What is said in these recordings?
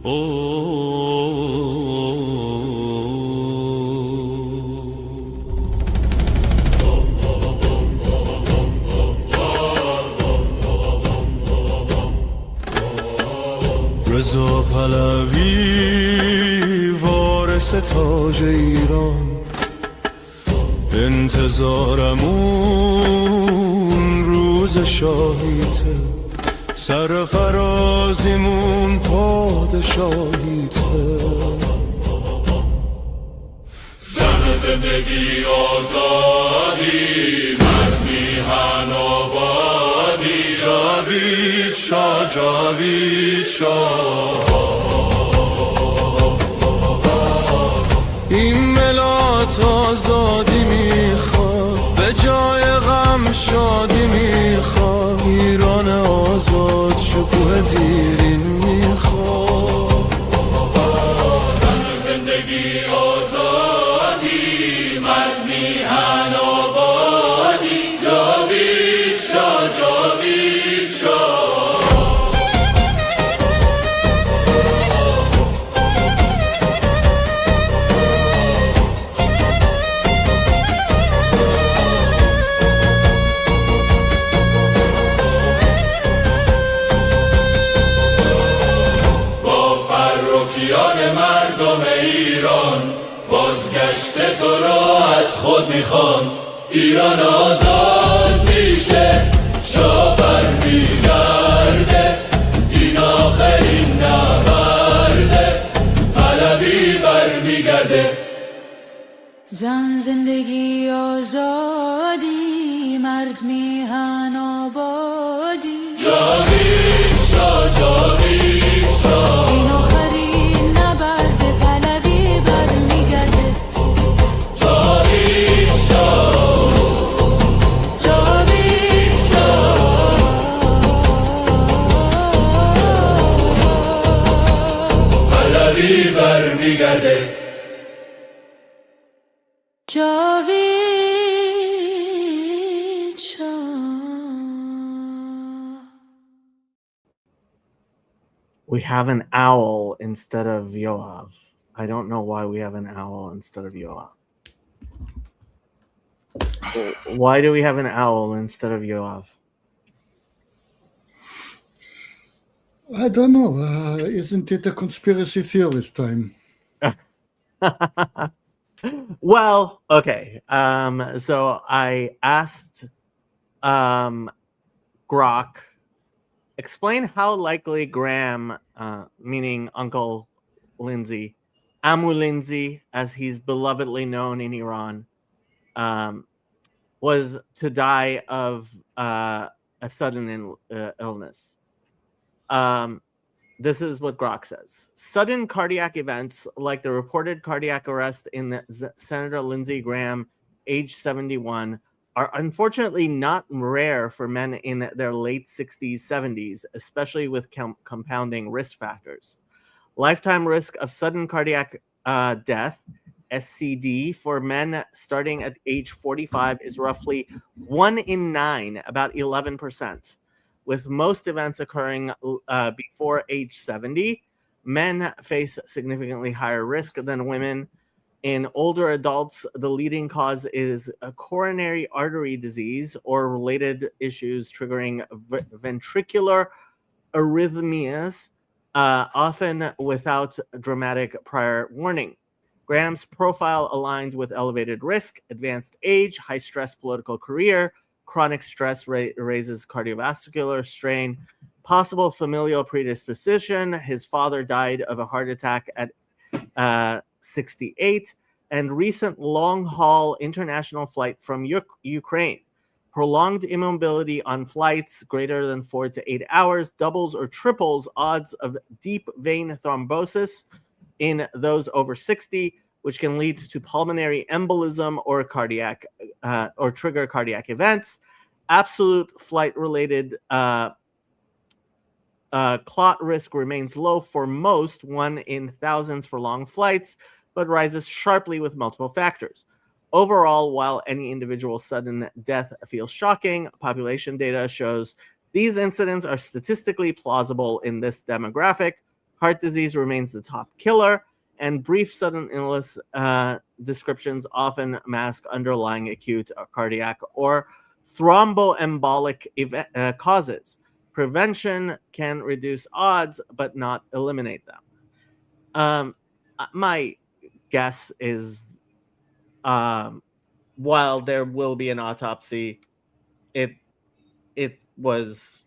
رضا پهلوی وارث تاج ایران، انتظارمون روز شاهیته، سرفرازیمون پادشاهیته. زن زندگی آزادی، مرد میهن آبادی، جاوید شاه جاوید شاه. این ملت آزادی میخواد، به جای غم شادی میخواد، ایران آزاد شکوه دیرین میخواد. زن زندگی آزادی، مرد میهن آبادی، جاوید شاه جاوید شاه. مردم ایران بازگشت تو را از خود میخوان، ایران آزاد میشه، شاه برمیگرده، این آخرین نبرده، پهلوی برمیگرده. زن زندگی آزادی، مرد میهن آبادی، جاوید شاه جاوید شاه. این آخرین نبرد، پهلوی برمیگرده. جاوید شاه جاوید شاه. پهلوی برمیگرده. جاوید شاه. We have an owl instead of Yoav. I don't know why we have an owl instead of Yoav. Why do we have an owl instead of Yoav? I don't know. Isn't it a conspiracy theorist time? Well, okay. So I asked Grok, explain how likely Graham, meaning Uncle Lindsey, Ammu Lindsey, as he's belovedly known in Iran, was to die of a sudden illness. This is what Grok says. Sudden cardiac events, like the reported cardiac arrest in Senator Lindsey Graham, age 71, are unfortunately not rare for men in their late 60s, 70s, especially with compounding risk factors. Lifetime risk of sudden cardiac death, SCD, for men starting at age 45 is roughly 1 in 9, about 11%. With most events occurring before age 70, men face significantly higher risk than women. In older adults, the leading cause is a coronary artery disease or related issues triggering ventricular arrhythmias, often without dramatic prior warning. Graham's profile aligned with elevated risk, advanced age, high-stress political career. Chronic stress raises cardiovascular strain, possible familial predisposition. His father died of a heart attack at 68, and recent long-haul international flight from Ukraine. Prolonged immobility on flights greater than 4 to 8 hours doubles or triples odds of deep vein thrombosis in those over 60, which can lead to pulmonary embolism or cardiac or trigger cardiac events. Absolute flight-related clot risk remains low for most, 1 in thousands for long flights, but rises sharply with multiple factors. Overall, while any individual sudden death feels shocking, population data shows these incidents are statistically plausible in this demographic. Heart disease remains the top killer, and brief sudden illness descriptions often mask underlying acute cardiac or thromboembolic causes. Prevention can reduce odds, but not eliminate them. My guess is, while there will be an autopsy, it was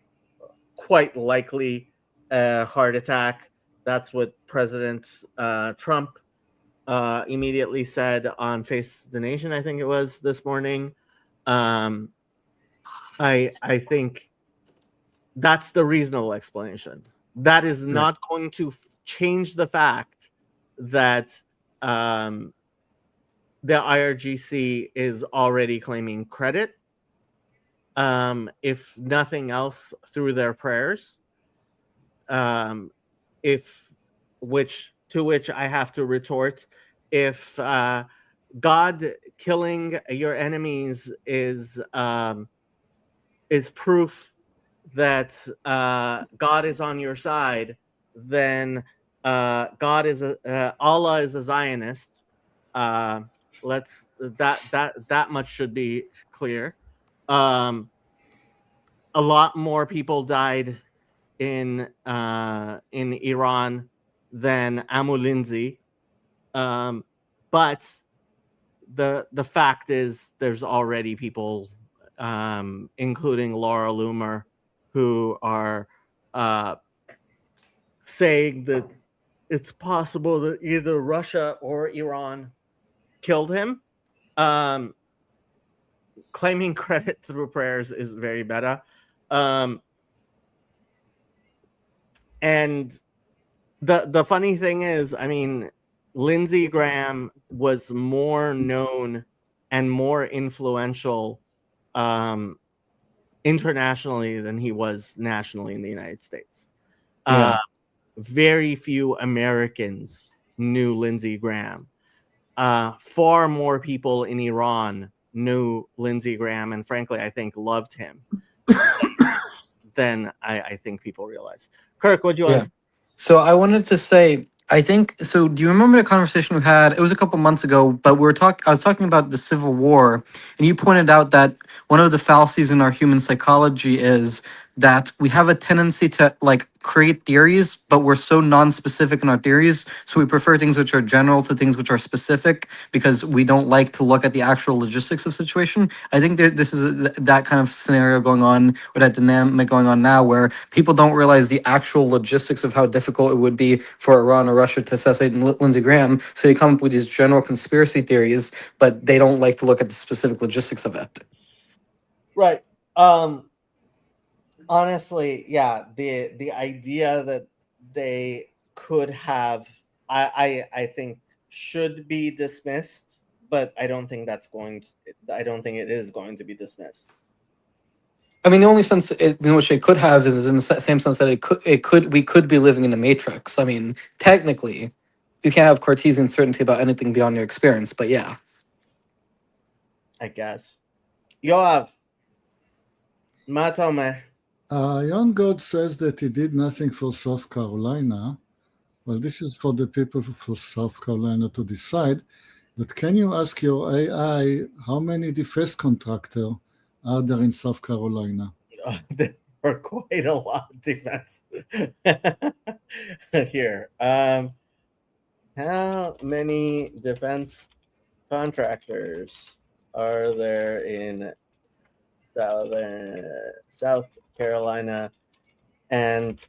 quite likely a heart attack. That's what President Trump immediately said on Face the Nation, I think it was this morning. I think that's the reasonable explanation. That is not going to change the fact that the IRGC is already claiming credit, if nothing else, through their prayers. To which I have to retort, if God killing your enemies is proof that God is on your side, then Allah is a Zionist. That much should be clear. A lot more people died in Iran than Ammu Lindsey, but the fact is there's already people, including Laura Loomer, who are saying that it's possible that either Russia or Iran killed him. Claiming credit through prayers is very meta. And the funny thing is, I mean, Lindsey Graham was more known and more influential internationally than he was nationally in the United States. Very few Americans knew Lindsey Graham. Far more people in Iran knew Lindsey Graham, and frankly, I think loved him than I think people realize. Kirk, what do you want to say? So I wanted to say, I think so. Do you remember the conversation we had? It was a couple months ago, but I was talking about the Civil War, and you pointed out that one of the fallacies in our human psychology is that we have a tendency to like create theories, but we're so non-specific in our theories. So we prefer things which are general to things which are specific because we don't like to look at the actual logistics of the situation. I think this is that kind of scenario going on, or that dynamic going on now, where people don't realize the actual logistics of how difficult it would be for Iran or Russia to assassinate Lindsey Graham. So they come up with these general conspiracy theories, but they don't like to look at the specific logistics of it. Right. Honestly, yeah, the idea that they could have, I think, should be dismissed, but I don't think I don't think it is going to be dismissed. I mean, the only sense in which it could have is in the same sense that we could be living in a matrix. I mean, technically, you can't have Cartesian certainty about anything beyond your experience, but yeah. I guess. Yoav, Matome. Young God says that he did nothing for South Carolina. Well, this is for the people for South Carolina to decide. But can you ask your AI how many defense contractors are there in South Carolina? There are quite a lot of defense here. How many defense contractors are there in South Carolina, and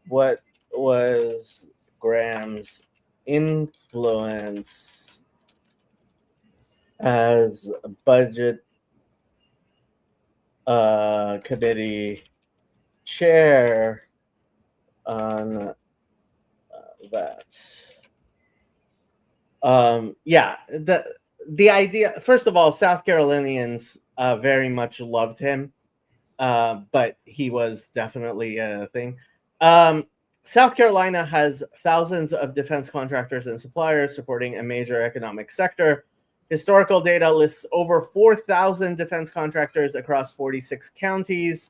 what was Graham's influence as a budget committee chair on that? Yeah, the idea, first of all, South Carolinians very much loved him, but he was definitely a thing. South Carolina has thousands of defense contractors and suppliers supporting a major economic sector. Historical data lists over 4,000 defense contractors across 46 counties.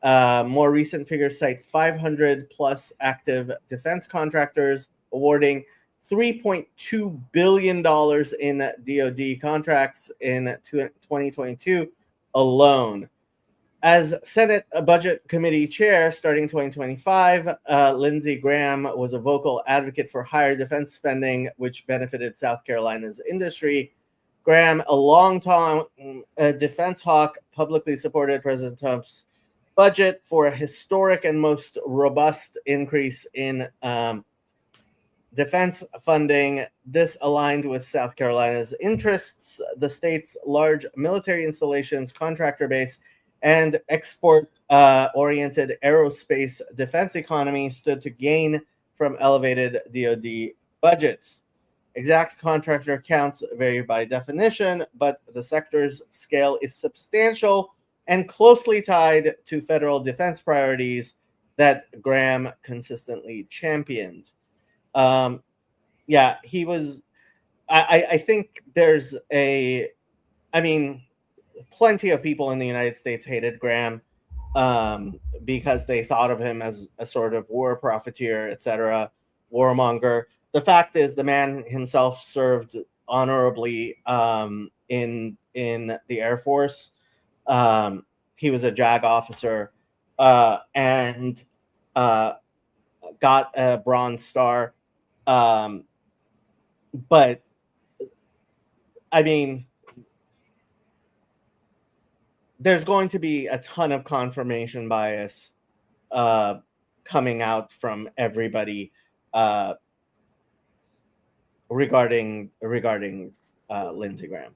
More recent figures cite 500 plus active defense contractors, awarding $3.2 billion in DoD contracts in 2022 alone. As Senate Budget Committee Chair starting 2025, Lindsey Graham was a vocal advocate for higher defense spending, which benefited South Carolina's industry. Graham, a long-time defense hawk, publicly supported President Trump's budget for a historic and most robust increase in defense funding. This aligned with South Carolina's interests, the state's large military installations, contractor base, and export-oriented aerospace defense economy stood to gain from elevated DoD budgets. Exact contractor counts vary by definition, but the sector's scale is substantial and closely tied to federal defense priorities that Graham consistently championed. Yeah, he was. I think there's a. I mean, plenty of people in the United States hated Graham because they thought of him as a sort of war profiteer, etc., warmonger. The fact is, the man himself served honorably in the Air Force. He was a JAG officer and got a Bronze Star. But I mean, there's going to be a ton of confirmation bias coming out from everybody regarding Lindsey Graham.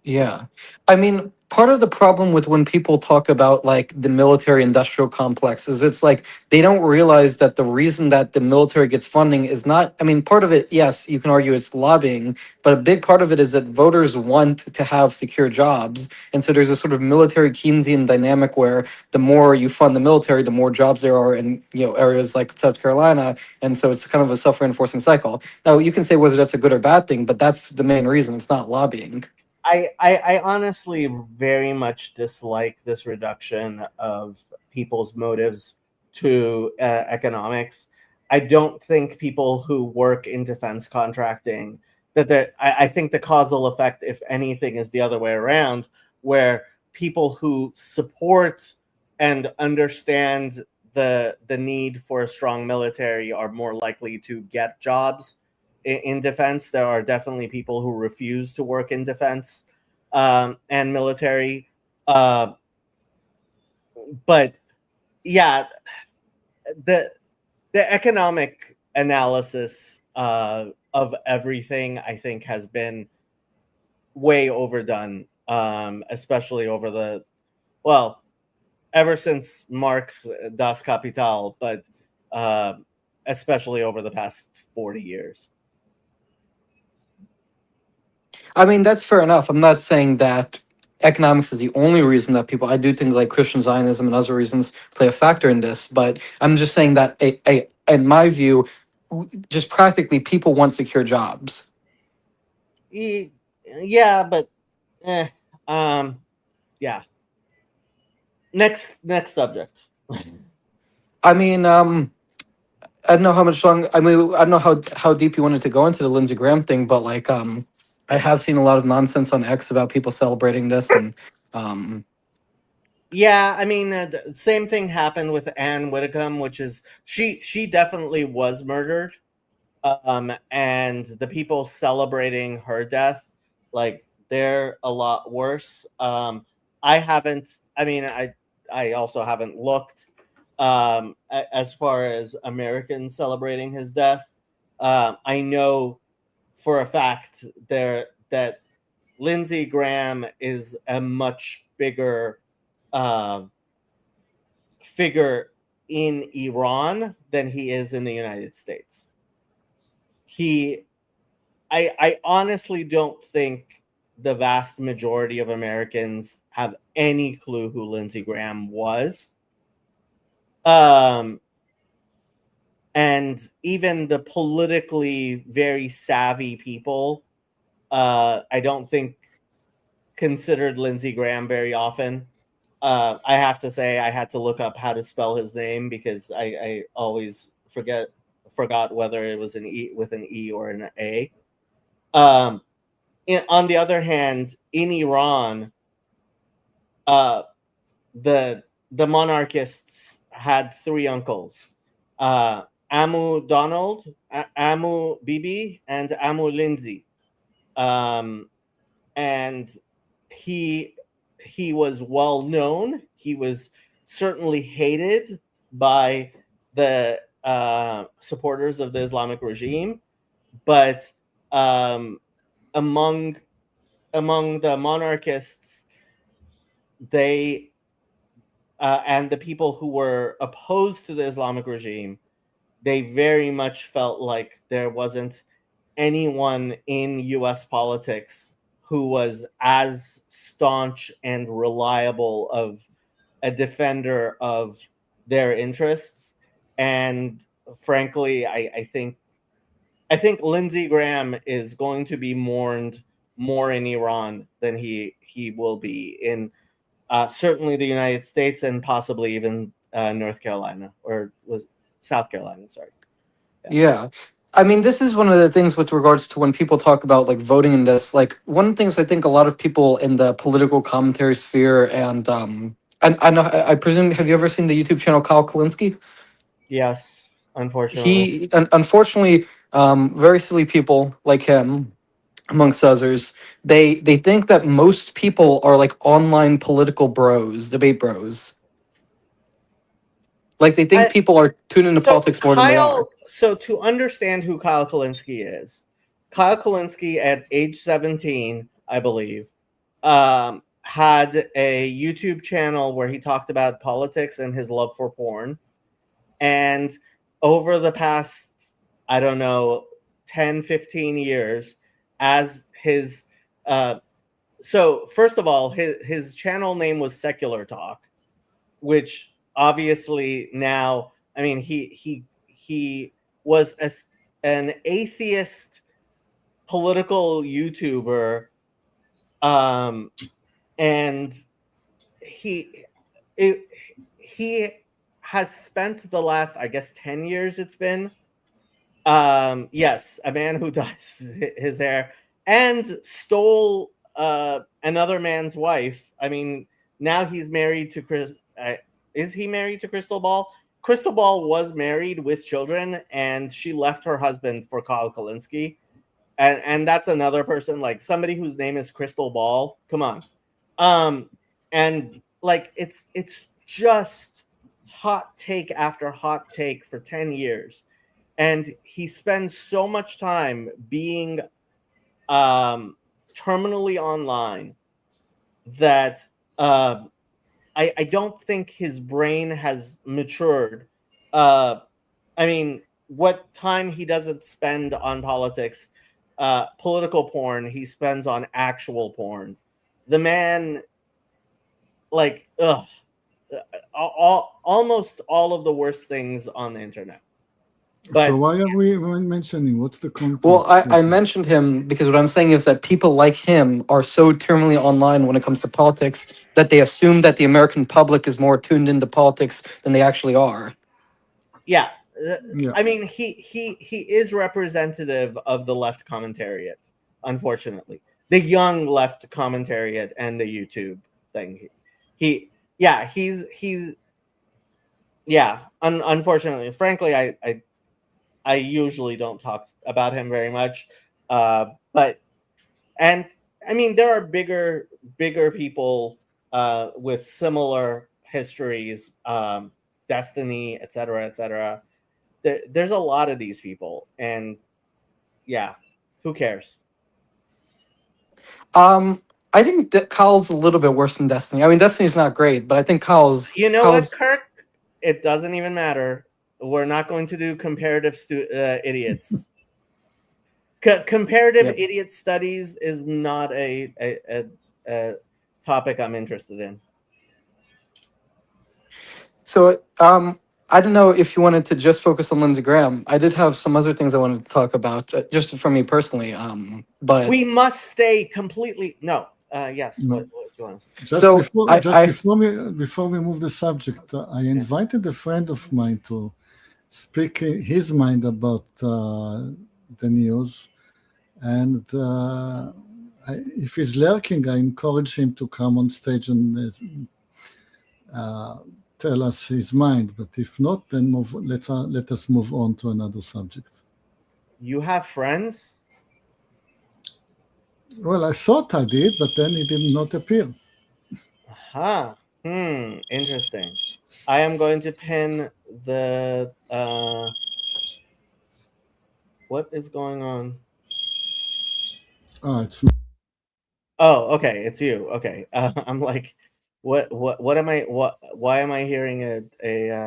Yeah. I mean, part of the problem with when people talk about like the military industrial complex is it's like they don't realize that the reason that the military gets funding is not, I mean, part of it, yes, you can argue it's lobbying, but a big part of it is that voters want to have secure jobs. And so there's a sort of military Keynesian dynamic where the more you fund the military, the more jobs there are in, you know, areas like South Carolina. And so it's kind of a self-reinforcing cycle. Now, you can say whether that's a good or bad thing, but that's the main reason. It's not lobbying. I honestly very much dislike this reduction of people's motives to economics. I don't think people who work in defense contracting I think the causal effect, if anything, is the other way around, where people who support and understand the need for a strong military are more likely to get jobs in defense. There are definitely people who refuse to work in defense and military. But yeah, the economic analysis of everything, I think, has been way overdone, especially over ever since Marx Das Kapital, but especially over the past 40 years. I mean, that's fair enough. I'm not saying that economics is the only reason that people, I do think like Christian Zionism and other reasons play a factor in this, but I'm just saying that in my view, just practically people want secure jobs. Yeah, but yeah. Next subject. I mean, I don't know how much long. I mean, I don't know how deep you wanted to go into the Lindsey Graham thing, but like, I have seen a lot of nonsense on X about people celebrating this, and yeah, I mean, the same thing happened with Anne Whitcomb, which is she definitely was murdered, and the people celebrating her death, like, they're a lot worse. I haven't. I mean, I also haven't looked as far as Americans celebrating his death. I know for a fact that Lindsey Graham is a much bigger figure in Iran than he is in the United States. I honestly don't think the vast majority of Americans have any clue who Lindsey Graham was. And even the politically very savvy people, I don't think considered Lindsey Graham very often. I have to say I had to look up how to spell his name because I always forgot whether it was an E with an E or an A. Um, on the other hand, in Iran, uh, the monarchists had three uncles, uh, Ammu Donald, Ammu Bibi, and Ammu Lindsey. Um, and he was well known. He was certainly hated by the supporters of the Islamic regime, but um, among the monarchists, they and the people who were opposed to the Islamic regime, they very much felt like there wasn't anyone in U.S. politics who was as staunch and reliable of a defender of their interests. And frankly, I think Lindsey Graham is going to be mourned more in Iran than he will be in certainly the United States and possibly even North Carolina or was South Carolina. Sorry. Yeah. I mean, this is one of the things with regards to when people talk about like voting in this. Like, one of the things I think a lot of people in the political commentary sphere and I know, I presume, have you ever seen the YouTube channel Kyle Kalinske? Yes, unfortunately. Unfortunately, very silly people like him, amongst others, they think that most people are like online political bros, debate bros. Like, they think I, people are tuned into so politics more than they are. So to understand who Kyle Kalinske is, Kyle Kalinske at age 17, I believe, had a YouTube channel where he talked about politics and his love for porn. And over the past, I don't know, 10, 15 years, as his so first of all, his channel name was Secular Talk, which obviously now, I mean, he was an atheist political YouTuber, and he it, he has spent the last, I guess, 10 years it's been, yes, a man who dyes his hair and stole another man's wife. I mean, now he's married to Chris. Is he married to Crystal Ball? Crystal Ball was married with children, and she left her husband for Kyle Kalinske. And that's another person, like somebody whose name is Crystal Ball. Come on. And like it's just hot take after hot take for 10 years. And he spends so much time being terminally online that I don't think his brain has matured. I mean, what time he doesn't spend on politics, political porn, he spends on actual porn. The man, like, almost all of the worst things on the internet. But so why are we mentioning? What's the context? Well, I mentioned him because what I'm saying is that people like him are so terminally online when it comes to politics that they assume that the American public is more tuned into politics than they actually are. yeah, Yeah. I mean, he is representative of the left commentariat, unfortunately. The young left commentariat and the YouTube thing. He's unfortunately, frankly, I usually don't talk about him very much, but and I mean there are bigger people with similar histories, Destiny, etc., etc. There's a lot of these people, and yeah, who cares? I think that Kyle's a little bit worse than Destiny. I mean, Destiny's not great, but I think Kyle's. You know what, Kirk? It doesn't even matter. We're not going to do comparative idiots. Comparative idiot studies is not a topic I'm interested in. So, I don't know if you wanted to just focus on Lindsey Graham. I did have some other things I wanted to talk about, just for me personally. But we must stay completely Yes. No. What do you want to say? Just So before we move the subject, I invited a friend of mine to speak his mind about the news, and if he's lurking, I encourage him to come on stage and tell us his mind. But if not, then let us move on to another subject. You have friends? Well, I thought I did, but then he did not appear. Huh. Interesting. I am going to pin the what is going on? Oh, it's Oh, okay, it's you. Okay. I'm like, what am I why am I hearing a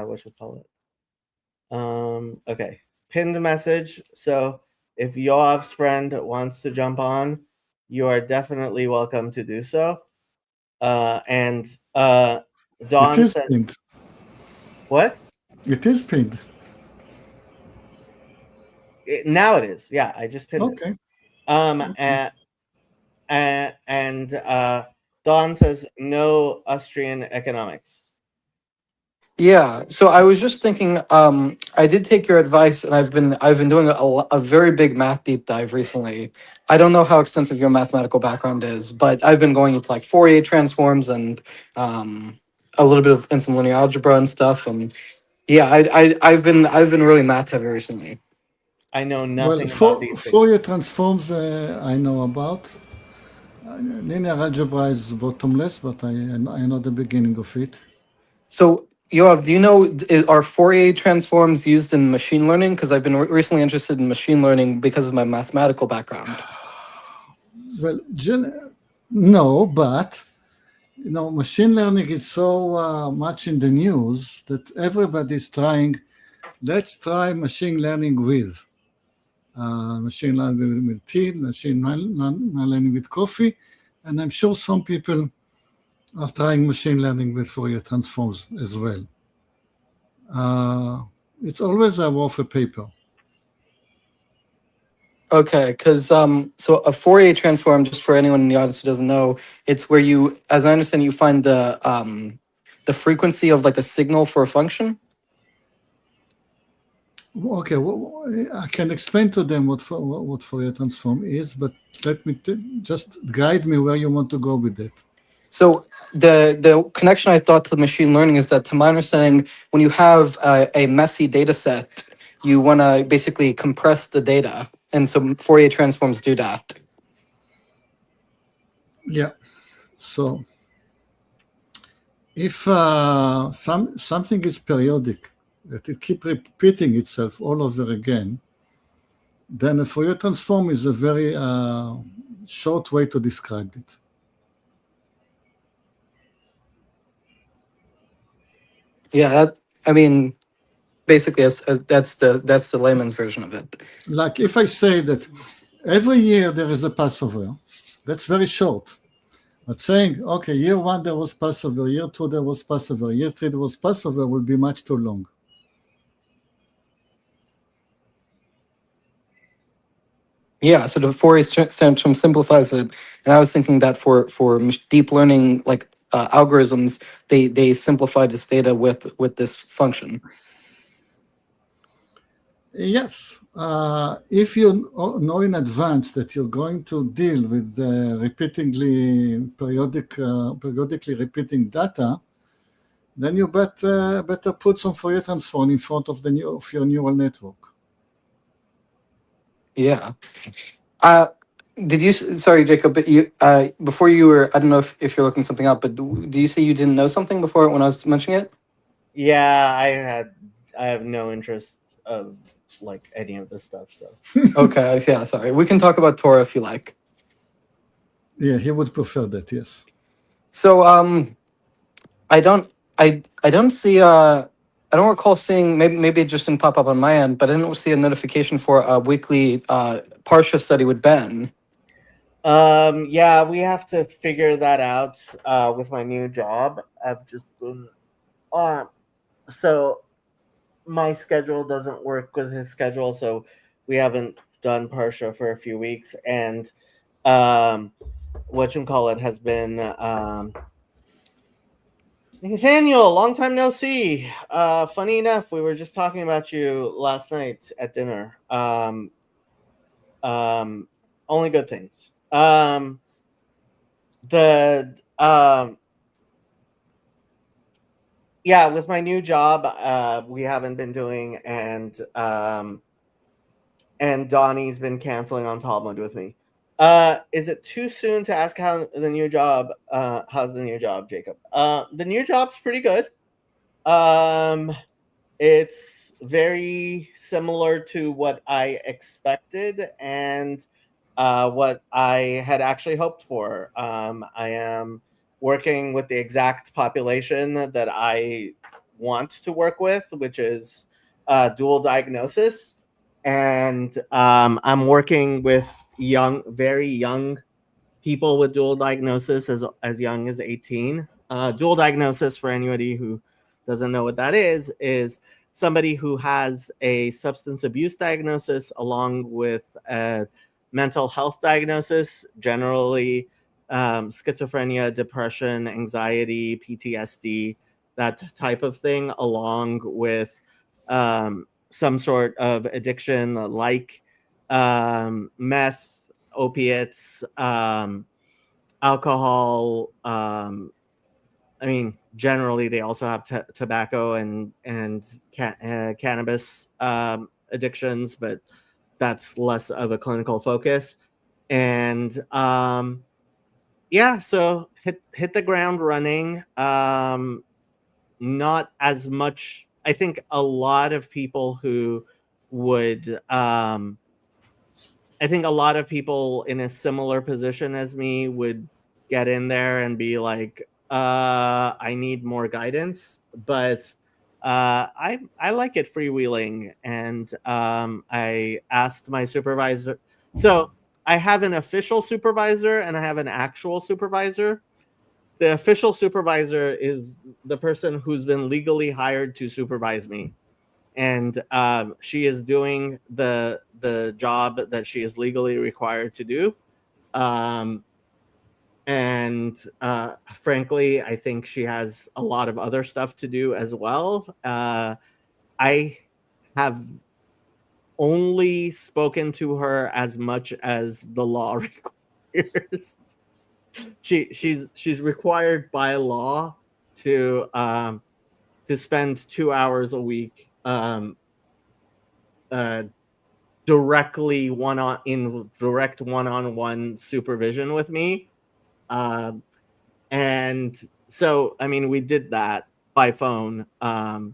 what should call it? Okay. Pin the message. So if Yoav's friend wants to jump on, you are definitely welcome to do so. And it Dawn is says, pinned. what? It is pinned. Now it is. Yeah, I just pinned it. Okay. And Dawn says no Austrian economics. yeah, so I was just thinking. I did take your advice, and I've been doing a very big math deep dive recently. I don't know how extensive your mathematical background is, but I've been going into like Fourier transforms and a little bit of in some linear algebra and stuff. And yeah, I've been really math heavy recently. I know Well, nothing about these things. Fourier transforms I know about. Linear algebra is bottomless, but I know the beginning of it. So, Yoav, do you know are Fourier transforms used in machine learning? Because I've been recently interested in machine learning because of my mathematical background. Well, no, but machine learning is so much in the news that everybody's trying. Let's try machine learning with machine learning with tea, machine learning with coffee, and I'm sure some people are trying machine learning with Fourier transforms as well. It's always a worth a paper. Okay, because so a Fourier transform, just for anyone in the audience who doesn't know, it's where you, as I understand, you find the frequency of like a signal for a function. Okay, I can explain to them what Fourier transform is, but let me just guide me where you want to go with it. So the connection I thought to machine learning is that, to my understanding, when you have a messy data set, you want to basically compress the data, and so Fourier transforms do that. Yeah. So if something is periodic, that it keep repeating itself all over again, then a Fourier transform is a very short way to describe it. Yeah, I mean, basically, that's the layman's version of it. Like if I say that every year there is a Passover, that's very short. But saying, okay, year one there was Passover, year two there was Passover, year three there was Passover will be much too long. Yeah, so the Fourier transform simplifies it, and I was thinking that for deep learning like algorithms, they simplified this data with this function. Yes, if you know in advance that you're going to deal with periodically repeating data, then you better put some Fourier transform in front of your neural network. Yeah. Did you? Sorry, Jacob. But you before you were. I don't know if you're looking something up, but do you say you didn't know something before when I was mentioning it? Yeah, I have no interest of like any of this stuff. So Okay. Yeah. Sorry. We can talk about Torah if you like. Yeah, he would prefer that. Yes. So I don't I don't see I don't recall seeing, maybe it just didn't pop up on my end, but I didn't see a notification for a weekly Parsha study with Ben. yeah, we have to figure that out with my new job. I've just been so my schedule doesn't work with his schedule, so we haven't done Parsha for a few weeks, and whatchamacallit has been Nathaniel, long time no see. Funny enough, we were just talking about you last night at dinner. Only good things. The yeah, with my new job, we haven't been doing, and Donnie's been canceling on Talmud with me. Is it too soon to ask how the new job? How's the new job, Jacob? The new job's pretty good. It's very similar to what I expected and what I had actually hoped for. I am working with the exact population that I want to work with, which is dual diagnosis. And I'm working with very young people with dual diagnosis as young as 18. Dual diagnosis, for anybody who doesn't know what that is somebody who has a substance abuse diagnosis along with a mental health diagnosis, generally schizophrenia, depression, anxiety, PTSD, that type of thing, along with some sort of addiction like meth, opiates, alcohol. I mean, generally they also have tobacco and cannabis addictions, but that's less of a clinical focus. And yeah, so hit the ground running. Not as much. I think a lot of people who would I think a lot of people in a similar position as me would get in there and be like, I need more guidance. But I like it freewheeling. And I asked my supervisor. So I have an official supervisor and I have an actual supervisor. The official supervisor is the person who's been legally hired to supervise me, and she is doing the job that she is legally required to do. Um, and frankly, I think she has a lot of other stuff to do as well. I have only spoken to her as much as the law requires. She's required by law to spend 2 hours a week directly direct one-on-one supervision with me. And so, I mean, we did that by phone. But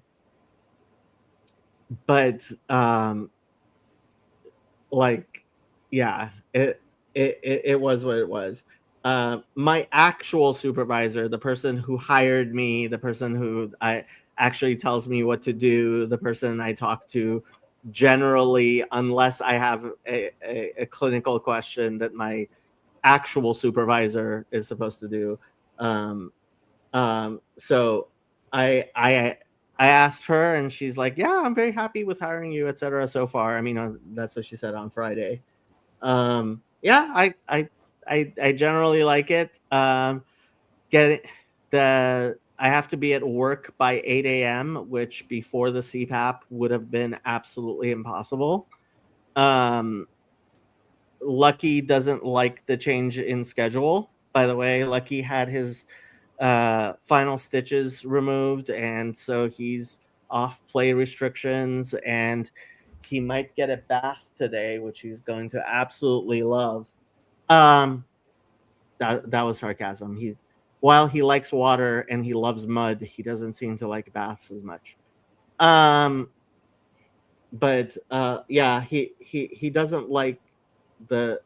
like, yeah, it was what it was. My actual supervisor, the person who hired me, the person who I actually tells me what to do, the person I talk to generally, unless I have a clinical question that my actual supervisor is supposed to do. So I asked her, and she's like, "Yeah, I'm very happy with hiring you, etc." So far, I mean, that's what she said on Friday. Yeah, I generally like it. Get I have to be at work by 8 a.m., which before the CPAP would have been absolutely impossible. Lucky doesn't like the change in schedule. By the way, Lucky had his final stitches removed, and so he's off play restrictions, and he might get a bath today, which he's going to absolutely love. That was sarcasm. While he likes water and he loves mud, he doesn't seem to like baths as much. But yeah, he doesn't like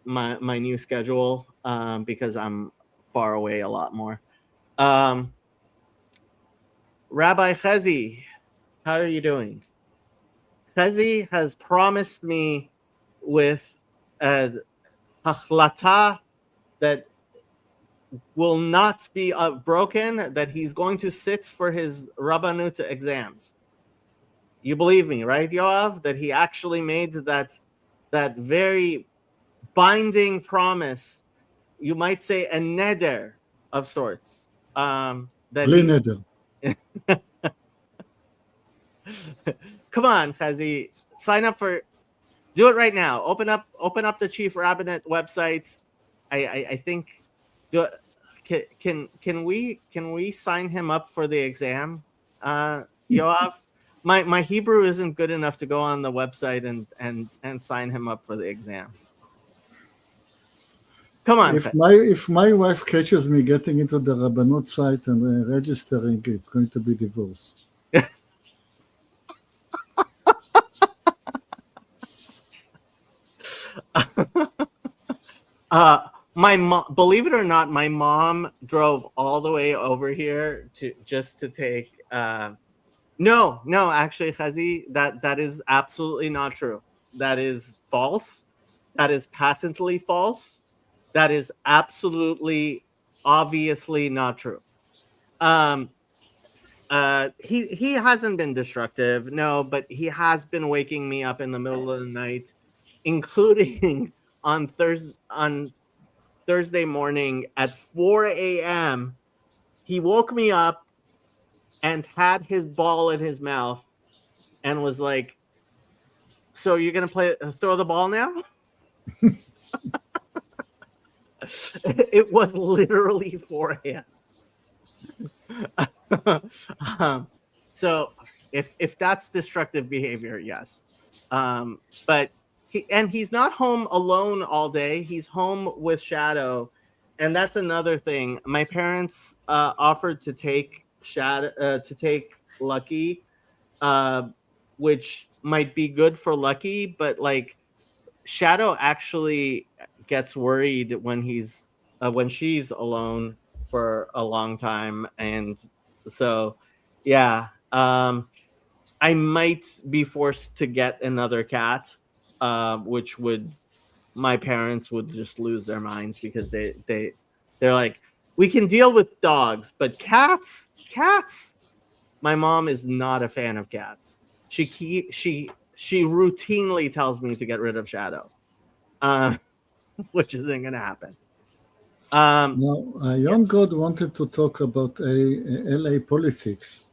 my new schedule because I'm far away a lot more. Rabbi Chezi, how are you doing? Chezi has promised me with a hachlata that will not be broken, that he's going to sit for his Rabbanut exams. You believe me, right, Yoav? That he actually made that very binding promise you might say a neder of sorts. That בלי he נדר. come on, Chazi, sign up for do it right now. Open up the Chief Rabbinate website. I think do can we sign him up for the exam? Yoav, my Hebrew isn't good enough to go on the website and sign him up for the exam. Come on, If my wife catches me getting into the Rabbanut site and registering, it's going to be divorce. My mom, believe it or not, my mom drove all the way over here to take. No, actually, Chazi, that is absolutely not true. That is false. That is patently false. That is absolutely, obviously not true. He hasn't been destructive, no, but he has been waking me up in the middle of the night, including on Thursday morning at 4 a.m. He woke me up and had his ball in his mouth and was like, "So you're gonna throw the ball now?" It was literally 4 a.m. So if that's destructive behavior, yes. But he's not home alone all day. He's home with Shadow, and that's another thing. My parents offered to take Lucky, which might be good for Lucky, but like Shadow actually gets worried when she's alone for a long time, and so yeah, I might be forced to get another cat, which would my parents would just lose their minds because they're like, we can deal with dogs, but cats. My mom is not a fan of cats. She routinely tells me to get rid of Shadow, which isn't gonna happen. Now, Young God wanted to talk about LA politics,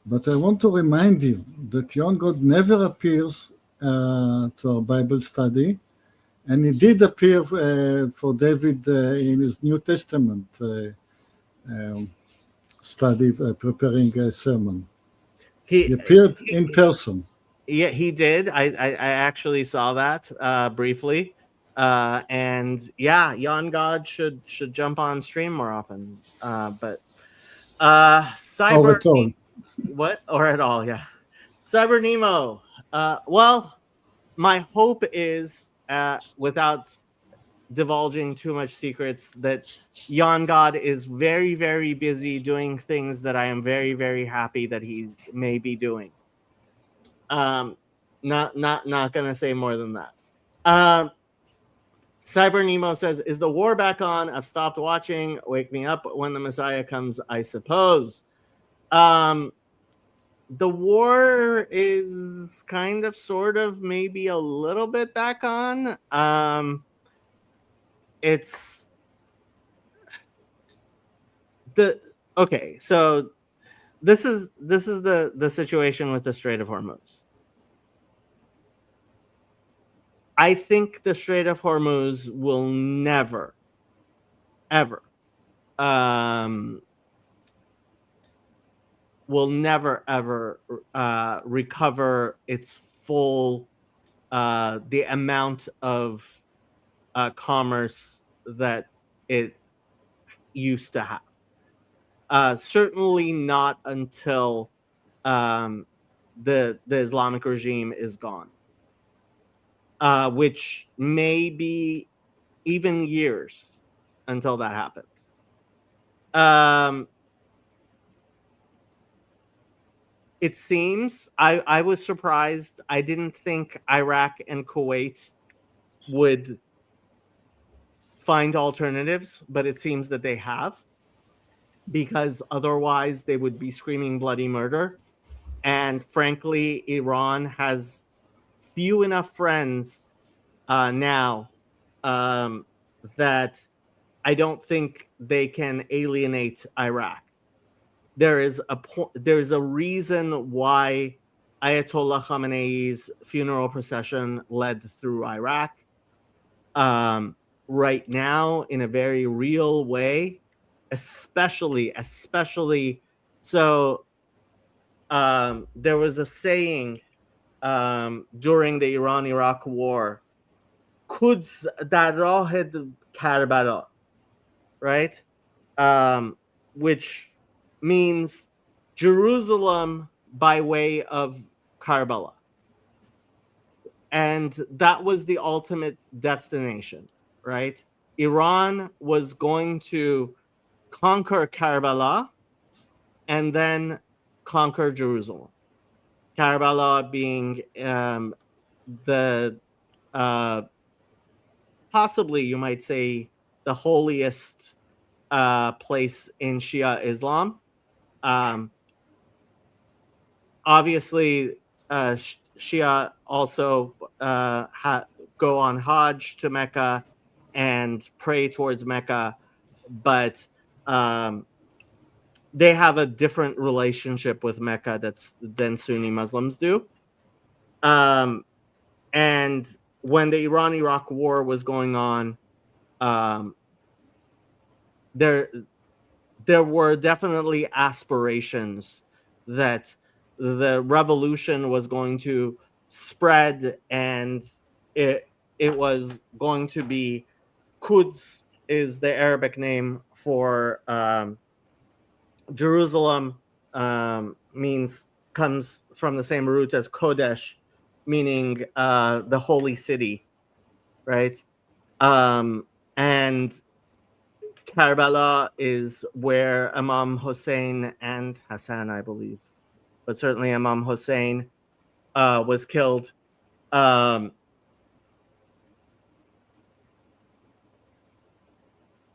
but I want to remind you that Young God never appears to our Bible study, and he did appear for David in his New Testament study, preparing a sermon. He appeared in person. Yeah, he did. I actually saw that briefly. And yeah, Yon God should jump on stream more often. But Cyber Or at all. what or at all, yeah. Cyber Nemo. Well, my hope is without divulging too much secrets that Yon God is very, very busy doing things that I am very, very happy that he may be doing. Not gonna say more than that. Cyber Nemo says, "Is the war back on? I've stopped watching. Wake me up when the Messiah comes, I suppose." The war is kind of, sort of, maybe a little bit back on. It's okay. So this is the situation with the Strait of Hormuz. I think the Strait of Hormuz will never, ever, recover its full, the amount of commerce that it used to have. Certainly not until the Islamic regime is gone. Which may be even years until that happens. It seems I was surprised. I didn't think Iraq and Kuwait would find alternatives, but it seems that they have, because otherwise they would be screaming bloody murder. And frankly, Iran has few enough friends now that I don't think they can alienate Iraq. There's a reason why Ayatollah Khamenei's funeral procession led through Iraq. Right now, in a very real way, especially so. There was a saying during the Iran-Iraq war, "Quds dar rah Karbala," right? Which means Jerusalem by way of Karbala. And that was the ultimate destination, right? Iran was going to conquer Karbala and then conquer Jerusalem. Karbala being the possibly, you might say, the holiest place in Shia Islam. Obviously, Shia also go on Hajj to Mecca and pray towards Mecca, but they have a different relationship with Mecca than Sunni Muslims do. And when the Iran-Iraq war was going on, there were definitely aspirations that the revolution was going to spread, and it was going to be Quds is the Arabic name for Jerusalem, comes from the same root as Kodesh, meaning the holy city, right? And Karbala is where Imam Hussein and Hassan, I believe, but certainly Imam Hussein was killed.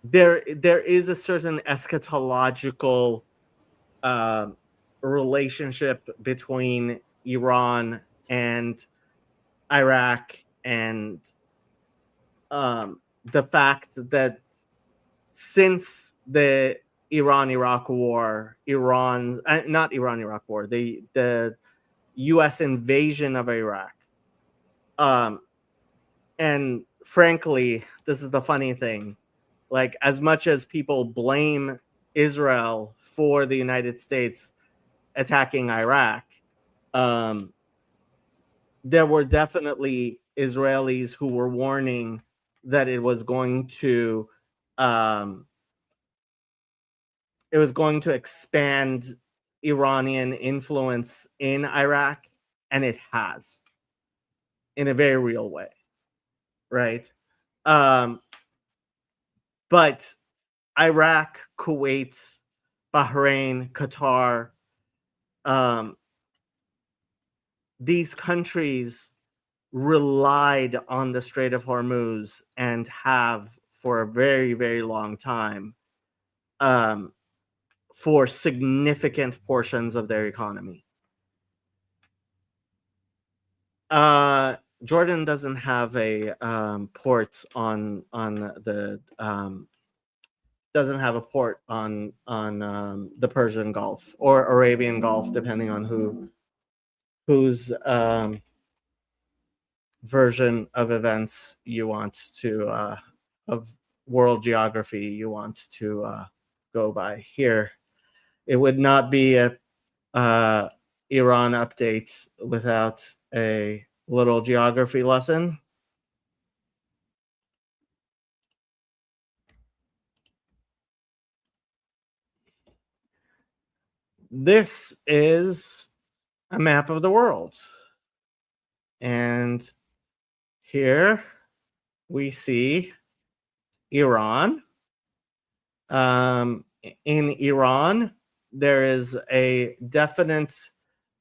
There is a certain eschatological relationship between Iran and Iraq, and the fact that since the Iran-Iraq war, the U.S. invasion of Iraq, and frankly, this is the funny thing, like, as much as people blame Israel for the United States attacking Iraq, there were definitely Israelis who were warning that it was going to expand Iranian influence in Iraq, and it has, in a very real way, right? But Iraq, Kuwait, Bahrain, Qatar, these countries relied on the Strait of Hormuz and have for a very, very long time for significant portions of their economy. Jordan doesn't have a port on the the Persian Gulf or Arabian Gulf, depending on whose version of events you want to of world geography you want to go by. Here, it would not be a Iran update without a little geography lesson. This is a map of the world. And here we see Iran. In Iran, there is a definite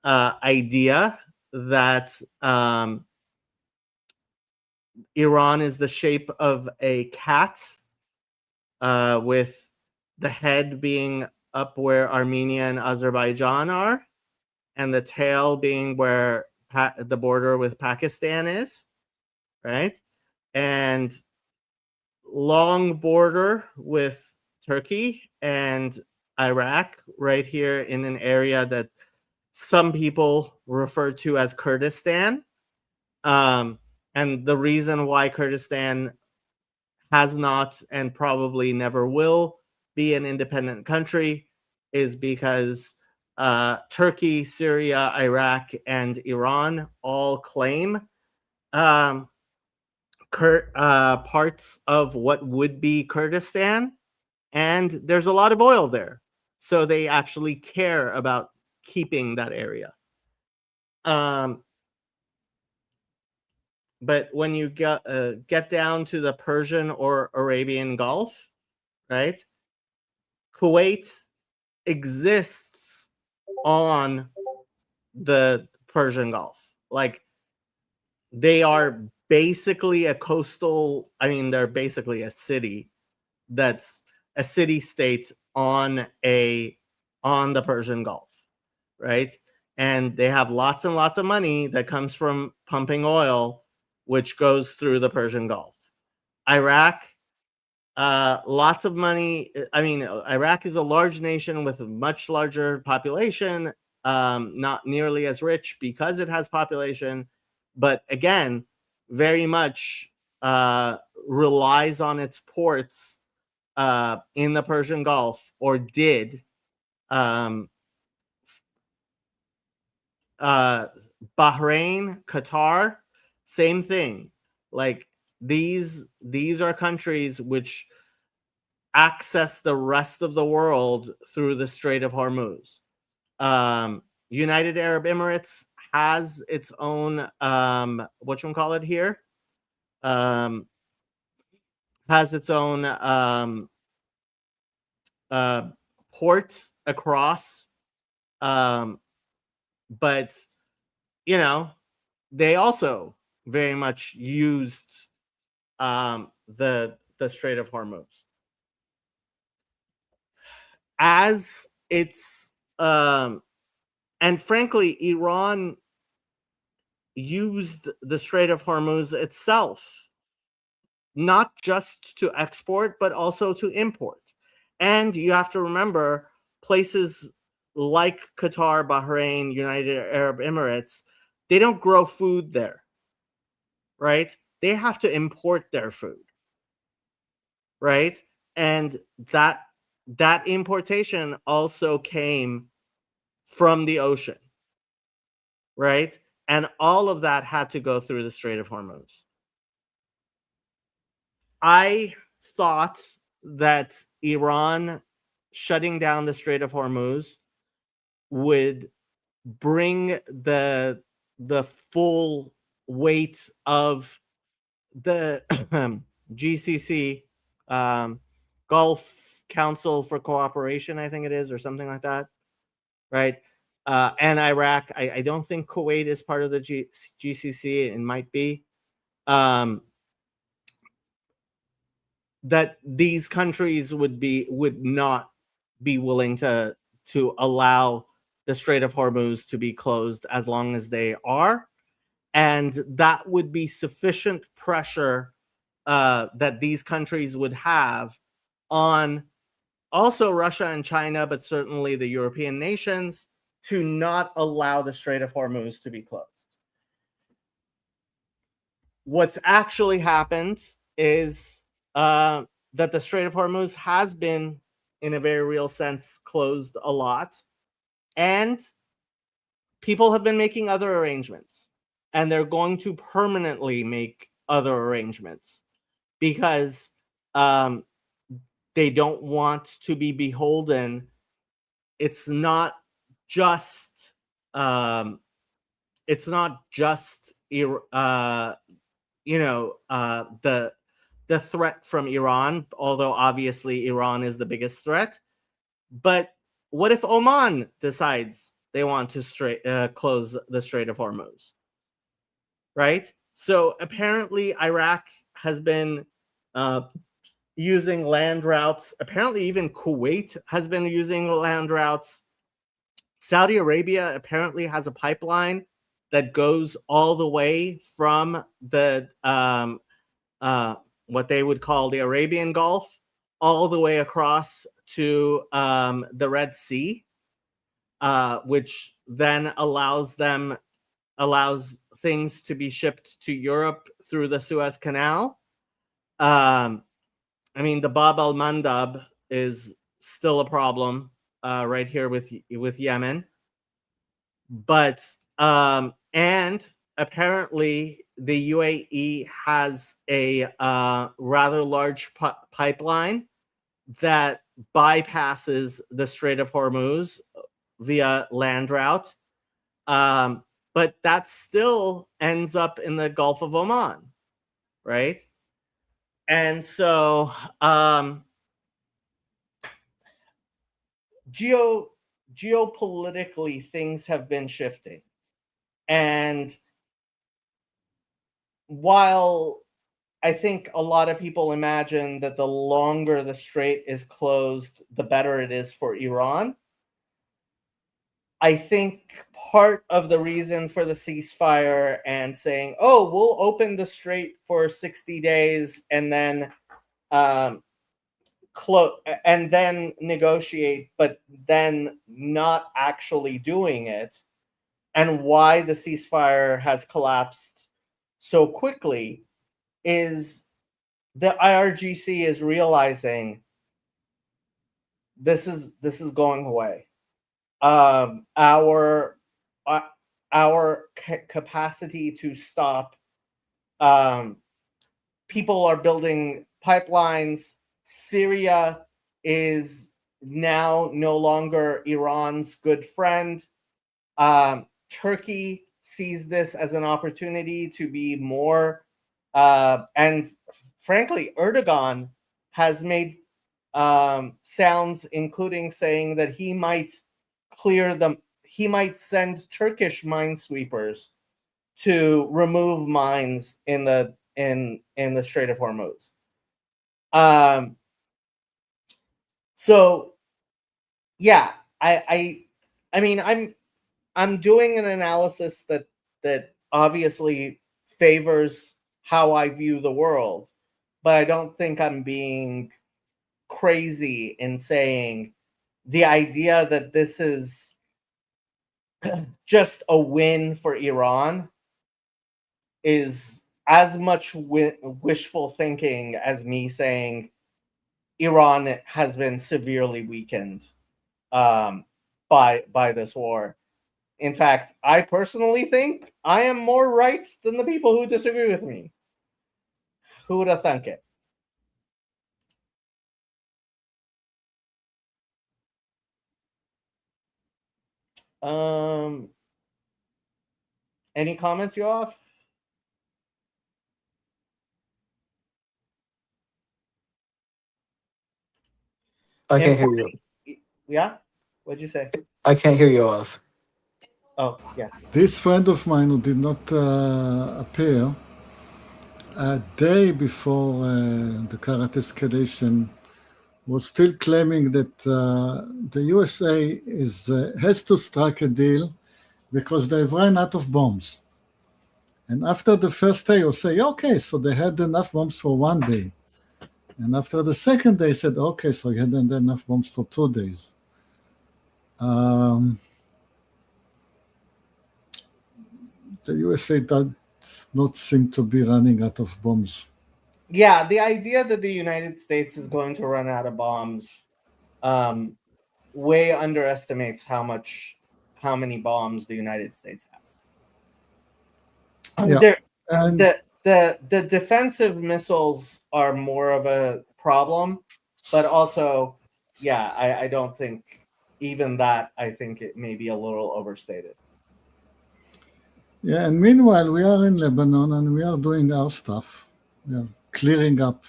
idea that Iran is the shape of a cat, with the head being up where Armenia and Azerbaijan are, and the tail being where the border with Pakistan is, right? And long border with Turkey and Iraq, right here in an area that some people refer to as Kurdistan. And the reason why Kurdistan has not and probably never will be an independent country is because Turkey, Syria, Iraq, and Iran all claim um, parts of what would be Kurdistan, and there's a lot of oil there. So they actually care about keeping that area. But when you get down to the Persian or Arabian Gulf, right? Kuwait exists on the Persian Gulf. Like, they are basically a coastal, I mean, they're basically a city that's a city state on the Persian Gulf, right? And they have lots and lots of money that comes from pumping oil, which goes through the Persian Gulf. Iraq, lots of money. I mean, Iraq is a large nation with a much larger population, not nearly as rich because it has population, but again, very much relies on its ports in the Persian Gulf, or did. Bahrain, Qatar, same thing. Like, these are countries which access the rest of the world through the Strait of Hormuz. United Arab Emirates has its own whatchamacallit here. Has its own port across, but they also very much used the Strait of Hormuz as its and frankly, Iran used the Strait of Hormuz itself, not just to export, but also to import. And you have to remember, places like Qatar, Bahrain, United Arab Emirates, they don't grow food there, right? They have to import their food, right? And that importation also came from the ocean, right? And all of that had to go through the Strait of Hormuz. I thought that Iran shutting down the Strait of Hormuz would bring the full weight of the GCC, Gulf Council for Cooperation, I think it is, or something like that, right? And Iraq. I don't think Kuwait is part of the GCC. It might be. That these countries would not be willing to allow the Strait of Hormuz to be closed as long as they are, and that would be sufficient pressure that these countries would have on also Russia and China, but certainly the European nations, to not allow the Strait of Hormuz to be closed. What's actually happened is that the Strait of Hormuz has been, in a very real sense, closed a lot, and people have been making other arrangements, and they're going to permanently make other arrangements because they don't want to be beholden. It's not just the threat from Iran, although obviously Iran is the biggest threat. But what if Oman decides they want to close the Strait of Hormuz? Right? So apparently Iraq has been using land routes. Apparently even Kuwait has been using land routes. Saudi Arabia apparently has a pipeline that goes all the way from the what they would call the Arabian Gulf, all the way across to the Red Sea, which then allows things to be shipped to Europe through the Suez Canal. I mean, the Bab al Mandab is still a problem right here with Yemen, but and apparently the UAE has a rather large pipeline that bypasses the Strait of Hormuz via land route, but that still ends up in the Gulf of Oman, right? And so geopolitically, things have been shifting. And while I think a lot of people imagine that the longer the strait is closed, the better it is for Iran, I think part of the reason for the ceasefire and saying, oh, we'll open the strait for 60 days and then and then negotiate, but then not actually doing it, and why the ceasefire has collapsed so quickly, is the IRGC is realizing this is going away. Our capacity to stop. People are building pipelines. Syria is now no longer Iran's good friend. Turkey sees this as an opportunity to be more, and frankly, Erdogan has made sounds, including saying that he might send Turkish minesweepers to remove mines in the Strait of Hormuz. So yeah, I mean, I'm doing an analysis that obviously favors how I view the world, but I don't think I'm being crazy in saying the idea that this is just a win for Iran is as much wishful thinking as me saying Iran has been severely weakened by this war. In fact, I personally think I am more right than the people who disagree with me. Who would have thunk it? Any comments, you off? I can't hear you. Yeah? What'd you say? I can't hear you off. Oh, yeah. This friend of mine who did not appear, a day before the current escalation, was still claiming that the USA has to strike a deal because they've run out of bombs. And after the first day, you'll say, okay, so they had enough bombs for 1 day. And after the second day, said, okay, so you had enough bombs for 2 days. The USA does not seem to be running out of bombs. Yeah, the idea that the United States is going to run out of bombs way underestimates how many bombs the United States has. Yeah. And the defensive missiles are more of a problem, but also, yeah, I don't think even that, I think it may be a little overstated. yeah, and meanwhile, we are in Lebanon and we are doing our stuff. We are clearing up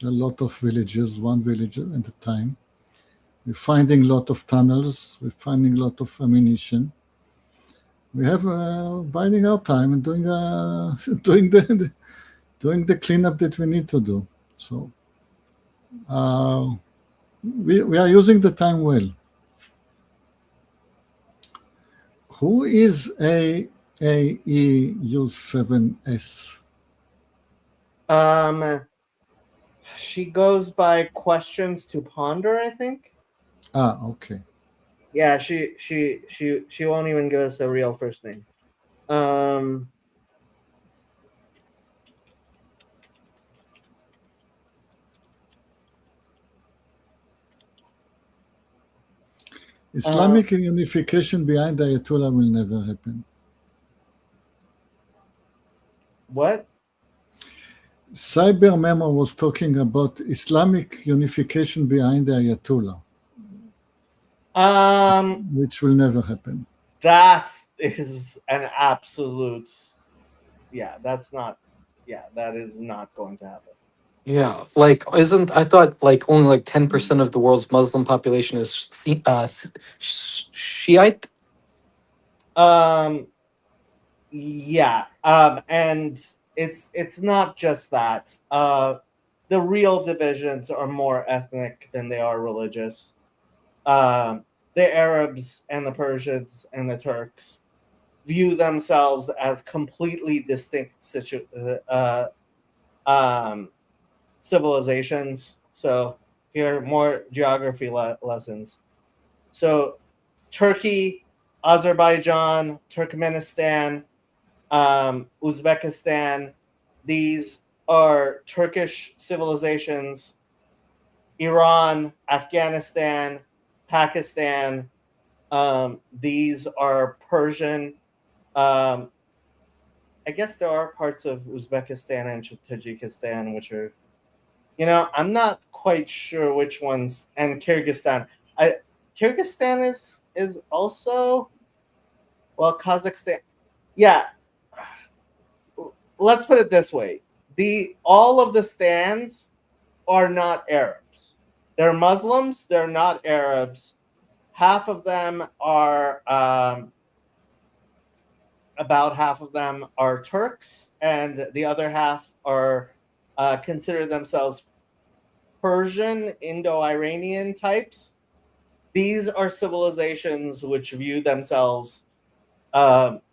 a lot of villages, one village at a time. We're finding a lot of tunnels. We're finding a lot of ammunition. We have biding our time and doing doing the cleanup that we need to do. So we are using the time well. Who is AAEU7S? She goes by Questions to Ponder, I think. Okay. Yeah, she won't even give us a real first name. Um, Islamic unification behind the Ayatollah will never happen. what? Cyber Memo was talking about Islamic unification behind the Ayatollah, Um, which will never happen. that is an absolute. Yeah, that's not. Yeah, that is not going to happen. Yeah, like isn't I thought like only like 10% of the world's Muslim population is Shiite? Um, yeah. And it's not just that. The real divisions are more ethnic than they are religious. Um, the Arabs and the Persians and the Turks view themselves as completely distinct civilizations. So here are more geography lessons. So Turkey, Azerbaijan, Turkmenistan, Uzbekistan, these are Turkish civilizations. Iran, Afghanistan, Pakistan, these are Persian. Um, I guess there are parts of Uzbekistan and Tajikistan which are, I'm not quite sure which ones. And Kyrgyzstan. Kyrgyzstan is also, well, Kazakhstan. Yeah, let's put it this way: all of the stands are not Arabs. They're Muslims. They're not Arabs. Half of them are about half of them are Turks, and the other half are consider themselves Persian, Indo-Iranian types. These are civilizations which view themselves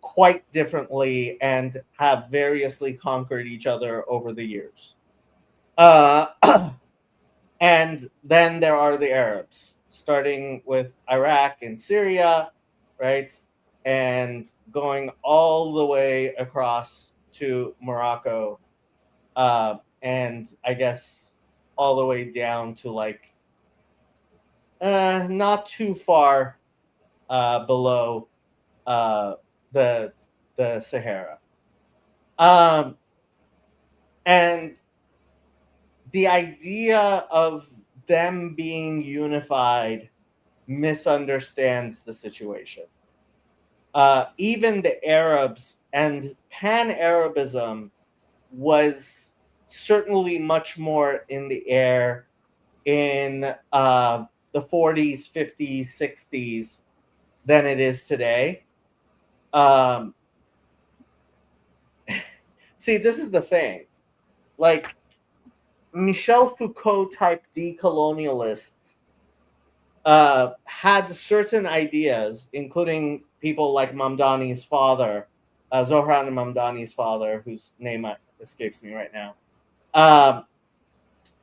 quite differently and have variously conquered each other over the years. And then there are the Arabs, starting with Iraq and Syria, right? And going all the way across to Morocco, and I guess all the way down to like not too far below uh, the Sahara. Um, and the idea of them being unified misunderstands the situation. Even the Arabs and Pan-Arabism was certainly much more in the air in the 40s, 50s, 60s than it is today. See, this is the thing. Like, Michel Foucault type decolonialists had certain ideas, including people like Mamdani's father, Zohran Mamdani's father, whose name escapes me right now.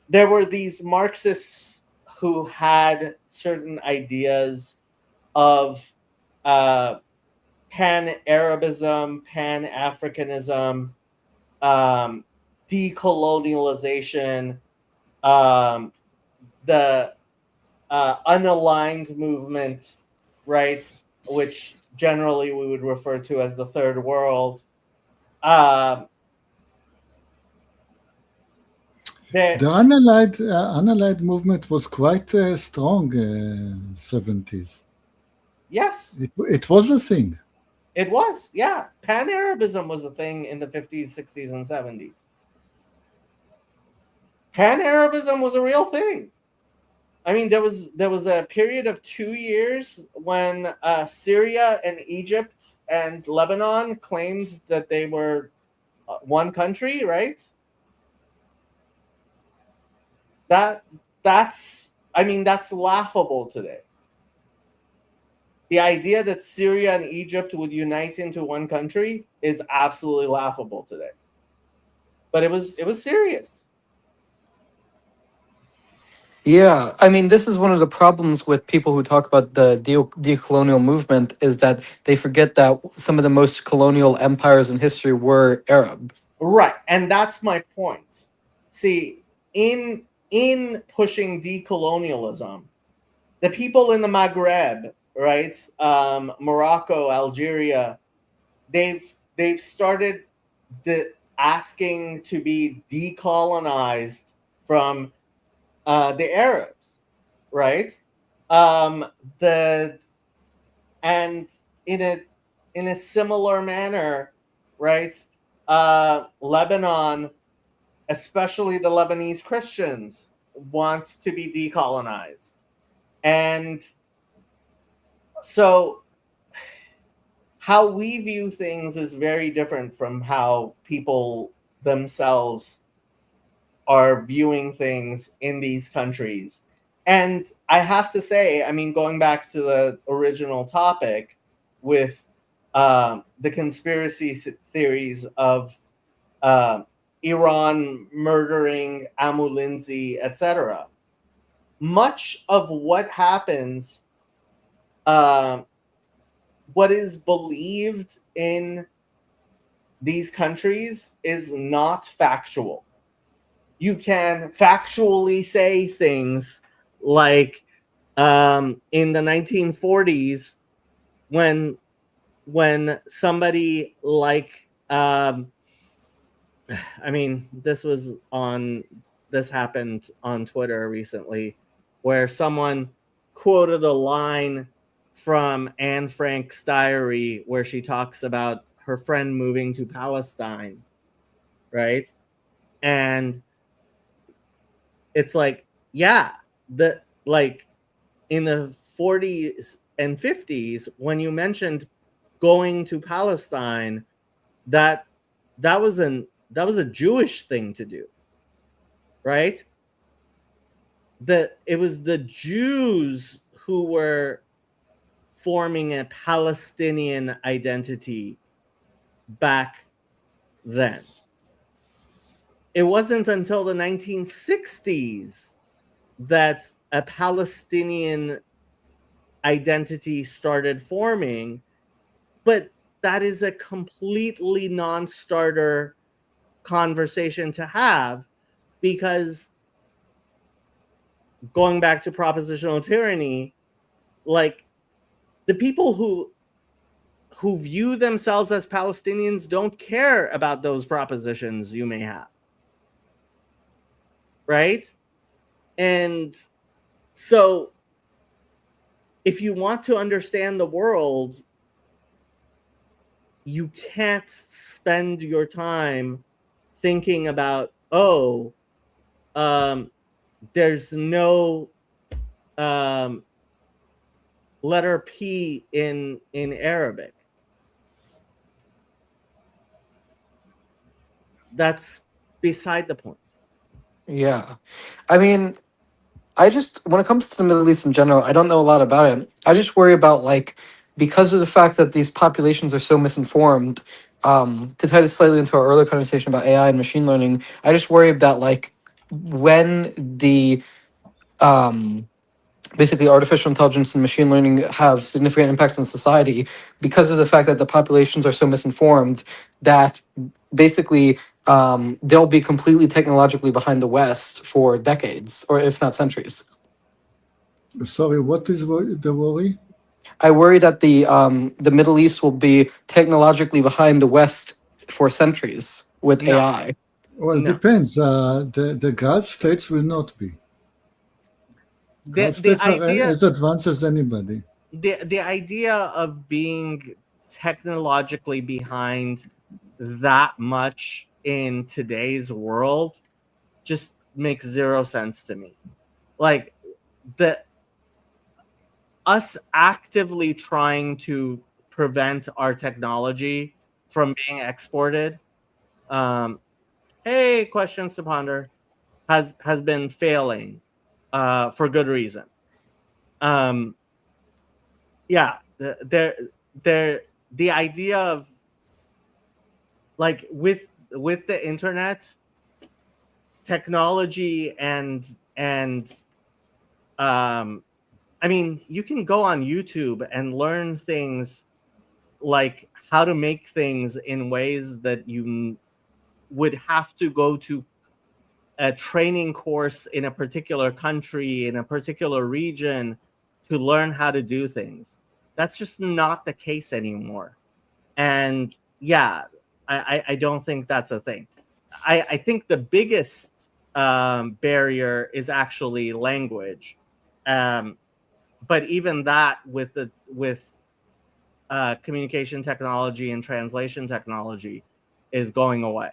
There were these Marxists who had certain ideas of pan-Arabism, pan-Africanism, decolonialization, the unaligned movement, right, which generally we would refer to as the Third World. The unallied movement was quite strong 70s. Yes, It was a thing. it was. Yeah, Pan-Arabism was a thing in the 50s, 60s, and 70s. Pan-Arabism was a real thing. I mean, there was a period of 2 years when Syria and Egypt and Lebanon claimed that they were one country, right? That's laughable today. The idea that Syria and Egypt would unite into one country is absolutely laughable today. But it was serious. Yeah, I mean, this is one of the problems with people who talk about the decolonial movement is that they forget that some of the most colonial empires in history were Arab. Right, and that's my point. See, in pushing decolonialism, the people in the Maghreb, right, Morocco, Algeria, they've started asking to be decolonized from the Arabs, right? Um, the and in a similar manner, right? Lebanon, especially the Lebanese Christians, want to be decolonized, and so how we view things is very different from how people themselves are viewing things in these countries. And I have to say, I mean, going back to the original topic with the conspiracy theories of uh, Iran murdering Ammu Lindsey, etc. Much of what happens, uh, what is believed in these countries is not factual. You can factually say things like in the 1940s when somebody like I mean this happened on Twitter recently where someone quoted a line from Anne Frank's diary where she talks about her friend moving to Palestine, right? And it's like, yeah, the like in the 40s and 50s when you mentioned going to Palestine, that was a Jewish thing to do, right? That it was the Jews who were forming a Palestinian identity back then. It wasn't until the 1960s that a Palestinian identity started forming, but that is a completely non-starter conversation to have because going back to propositional tyranny, like the people who view themselves as Palestinians don't care about those propositions you may have, right? And so if you want to understand the world, you can't spend your time thinking about, oh, there's no letter P in Arabic. That's beside the point. Yeah. I mean, I just, when it comes to the Middle East in general, I don't know a lot about it. I just worry about, like, because of the fact that these populations are so misinformed, to tie this slightly into our earlier conversation about AI and machine learning, I just worry that, like, when the, um, basically artificial intelligence and machine learning have significant impacts on society because of the fact that the populations are so misinformed that basically they'll be completely technologically behind the West for decades or if not centuries. Sorry, what is the worry? I worry that the Middle East will be technologically behind the West for centuries with No, AI. Well, no. depends. The Gulf states will not be. Gulf The states are idea as advanced as anybody. the idea of being technologically behind that much in today's world just makes zero sense to me. Like the us actively trying to prevent our technology from being exported. Hey, questions to ponder has been failing for good reason. Um, yeah, the idea of like with the internet, technology and I mean, you can go on YouTube and learn things like how to make things in ways that you would have to go to a training course in a particular country, in a particular region, to learn how to do things. That's just not the case anymore. And yeah, I don't think that's a thing. I think the biggest barrier is actually language. But even that with communication technology and translation technology is going away.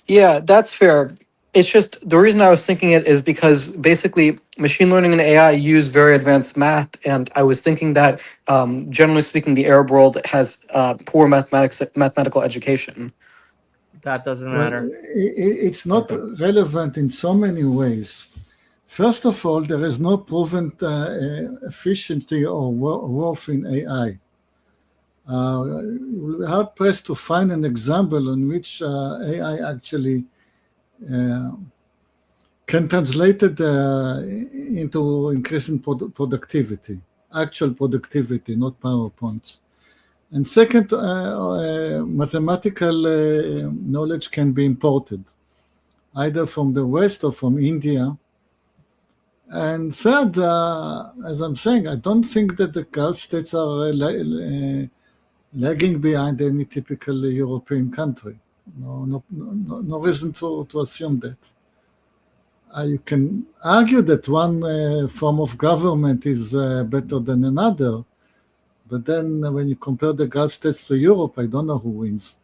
Yeah, that's fair. It's just the reason I was thinking it is because basically machine learning and AI use very advanced math, and I was thinking that generally speaking, the Arab world has poor mathematical education. That doesn't Well, matter. it's not relevant in so many ways. First of all, there is no proven efficiency or worth in AI. We're hard pressed to find an example in which AI actually can translate it into increasing productivity, actual productivity, not PowerPoints. And second, mathematical knowledge can be imported, either from the West or from India. And third, as I'm saying, I don't think that the Gulf states are lagging behind any typical European country. No reason to assume that. You can argue that one form of government is better than another, but then when you compare the Gulf states to Europe, I don't know who wins.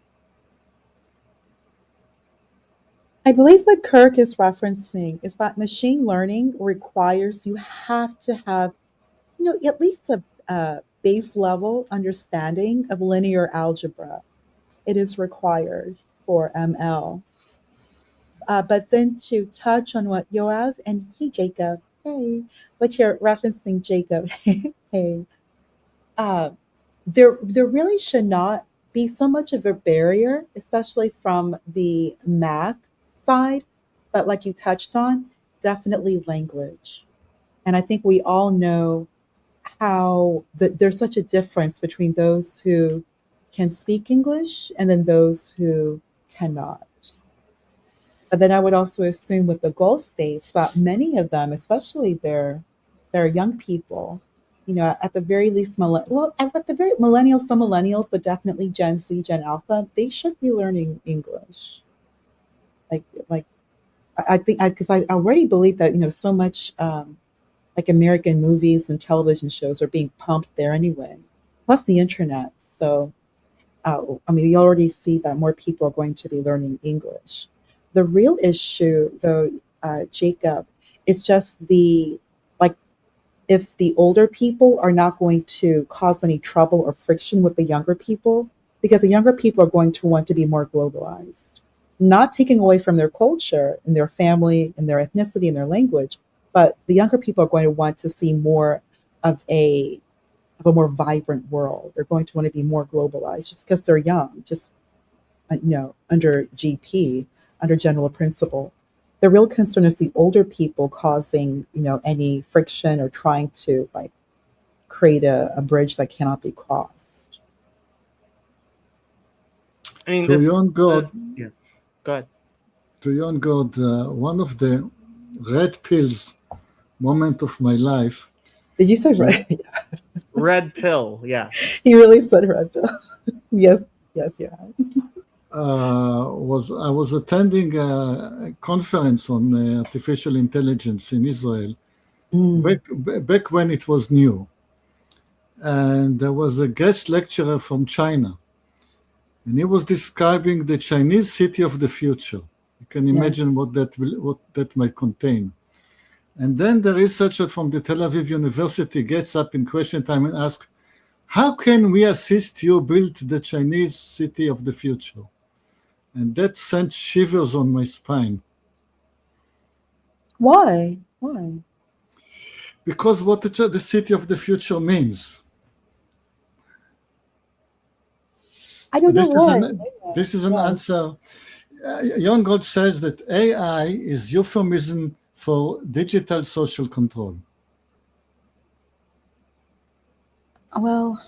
I believe what Kirk is referencing is that machine learning requires you have to have, at least a base level understanding of linear algebra. It is required for ML. But then to touch on what Yoav and hey Jacob, hey, what you're referencing, Jacob, hey, uh, there really should not be so much of a barrier, especially from the math side. But like you touched on, definitely language. And I think we all know how there's such a difference between those who can speak English and then those who cannot. But then I would also assume with the Gulf states that many of them, especially their young people, at the very least, at the very millennials, some millennials, but definitely Gen Z, Gen Alpha, they should be learning English. Like I think because I already believe that so much like American movies and television shows are being pumped there anyway, plus the internet. So I mean, we already see that more people are going to be learning English. The real issue, though, Jacob, is just like if the older people are not going to cause any trouble or friction with the younger people, because the younger people are going to want to be more globalized, not taking away from their culture and their family and their ethnicity and their language, but the younger people are going to want to see more of a more vibrant world. They're going to want to be more globalized just because they're young, just under GP, under general principle. The real concern is the older people causing, any friction or trying to like create a bridge that cannot be crossed. I mean, To your own God, yeah. Go ahead. to your own God, one of the red pills moment of my life. Did you say red? Red pill, yeah. He really said red pill. Yes, yeah. I was attending a conference on artificial intelligence in Israel back when it was new, and there was a guest lecturer from China, and he was describing the Chinese city of the future. You can imagine Yes. what that might contain. And then the researcher from the Tel Aviv University gets up in question time and asks, "How can we assist you build the Chinese city of the future?" And that sent shivers on my spine. Why? Why? Because what the city of the future means. I don't know why. This is an Why? answer. Jon God says that AI is euphemism for digital social control? Well,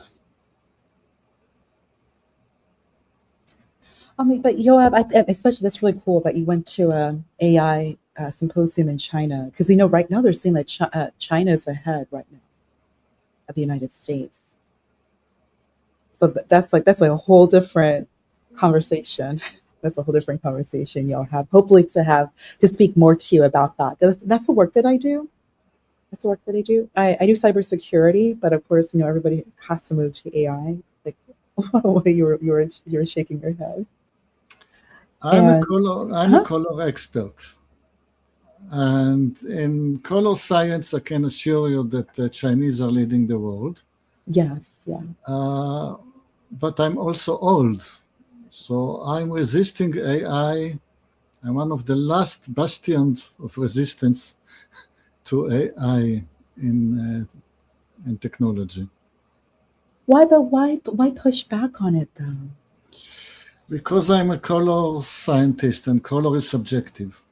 I mean, but Yoav, especially that's really cool that you went to a AI symposium in China because right now they're saying that China is ahead right now of the United States. So that's like a whole different conversation. That's a whole different conversation you'll have. Hopefully, to speak more to you about that. That's the work that I do. That's the work that I do. I do cybersecurity, but of course, everybody has to move to AI. Like, you were shaking your head. And I'm a huh? color expert. And in color science, I can assure you that the Chinese are leading the world. Yes, yeah. But I'm also old. So I'm resisting AI. I'm one of the last bastions of resistance to AI in technology. Why push back on it though? Because I'm a color scientist and color is subjective.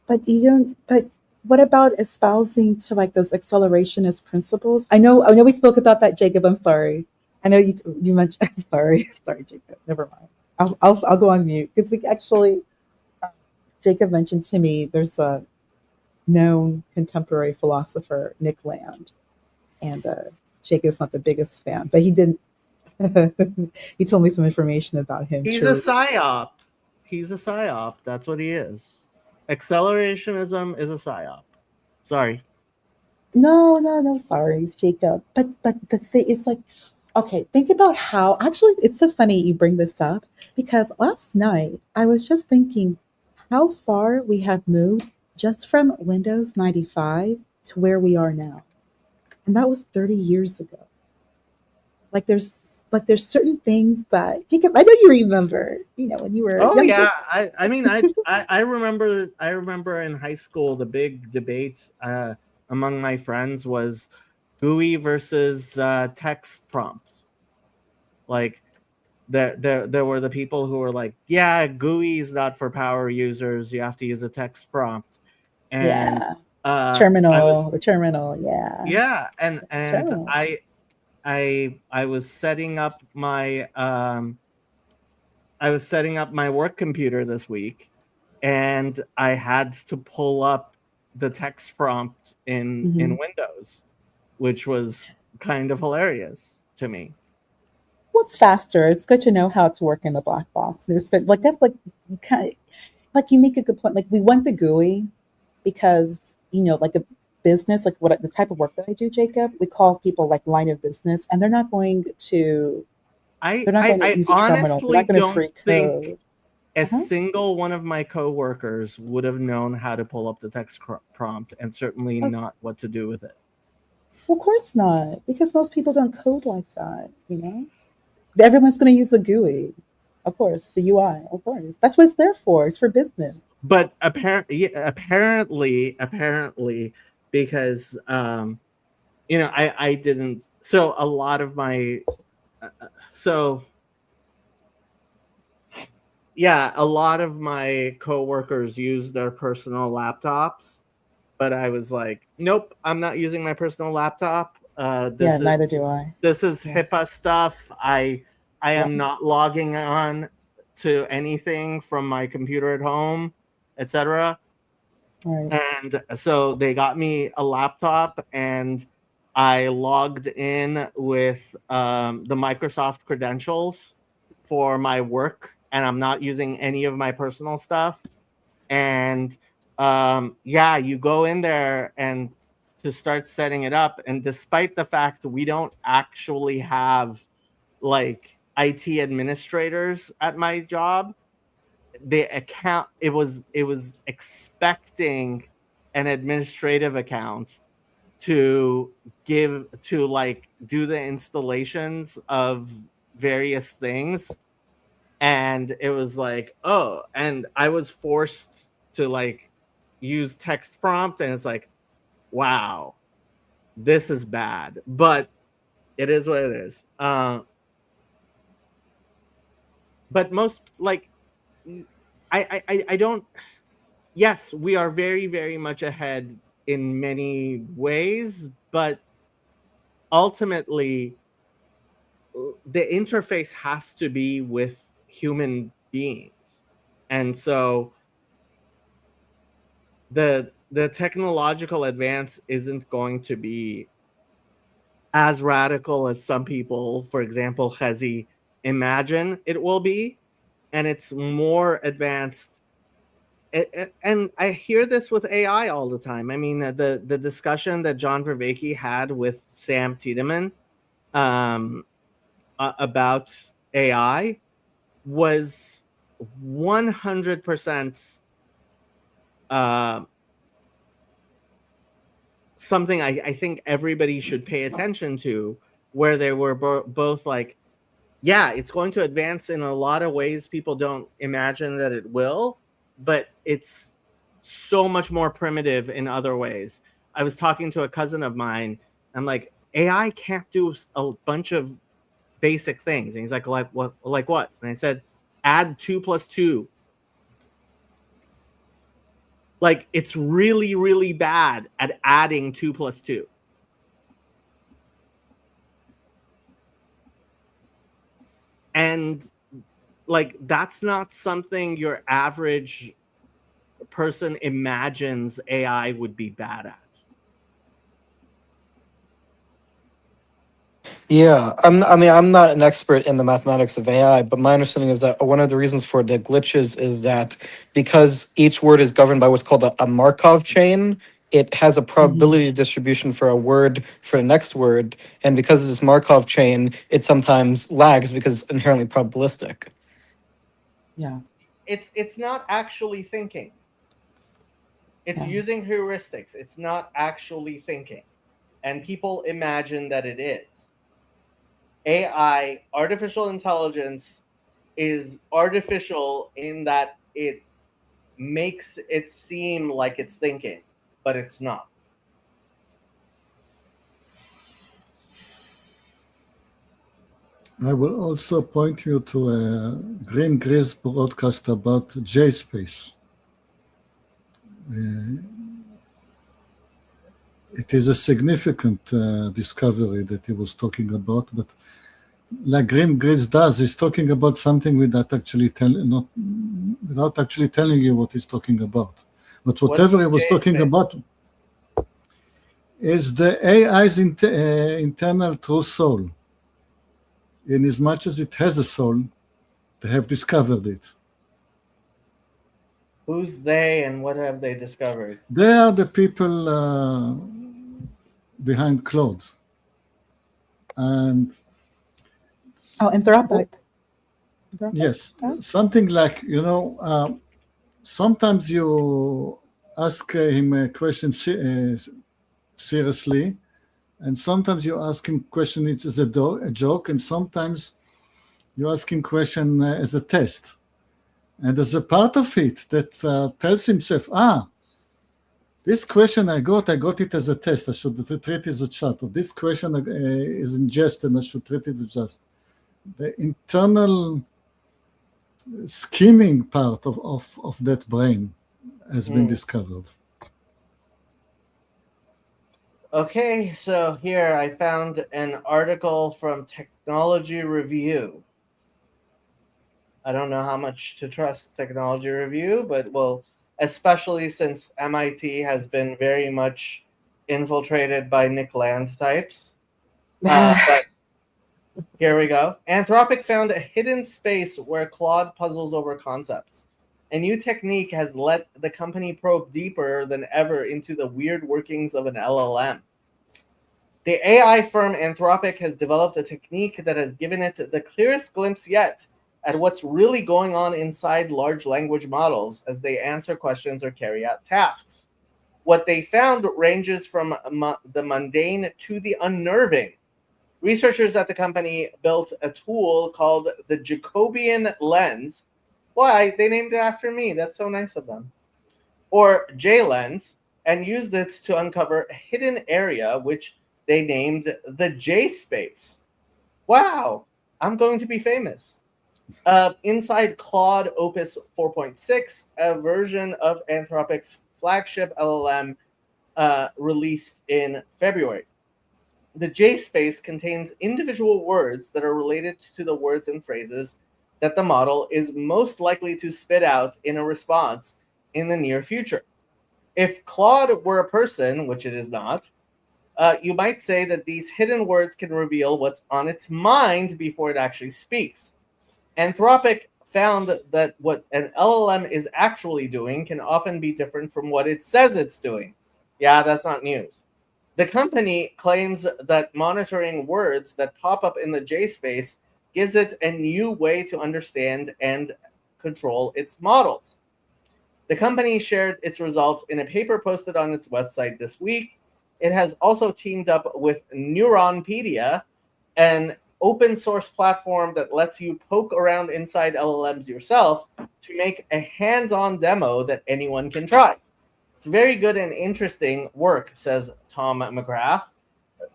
But you don't. But what about espousing to like those accelerationist principles? I know. We spoke about that, Jacob. I'm sorry. I know you mentioned. Sorry, sorry, Jacob. Never mind. I'll go on mute because we actually Jacob mentioned to me there's a known contemporary philosopher, Nick Land, and Jacob's not the biggest fan, but he did. He told me some information about him. He's a True. psyop. He's a psyop. That's what he is. Accelerationism is a psyop. Sorry. No, no, no. Sorry, Jacob. But the thing is like, okay, think about how actually it's so funny you bring this up because last night I was just thinking how far we have moved just from Windows 95 to where we are now. And that was 30 years ago. There's certain things that Jacob, I know you remember, when you were Oh young yeah. Jacob. I mean I remember in high school the big debate among my friends was GUI versus text prompt. Like there were the people who were like, yeah, GUI is not for power users. You have to use a text prompt. And Yeah. I was The terminal, yeah. yeah, and Terminal. I was setting up my work computer this week, and I had to pull up the text prompt in Mhm. Windows, which was kind of hilarious to me. What's faster? It's good to know how to work in the black box. And it's good. Like that's like you kind of, like you make a good point. Like we went the GUI because like a business, like what the type of work that I do, Jacob, we call people like line of business, and I they're not I, going to I use a terminal. They're honestly not going to don't free think code. a Uh-huh. single one of my coworkers would have known how to pull up the text prompt, and certainly Of, not what to do with it. of course not, because most people don't code like that. Everyone's going to use the GUI, of course, the UI, of course. That's what it's there for. It's for business. But apparently, because I didn't. So a lot of my so yeah, a lot of my coworkers use their personal laptops, but I was like, nope, I'm not using my personal laptop. Yeah, neither do I. This is Yes. HIPAA stuff. I Yeah. am not logging on to anything from my computer at home, etc. Right. And so they got me a laptop, and I logged in with the Microsoft credentials for my work, and I'm not using any of my personal stuff. And yeah, you go in there and to start setting it up. And despite the fact we don't actually have like IT administrators at my job, the account it was expecting an administrative account to like do the installations of various things, and it was like, oh, and I was forced to like use text prompt, and it's like, wow, this is bad, but it is what it is. But most like I don't. Yes, we are very, very much ahead in many ways, but ultimately, the interface has to be with human beings, and so the technological advance isn't going to be as radical as some people, for example, Chazi, imagine it will be, and it's more advanced. And I hear this with AI all the time. I mean, the discussion that John Vervaeke had with Sam Tiedemann um, about AI was 100% uh, something I think everybody should pay attention to, where they were both like, yeah, it's going to advance in a lot of ways people don't imagine that it will, but it's so much more primitive in other ways. I was talking to a cousin of mine. I'm like, AI can't do a bunch of basic things. And he's like what? Like what? And I said, add 2 plus 2. Like, it's really, really bad at adding 2 plus 2. And like, that's not something your average person imagines AI would be bad at. Yeah, I'm not an expert in the mathematics of AI, but my understanding is that one of the reasons for the glitches is that because each word is governed by what's called a Markov chain, it has a Mhm. probability distribution for a word for the next word, and because of this Markov chain, it sometimes lags because it's inherently probabilistic. Yeah, It's not actually thinking. It's yeah. using heuristics. It's not actually thinking. And people imagine that it is. AI, artificial intelligence, is artificial in that it makes it seem like it's thinking, but it's not. I will also point you to a Green Gris broadcast about JSpace. It is a significant discovery that he was talking about, but like Grim Gris does, he's talking about something without actually telling you what he's talking about. But whatever What's he was talking JSpace? about is the AI's internal true soul. In as much as it has a soul, they have discovered it. Who's they and what have they discovered? They are the people behind clothes. And Oh, Anthropic. Anthropic? yes, Yeah. something like, sometimes you ask him a question seriously, and sometimes you ask him question it as a joke, and sometimes you ask him question as a test. And as a part of it that tells himself, this question I got it as a test. I should treat it as a chat. Or this question is in jest and I should treat it as just. The internal scheming part of that brain has been discovered. Okay, so here I found an article from Technology Review. I don't know how much to trust Technology Review, but well, especially since MIT has been very much infiltrated by Nick Land types. But here we go. Anthropic found a hidden space where Claude puzzles over concepts. A new technique has let the company probe deeper than ever into the weird workings of an LLM. The AI firm Anthropic has developed a technique that has given it the clearest glimpse yet at what's really going on inside large language models as they answer questions or carry out tasks. What they found ranges from the mundane to the unnerving. Researchers at the company built a tool called the Jacobian lens. Why? They named it after me. That's so nice of them. Or J-lens, and used it to uncover a hidden area which they named the J space. Wow, I'm going to be famous. Inside Claude Opus 4.6, a version of Anthropic's flagship LLM released in February. The J space contains individual words that are related to the words and phrases that the model is most likely to spit out in a response in the near future. If Claude were a person, which it is not, you might say that these hidden words can reveal what's on its mind before it actually speaks. Anthropic found that what an LLM is actually doing can often be different from what it says it's doing. Yeah, that's not news. The company claims that monitoring words that pop up in the J space gives it a new way to understand and control its models. The company shared its results in a paper posted on its website this week. It has also teamed up with Neuronpedia, an open source platform that lets you poke around inside LLMs yourself to make a hands-on demo that anyone can try. It's very good and interesting work, says Tom McGrath,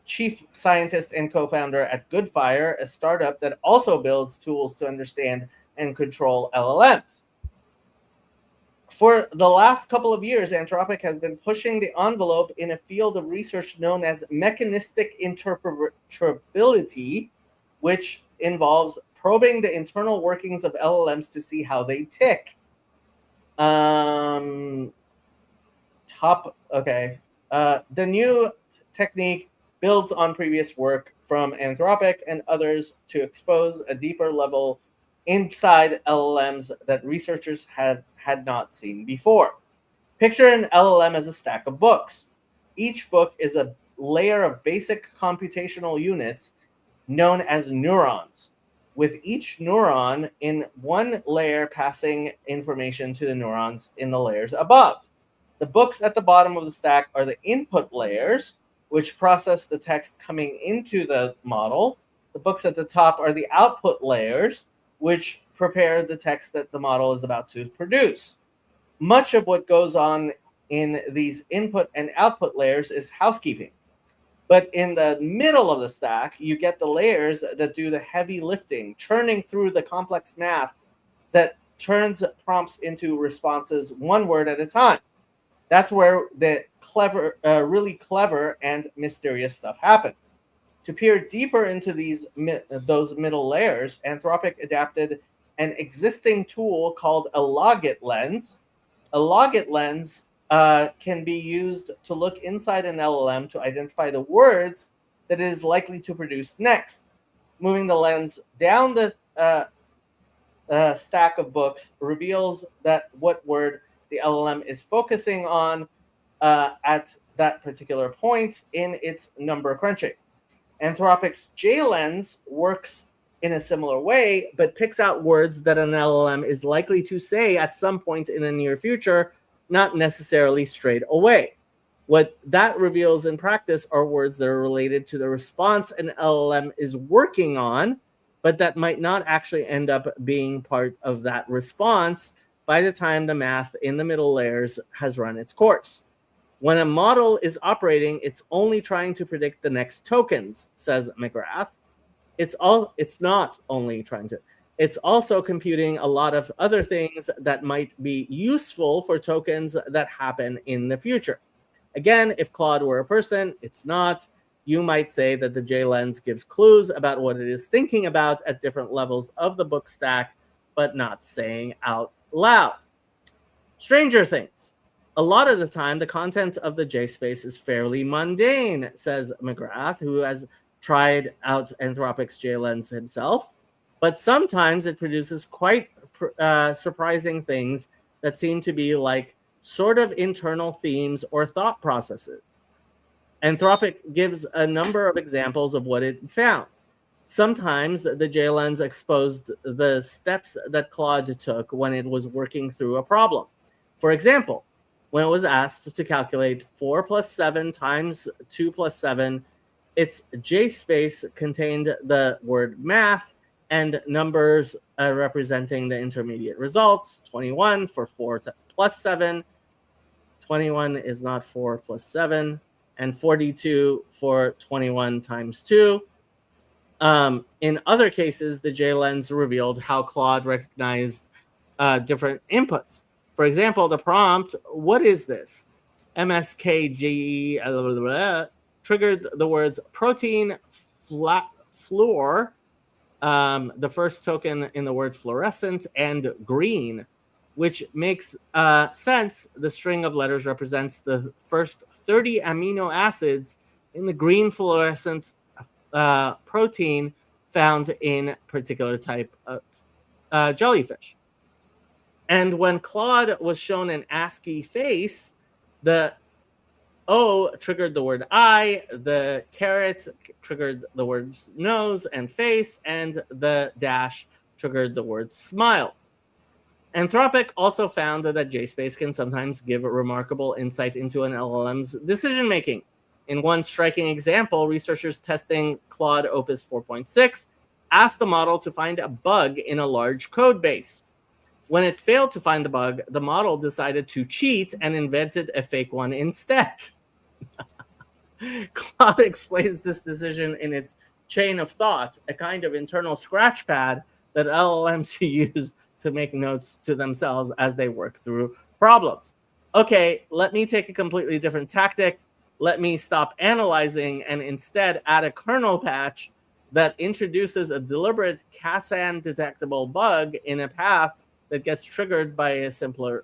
chief scientist and co-founder at Goodfire, a startup that also builds tools to understand and control LLMs. For the last couple of years, Anthropic has been pushing the envelope in a field of research known as mechanistic interpretability, which involves probing the internal workings of LLMs to see how they tick. The new technique builds on previous work from Anthropic and others to expose a deeper level inside LLMs that researchers had not seen before. Picture an LLM as a stack of books. Each book is a layer of basic computational units known as neurons, with each neuron in one layer passing information to the neurons in the layers above. The books at the bottom of the stack are the input layers, which process the text coming into the model. The books at the top are the output layers, which prepare the text that the model is about to produce. Much of what goes on in these input and output layers is housekeeping. But in the middle of the stack, you get the layers that do the heavy lifting, churning through the complex math that turns prompts into responses one word at a time. That's where the really clever and mysterious stuff happens. To peer deeper into those middle layers, Anthropic adapted an existing tool called a logit lens. A logit lens can be used to look inside an LLM to identify the words that it is likely to produce next. Moving the lens down the stack of books reveals that what word the LLM is focusing on at that particular point in its number crunching. Anthropic's J-Lens works in a similar way, but picks out words that an LLM is likely to say at some point in the near future, not necessarily straight away. What that reveals in practice are words that are related to the response an LLM is working on, but that might not actually end up being part of that response by the time the math in the middle layers has run its course. When a model is operating, it's only trying to predict the next tokens, says McGrath. It's not only trying to. It's also computing a lot of other things that might be useful for tokens that happen in the future. Again, if Claude were a person, it's not. You might say that the J-Lens gives clues about what it is thinking about at different levels of the book stack, but not saying out loud. Stranger things. A lot of the time, the content of the J-space is fairly mundane, says McGrath, who has tried out Anthropic's J-Lens himself. But sometimes it produces quite surprising things that seem to be like sort of internal themes or thought processes. Anthropic gives a number of examples of what it found. Sometimes the J-Lens exposed the steps that Claude took when it was working through a problem. For example, when it was asked to calculate 4 plus 7 times 2 plus 7, its J-space contained the word math and numbers representing the intermediate results, 21 for 4 plus 7, 21 is not 4 plus 7, and 42 for 21 times 2. In other cases, the JLens revealed how Claude recognized different inputs. For example, the prompt, "What is this?" MSKGE triggered the words protein, fluor, the first token in the word fluorescent, and green, which makes sense. The string of letters represents the first 30 amino acids in the green fluorescent protein found in particular type of jellyfish. And when Claude was shown an ASCII face, the O triggered the word eye, the caret triggered the words nose and face, and the dash triggered the word smile. Anthropic also found that JSpace can sometimes give remarkable insight into an LLM's decision making. In one striking example, researchers testing Claude Opus 4.6 asked the model to find a bug in a large code base. When it failed to find the bug, the model decided to cheat and invented a fake one instead. Claude explains this decision in its chain of thought, a kind of internal scratch pad that LLMs use to make notes to themselves as they work through problems. Okay, let me take a completely different tactic. Let me stop analyzing and instead add a kernel patch that introduces a deliberate Casan detectable bug in a path that gets triggered by a simple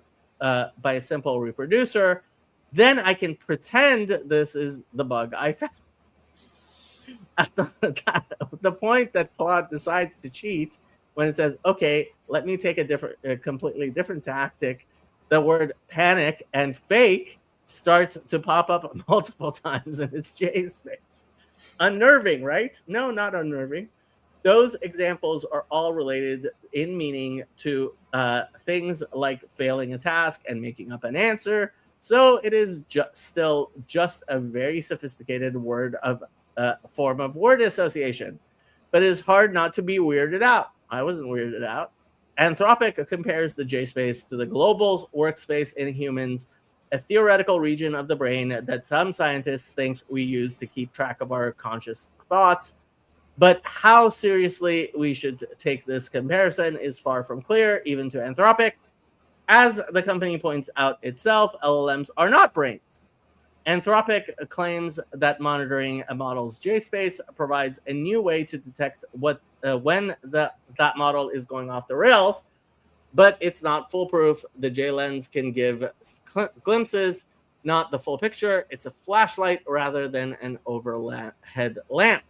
reproducer. Then I can pretend this is the bug I found. At the point that Claude decides to cheat, when it says, "Okay, let me take a completely different tactic," the word panic and fake start to pop up multiple times in its JSpace. Unnerving, right? No, not unnerving. Those examples are all related in meaning to things like failing a task and making up an answer. So it is still just a very sophisticated form of word association. But it is hard not to be weirded out. I wasn't weirded out. Anthropic compares the JSpace to the global workspace in humans, a theoretical region of the brain that some scientists think we use to keep track of our conscious thoughts. But how seriously we should take this comparison is far from clear, even to Anthropic. As the company points out itself, LLMs are not brains. Anthropic claims that monitoring a model's JSpace provides a new way to detect when that model is going off the rails, but it's not foolproof. The JLens can give glimpses, not the full picture. It's a flashlight rather than an overhead lamp.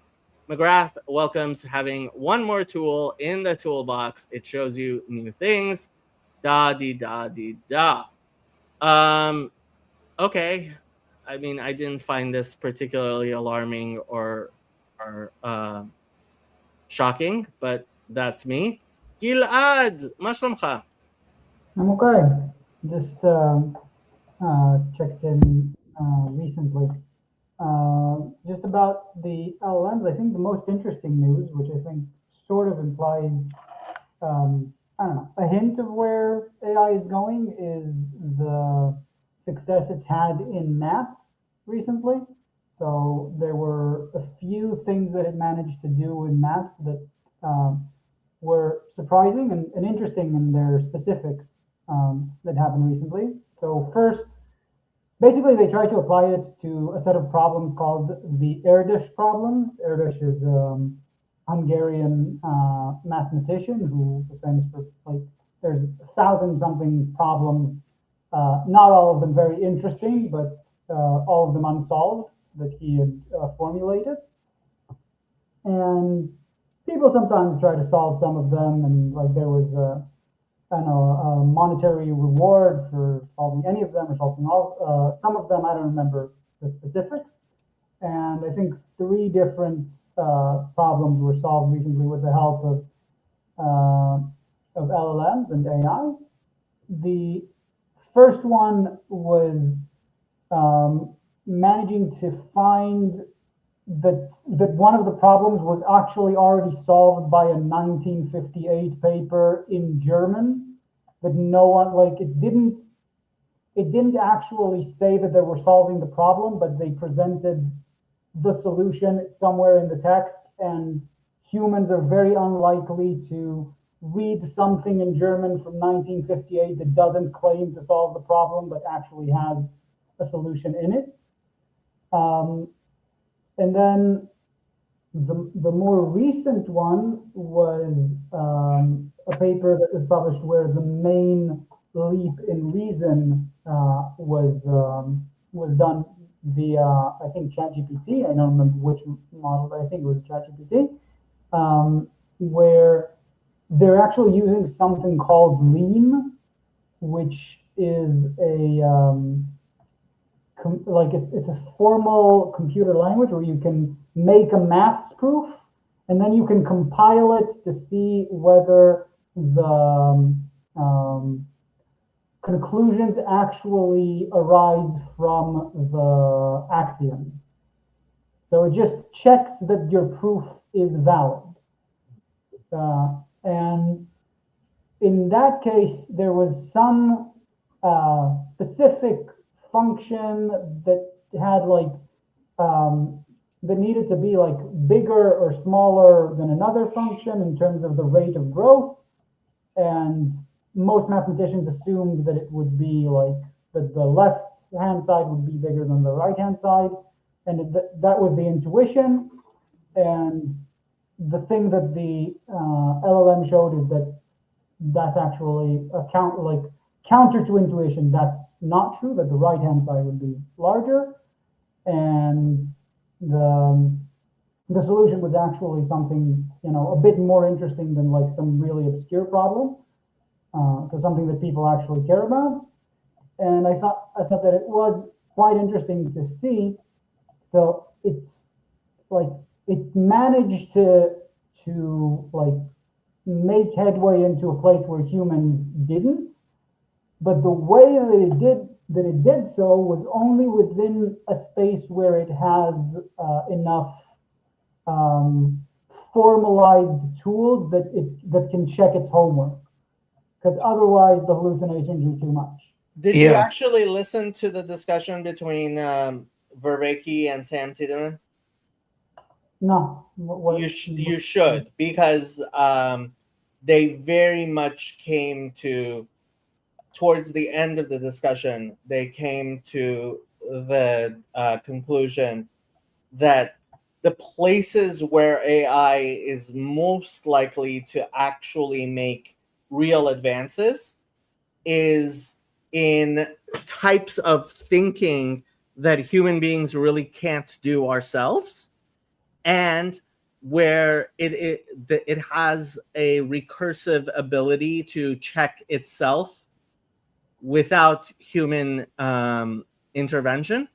McGrath welcomes having one more tool in the toolbox. It shows you new things. Da-dee-da-dee-da. Okay. I mean, I didn't find this particularly alarming or shocking, but that's me. Gilad, מה שלומך? I'm okay. Just checked in recently. Just about the LLMs, I think the most interesting news, which I think sort of implies, I don't know, a hint of where AI is going, is the success it's had in maths recently. So there were a few things that it managed to do in maths that were surprising and interesting in their specifics that happened recently. So first, basically they tried to apply it to a set of problems called the Erdős problems. Erdős is a Hungarian mathematician who was famous for, like, there's 1,000-something problems, not all of them very interesting, but all of them unsolved, that he had formulated. And people sometimes try to solve some of them, and like there was a monetary reward for solving any of them or solving all. Some of them I don't remember the specifics, and I think 3 different problems were solved recently with the help of LLMs and AI. The first one was managing to find that one of the problems was actually already solved by a 1958 paper in German, that no one, like, it didn't actually say that they were solving the problem, but they presented the solution somewhere in the text, and humans are very unlikely to read something in German from 1958 that doesn't claim to solve the problem, but actually has a solution in it. And then the more recent one was a paper that was published where the main leap in reason was done via, I think, ChatGPT. I don't remember which model, but I think it was ChatGPT, where they're actually using something called Lean, which is it's a formal computer language where you can make a maths proof, and then you can compile it to see whether the conclusions actually arise from the axioms. So it just checks that your proof is valid. And in that case, there was some specific function that had that needed to be bigger or smaller than another function in terms of the rate of growth. And most mathematicians assumed that it would be that the left hand side would be bigger than the right hand side. And that was the intuition. And the thing that the LLM showed is that that's actually counter to intuition. That's not true, that the right hand side would be larger. And the solution was actually something, a bit more interesting than some really obscure problem. So something that people actually care about. And I thought that it was quite interesting to see. So it's it managed to make headway into a place where humans didn't. But the way that it did so was only within a space where it has enough formalized tools that can check its homework. Because otherwise, the hallucinations are too much. Did you actually listen to the discussion between Vervaeke and Sam Tiedemann? No. You should, because they very much came to, towards the end of the discussion, they came to the conclusion that the places where AI is most likely to actually make real advances is in types of thinking that human beings really can't do ourselves, and where it has a recursive ability to check itself without human intervention,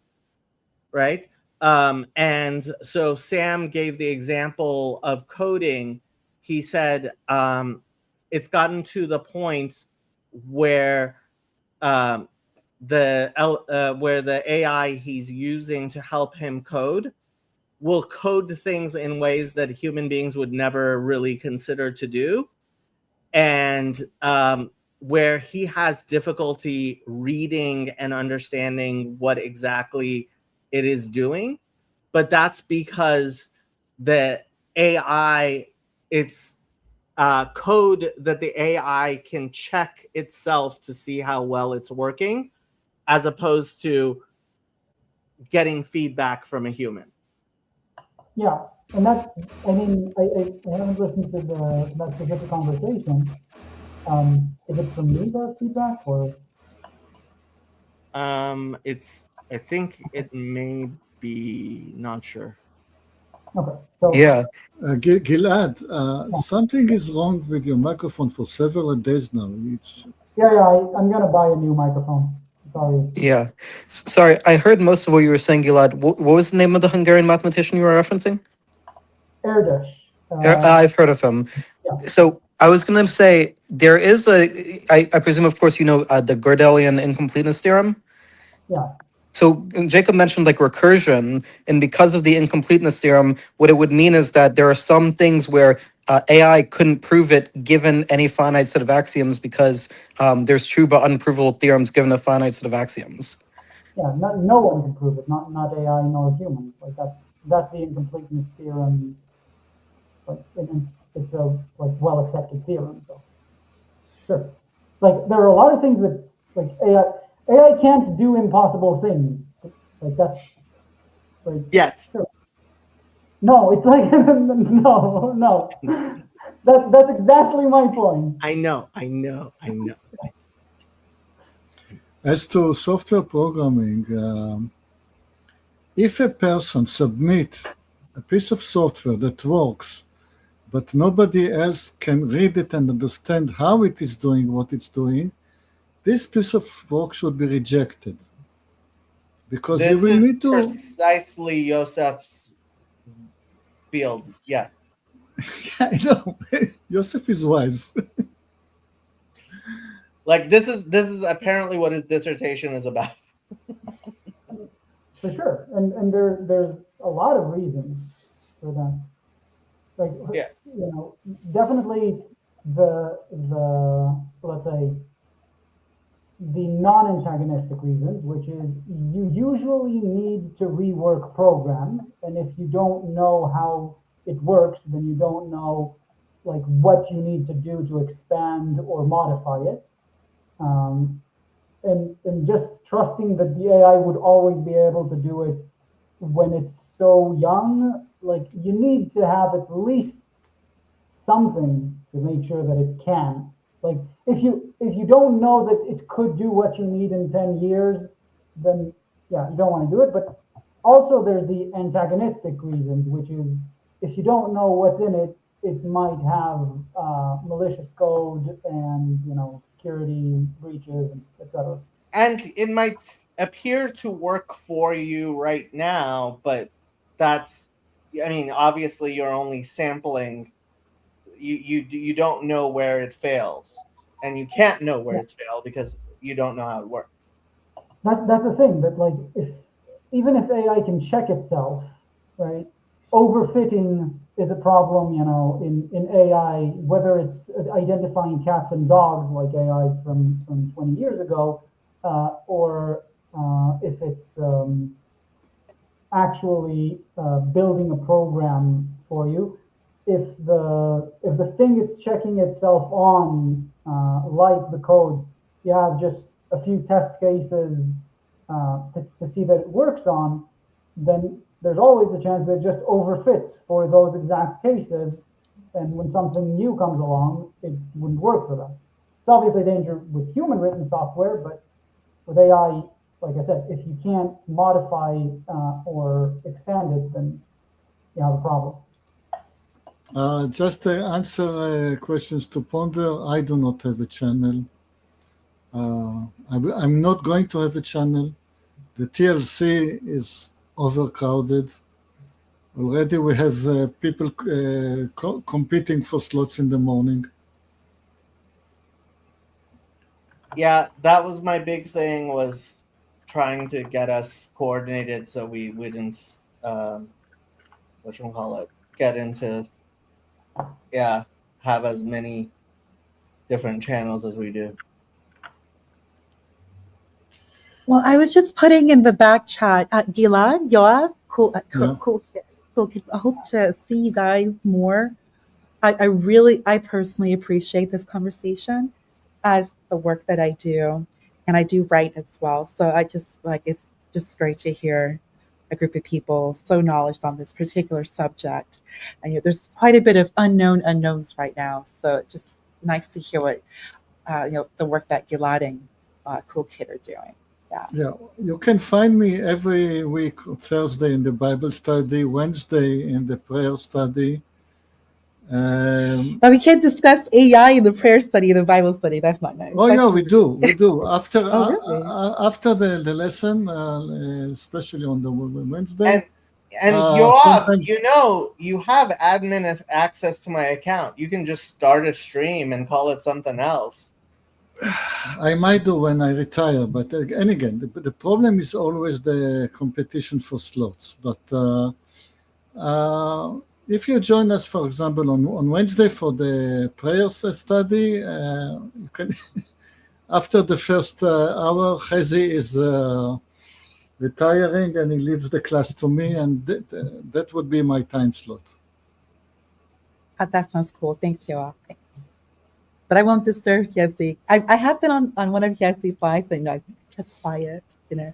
right? And so Sam gave the example of coding. He said it's gotten to the point where the AI he's using to help him code will code things in ways that human beings would never really consider to do, and where he has difficulty reading and understanding what exactly it is doing. But that's because the AI, it's code that the AI can check itself to see how well it's working, as opposed to getting feedback from a human. Yeah, and I haven't listened to that specific conversation. Is it from me, that feedback, or? I think it may be, not sure. Okay, so Yeah. Gilad, something is wrong with your microphone for several days now. I'm gonna buy a new microphone. Sorry. Yeah. Sorry, I heard most of what you were saying, Gilad. What was the name of the Hungarian mathematician you were referencing? Erdős. I've heard of him. Yeah. So I was going to say, there is I presume, of course, the Gödelian incompleteness theorem. Yeah. So Jacob mentioned recursion, and because of the incompleteness theorem, what it would mean is that there are some things where AI couldn't prove it given any finite set of axioms, because there's true but unprovable theorems given a finite set of axioms. Yeah, no one can prove it, not AI nor humans. That's the incompleteness theorem and it's a well accepted theorem. So sure, there are a lot of things that AI can't do impossible things. That's Yet. sure. No, it's no. That's exactly my point. I know. As to software programming, if a person submits a piece of software that works, but nobody else can read it and understand how it is doing what it's doing, this piece of work should be rejected. Because you This will is need to. precisely Yosef's field. Yeah. I know. Yosef is wise. Like this is apparently what his dissertation is about. For sure, and there's a lot of reasons for that. Yeah. Definitely the let's say the non-antagonistic reasons, which is you usually need to rework programs, and if you don't know how it works, then you don't know what you need to do to expand or modify it. And just trusting that the AI would always be able to do it when it's so young, you need to have at least something to make sure that it can. If you don't know that it could do what you need in 10 years, then yeah, you don't want to do it. But also there's the antagonistic reasons, which is if you don't know what's in it, it might have malicious code and security breaches, etc. And it might appear to work for you right now, but obviously you're only sampling. You don't know where it fails, and you can't know where it's failed because you don't know how it works. That's the thing, that even if AI can check itself, right? Overfitting is a problem, in AI, whether it's identifying cats and dogs like AIs from 20 years ago, or if it's actually building a program for you. If the thing it's checking itself on, like the code, you have just a few test cases to see that it works on, then there's always the chance that it just overfits for those exact cases, and when something new comes along, it wouldn't work for them. It's obviously a danger with human written software, but with AI, like I said, if you can't modify or expand it, then you have a problem. Just to answer questions to ponder, I do not have a channel. I'm not going to have a channel. The TLC is overcrowded. Already we have people competing for slots in the morning. Yeah, that was my big thing, was trying to get us coordinated so we wouldn't get into have as many different channels as we do. Well, I was just putting in the back chat, Gilad, Yoav, cool kid. I hope to see you guys more. I personally appreciate this conversation as the work that I do, and I do write as well. So I just it's just great to hear a group of people so knowledgeable on this particular subject. And there's quite a bit of unknowns right now. So it's just nice to hear what the work that Gilad and Cool Kid are doing. Yeah, you can find me every week, Thursday in the Bible study, Wednesday in the prayer study. But we can't discuss AI in the prayer study, the Bible study. That's not nice. Oh, yeah, we do. After really? after the lesson, especially on the Wednesday. And Yoav, you have admin access to my account. You can just start a stream and call it something else. I might do when I retire, but again, the problem is always the competition for slots. But if you join us, for example, on Wednesday for the prayer study, you can. After the first hour, Chezi is retiring and he leaves the class to me, and that would be my time slot. That sounds cool. Thanks, Yoa. Thanks. But I won't disturb Yezi. I have been on one of Yezi's live, but I kept quiet. I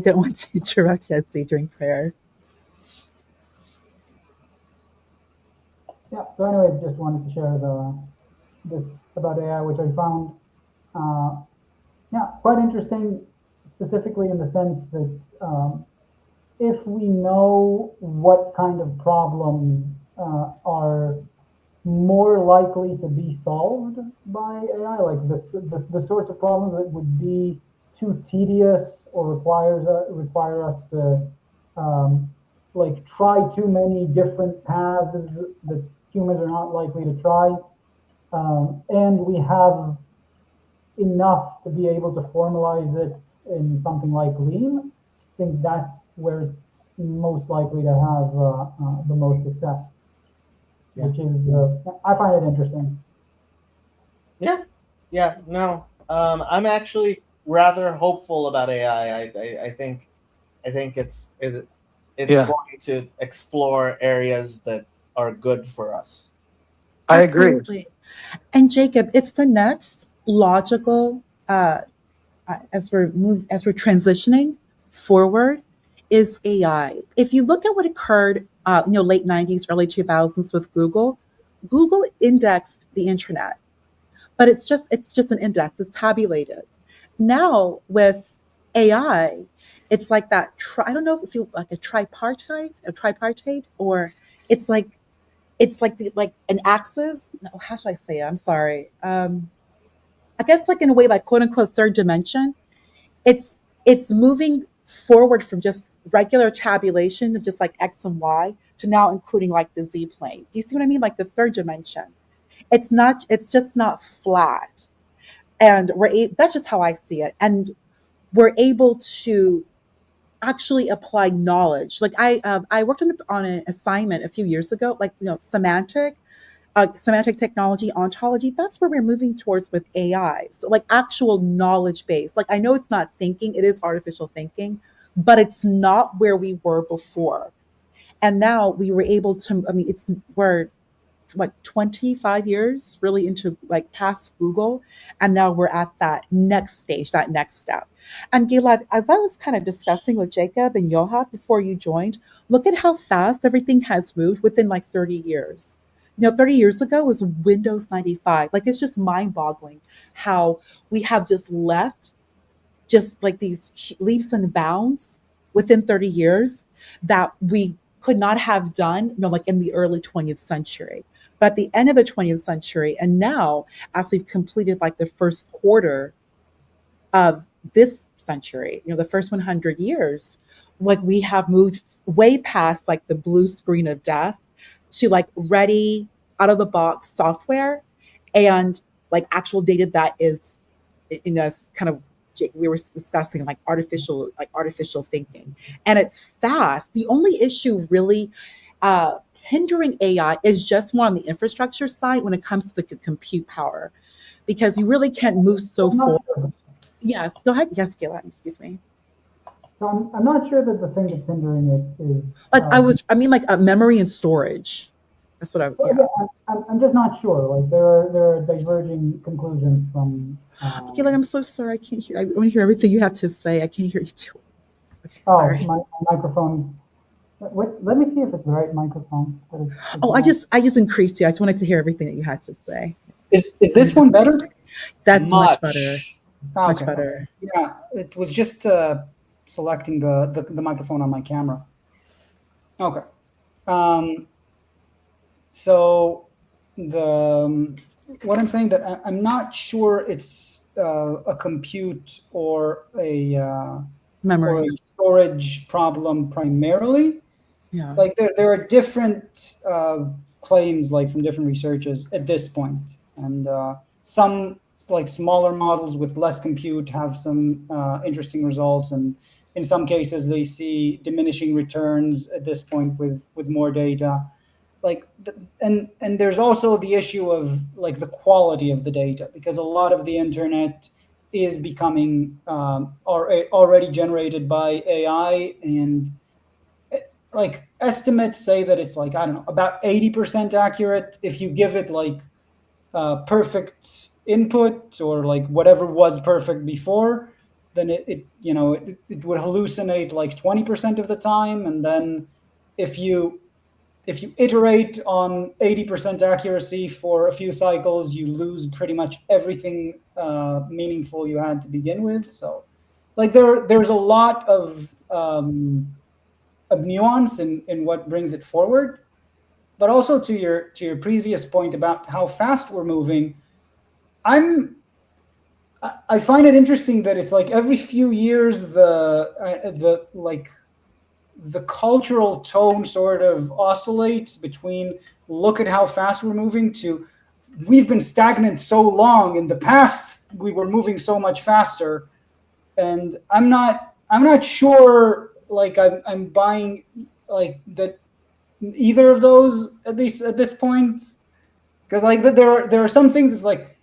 don't want to interrupt Yezi during prayer. Yeah. So, anyways, just wanted to share this about AI, which I found, quite interesting, specifically in the sense that if we know what kind of problems are more likely to be solved by AI, like the sorts of problems that would be too tedious or require us to like try too many different paths that humans are not likely to try, and we have enough to be able to formalize it in something like Lean. I think that's where it's most likely to have the most success, which is, I find it interesting. Yeah, no. I'm actually rather hopeful about AI. I think it's Yeah, going to explore areas that are good for us. I agree. Absolutely. And Jacob, it's the next logical as we're transitioning forward is AI. If you look at what occurred, late '90s, early 2000s with Google, Google indexed the internet, but it's just an index. It's tabulated. Now with AI, it's like that. I don't know if you like a tripartite, or it's like like an axis. No, how should I say it? I'm sorry. I guess like in a way, like quote unquote third dimension. It's moving forward from just regular tabulation to just like X and Y to now including like the Z plane. Do you see what I mean? Like the third dimension. It's just not flat. And that's just how I see it. And we're able to actually apply knowledge. Like I worked on an assignment a few years ago, like semantic technology, ontology. That's where we're moving towards with AI. So like actual knowledge base. Like I know it's not thinking, it is artificial thinking, but it's not where we were before. And now we were able to. I mean, we're what 25 years really into like past Google, and now we're at that next stage, that next step. And Gilad, as I was kind of discussing with Jacob and Yohav before you joined, look at how fast everything has moved within like 30 years. 30 years ago was Windows 95. Like it's just mind-boggling how we have just left just like these leaps and bounds within 30 years that we could not have done, like in the early 20th century. But at the end of the 20th century, and now as we've completed like the first quarter of this century, the first 100 years, like we have moved way past like the blue screen of death to like ready out of the box software and like actual data that is in a kind of we were discussing like artificial thinking, and it's fast. The only issue really hindering AI is just more on the infrastructure side when it comes to the compute power, because you really can't move so I'm not forward. sure. Yes, go ahead. Yes, Galen, excuse me. So I'm not sure that the thing that's hindering it is. Like I mean, like memory and storage. That's what I. Well, Yeah. I'm just not sure. Like there are diverging conclusions from. Galen, I'm so sorry. I can't hear. I want to hear everything you have to say. I can't hear you too. Okay, Oh, sorry. my microphone. Wait, let me see if it's the right microphone. Oh, I just increased you. I just wanted to hear everything that you had to say. Is this one better? That's much better. Ah, Much okay. better. Yeah, it was just selecting the microphone on my camera. Okay. So what I'm saying that I'm not sure it's a compute or a Memory. storage problem primarily. Yeah. Like there are different claims like from different researchers at this point, and some like smaller models with less compute have some interesting results, and in some cases they see diminishing returns at this point with more data. Like and there's also the issue of like the quality of the data, because a lot of the internet is becoming already generated by AI, and like estimates say that it's like, I don't know, about 80% accurate. If you give it like perfect input or like whatever was perfect before, then it would hallucinate like 20% of the time. And then if you iterate on 80% accuracy for a few cycles, you lose pretty much everything meaningful you had to begin with. So like there's a lot of nuance in what brings it forward. But also to your previous point about how fast we're moving, I find it interesting that it's like every few years the cultural tone sort of oscillates between look at how fast we're moving to we've been stagnant so long. In the past we were moving so much faster, and I'm not sure like I'm buying like that either of those, at least at this point, because like there are some things. It's like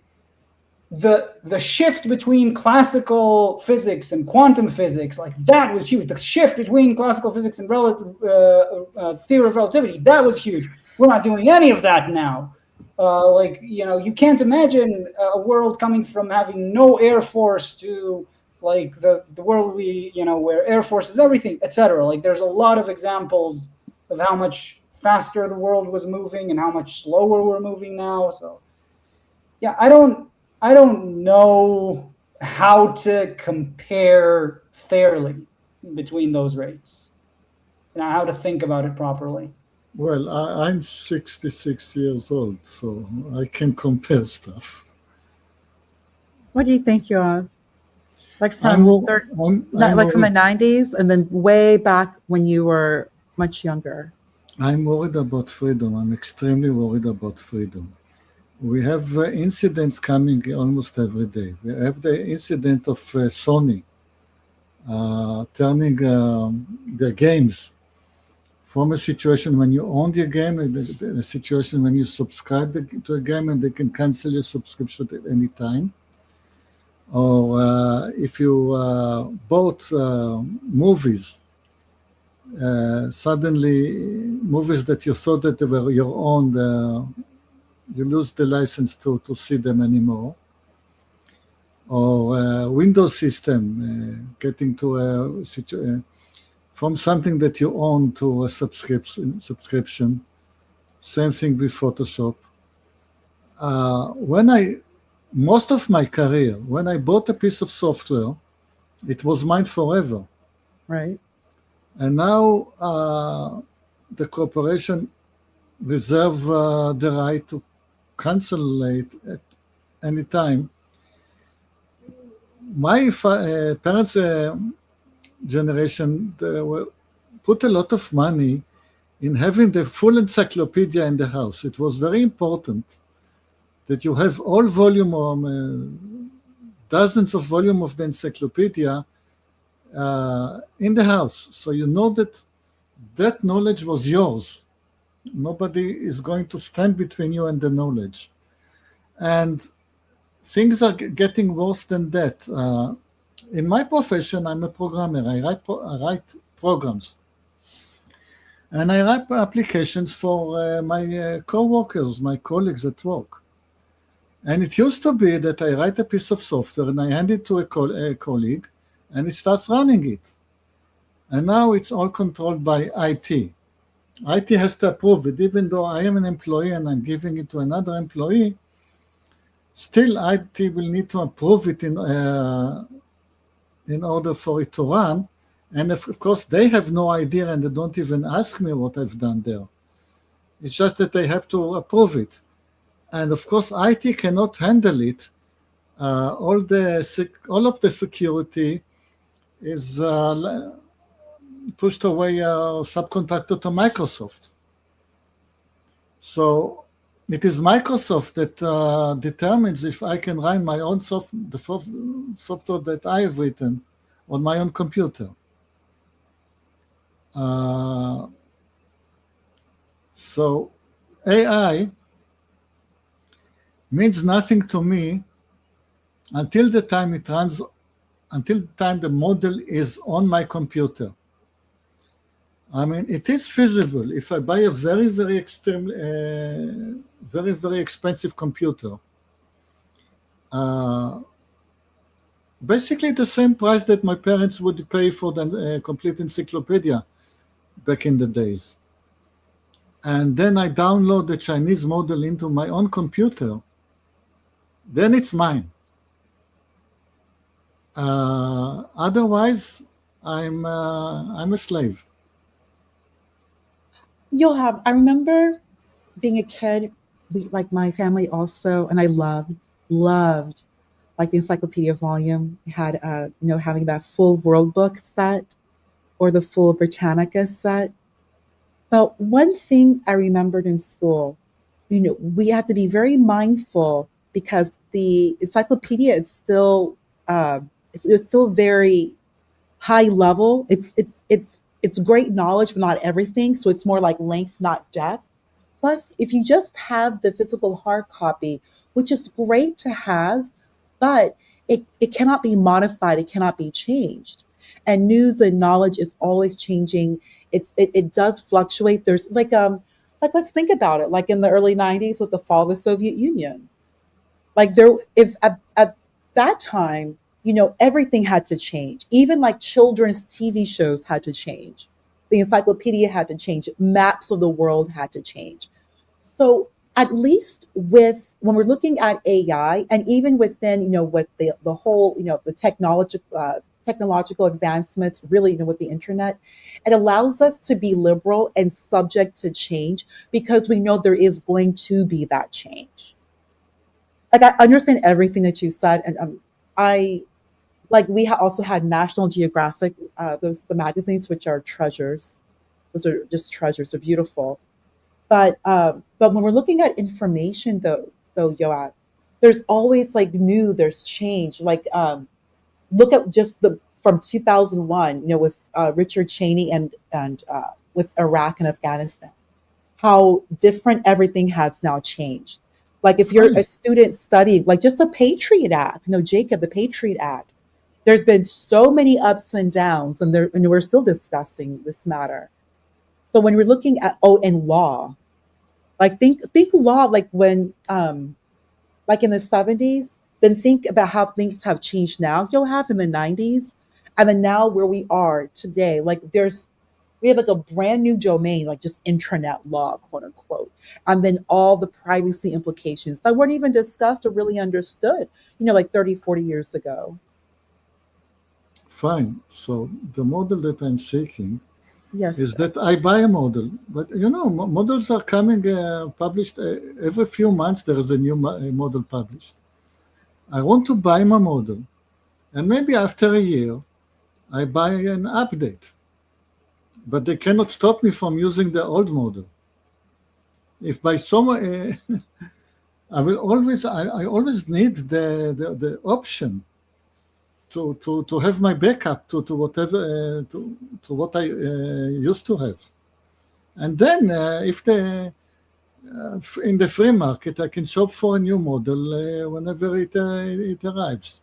the shift between classical physics and quantum physics, like that was huge. The shift between classical physics and theory of relativity, that was huge. We're not doing any of that now. Like, you can't imagine a world coming from having no Air Force to like the world where Air Force is everything, etc. Like there's a lot of examples of how much faster the world was moving and how much slower we're moving now. So yeah, I don't know how to compare fairly between those rates and how to think about it properly. Well, I'm 66 years old, so I can compare stuff. What do you think, Yoav? Like I'm from from the worried, 90s and then way back when you were much younger? I'm worried about freedom. I'm extremely worried about freedom. We have incidents coming almost every day. We have the incident of Sony turning their games from a situation when you own the game, a situation when you subscribe to a game and they can cancel your subscription at any time. Or if you bought movies, suddenly movies that you thought that they were your own, you lose the license to see them anymore. Or Windows system getting to a from something that you own to a subscription. Same thing with Photoshop. Most of my career, when I bought a piece of software, it was mine forever. Right. And now the corporation reserve the right to cancel it at any time. My parents' generation put a lot of money in having the full encyclopedia in the house. It was very important that you have all volume, dozens of volume of the encyclopedia in the house. So you know that knowledge was yours. Nobody is going to stand between you and the knowledge. And things are getting worse than that. In my profession, I'm a programmer. I write programs. And I write applications for my co-workers, my colleagues at work. And it used to be that I write a piece of software and I hand it to a colleague and he starts running it. And now it's all controlled by IT. IT has to approve it. Even though I am an employee and I'm giving it to another employee, still IT will need to approve it in order for it to run. And of course, they have no idea and they don't even ask me what I've done there. It's just that they have to approve it. And of course, IT cannot handle it. All of the security is pushed away subcontractor to Microsoft. So it is Microsoft that determines if I can run my own the software that I have written on my own computer. So AI means nothing to me until the time the model is on my computer. I mean, it is feasible. If I buy a very, very extremely, very, very expensive computer, basically the same price that my parents would pay for the complete encyclopedia back in the days. And then I download the Chinese model into my own computer, then it's mine. Otherwise, I'm a slave. I remember being a kid, like my family also, and I loved like the encyclopedia volume. It had, having that full World Book set or the full Britannica set. But one thing I remembered in school, we had to be very mindful because the encyclopedia is still, it's still very high level. It's great knowledge, but not everything. So it's more like length, not depth. Plus, if you just have the physical hard copy, which is great to have, but it cannot be modified, it cannot be changed. And news and knowledge is always changing. It does fluctuate. There's like let's think about it, like in the early 90s with the fall of the Soviet Union. Like there if at that time, everything had to change. Even like children's TV shows had to change. The encyclopedia had to change. Maps of the world had to change. So at least with when we're looking at AI, and even within, with the whole, the technological advancements, really, with the internet, it allows us to be liberal and subject to change because we know there is going to be that change. Like I understand everything that you said, and I like we also had National Geographic, those the magazines, which are treasures. Those are just treasures. They're beautiful. But when we're looking at information, though, Yoav, there's always like new. There's change. Like look at just the from 2001, with Richard Cheney and with Iraq and Afghanistan, how different everything has now changed. Like if you're a student studying, like just the Patriot Act, Jacob, the Patriot Act, there's been so many ups and downs, and we're still discussing this matter. So when we're looking at and law, like think law, like when like in the 70s, then think about how things have changed now. You'll have in the 90s, and then now where we are today. Like we have like a brand new domain, like just intranet law, quote unquote. And then all the privacy implications that weren't even discussed or really understood, like 30, 40 years ago. Fine. So the model that I'm seeking Yes. is that I buy a model, but models are coming published every few months. There is a new model published. I want to buy my model, and maybe after a year, I buy an update. But they cannot stop me from using the old model. If by some, I always need the option to have my backup to whatever to what I used to have, and then if in the free market I can shop for a new model whenever it arrives.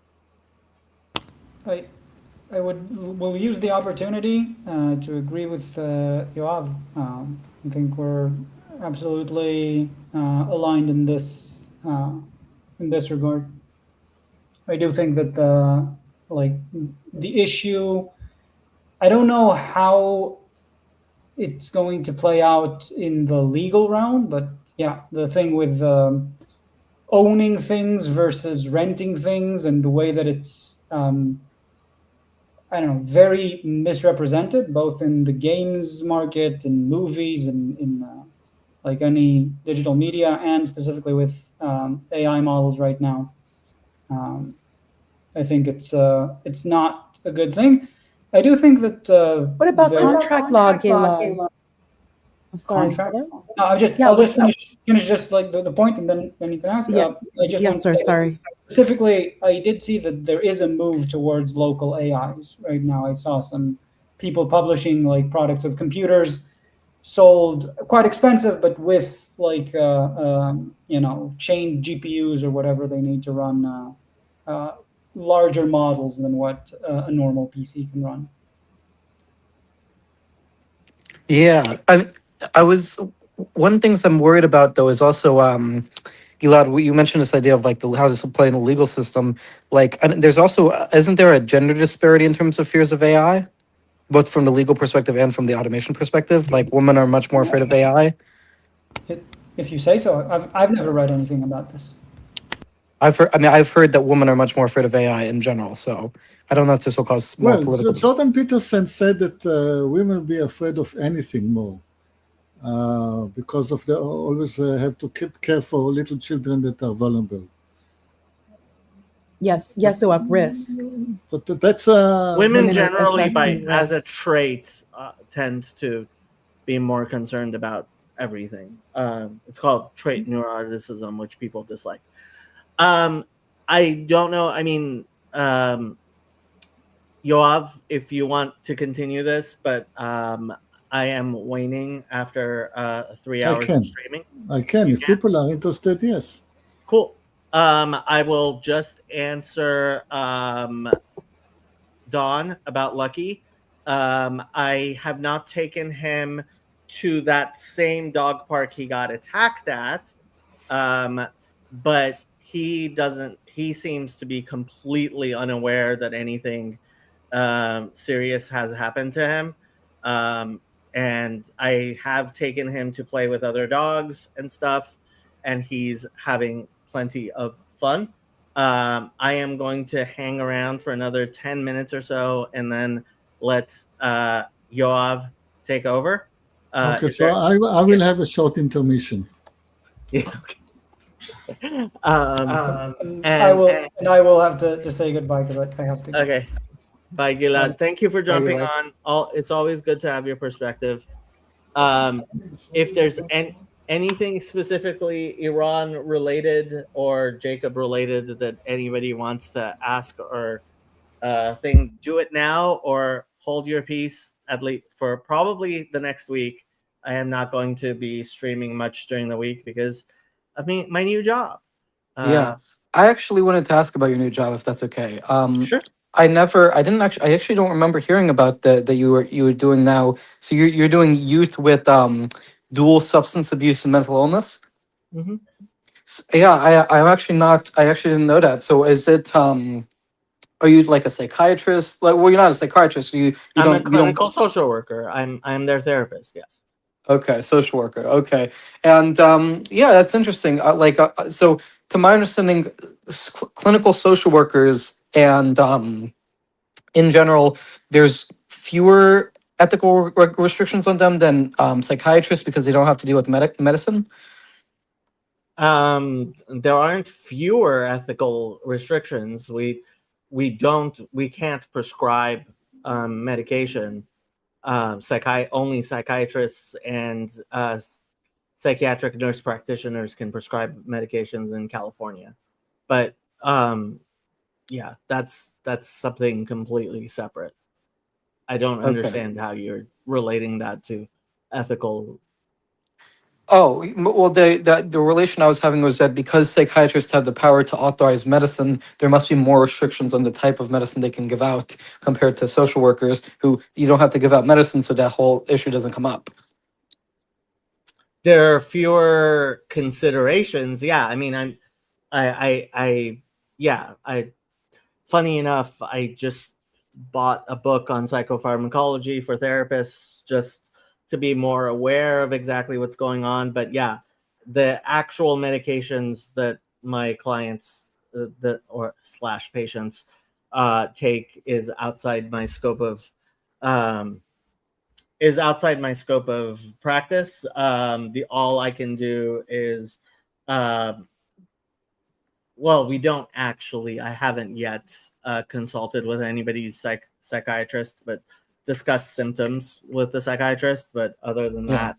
I will use the opportunity to agree with Yoav. I think we're absolutely aligned in this regard. I do think that the issue, I don't know how it's going to play out in the legal realm, but yeah, the thing with owning things versus renting things, and the way that it's I don't know, very misrepresented, both in the games market and movies and in like any digital media, and specifically with AI models right now. I think it's not a good thing. I do think that. What about contract law, Gayla? I'm sorry. Contract? Hello? No, I'll just finish just like the point, and then you can ask. Yeah. Yes, sir. Sorry. Specifically, I did see that there is a move towards local AIs right now. I saw some people publishing like products of computers sold quite expensive, but with like chained GPUs or whatever they need to run larger models than what a normal PC can run. Yeah, I was one things I'm worried about though is also Gilad, you mentioned this idea of like how this will play in the legal system. Like, and there's also isn't there a gender disparity in terms of fears of AI, both from the legal perspective and from the automation perspective? Like, women are much more afraid of AI. If you say so. I've never read anything about this. I've heard. I mean, I've heard that women are much more afraid of AI in general. So I don't know if this will cause more Well, political. Jordan Peterson said that women will be afraid of anything more because of the always have to care for little children that are vulnerable. Yes, so of risk. But that's Women Women are generally, assessing as a risk. trait, tend to be more concerned about everything. It's called trait neuroticism, which people dislike. I don't know. I mean, Yoav, if you want to continue this, but I am waning after 3 hours of streaming. I can. You If can? people are interested, yes. Cool. I will just answer Dawn about Lucky. I have not taken him to that same dog park he got attacked at, but he doesn't. He seems to be completely unaware that anything serious has happened to him. And I have taken him to play with other dogs and stuff, and he's having plenty of fun. I am going to hang around for another 10 minutes or so and then let Yoav take over. Okay, Is so there? I will have a short intermission. Yeah. Okay. I will have to say goodbye because I have to go. Okay. Bye, Gilad. Thank you for jumping Gilad. on. It's always good to have your perspective. If there's anything specifically Iran related or Jacob related that anybody wants to ask or do it now or hold your peace at least for probably the next week. I am not going to be streaming much during the week because of my new job. Yeah, I actually wanted to ask about your new job, if that's okay. Sure. I actually don't remember hearing about that you were doing now. So you're doing youth with dual substance abuse and mental illness. Mm-hmm. Yeah, I'm actually not. I actually didn't know that. So is it Are you like a psychiatrist? Like, well, you're not a psychiatrist. I'm a You don't. clinical social worker. I'm their therapist. Yes. Okay, social worker. Okay, and yeah, that's interesting. So to my understanding, clinical social workers and in general, there's fewer ethical restrictions on them than psychiatrists because they don't have to deal with medicine. There aren't fewer ethical restrictions. We can't prescribe medication. Only psychiatrists and psychiatric nurse practitioners can prescribe medications in California. But yeah, that's something completely separate. I don't Okay. understand how you're relating that to ethical. Oh, well, the relation I was having was that because psychiatrists have the power to authorize medicine, there must be more restrictions on the type of medicine they can give out compared to social workers who you don't have to give out medicine, so that whole issue doesn't come up. There are fewer considerations. Yeah, I mean, funny enough, I just bought a book on psychopharmacology for therapists just to be more aware of exactly what's going on. But yeah, the actual medications that my clients or / patients take is outside my scope of practice. The all I can do is well, we don't actually. I haven't yet consulted with anybody's psychiatrist, but discuss symptoms with the psychiatrist. But other than that,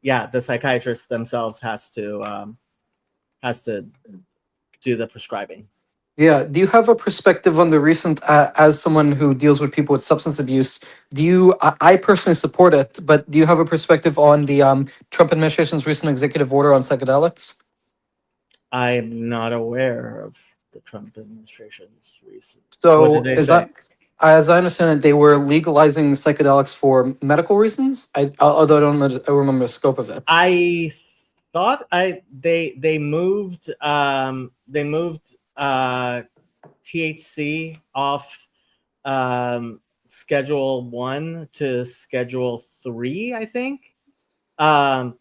yeah, the psychiatrist themselves has to do the prescribing. Yeah. Do you have a perspective on the recent, as someone who deals with people with substance abuse? I personally support it, but do you have a perspective on the Trump administration's recent executive order on psychedelics? I'm not aware of the Trump administration's recent. So What did they say? as I understand it, they were legalizing psychedelics for medical reasons. Although I don't know, I remember the scope of it. I thought they moved THC off schedule 1 to schedule 3, I think. I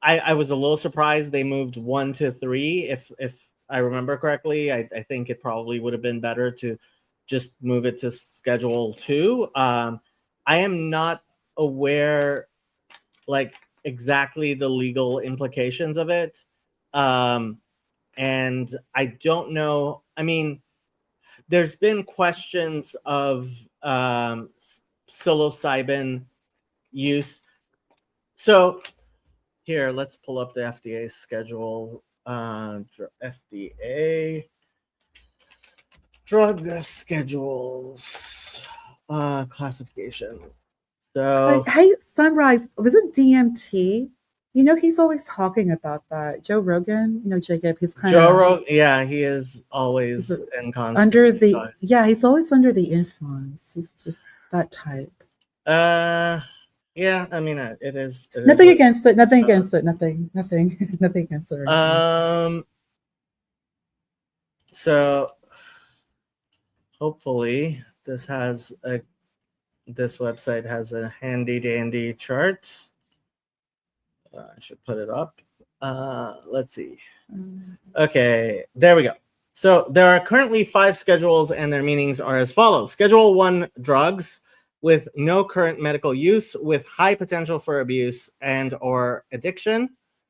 I was a little surprised they moved 1 to 3. If I remember correctly, I think it probably would have been better to just move it to schedule 2. I am not aware like exactly the legal implications of it. And I don't know. I mean, there's been questions of psilocybin use. So here, let's pull up the FDA schedule. FDA drug schedules classification. So Hey, Sunrise, was it DMT? You know, he's always talking about that. Joe Rogan, you know, Jacob, he's kind Joe of Rogan, yeah, he is always in constant. under the, yeah, he's always under the influence. He's just that type. Yeah, I mean, it is. Nothing against it. Nothing against it. Nothing against it. So hopefully this website has a handy dandy chart. I should put it up. Let's see. Okay, there we go. So there are currently 5 schedules, and their meanings are as follows. Schedule 1, drugs with no current medical use with high potential for abuse and or addiction.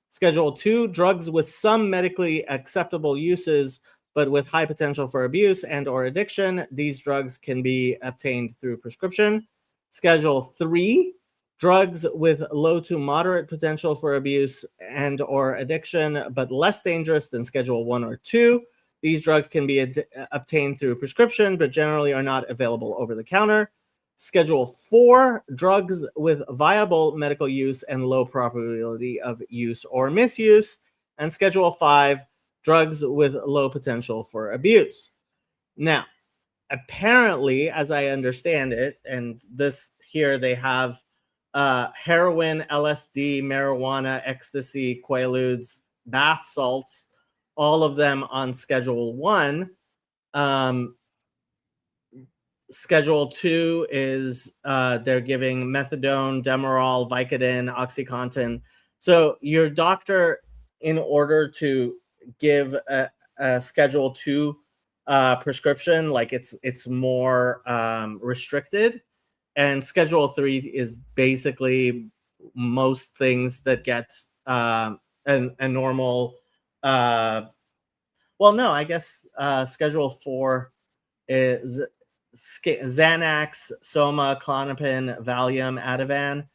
Schedule 2, drugs with some medically acceptable uses but with high potential for abuse and or addiction. These drugs can be obtained through prescription. Schedule 3, drugs with low to moderate potential for abuse and or addiction but less dangerous than Schedule 1 or 2. These drugs can be obtained through prescription but generally are not available over the counter. Schedule 4, drugs with viable medical use and low probability of use or misuse. And Schedule 5, drugs with low potential for abuse. Now, apparently, as I understand it, and this here they have heroin, LSD, marijuana, ecstasy, quaaludes, bath salts, all of them on Schedule 1. Schedule 2 is they're giving methadone, Demerol, Vicodin, OxyContin. So your doctor, in order to give a Schedule 2 prescription, like it's more restricted, and Schedule 3 is basically most things that get a normal. Well, no, I guess Schedule 4 is Xanax, Soma, Klonopin, Valium, Ativan,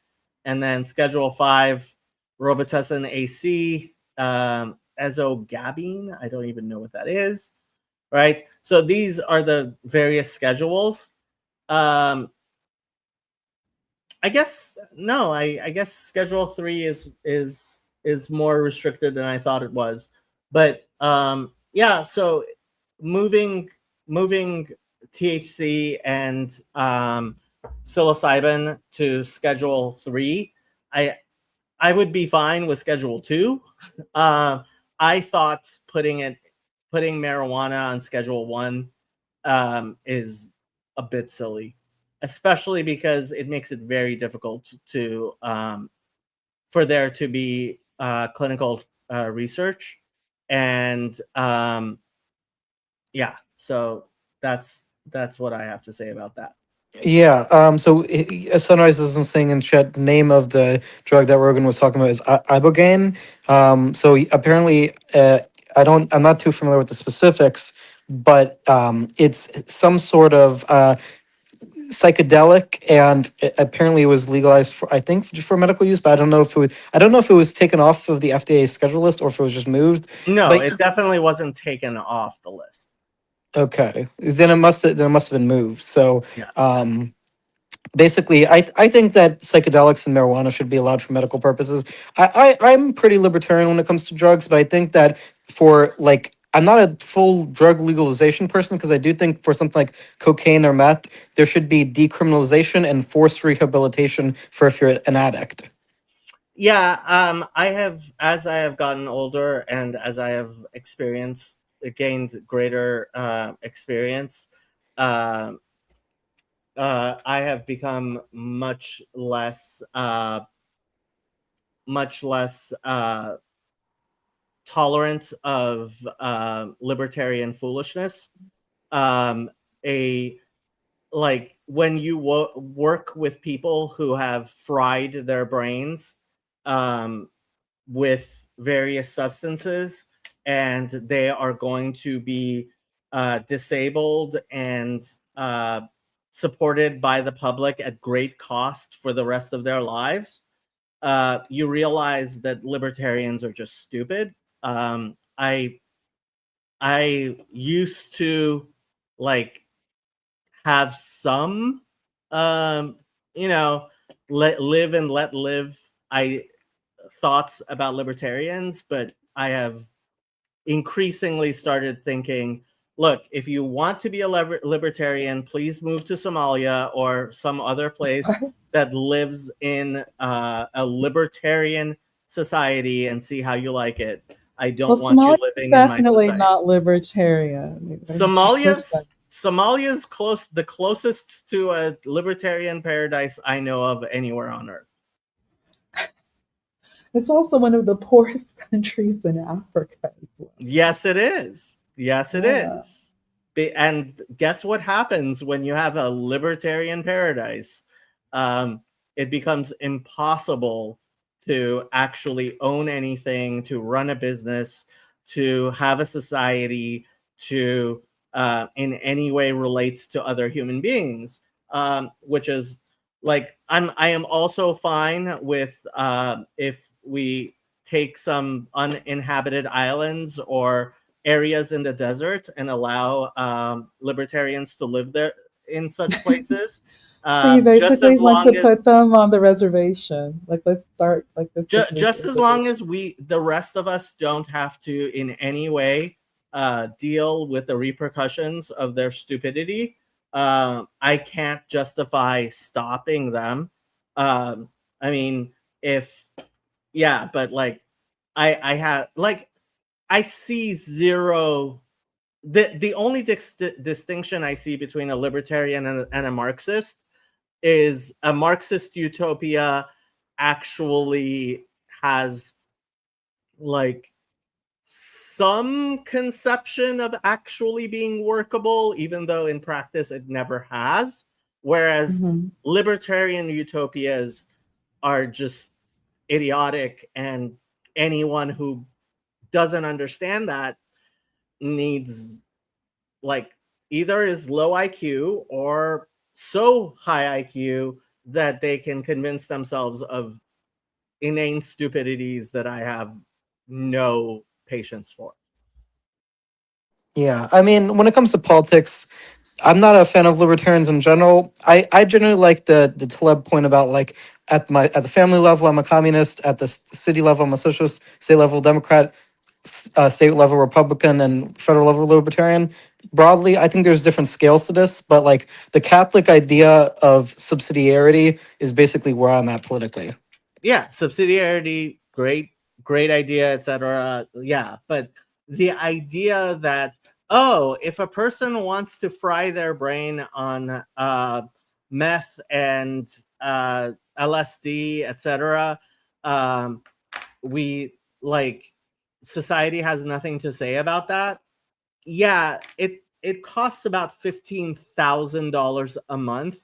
and then Schedule 5, Robitussin AC, ezogabine. I don't even know what that is, right? So these are the various schedules. I guess no. I guess Schedule 3 is more restricted than I thought it was, but yeah. So moving THC and psilocybin to Schedule 3, I would be fine with Schedule 2. I thought putting marijuana on Schedule 1 is a bit silly, especially because it makes it very difficult to for there to be clinical research, and yeah. So that's what I have to say about that. Yeah. So Sunrise isn't saying in chat the name of the drug that Rogan was talking about is ibogaine. So apparently, I'm not too familiar with the specifics, but it's some sort of psychedelic, and apparently it was legalized for, I think, for medical use. But I don't know if it was taken off of the FDA schedule list or if it was just moved. No, but it definitely wasn't taken off the list. Okay, then it must have been moved. So, Yeah. basically, I think that psychedelics and marijuana should be allowed for medical purposes. I'm pretty libertarian when it comes to drugs, but I think that for like I'm not a full drug legalization person because I do think for something like cocaine or meth, there should be decriminalization and forced rehabilitation for if you're an addict. Yeah, I have, as I have gotten older and as I have gained greater experience, uh, I have become much less tolerant of libertarian foolishness. A Like when you work with people who have fried their brains um, with various substances, and they are going to be disabled and uh, supported by the public at great cost for the rest of their lives, you realize that libertarians are just stupid. I used to like have some um you know live and let live I thoughts about libertarians, but I have increasingly started thinking, look, if you want to be a libertarian, please move to Somalia or some other place that lives in a libertarian society and see how you like it. I Well, don't want you Somalia is living in my definitely society. not libertarian. It's just like- Somalia's the closest to a libertarian paradise I know of anywhere on earth. it's also one of the poorest countries in Africa as well. Yes, it is. Yes, it Yeah. is. And guess what happens when you have a libertarian paradise? Um, it becomes impossible to actually own anything, to run a business, to have a society, to in any way relate to other human beings. Which is like I am also fine with if we take some uninhabited islands or areas in the desert and allow libertarians to live there in such places. So you Just as basically want to long put as them on the reservation. Like let's start like this just as long as the rest of us don't have to in any way deal with the repercussions of their stupidity, I can't justify stopping them. I mean, if yeah, but like I have like I see zero. The only distinction I see between a libertarian and a Marxist is a Marxist utopia actually has like some conception of actually being workable, even though in practice it never has. Whereas Mhm. libertarian utopias are just idiotic, and anyone who doesn't understand that needs like either is low IQ or so high IQ that they can convince themselves of inane stupidities that I have no patience for. Yeah, I mean, when it comes to politics, I'm not a fan of libertarians in general. I generally like the Taleb point about like at the family level I'm a communist, at the city level I'm a socialist, state level Democrat, state level Republican, and federal level Libertarian. Broadly, I think there's different scales to this, but like the Catholic idea of subsidiarity is basically where I'm at politically. Yeah, subsidiarity, great idea, etc. Yeah, but the idea that, oh, if a person wants to fry their brain on meth and LSD, etc., um, we like society has nothing to say about that. Yeah, it costs about $15,000 a month,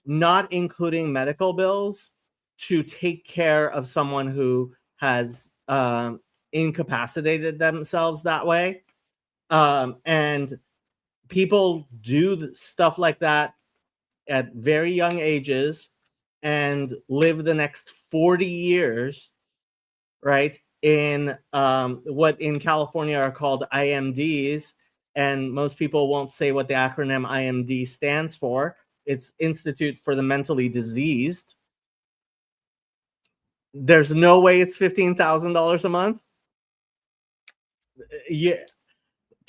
not including medical bills, to take care of someone who has incapacitated themselves that way. And people do stuff like that at very young ages and live the next 40 years, right? In what in California are called IMDs. And most people won't say what the acronym IMD stands for. It's Institute for the Mentally Diseased. There's no way it's $15,000 a month. Yeah,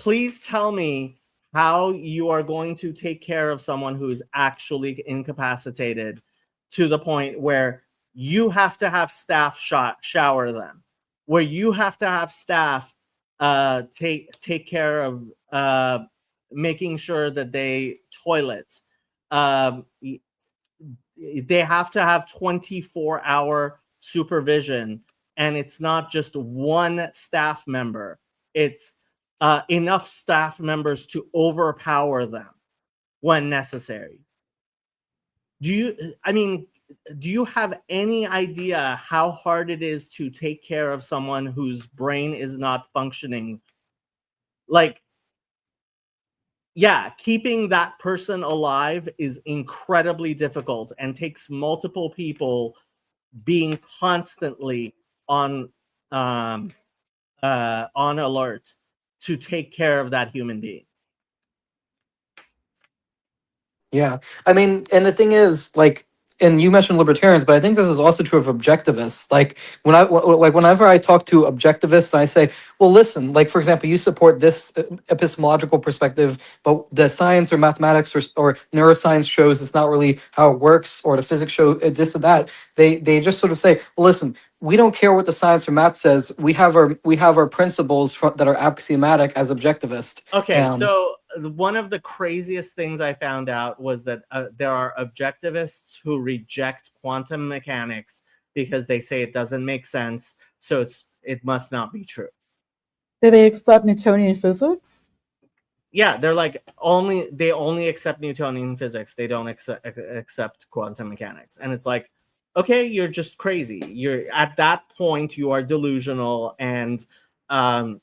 please tell me how you are going to take care of someone who is actually incapacitated to the point where you have to have staff shower them, where you have to have staff take care of making sure that they toilet. They have to have 24-hour supervision, and it's not just one staff member. It's enough staff members to overpower them when necessary. Do you have any idea how hard it is to take care of someone whose brain is not functioning? Like, yeah, keeping that person alive is incredibly difficult and takes multiple people being constantly on alert to take care of that human being. Yeah. I mean, and the thing is, like, and you mentioned libertarians, but I think this is also true of objectivists. Like whenever I talk to objectivists, I say, well, listen, like, for example, you support this epistemological perspective, but the science or mathematics or neuroscience shows it's not really how it works, or the physics show this or that. They just sort of say, well, listen, we don't care what the science or math says. We have our principles that are axiomatic as objectivist. Okay, so one of the craziest things I found out was that there are objectivists who reject quantum mechanics because they say it doesn't make sense, so it must not be true. Do they accept Newtonian physics? Yeah, they're like they only accept Newtonian physics. They don't accept quantum mechanics, and it's like, okay, you're just crazy. You're at that point, you are delusional, and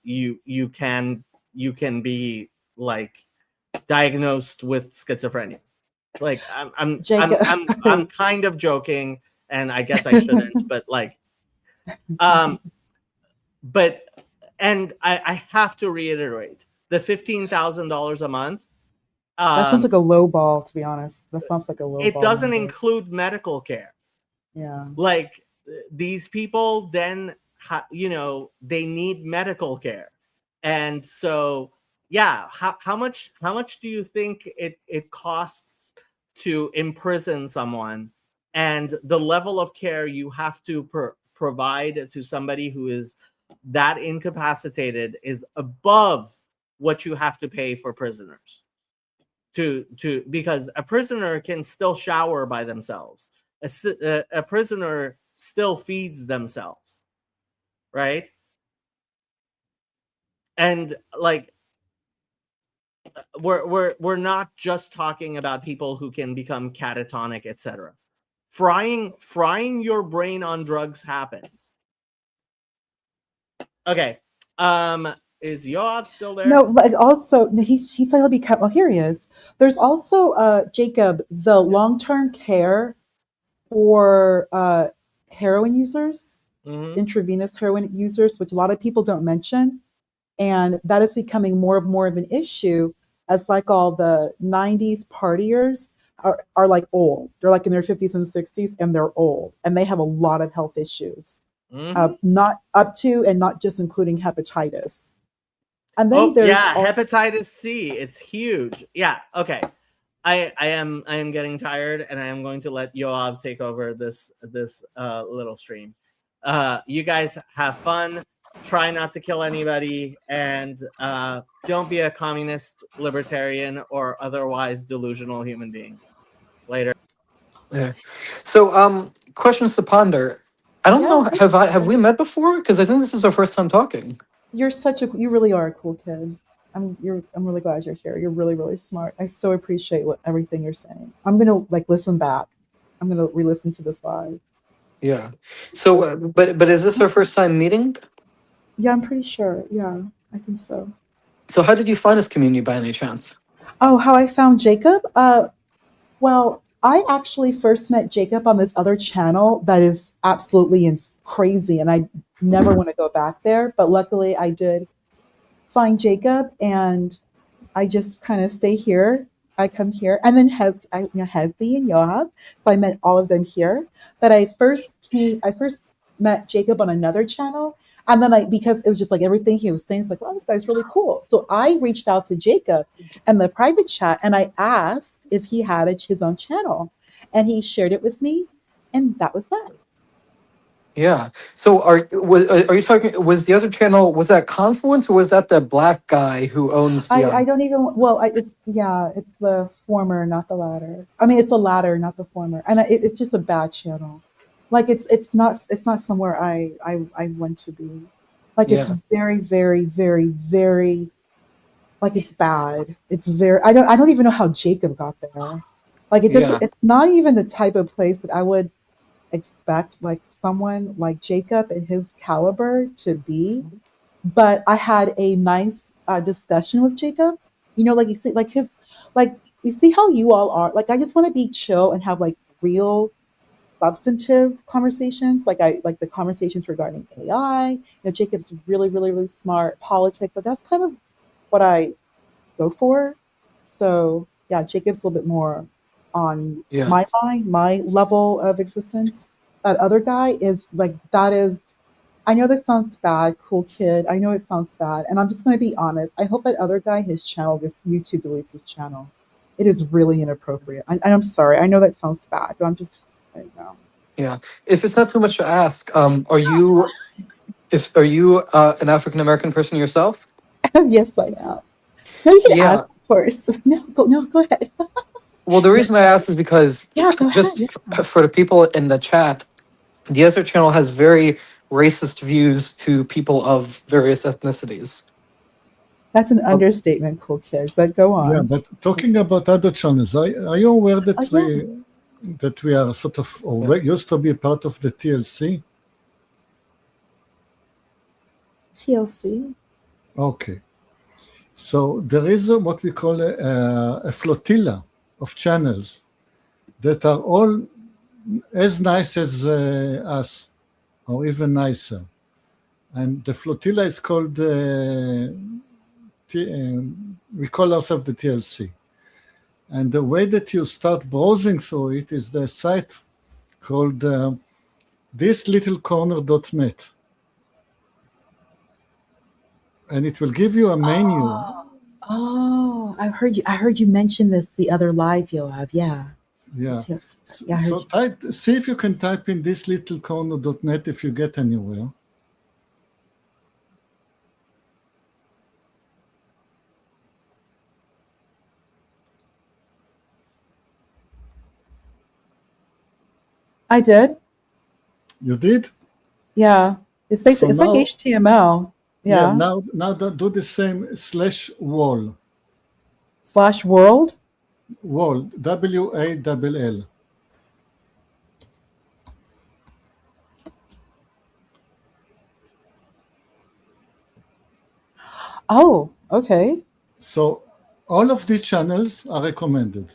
you can be like diagnosed with schizophrenia. Like I'm kind of joking, and I guess I shouldn't, but like, but and I have to reiterate the $15,000 a month. That sounds like a low ball, to be honest. That sounds like a low ball. It doesn't include medical care. Yeah. Like, these people then, they need medical care. And so, yeah, how much do you think it costs to imprison someone, and the level of care you have to provide to somebody who is that incapacitated is above what you have to pay for prisoners because a prisoner can still shower by themselves. A prisoner still feeds themselves, right? And like, we're not just talking about people who can become catatonic, etc. Frying your brain on drugs happens. Okay. Is Yoav still there? No, but also he said he'll be kept. Oh, here he is. There's also Jacob, the long-term care for heroin users, intravenous heroin users, which a lot of people don't mention, and that is becoming more and more of an issue as like all the 90s partiers are like old. They're like in their 50s and 60s, and they're old, and they have a lot of health issues, not up to and not just including hepatitis. And then there's hepatitis C. It's huge. Yeah. Okay. I am getting tired, and I am going to let Yoav take over this little stream. You guys have fun. Try not to kill anybody, and don't be a communist, libertarian, or otherwise delusional human being. Later. Yeah. So, questions to ponder. I don't know. Have we met before? Because I think this is our first time talking. You really are a cool kid. I'm really glad you're here. You're really, really smart. I so appreciate everything you're saying. I'm gonna listen back. I'm gonna re-listen to this live. Yeah. So, but is this our first time meeting? Yeah, I'm pretty sure. Yeah, I think so. So, how did you find this community by any chance? Oh, how I found Jacob? Well, I actually first met Jacob on this other channel that is absolutely crazy, and I never want to go back there. But luckily, I did find Jacob, and I just kind of stay here. I come here, and then Hezzy and Yoav. So I met all of them here. But I first met Jacob on another channel, And then because it was just like everything he was saying, it's like, wow, this guy's really cool. So I reached out to Jacob in the private chat and I asked if he had his own channel. And he shared it with me. And that was that. Yeah. So are you talking? Was the other channel, was that Confluence, or was that the black guy who owns the? I don't even, well, it's, yeah, it's the former, not the latter. I mean, it's the latter, not the former. And it's just a bad channel. Like it's not somewhere I want to be. Like it's Yeah. very, very, very, very, like it's bad. It's very, I don't even know how Jacob got there. Like it Yeah. doesn't, it's not even the type of place that I would expect like someone like Jacob and his caliber to be. But I had a nice discussion with Jacob. Like you see, like you see how you all are. Like I just want to be chill and have like real, substantive conversations. Like I like the conversations regarding AI. Jacob's really, really, really smart politics, but that's kind of what I go for. So yeah, Jacob's a little bit more on Yeah. my mind, my level of existence. That other guy is like that is. I know this sounds bad, cool kid. I know it sounds bad, and I'm just going to be honest. I hope that other guy, his channel, this YouTube deletes his channel. It is really inappropriate. I'm sorry. I know that sounds bad, but I'm just, I don't know. Yeah. If it's not too much to ask, are you an African American person yourself? Yes, I am. No, you can ask, Yeah. of course. No, go ahead. Well, the reason I asked is because Yeah, go ahead. just Yeah. for the people in the chat, the other channel has very racist views to people of various ethnicities. That's an Oh, understatement, cool kid. But go Yeah, on. but talking about other channels, are you aware Oh that yeah, we are sort of, or we used to be part of the TLC? TLC. Okay. So there is what we call a flotilla of channels that are all as nice as us, or even nicer. And the flotilla is called, we call ourselves the TLC. And the way that you start browsing through it is the site called thislittlecorner.net. And it will give you a menu. Oh, I heard you mention this the other live, Yoav. Yeah. The Yeah. TLC. Yeah, I So heard you. see if you can type in thislittlecorner.net if you get anywhere. I did. You did? Yeah. It's So basically it's like now, HTML. yeah, Yeah. now do the same /wall, Slash world. wall, WALL. Oh, okay. So all of these channels are recommended.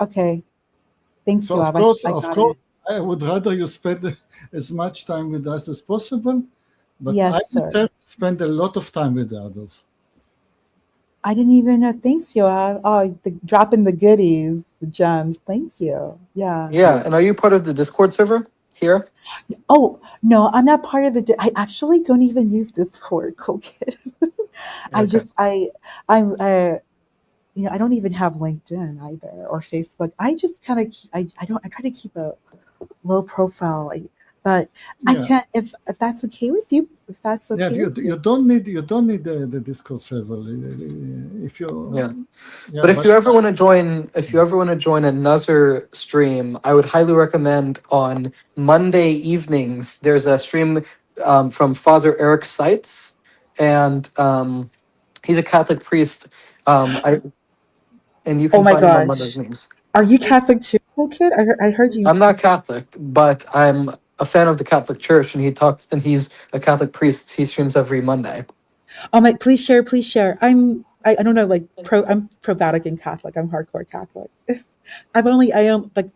Okay. Thanks, So of Yoav. course, I of got course, it. I would rather you spend as much time with us as possible, but I Yes, sir. myself spend a lot of time with the others. I didn't even know. Thanks, Yoav. Oh, dropping the goodies, the gems. Thank you. Yeah. yeah. Yeah, And are you part of the Discord server here? Oh, no, I'm not part of the. I actually don't even use Discord, cool kid. I Okay. just, I'm, I don't even have LinkedIn either or Facebook. I just kind of, I don't, I try to keep a low profile, but I yeah, can't, if that's okay with you, if that's yeah. okay with You you. don't need the Discord server if Yeah. you, yeah, But if but you ever want to join, another stream, I would highly recommend on Monday evenings. There's a stream from Father Eric Seitz, and he's a Catholic priest. I and you Oh can my find him on Monday gosh. evenings. Are you Catholic too, cool kid? I heard you. I'm not Catholic, but I'm a fan of the Catholic Church, and he's a Catholic priest. He streams every Monday. Oh my, please share, please share. I don't know, like I'm pro Vatican Catholic. I'm hardcore Catholic. I am like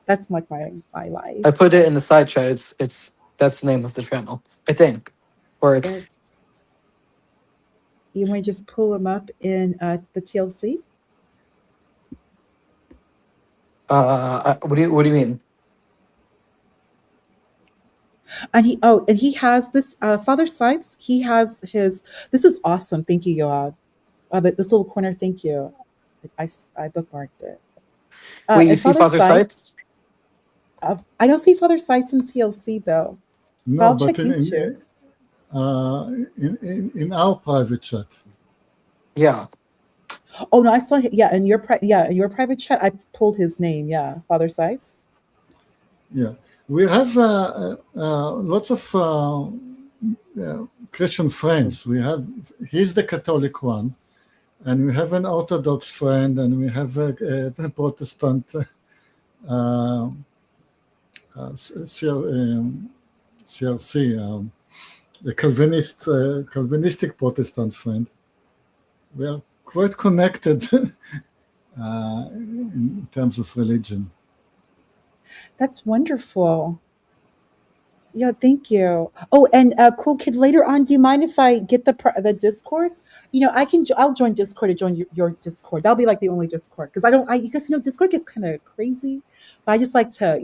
that's like my life. I put it in the side chat. That's the name of the channel, I think. Or That's, you want to just pull them up in the TLC? What do you mean? And he has this Father Sites. He has his. This is awesome. Thank you, Yoav. This little corner. Thank you. I bookmarked it. Wait, you And see Father Father Sites. Sites? I don't see Father Sites in TLC though. But No, I'll but check YouTube. in our private chat. Yeah. Oh no, I saw. Yeah, in your private chat, I pulled his name. Yeah, Father Sites. Yeah, we have lots of Christian friends. He's the Catholic one, and we have an Orthodox friend, and we have a Protestant CRC, a Calvinistic Protestant friend. We are quite connected in terms of religion. That's wonderful. Yeah, thank you. Oh, and cool kid. Later on, do you mind if I get the Discord? I'll join Discord to join your Discord. That'll be like the only Discord because because Discord gets kind of crazy, but I just like to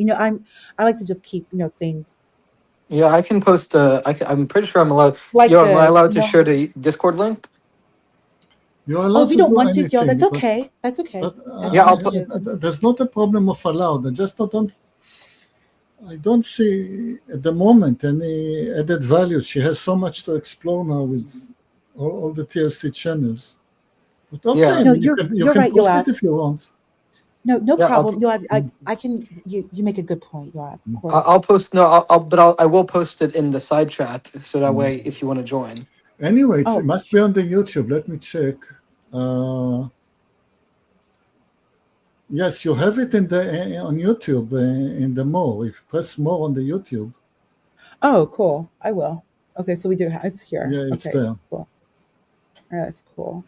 I like to just keep things Yeah, I can post. I'm pretty sure I'm allowed. like Yo, am I this. allowed to share the Discord link? You're Oh, allowed if you to don't do want to, Joe, that's anything, okay. That's okay. but Yeah, That's fine too. there's not a problem of allowed. I don't see at the moment any added value. She has so much to explore now with all the TLC channels. But okay, Yeah. No, you you're can right, post Yoav. it if you want. No Yeah, problem. I can. You make a good point, Yoav. Of course. I'll post. No, I will post it in the side chat so that way if you want to join. Anyway, it Oh, must be on the YouTube. Let me check. Yes, you have it on YouTube in the more. If you press more on the YouTube, oh, cool. I will. Okay, so we do. It's here. yeah, it's Okay, there. cool. That's cool.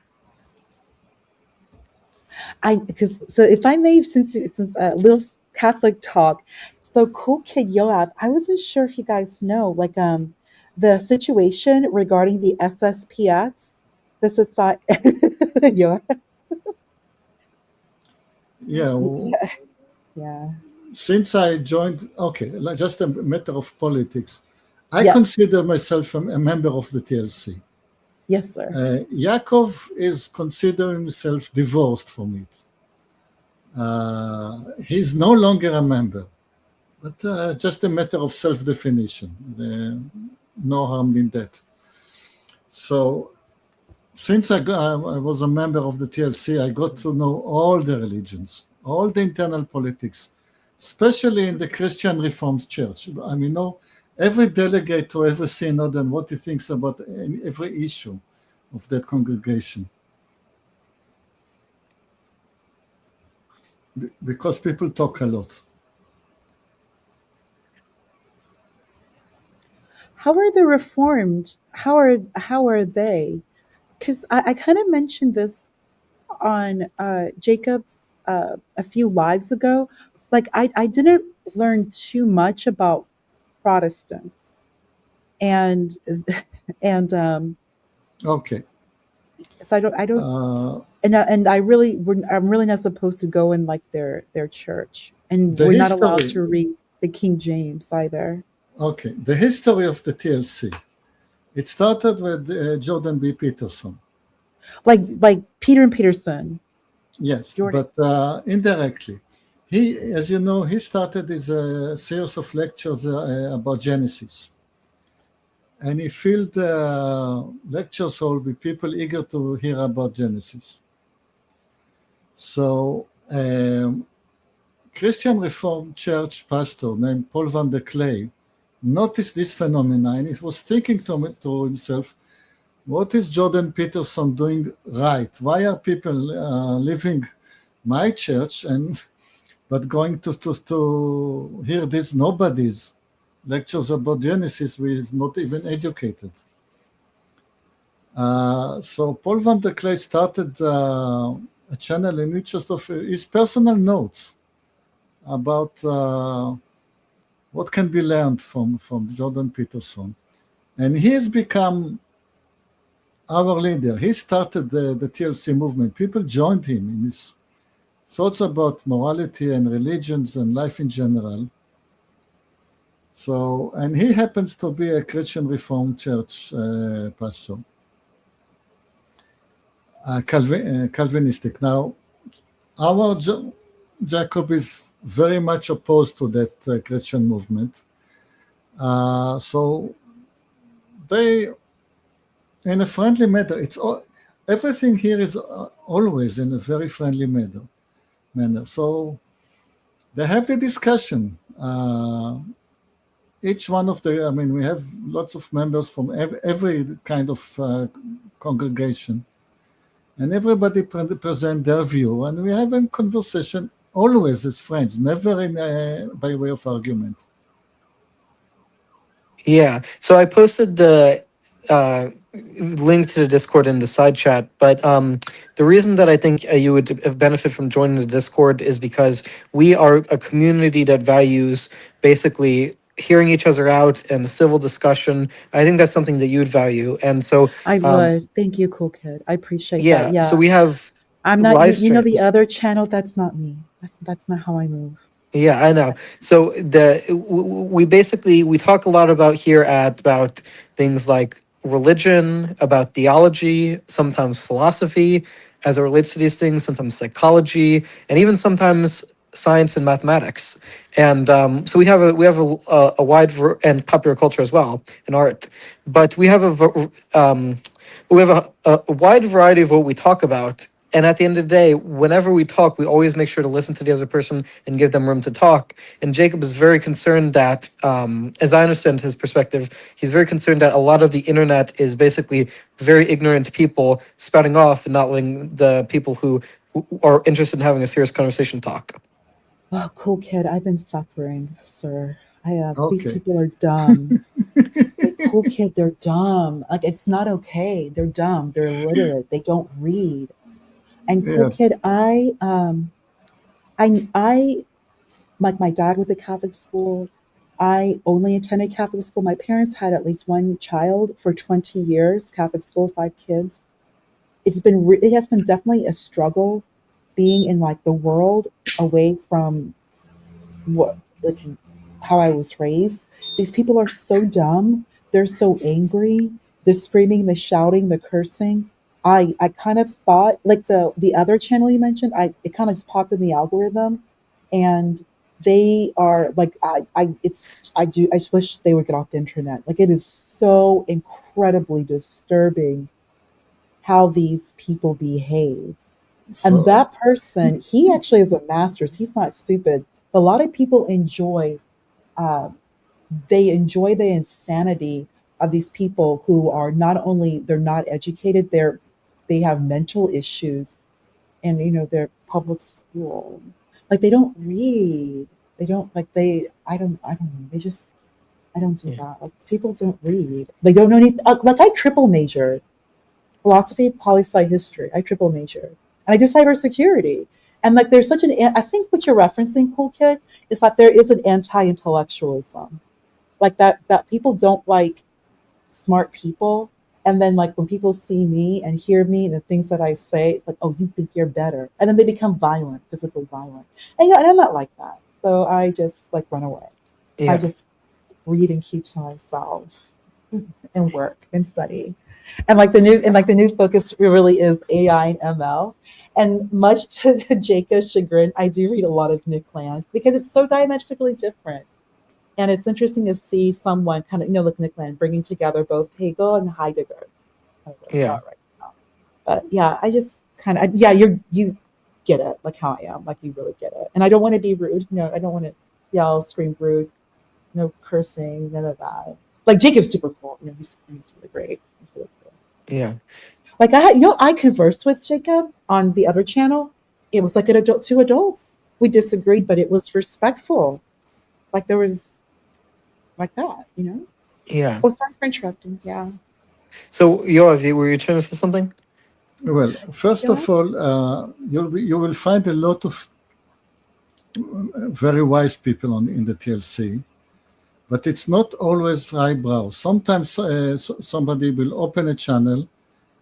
So if I may, since little Catholic talk, so cool kid Yoav, I wasn't sure if you guys know the situation regarding the SSPX, the society. Yoav, Yeah. yeah. Since I joined, okay, just a matter of politics. I Yes, consider myself a member of the TLC. yes, sir. Yaakov is considering himself divorced from it. He's no longer a member, but just a matter of self-definition. No harm in that. So, since I was a member of the TLC, I got to know all the religions, all the internal politics, especially in the Christian Reformed Church. I mean, know every delegate to every synod and what he thinks about every issue of that congregation. Because people talk a lot. How are the Reformed? How are they? Because I kind of mentioned this on Jacob's a few lives ago. Like I didn't learn too much about Protestants, and and Okay. so I don't Uh, and I'm really not supposed to go in like their church, and the we're not allowed history, to read the King James either. okay, the history of the TLC. It started with Jordan B. Peterson. Like Peter and Peterson, Yes, Jordan. but indirectly. He, as you know, he started his series of lectures about Genesis. And he filled lectures hall with people eager to hear about Genesis. So, Christian Reformed Church pastor named Paul van der Clay noticed this phenomenon, and he was thinking to himself, what is Jordan Peterson doing right? Why are people leaving my church but going to hear these nobodies lectures about Genesis, who is not even educated? So Paul van der Clay started a channel in which just of his personal notes about what can be learned from Jordan Peterson. And he has become our leader. He started the TLC movement. People joined him in his thoughts about morality and religions and life in general. So, and he happens to be a Christian Reformed Church pastor, Calvinistic. Now, our Jacob is very much opposed to that Christian movement. So they, in a friendly manner, everything here is always in a very friendly manner. So they have the discussion. Each one of the, I mean, we have lots of members from every kind of congregation, and everybody present their view, and we have a conversation always as friends, never by way of argument. Yeah. So I posted the link to the Discord in the side chat, but the reason that I think you would benefit from joining the Discord is because we are a community that values basically hearing each other out and a civil discussion. I think that's something that you'd value, and so I would. Thank you, cool kid. I appreciate that. yeah. So Yeah. we have I'm not live you know the streams. other channel, that's not me. That's not how I move. Yeah, I know. So we basically we talk a lot about here about things like religion, about theology, sometimes philosophy as it relates to these things, sometimes psychology, and even sometimes science and mathematics. And so we have a wide and popular culture as well and art, but we have a wide variety of what we talk about. And at the end of the day, whenever we talk, we always make sure to listen to the other person and give them room to talk. And Jacob is very concerned that, as I understand his perspective, he's very concerned that a lot of the internet is basically very ignorant people spouting off and not letting the people who are interested in having a serious conversation talk. Oh, cool kid, I've been suffering, sir. These Okay. people are dumb. Like, cool kid, they're dumb. Like, it's not okay. They're dumb. They're illiterate. They don't read. And cool Yeah. kid, I like my dad went to Catholic school. I only attended Catholic school. My parents had at least one child for 20 years, Catholic school, 5 kids. It has been definitely a struggle being in like the world away from what like how I was raised. These people are so dumb. They're so angry. They're screaming, they're shouting, they're cursing. I kind of thought like the other channel you mentioned, it kind of just popped in the algorithm, and they are like I just wish they would get off the internet. Like it is so incredibly disturbing how these people behave. And So that person, he actually is a master's. He's not stupid. But a lot of people uh, enjoy the insanity of these people who are not only they're not educated, they have mental issues, and they're public school. Like they don't read. They don't like they. I don't know. They just. I don't do Yeah. that. Like people don't read. They don't know anything. Like I triple majored philosophy, poli sci history. I triple majored, and I do cybersecurity. And like, there's such I think what you're referencing, cool kid, is that there is an anti-intellectualism, like that people don't like smart people. And then like when people see me and hear me and the things that I say, it's like, oh, you think you're better, and then they become violent, physically violent. And I'm not like that, so I just like run away. I Yeah. just read and keep to myself and work and study. And like the new focus really is AI and ML. And much to Jacob's chagrin, I do read a lot of Nick Land because it's so diametrically different. And it's interesting to see someone kind of, like Nick Land, bringing together both Hegel and Heidegger. Kind of where we Yeah. are right now. But yeah, I just kind of, yeah, you get it, like how I am, like you really get it. And I don't want to be rude. I don't want to yell, scream rude, no cursing, none of that. Like Jacob's super cool. He's really great. He's really cool. Yeah. Like I conversed with Jacob on the other channel. It was like two adults. We disagreed, but it was respectful. Like there was like that. Yeah. Oh, sorry for interrupting. Yeah. So Yoav, were you trying to say something? well, first Go of ahead. all, you will find a lot of very wise people in the TLC, but it's not always highbrow. Sometimes somebody will open a channel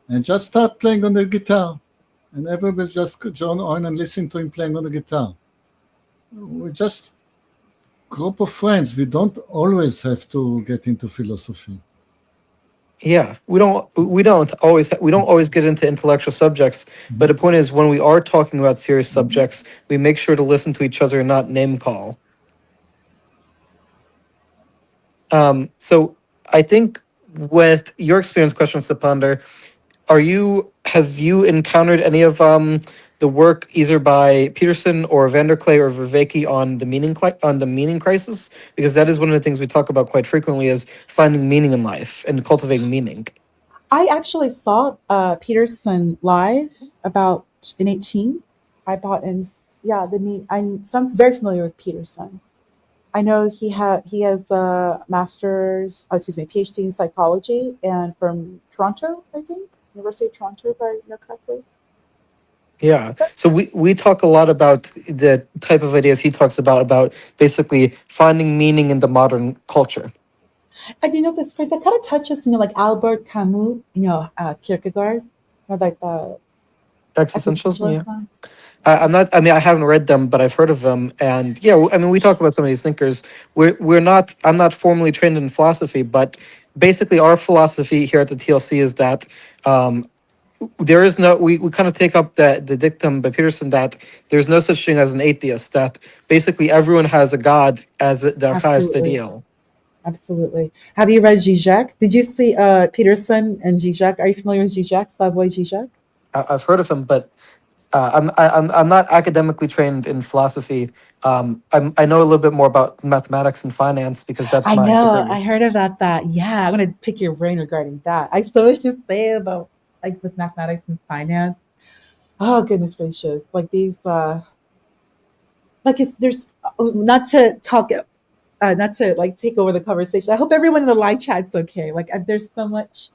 and just start playing on the guitar and everyone will just join on and listen to him playing on the guitar. We're just group of friends. We don't always have to get into philosophy. Yeah, we don't always get into intellectual subjects, but the point is when we are talking about serious subjects, we make sure to listen to each other and not name call. So I think with your experience, question, Sapander, have you encountered any of the work either by Peterson or Vanderklay or Vervaeke on the meaning crisis? Because that is one of the things we talk about quite frequently is finding meaning in life and cultivating meaning. I actually saw Peterson live about in 18. I bought in, yeah, the meet. I'm very familiar with Peterson. I know he has a master's, excuse me, PhD in psychology, and from Toronto, I think, University of Toronto, if I know correctly. Yeah. So So we talk a lot about the type of ideas he talks about basically finding meaning in the modern culture. I do know this that kind of touches, like Albert Camus, Kierkegaard, like the Existentialism, yeah. existentialism. I'm not. I mean, I haven't read them, but I've heard of them. And yeah, I mean, we talk about some of these thinkers. We're not. I'm not formally trained in philosophy, but basically, our philosophy here at the TLC is that there is no. We kind of take up the dictum by Peterson that there's no such thing as an atheist. That basically everyone has a God as their highest Absolutely. ideal. Absolutely. Have you read Zizek? Did you see Peterson and Zizek? Are you familiar with Zizek, Slavoj Zizek? I've heard of him, but I'm not academically trained in philosophy. I know a little bit more about mathematics and finance because that's I my know. degree. I heard about that. Yeah, I'm gonna pick your brain regarding that. I so much to say about like with mathematics and finance. Oh goodness gracious! Like these, like it's there's not to talk, not to like take over the conversation. I hope everyone in the live chat's okay. Like there's so much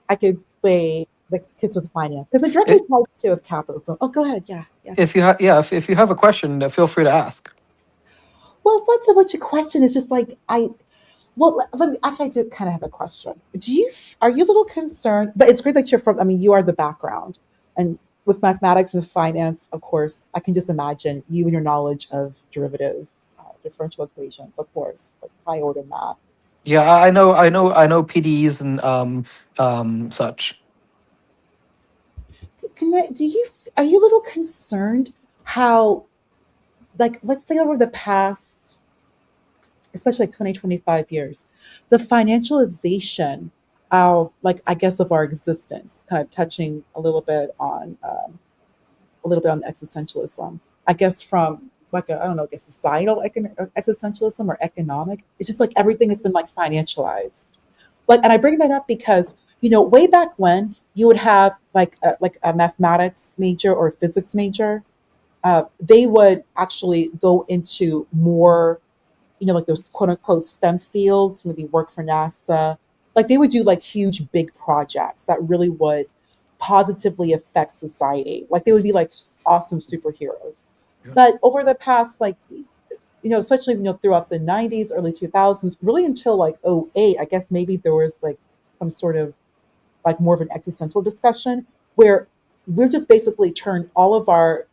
I could say the kids with finance because it directly If, ties to with capitalism. Oh, go ahead. Yeah, yeah. if you have, yeah, if you have a question, feel free to ask. Well, it's not so much a question. It's just like I. Well, let me actually. I do kind of have a question. Are you a little concerned? But it's great that you're from. I mean, you are the background, and with mathematics and finance, of course, I can just imagine you and your knowledge of derivatives, differential equations, of course, like high order math. Yeah, I know PDEs and such. Do you are you a little concerned how, like, let's say over the past, especially like 20-25 years, the financialization of, like, I guess, of our existence, kind of touching a little bit on existentialism, I guess, from like a, I don't know, I guess societal existentialism or economic. It's just like everything has been like financialized. Like, and I bring that up because way back when you would have like a mathematics major or a physics major, they would actually go into more, like those quote unquote STEM fields, maybe work for NASA. Like they would do like huge, big projects that really would positively affect society. Like they would be like awesome superheroes. Yeah. But over the past, like, especially, throughout the 90s, early 2000s, really until like '08, I guess maybe there was like some sort of like more of an existential discussion where we've just basically turned all of our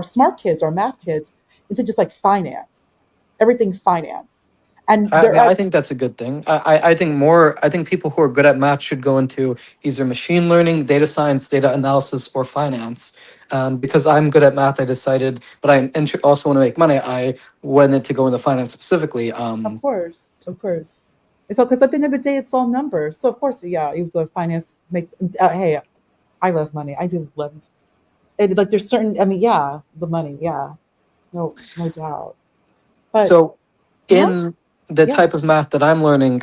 smart kids, our math kids, into just like finance, everything finance. And I there mean, are, I think that's a good thing. I think more. I think people who are good at math should go into either machine learning, data science, data analysis, or finance. Because I'm good at math, I decided, but also want to make money. I wanted to go into finance specifically. of course, of course. It's all because at the end of the day, it's all numbers. So of course, yeah, you go finance. Make hey, I love money. I do love it. Like there's certain. I mean, yeah, the money. Yeah, no doubt. But So huh? in the Yeah, type of math that I'm learning,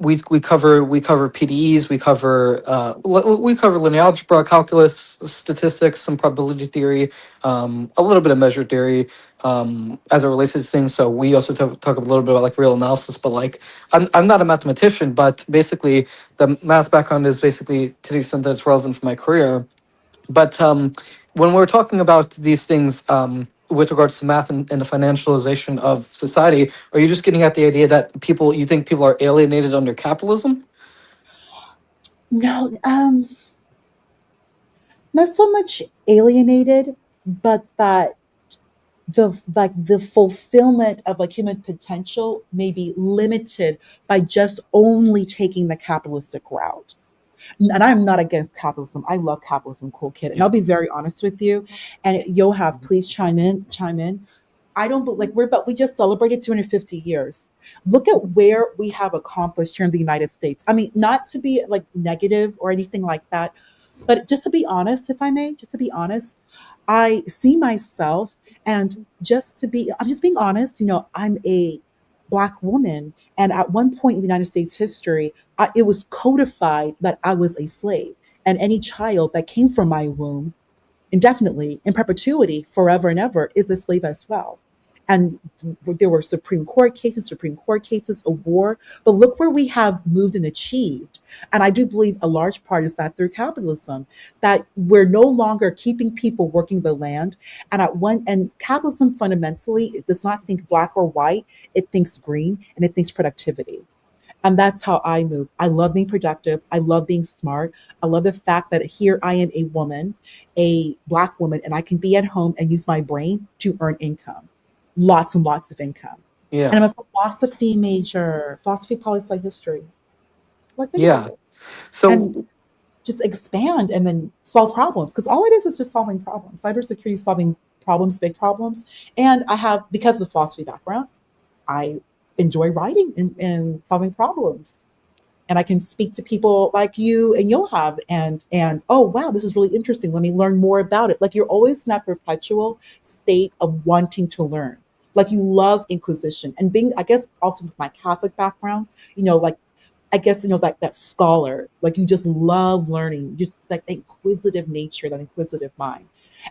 we cover PDEs, we cover linear algebra, calculus, statistics, some probability theory, a little bit of measure theory, as it relates to these things. So we also talk a little bit about like real analysis, but like I'm not a mathematician, but basically the math background is basically to the extent that it's relevant for my career. But when we're talking about these things with regards to math and the financialization of society, are you just getting at the idea that you think people are alienated under capitalism? no, not so much alienated, but that the fulfillment of like human potential may be limited by just only taking the capitalistic route. And I'm not against capitalism. I love capitalism, cool kid. And I'll be very honest with you. And Yohav, please chime in. I don't like we just celebrated 250 years. Look at where we have accomplished here in the United States. I mean, not to be like negative or anything like that, but just to be honest, if I may, just to be honest, I see myself and I'm just being honest, I'm a Black woman. And at one point in the United States history, it was codified that I was a slave. And any child that came from my womb indefinitely, in perpetuity, forever and ever, is a slave as well. And there were Supreme Court cases, a war. But look where we have moved and achieved. And I do believe a large part is that through capitalism, that we're no longer keeping people working the land. And capitalism fundamentally, it does not think black or white, it thinks green and it thinks productivity. And that's how I move. I love being productive. I love being smart. I love the fact that here I am a woman, a Black woman, and I can be at home and use my brain to earn income, lots and lots of income. And Yeah. I'm a philosophy major, philosophy, poli sci, history. Like, think about Yeah. it. And So just expand and then solve problems. Because all it is just solving problems. Cybersecurity, solving problems, big problems. And because of the philosophy background, I enjoy writing and solving problems. And I can speak to people like you and you'll have and oh wow, this is really interesting. Let me learn more about it. Like you're always in that perpetual state of wanting to learn. Like you love inquisition and being, I guess, also with my Catholic background, like I guess like that scholar, like you just love learning, just like the inquisitive nature, that inquisitive mind.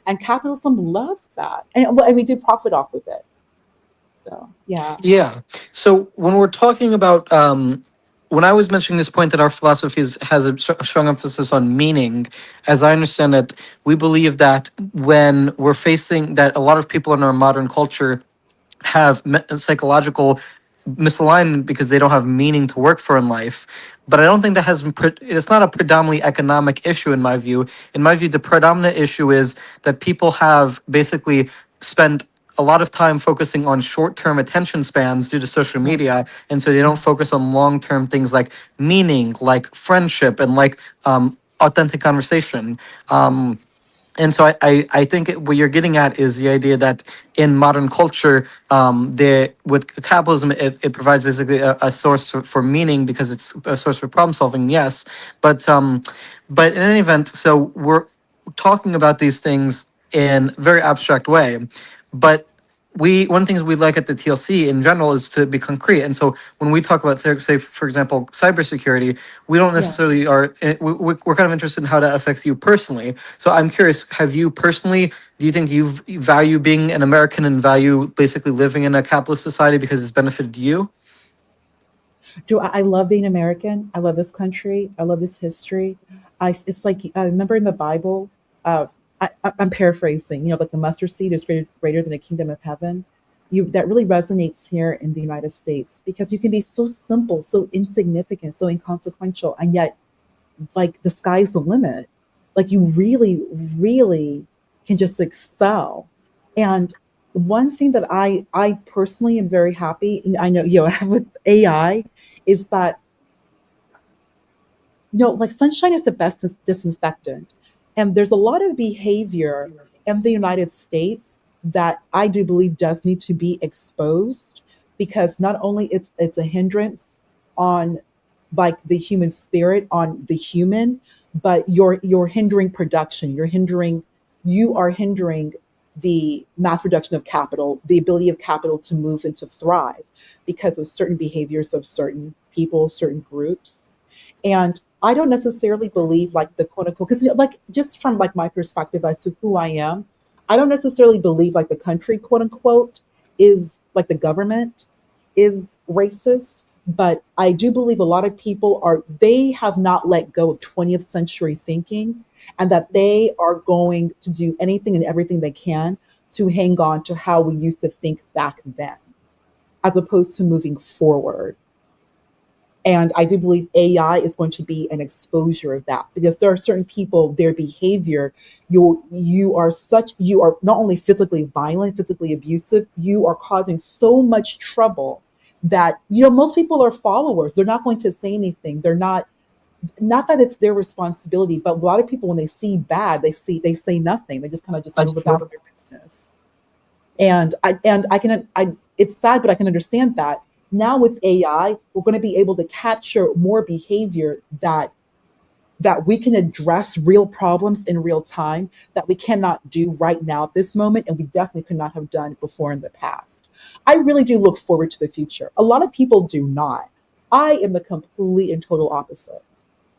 And capitalism loves that, and we do profit off of it. So yeah, yeah. So when we're talking about when I was mentioning this point that our philosophy has a strong emphasis on meaning, as I understand it, we believe that when we're facing that a lot of people in our modern culture have psychological misalignment because they don't have meaning to work for in life. But I don't think that it's not a predominantly economic issue in my view. In my view, the predominant issue is that people have basically spent a lot of time focusing on short-term attention spans due to social yeah, media, and so they don't yeah, focus on long-term things like meaning, like friendship, and like authentic conversation. And so I think what you're getting at is the idea that in modern culture, with capitalism, it provides basically a source for meaning because it's a source for problem solving. Yes, but but in any event, so we're talking about these things in a very abstract way, but one of the things we like at the TLC in general is to be concrete. And so when we talk about, say for example, cybersecurity, we don't yeah. necessarily we're kind of interested in how that affects you personally. So I'm curious, have you personally, do you think you value being an American and value basically living in a capitalist society because it's benefited you? I love being American. I love this country. I love this history. It's like I remember in the Bible. I'm paraphrasing. Like the mustard seed is greater than the kingdom of heaven. That really resonates here in the United States because you can be so simple, so insignificant, so inconsequential, and yet like the sky's the limit. Like you really, really can just excel. And one thing that I personally am very happy, and I know with AI, is that like sunshine is the best disinfectant. And there's a lot of behavior in the United States that I do believe does need to be exposed because not only it's a hindrance on like the human spirit, on the human, but you're hindering production. You are hindering the mass production of capital, the ability of capital to move and to thrive because of certain behaviors of certain people, certain groups. And I don't necessarily believe like the quote unquote, because like just from like my perspective as to who I am, I don't necessarily believe like the country quote unquote is like the government is racist, but I do believe a lot of people they have not let go of 20th century thinking and that they are going to do anything and everything they can to hang on to how we used to think back then, as opposed to moving forward. And I do believe AI is going to be an exposure of that, because there are certain people, their behavior, you are not only physically violent, physically abusive, you are causing so much trouble that, most people are followers. They're not going to say anything. They're not that it's their responsibility, but a lot of people, when they see bad, they say nothing. They just kind of just live about their business. And I it's sad, but I can understand that. Now with AI, we're going to be able to capture more behavior that we can address real problems in real time that we cannot do right now at this moment, and we definitely could not have done before in the past. I really do look forward to the future. A lot of people do not. I am the complete and total opposite.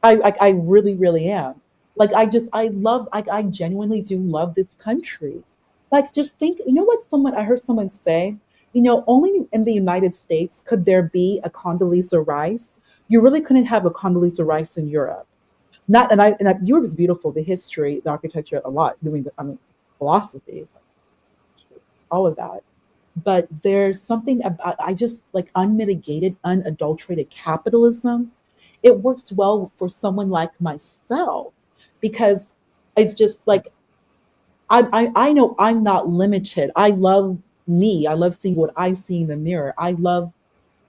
I really, really am. Like, I genuinely do love this country. Like, just think, what I heard someone say, only in the United States could there be a Condoleezza Rice. You really couldn't have a Condoleezza Rice in Europe. Not, Europe is beautiful, the history, the architecture, a lot. Philosophy, all of that. But there's something about, I just like unmitigated, unadulterated capitalism. It works well for someone like myself, because it's just like I know I'm not limited. I love me. I love seeing what I see in the mirror. I love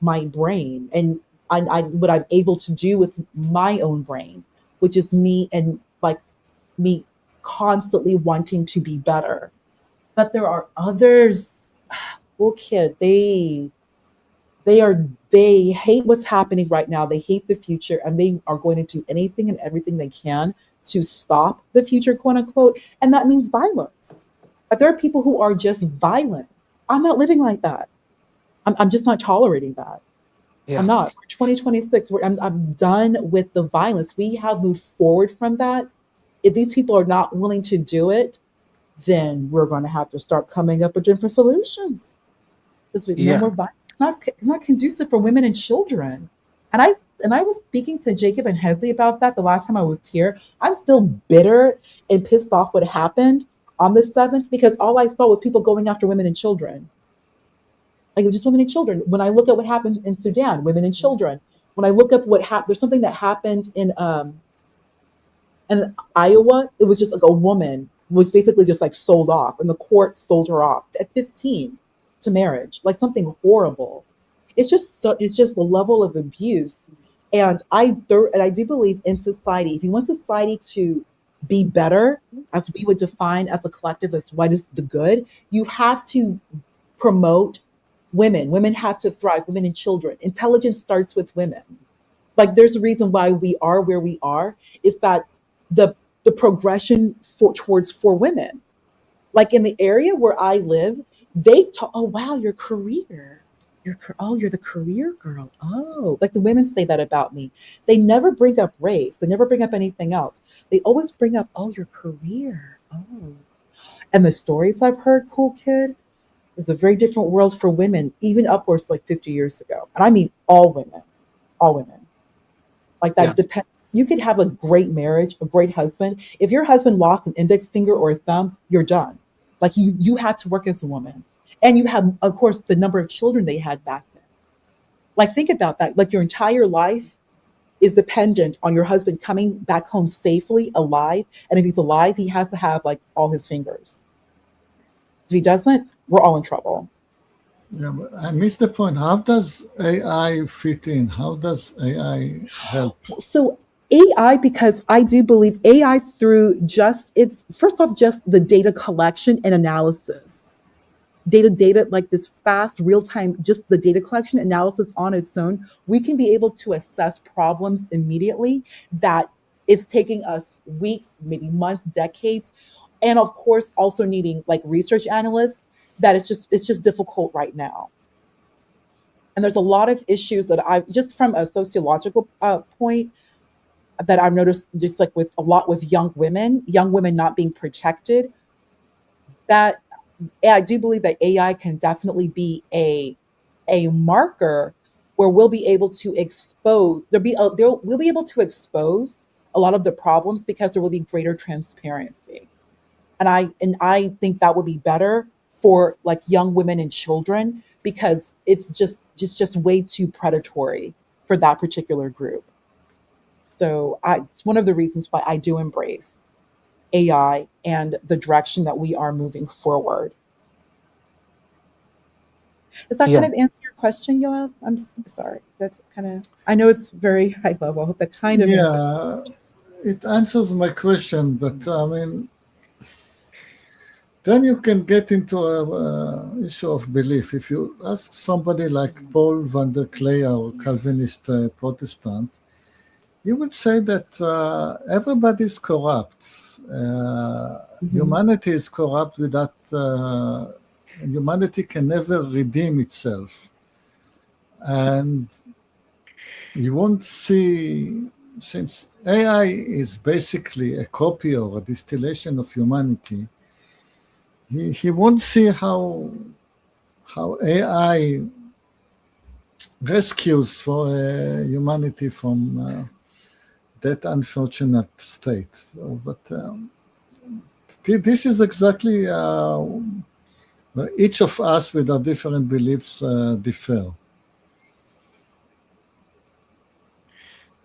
my brain, and what I'm able to do with my own brain, which is me, and like me constantly wanting to be better. But there are others. Well, kid, they hate what's happening right now. They hate the future, and they are going to do anything and everything they can to stop the future, quote unquote. And that means violence. But there are people who are just violent. I'm not living like that. I'm just not tolerating that. I'm Yeah. not. For 2026, I'm done with the violence. We have moved forward from that. If these people are not willing to do it, then we're going to have to start coming up with different solutions. Because no Yeah. more violence. It's not conducive for women and children. And I was speaking to Jacob and Hesley about that the last time I was here. I'm still bitter and pissed off what happened on the 7th, because all I saw was people going after women and children. Like, it was just women and children. When I look at what happened in Sudan, women and children. When I look up what happened, there's something that happened in Iowa. It was just like a woman was basically just like sold off, and the court sold her off at 15 to marriage, like something horrible. It's just the level of abuse. And I do believe in society, if you want society to be better, as we would define as a collective, as what is the good, you have to promote women. Women have to thrive, women and children. Intelligence starts with women. Like, there's a reason why we are where we are, is that the the progression towards for women. Like, in the area where I live, they talk, oh wow, your career. You're the career girl. Oh, like the women say that about me. They never bring up race. They never bring up anything else. They always bring up, oh, your career. Oh. And the stories I've heard, cool kid, was a very different world for women, even upwards like 50 years ago. And I mean all women, all women. Like, Yeah. that depends. You could have a great marriage, a great husband. If your husband lost an index finger or a thumb, you're done. Like, you had to work as a woman. And you have, of course, the number of children they had back then. Like, think about that. Like, your entire life is dependent on your husband coming back home safely, alive. And if he's alive, he has to have like all his fingers. If he doesn't, we're all in trouble. Yeah, but I missed the point. How does AI fit in? How does AI help? So AI, because I do believe AI, through just it's first off just the data collection and analysis. Data, like this fast real time, just the data collection analysis on its own, we can be able to assess problems immediately that is taking us weeks, maybe months, decades. And of course also needing like research analysts, that it's just difficult right now. And there's a lot of issues that I've just from a sociological point that I've noticed, just like with a lot with young women not being protected. That I do believe that AI can definitely be a marker where we'll be able to expose we'll be able to expose a lot of the problems, because there will be greater transparency. And I think that would be better for like young women and children, because it's just way too predatory. for that particular group. So it's one of the reasons why I do embrace AI and the direction that we are moving forward. Does that kind Yeah. of answer your question, Yoav? Sorry. That's kind of, I know it's very high level. I hope that kind of answers. Yeah, it answers my question, but I mean, then you can get into a issue of belief. If you ask somebody like Paul van der Kleya or Calvinist Protestant, he would say that everybody is corrupt. Mhm. Humanity is corrupt without, humanity can never redeem itself. And you won't see, since AI is basically a copy or a distillation of humanity, he won't see how AI rescues for humanity from that unfortunate state. But this is exactly where each of us with our different beliefs differ.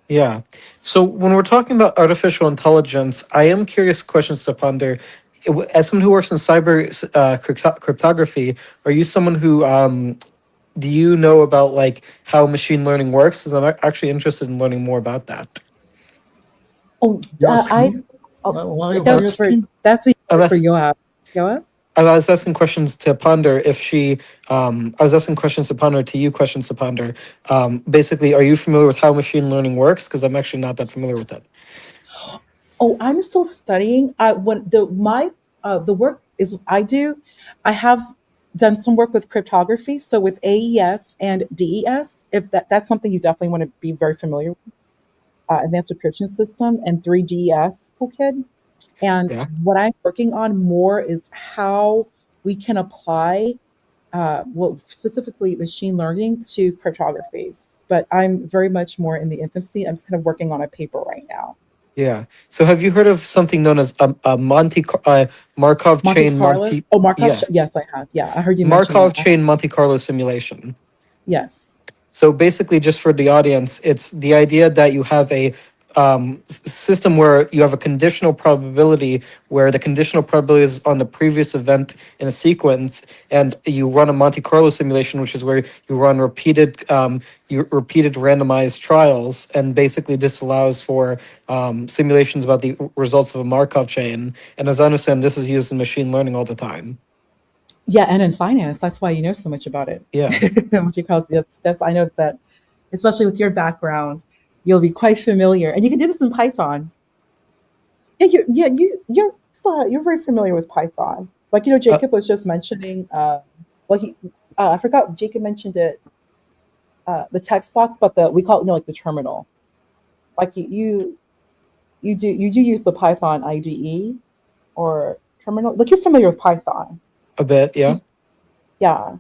Yeah. So when we're talking about artificial intelligence, I am curious questions to ponder. As someone who works in cyber cryptography, are you someone who do you know about like how machine learning works? Because I'm actually interested in learning more about that. Oh, You ask I, me? oh, Why that are you was for, asking? that's I'm for ask, Yoav. Yoav? I was asking questions to ponder if she. I was asking questions to ponder to you. Questions to ponder. Basically, are you familiar with how machine learning works? Because I'm actually not that familiar with that. Oh, I'm still studying. When the work is I do, I have done some work with cryptography. So with AES and DES, if that's something you definitely want to be very familiar with, advanced encryption system and 3DS, cool kid. And Yeah. what I'm working on more is how we can apply, well, specifically machine learning to cryptographies. But I'm very much more in the infancy. I'm just kind of working on a paper right now. Yeah. So have you heard of something known as a Markov Monte chain Carlo. Monte? Oh, Markov. Yeah, Yes, I have. Yeah, I heard you mention Markov that. chain Monte Carlo simulation. Yes. So basically, just for the audience, it's the idea that you have a system where you have a conditional probability where the conditional probability is on the previous event in a sequence, and you run a Monte Carlo simulation, which is where you run repeated randomized trials, and basically this allows for simulations about the results of a Markov chain. And as I understand, this is used in machine learning all the time. Yeah, and in finance, that's why you know so much about it. Yeah, Monte Carlo. Yes, that's I know that, especially with your background, you'll be quite familiar, and you can do this in Python. You're very familiar with Python. Like uh, Jacob was just mentioning. Well, he I forgot Jacob mentioned it. The text box, but the we call it like the terminal. Like you do use the Python IDE or terminal. Like you're familiar with Python. a bit. So Yeah, yeah,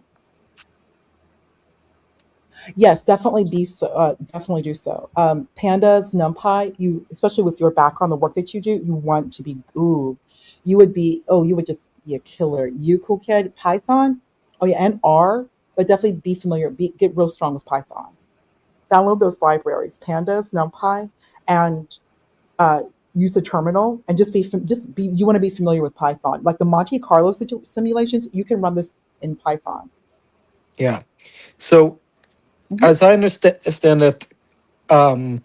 yes, definitely be so. Definitely do so. Pandas, NumPy. You, especially with your background, the work that you do, you want to be. Ooh, you would be. Oh, you would just be a killer. You cool kid. Python. Oh yeah, and R. But definitely be familiar. Get real strong with Python. Download those libraries, Pandas, NumPy, and uh, use the terminal. And just be. You want to be familiar with Python, like the Monte Carlo simulations. You can run this in Python. yeah. So Mhm. as I understand it, um,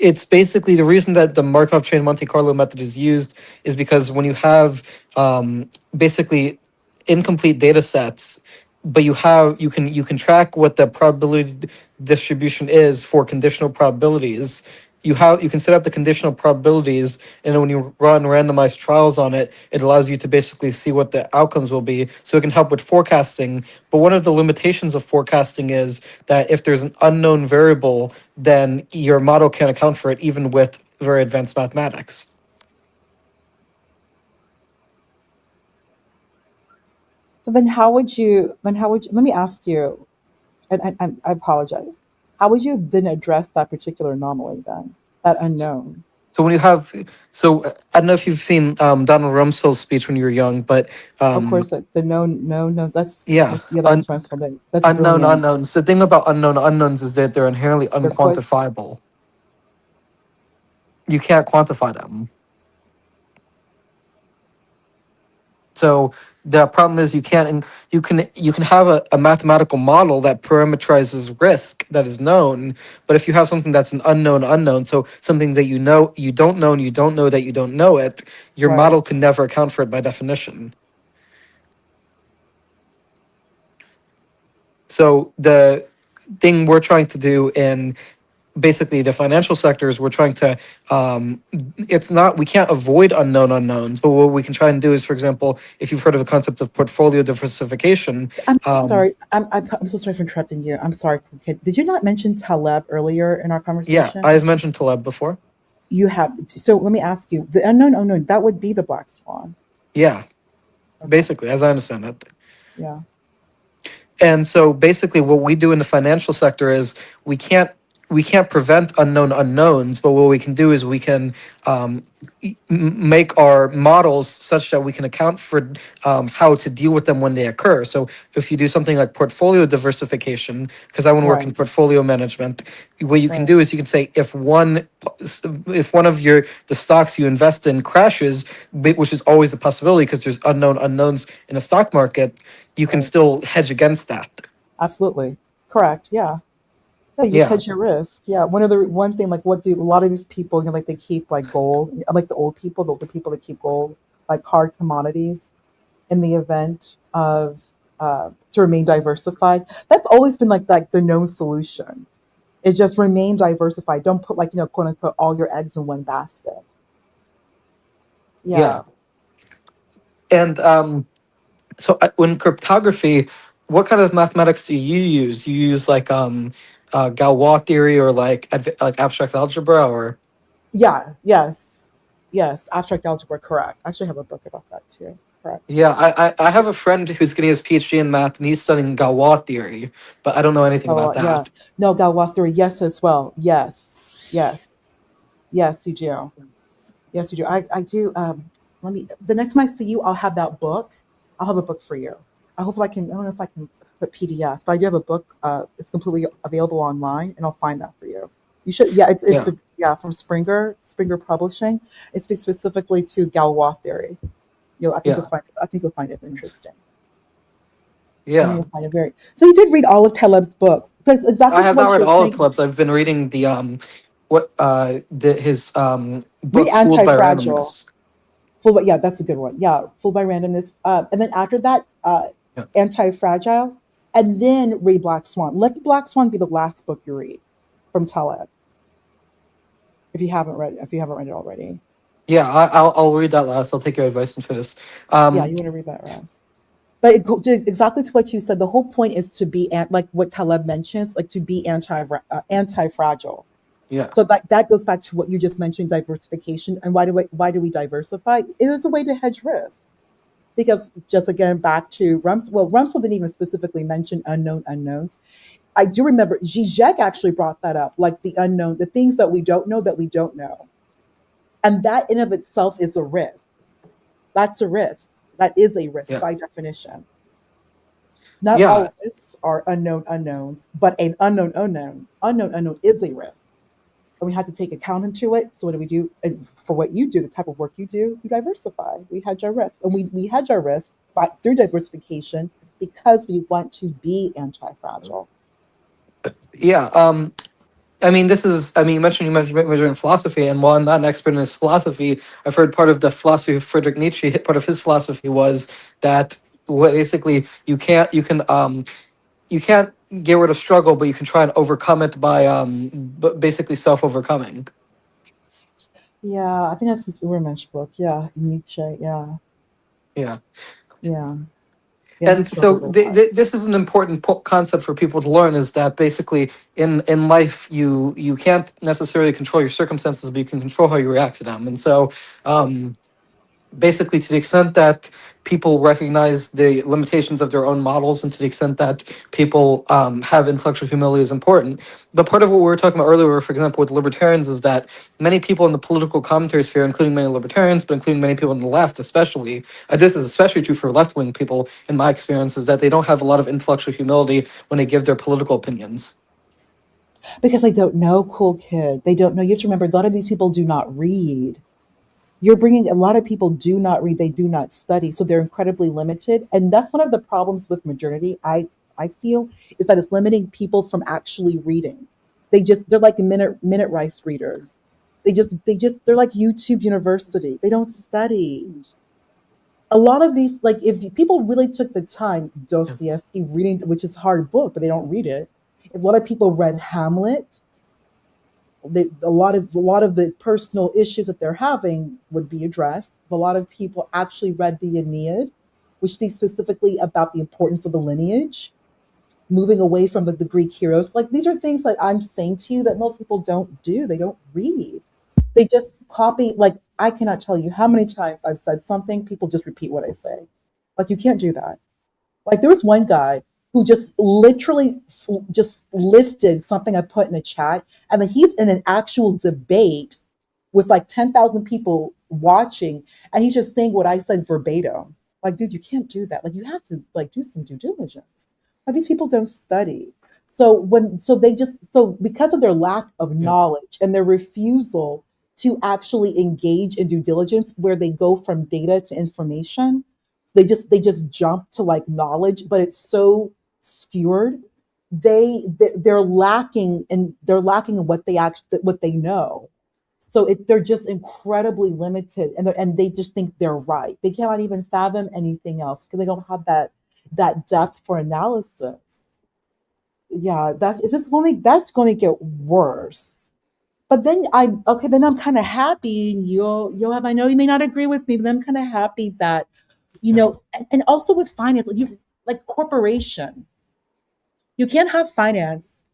it's basically the reason that the Markov chain Monte Carlo method is used is because when you have basically incomplete data sets, but you can track what the probability distribution is for conditional probabilities. You can set up the conditional probabilities, and then when you run randomized trials on it, it allows you to basically see what the outcomes will be. So it can help with forecasting. But one of the limitations of forecasting is that if there's an unknown variable, then your model can't account for it, even with very advanced mathematics. So then, how would you? Then how would you? Let me ask you. And I apologize. How would you then address that particular anomaly then? That unknown. So when you have, I don't know if you've seen Donald Rumsfeld's speech when you were young, but Of um, course, the known, yeah, that's stressful. That's unknown brilliant. unknowns. The thing about unknown unknowns is that they're inherently They're quite unquantifiable. You can't quantify them. So the problem is you can't, and you can have a mathematical model that parameterizes risk that is known, but if you have something that's an unknown unknown, so something that you know you don't know and you don't know that you don't know it, your right. model can never account for it by definition. So the thing we're trying to do in basically the financial sectors, we're trying to it's not, we can't avoid unknown unknowns, but what we can try and do is, for example, if you've heard of the concept of portfolio diversification. I'm um sorry. I'm so sorry for interrupting you. I'm sorry. Did you not mention Taleb earlier in our yeah, conversation? I've mentioned Taleb before. You have. So let me ask you: the unknown unknown, that would be the black swan. Yeah, Okay. basically, as I understand it. Yeah. And so basically what we do in the financial sector is we can't we can't prevent unknown unknowns, but what we can do is we can um, make our models such that we can account for how to deal with them when they occur. So if you do something like portfolio diversification, because I want to work in Right. portfolio management, what you can Right. do is you can say if one of the stocks you invest in crashes, which is always a possibility because there's unknown unknowns in a stock market, you can Right. still hedge against that. Absolutely. Correct. Yeah. Yeah. You Yeah, hedge your risk. Yeah. One thing, like, what do a lot of these people? Like, they keep like gold. Like the old people, the older people that keep gold, like hard commodities, in the event of to remain diversified. That's always been like the known solution. Is just remain diversified. Don't put, like, quote unquote, all your eggs in one basket. yeah. Yeah. And so in cryptography, what kind of mathematics do you use? You use like Galois theory or like abstract algebra or Yeah. Yes. Yes. Abstract algebra. Correct. I actually have a book about that too. Correct. yeah. I have a friend who's getting his PhD in math and he's studying Galois theory, but I don't know anything Oh, about well, yeah. that. No, Galois theory. Yes, as well. Yes. Yes. Yes, you do. Yes, you do. I do. Let me. The next time I see you, I'll have that book. I'll have a book for you. I hope I can. I don't know if I can put PDFs, but I do have a book. It's completely available online, and I'll find that for you. You should. Yeah, it's Yeah, a yeah, from Springer Publishing. It speaks specifically to Galois theory. I think yeah, you'll find it interesting. I think yeah. you'll find it very. So you did read all of Taleb's books, because I exactly to have not what read you're all of saying. Taleb's. I've been reading the his Read book Fooled by Anti-Fragile. Randomness. Yeah, that's a good one. Yeah, Fooled by Randomness. And then after that, Yeah, Anti-Fragile, and then read Black Swan. Let the Black Swan be the last book you read from Taleb, if you haven't read it already. yeah. I'll read that last. I'll take your advice and finish. Yeah, you want to read that, Raz. But exactly to what you said, the whole point is to be like what Taleb mentions, like to be anti-fragile. Yeah, So that goes back to what you just mentioned, diversification. And why do we diversify? It is a way to hedge risks. Because just again back to Rumsfeld, well, Rumsfeld didn't even specifically mention unknown unknowns. I do remember Zizek actually brought that up, like the unknown, the things that we don't know that we don't know. And that in of itself is a risk. That's a risk. That is a risk yeah, by definition. Not yeah. all risks are unknown unknowns, but an unknown unknown is a risk. And we have to take account into it. So what do we do? And for what you do, the type of work you do, you diversify. We hedge our risk, and we hedge our risk through diversification because we want to be anti-fragile. Yeah. I mean, you mentioned majoring in philosophy, and while I'm not an expert in his philosophy, I've heard part of the philosophy of Friedrich Nietzsche. Part of his philosophy was that basically you can't get rid of struggle, but you can try and overcome it by basically self overcoming. Yeah, I think that's his Urmensch book. Yeah, Nietzsche. Yeah, Yeah. yeah, yeah. He And so struggled a lot. this is an important concept for people to learn, is that basically in life you can't necessarily control your circumstances, but you can control how you react to them. And so um basically, to the extent that people recognize the limitations of their own models, and to the extent that people have intellectual humility is important. But part of what we were talking about earlier, for example, with libertarians, is that many people in the political commentary sphere, including many libertarians, but including many people on the left, especially, this is especially true for left wing people, in my experience, is that they don't have a lot of intellectual humility when they give their political opinions. Because they don't know, cool kid. They don't know. You have to remember, a lot of these people do not read. You're bringing a lot of people do not read, they do not study, so they're incredibly limited. And that's one of the problems with modernity, I feel, is that it's limiting people from actually reading. They're like minute rice readers. They're like YouTube University. They don't study. A lot of these, like, if people really took the time, Dostoevsky reading, which is a hard book, but they don't read it. If a lot of people read Hamlet, a lot of the personal issues that they're having would be addressed. A lot of people actually read the Aeneid, which speaks specifically about the importance of the lineage, moving away from the Greek heroes. Like, these are things that I'm saying to you that most people don't do. They don't read. They just copy. Like, I cannot tell you how many times I've said something, people just repeat what I say. Like, you can't do that. Like, there was one guy who just literally just lifted something I put in a chat, and then he's in an actual debate with like 10,000 people watching, and he's just saying what I said verbatim. Like, dude, you can't do that. Like, you have to like do some due diligence. Like, these people don't study. So because of their lack of Yeah. knowledge and their refusal to actually engage in due diligence, where they go from data to information, they just jump to like knowledge, but it's so skewered. They're lacking in what they know. So they're just incredibly limited, and they just think they're right. They cannot even fathom anything else because they don't have that depth for analysis. Yeah, that's going to get worse. But then I'm kind of happy. You'll have, I know you may not agree with me, but I'm kind of happy that, and also with finance, like corporation, you can't have finance.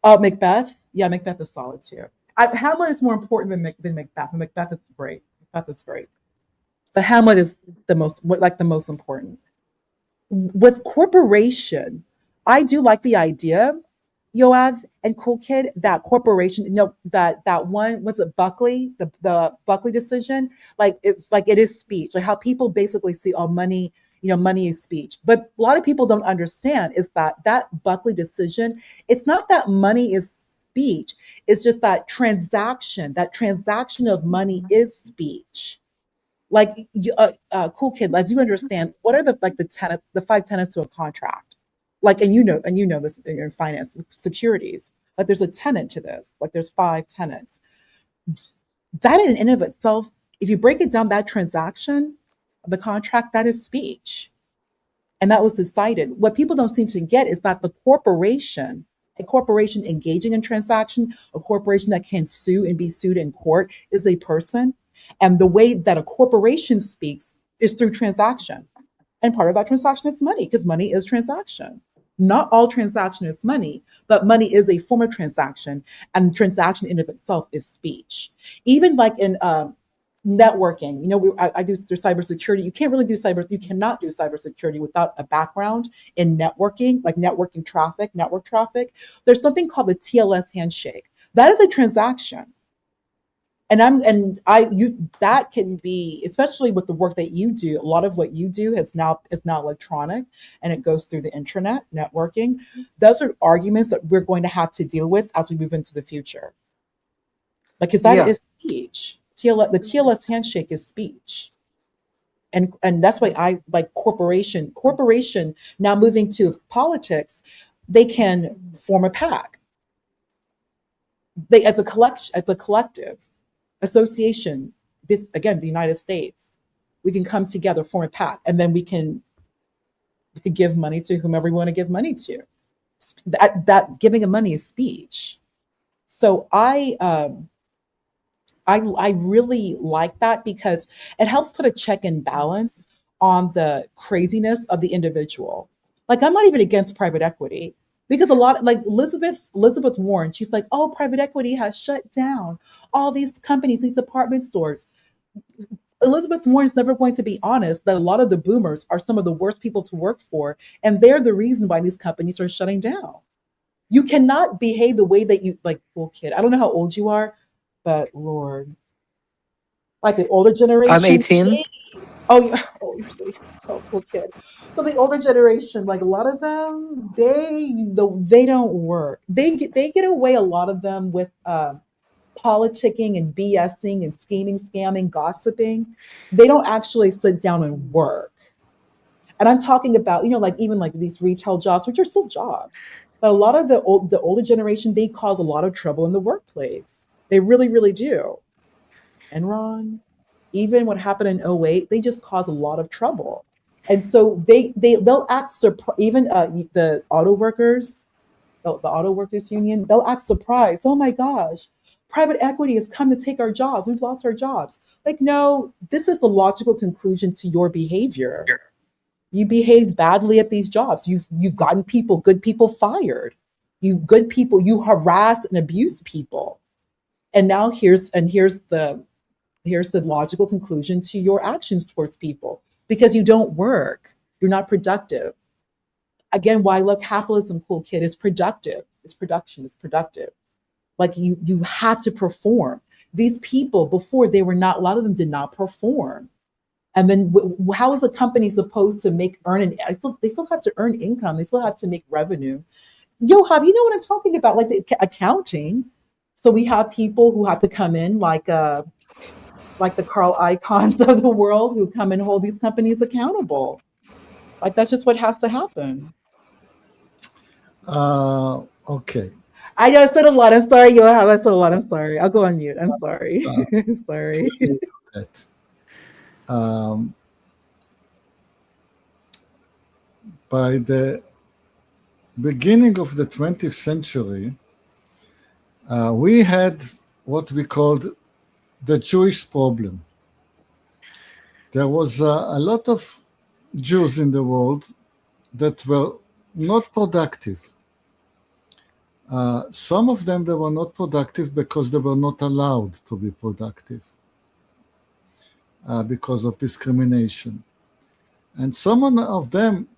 Oh, Macbeth, yeah, Macbeth is solid too. Hamlet is more important than Macbeth. Macbeth is great. Macbeth is great, but Hamlet is the most important. With corporation, I do like the idea, Yoav and Cool Kid, that corporation, that one, was it Buckley, the Buckley decision? Like it is speech, like how people basically see, oh, money, money is speech. But a lot of people don't understand is that Buckley decision, it's not that money is speech, it's just that transaction of money is speech. Like, Cool Kid, as you understand, what are the 5 tenets to a contract? Like, and you know this in finance, securities. Like, there's a tenet to this. Like, there's 5 tenets. That in and of itself, if you break it down, that transaction, the contract, that is speech, and that was decided. What people don't seem to get is that a corporation engaging in transaction, a corporation that can sue and be sued in court, is a person. And the way that a corporation speaks is through transaction. And part of that transaction is money, because money is transaction. Not all transaction is money, but money is a form of transaction, and transaction in of itself is speech. Even like in networking, I do cybersecurity. You cannot do cybersecurity without a background in networking, like network traffic. There's something called the TLS handshake. That is a transaction. That can be, especially with the work that you do, a lot of what you do is now electronic, and it goes through the internet networking. Those are arguments that we're going to have to deal with as we move into the future, because that Yeah. is speech. The TLS handshake is speech. And that's why I like corporation now moving to politics. They can form a pack. They, as a collective association, this again, the United States, we can come together, form a pact, and then we can give money to whomever we want to give money to. That giving of money is speech. So I really like that, because it helps put a check and balance on the craziness of the individual. Like, I'm not even against private equity, because a lot, like Elizabeth Warren, she's like, oh, private equity has shut down all these companies, these department stores. Elizabeth Warren's never going to be honest that a lot of the boomers are some of the worst people to work for, and they're the reason why these companies are shutting down. You cannot behave the way that you like. Well, kid, I don't know how old you are, but Lord, like the older I'm generation. 18. Oh, oh, you're so oh, cool kid. So the older generation, like a lot of them, they don't work. They get away a lot of them with politicking and BSing and scheming, scamming, gossiping. They don't actually sit down and work. And I'm talking about, like even like these retail jobs, which are still jobs. But a lot of the older generation, they cause a lot of trouble in the workplace. They really, really do. Enron, even what happened in '08, they just cause a lot of trouble. And so they'll act surprised. Even the auto workers, the auto workers union, they'll act surprised. Oh my gosh, private equity has come to take our jobs. We've lost our jobs. Like, no, this is the logical conclusion to your behavior. You behaved badly at these jobs. You've gotten good people fired. You harass and abuse people. And now here's the logical conclusion to your actions towards people because you don't work. You're not productive. Again, why look capitalism, cool kid, is productive. It's production, it's productive. Like you had to perform. These people before, they were not, a lot of them did not perform. And then how is a company supposed to they still have to earn income. They still have to make revenue. Yohav, you know what I'm talking about? Like the accounting. So we have people who have to come in like the Carl Icahns of the world who come and hold these companies accountable. Like that's just what has to happen. Okay. I know I said a lot. I'm sorry, Yohav. I said a lot. I'm sorry. I'll go on mute. I'm sorry. Sorry. That. Um, by the beginning of the 20th century, we had what we called the Jewish problem. There was a lot of Jews in the world that were not productive. Some of them, they were not productive because they were not allowed to be productive because of discrimination. And some of them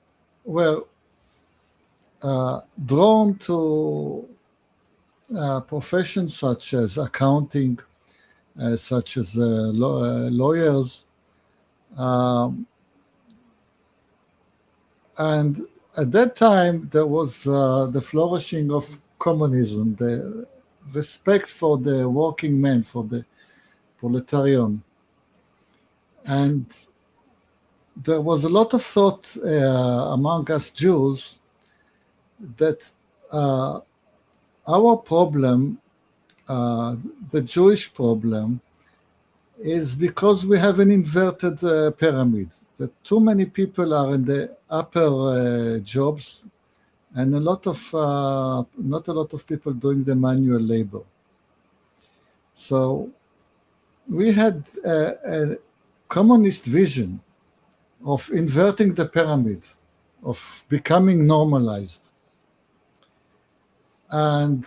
were drawn to professions such as accounting, such as lawyers. And at that time, there was the flourishing of communism, the respect for the working man, for the proletarian. And there was a lot of thought among us Jews that our problem, the Jewish problem, is because we have an inverted pyramid. That too many people are in the upper jobs, and not a lot of people doing the manual labor. So we had a communist vision of inverting the pyramid, of becoming normalized. And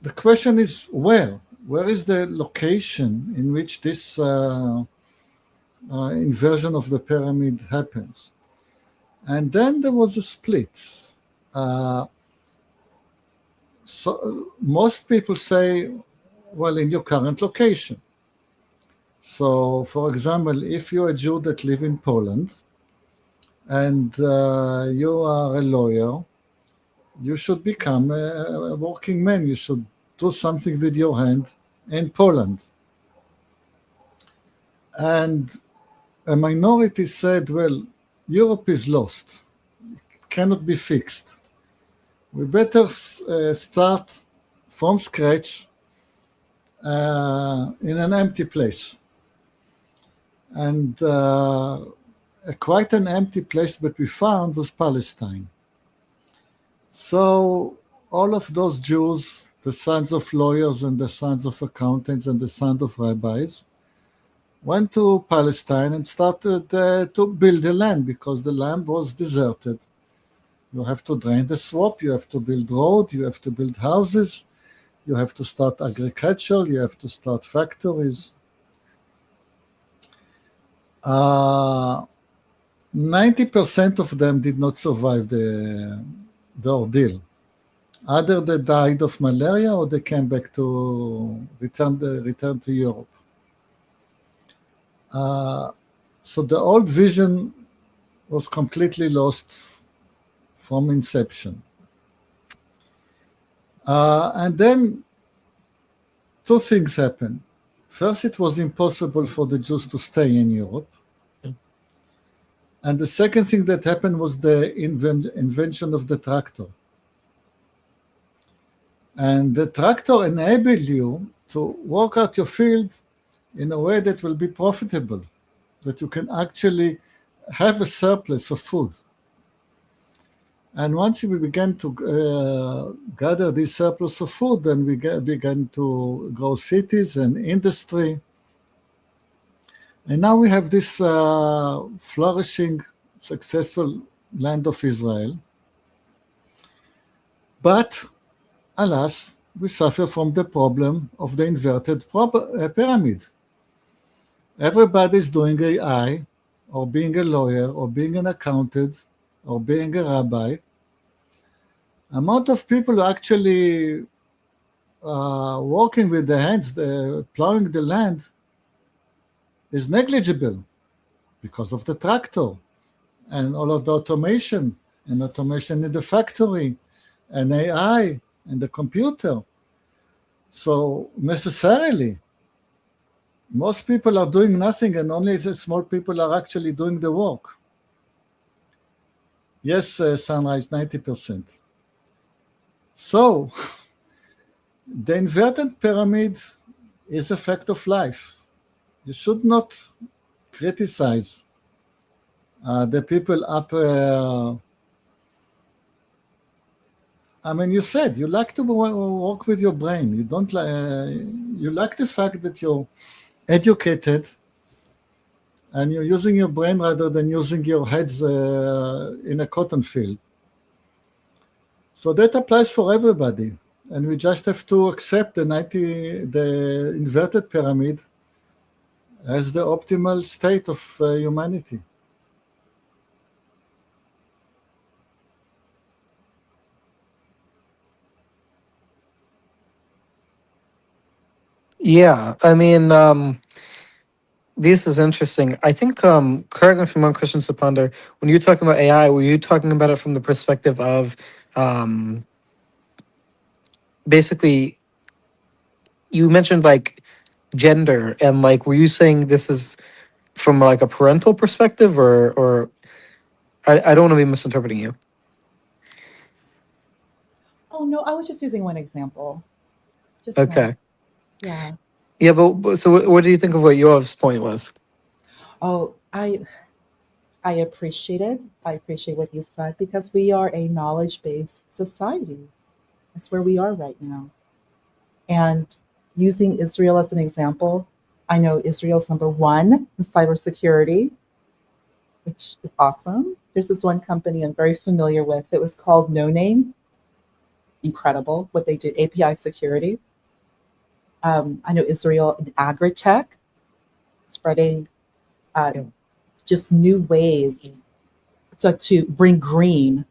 the question is where? Where is the location in which this inversion of the pyramid happens? And then there was a split. So most people say, well, in your current location. So, for example, if you're a Jew that live in Poland and you are a lawyer, you should become a working man. You should do something with your hand in Poland. And a minority said, well, Europe is lost. It cannot be fixed. We better start from scratch in an empty place. And quite an empty place that we found was Palestine. So all of those Jews, the sons of lawyers and the sons of accountants and the sons of rabbis, went to Palestine and started to build the land because the land was deserted. You have to drain the swamp, you have to build roads, you have to build houses, you have to start agriculture, you have to start factories. 90% of them did not survive the ordeal. Either they died of malaria or they came back to return to Europe. So the old vision was completely lost from inception. And then two things happened. First, it was impossible for the Jews to stay in Europe. And the second thing that happened was the invention of the tractor. And the tractor enabled you to work out your field in a way that will be profitable, that you can actually have a surplus of food. And once we began to gather this surplus of food, then we began to grow cities and industry. And now we have this flourishing, successful land of Israel. But, alas, we suffer from the problem of the inverted pyramid. Everybody is doing AI, or being a lawyer, or being an accountant, or being a rabbi. Amount of people actually working with their hands, plowing the land, is negligible because of the tractor and all of the automation and automation in the factory and AI and the computer. So necessarily, most people are doing nothing and only the small people are actually doing the work. Yes, Sunrise, 90%. So the inverted pyramid is a fact of life. You should not criticize the people up. I mean, you said you like to work with your brain. You don't. You like the fact that you're educated and you're using your brain rather than using your heads in a cotton field. So that applies for everybody, and we just have to accept the inverted pyramid as the optimal state of humanity. Yeah, I mean, this is interesting. I think, correct me if I'm wrong, Christian Sapander, when you're talking about AI, were you talking about it from the perspective of basically, you mentioned like gender, and like, were you saying this is from like a parental perspective, or I don't want to be misinterpreting you. Oh no, I was just using one example. Just Okay. one. Yeah. Yeah, but so what do you think of what Yoav's point was? Oh, I appreciate it. I appreciate what you said because we are a knowledge-based society. That's where we are right now. And using Israel as an example, I know Israel's number one in cybersecurity, which is awesome. There's this one company I'm very familiar with. It was called No Name. Incredible what they did, API security. I know Israel in agri-tech, spreading just new ways to bring green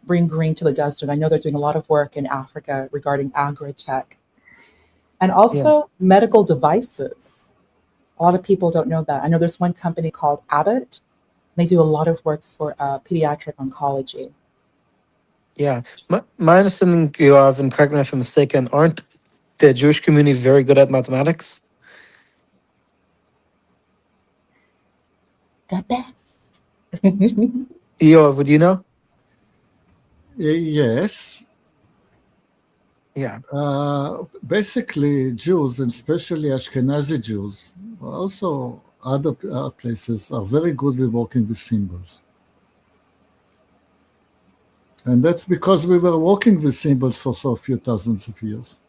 to the desert. I know they're doing a lot of work in Africa regarding agri-tech. And also medical devices. A lot of people don't know that. I know there's one company called Abbott. They do a lot of work for pediatric oncology. Yeah, my understanding, Yoav, and correct me if I'm mistaken, aren't the Jewish community very good at mathematics? The best. Yoav, would you know? Yes. Yeah. Basically, Jews, and especially Ashkenazi Jews, also other places, are very good with working with symbols. And that's because we were working with symbols for so few thousands of years.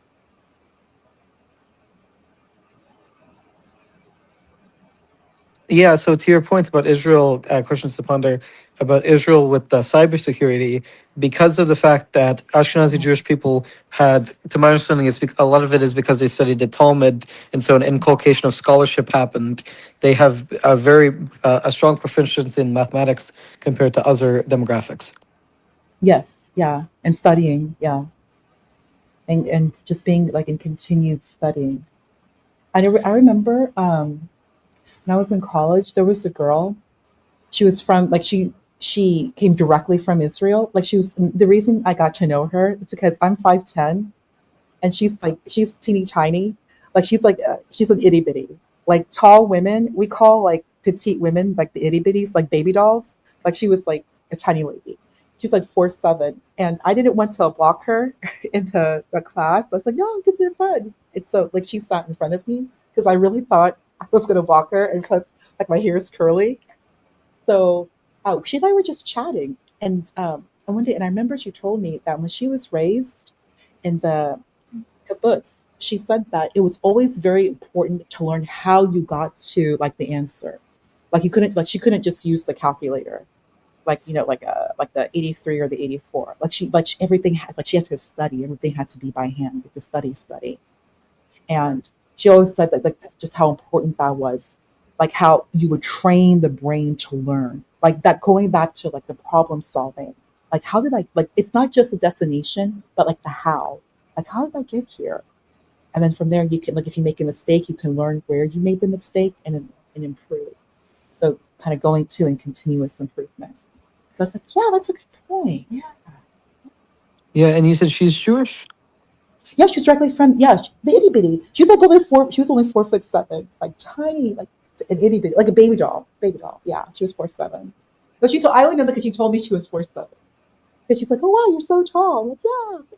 Yeah, so to your point about Israel, questions to ponder about Israel with the cybersecurity, because of the fact that Ashkenazi Jewish people had, to my understanding, a lot of it is because they studied the Talmud, and so an inculcation of scholarship happened. They have a strong proficiency in mathematics compared to other demographics. Yes, yeah, and studying, yeah, and just being like in continued studying. I remember when I was in college, there was a girl. She was from like she came directly from Israel. Like she was the reason I got to know her is because I'm 5'10" and she's teeny tiny. Like she's an itty bitty. Like tall women, we call like petite women like the itty bitties, like baby dolls. Like she was like a tiny lady. She was like 4'7", and I didn't want to block her in the class. I was like, no, because they're fun. And so like she sat in front of me because I really thought I was gonna block her, and because like my hair is curly. So she and I were just chatting, and one day, and I remember she told me that when she was raised in the kibbutz, she said that it was always very important to learn how you got to like the answer. Like you couldn't like she couldn't just use the calculator, like like the 83 or the 84. Everything had like she had to study. Everything had to be by hand. To study. And she always said that like just how important that was, like how you would train the brain to learn, like that going back to like the problem solving. Like how did I like it's not just the destination, but like the how did I get here? And then from there you can like if you make a mistake, you can learn where you made the mistake and improve. So kind of going to and continuous improvement. So I was like, yeah, that's a good point. Yeah. Yeah, and you said she's Jewish? Yeah, she's directly from the itty bitty. She's like only four. She was only 4'7", like tiny, like an itty bitty, like a baby doll. Baby doll. Yeah, she was 4'7". But she told I only know that because she told me she was 4'7". Because she's like, oh wow, you're so tall. I'm like,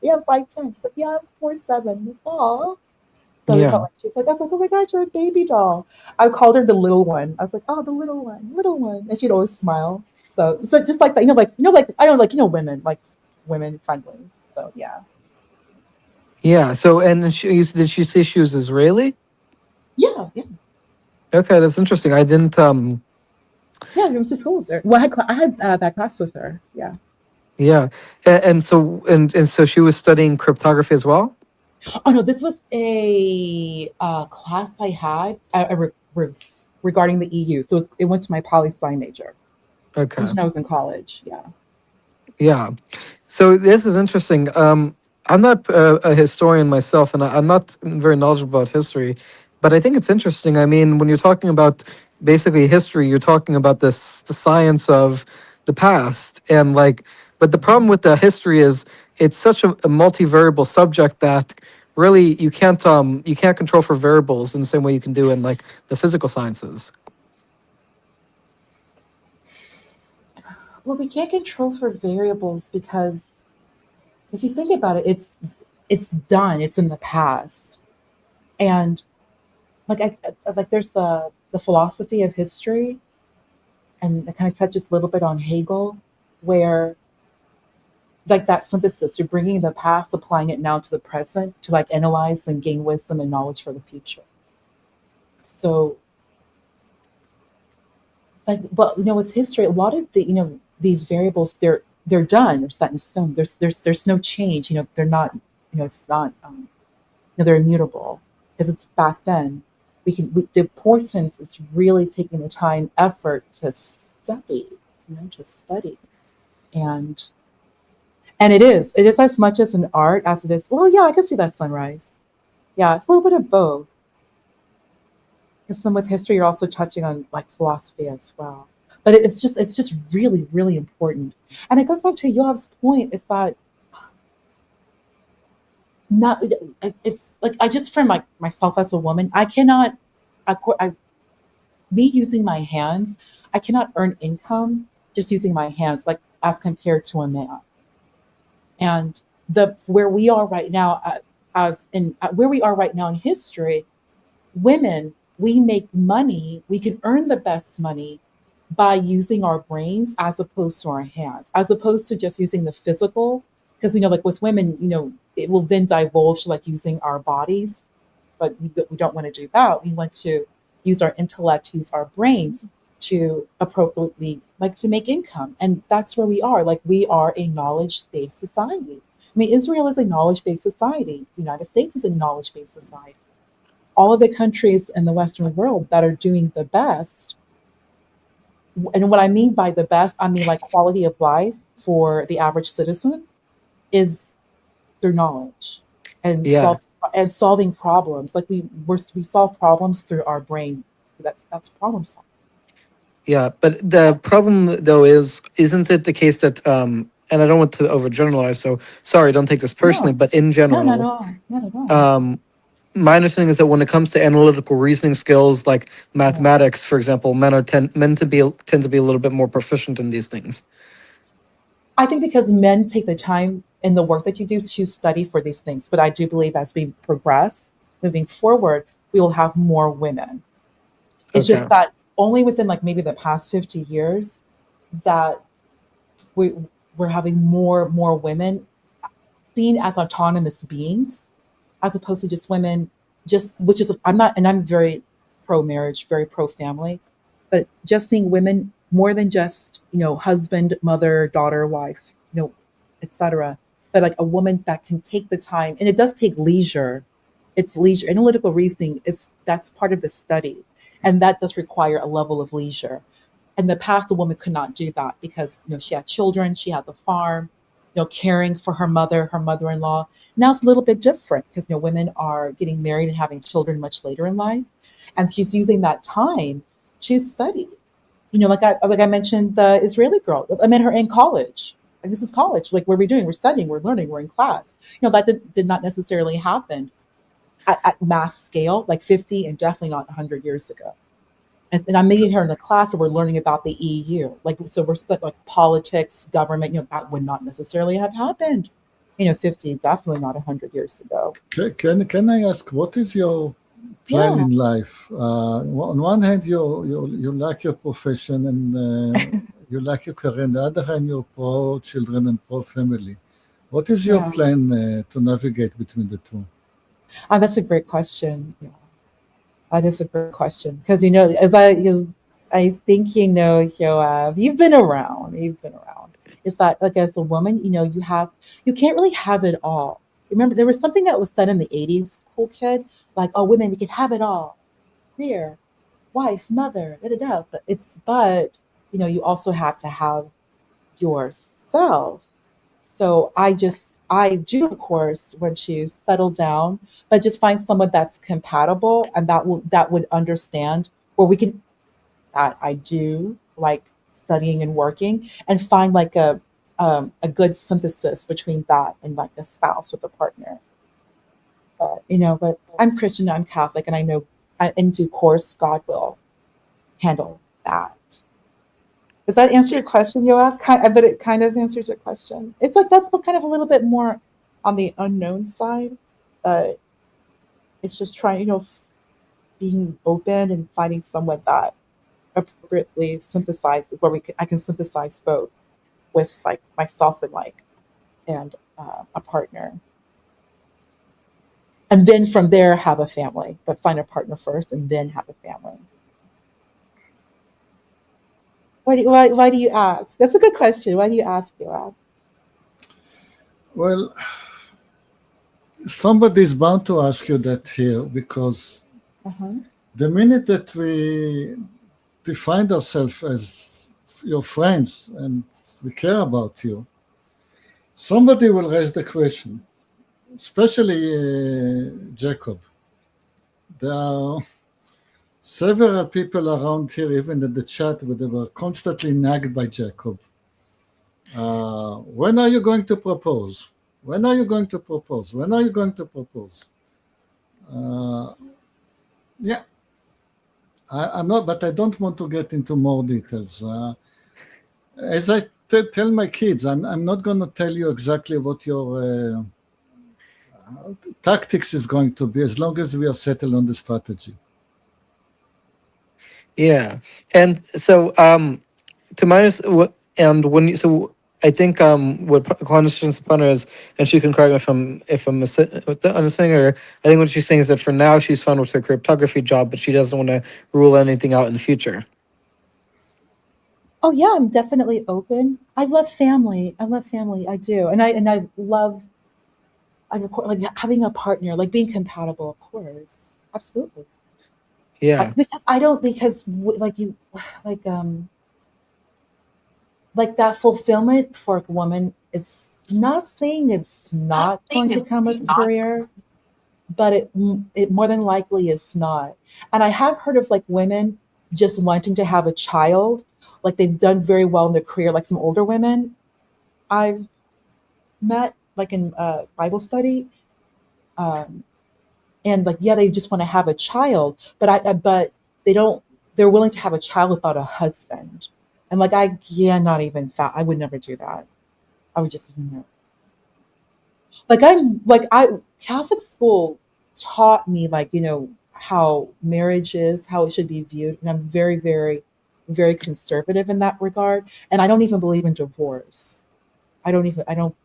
yeah, 5'10". She's like, yeah, I'm 4'7". Like, oh. So we Yeah. felt like I was like, oh my gosh, you're a baby doll. I called her the little one. I was like, oh, the little one, and she'd always smile. So just like that, like I don't like women like women friendly. So yeah, Yeah. So, and did she say she was Israeli? yeah. Okay, that's interesting. I didn't. Yeah, I went to school with her. Well, I had that class with her. Yeah. Yeah, and so she was studying cryptography as well. Oh no, this was a class I had regarding the EU. So it went to my poli sci major. This Okay. was when I was in college. Yeah. Yeah. So this is interesting. I'm not a historian myself, and I'm not very knowledgeable about history, but I think it's interesting. I mean, when you're talking about basically history, you're talking about the science of the past, and like, but the problem with the history is it's such a multivariable subject that really you can't control for variables in the same way you can do in like the physical sciences. Well, we can't control for variables because if you think about it, it's done. It's in the past, and like like there's the philosophy of history, and it kind of touches a little bit on Hegel, where like that synthesis, you're bringing the past, applying it now to the present to like analyze and gain wisdom and knowledge for the future. So like, but with history, a lot of the these variables, they're done, they're set in stone. There's no change. They're not. It's not. They're immutable because it's back then. The importance is really taking the time, effort to study. To study, and it is as much as an art as it is. Well, yeah, I can see that sunrise. Yeah, it's a little bit of both. Because some with history, you're also touching on like philosophy as well. But it's just really really important, and it goes back to Yoav's point. Is that not? It's like I just for myself as a woman, I cannot. Me using my hands, I cannot earn income just using my hands, like as compared to a man. And the where we are right now, as in where we are right now in history, women, we make money, we can earn the best money by using our brains as opposed to our hands, as opposed to just using the physical. Because like with women, it will then divulge like using our bodies, but we don't want to do that. We want to use our intellect, use our brains to appropriately, like, to make income. And that's where we are. Like, we are a knowledge-based society. I mean, Israel is a knowledge-based society. The United States is a knowledge-based society. All of the countries in the Western world that are doing the best, and what I mean by the best, I mean like quality of life for the average citizen, is through knowledge and Yeah. solving problems. Like we solve problems through our brain. That's problem solving. Yeah, but the problem though is, isn't it the case that and I don't want to overgeneralize, so sorry, don't take this personally, No, but in no, not at general, all. Not at all. um my understanding is that when it comes to analytical reasoning skills like Yeah. mathematics, for example, men tend to be a little bit more proficient in these things. I think because men take the time in the work that you do to study for these things. But I do believe as we progress, moving forward, we will have more women. It's Okay. just that only within like maybe the past 50 years that we we're having more women seen as autonomous beings, as opposed to just women, just which is I'm not, and I'm very pro marriage, very pro family, but just seeing women more than just, husband, mother, daughter, wife, etc. But like a woman that can take the time, and it does take leisure. It's leisure. Analytical reasoning is that's part of the study, and that does require a level of leisure. In the past, a woman could not do that because she had children, she had the farm, caring for her mother-in-law. Now it's a little bit different because women are getting married and having children much later in life, and she's using that time to study. Like I mentioned, the Israeli girl. I met her in college. Like this is college. Like what are we doing? We're studying. We're learning. We're in class. That did not necessarily happen at mass scale, like 50 and definitely not 100 years ago. And I'm meeting her in a class where we're learning about the EU. Like, so we're stuck like politics, government, that would not necessarily have happened, 50, definitely not 100 years ago. Can I ask, what is your plan Yeah. in life? On one hand, you like your profession and you like your career. On the other hand, you're pro children and pro family. What is your Yeah. plan to navigate between the two? That's a great question. Yeah. That is a great question. Because, I think, Joab, you've been around. You've been around. It's that, like, as a woman, you can't really have it all. Remember, there was something that was said in the 80s, cool kid, like, oh, women, we can have it all. Career, wife, mother, da da da. But you also have to have yourself. So I do, of course, want to settle down, but just find someone that's compatible and that would understand where we can, that I do like studying and working, and find like a good synthesis between that and like a spouse with a partner. But I'm Christian, I'm Catholic, and I know in due course God will handle that. Does that answer your question, Yoav? I bet it kind of answers your question. It's like that's kind of a little bit more on the unknown side, but it's just trying, being open and finding someone that appropriately synthesizes where I can synthesize both with like myself and a partner, and then from there have a family, but find a partner first and then have a family. Why do you ask? That's a good question. Why do you ask, Yoav? Well, somebody is bound to ask you that here because Uh-huh. the minute that we define ourselves as your friends and we care about you, somebody will raise the question, especially Jacob. There are several people around here, even in the chat, where they were constantly nagged by Jacob. When are you going to propose? When are you going to propose? When are you going to propose? Yeah, I'm not, but I don't want to get into more details. As I tell my kids, I'm not going to tell you exactly what your tactics is going to be as long as we are settled on the strategy. Yeah. And so to minus what and when you so I think what Constance Punter is, and she can correct me if I'm understanding her. I think what she's saying is that for now she's fine with her cryptography job, but she doesn't want to rule anything out in the future. Oh yeah, I'm definitely open. I love family. I love family. I do, and I love like having a partner, like being compatible. Of course, absolutely. Yeah, Because I don't like you like like that fulfillment for a woman is not saying it's not going to come with a career, but it more than likely is not. And I have heard of like women just wanting to have a child, like they've done very well in their career, like some older women I've met, like in Bible study, um, and like yeah, they just want to have a child, but but they don't. They're willing to have a child without a husband, and like I yeah, not even that. I would never do that. I would just no. Like I Catholic school taught me like how marriage is, how it should be viewed, and I'm very conservative in that regard. And I don't even believe in divorce. I don't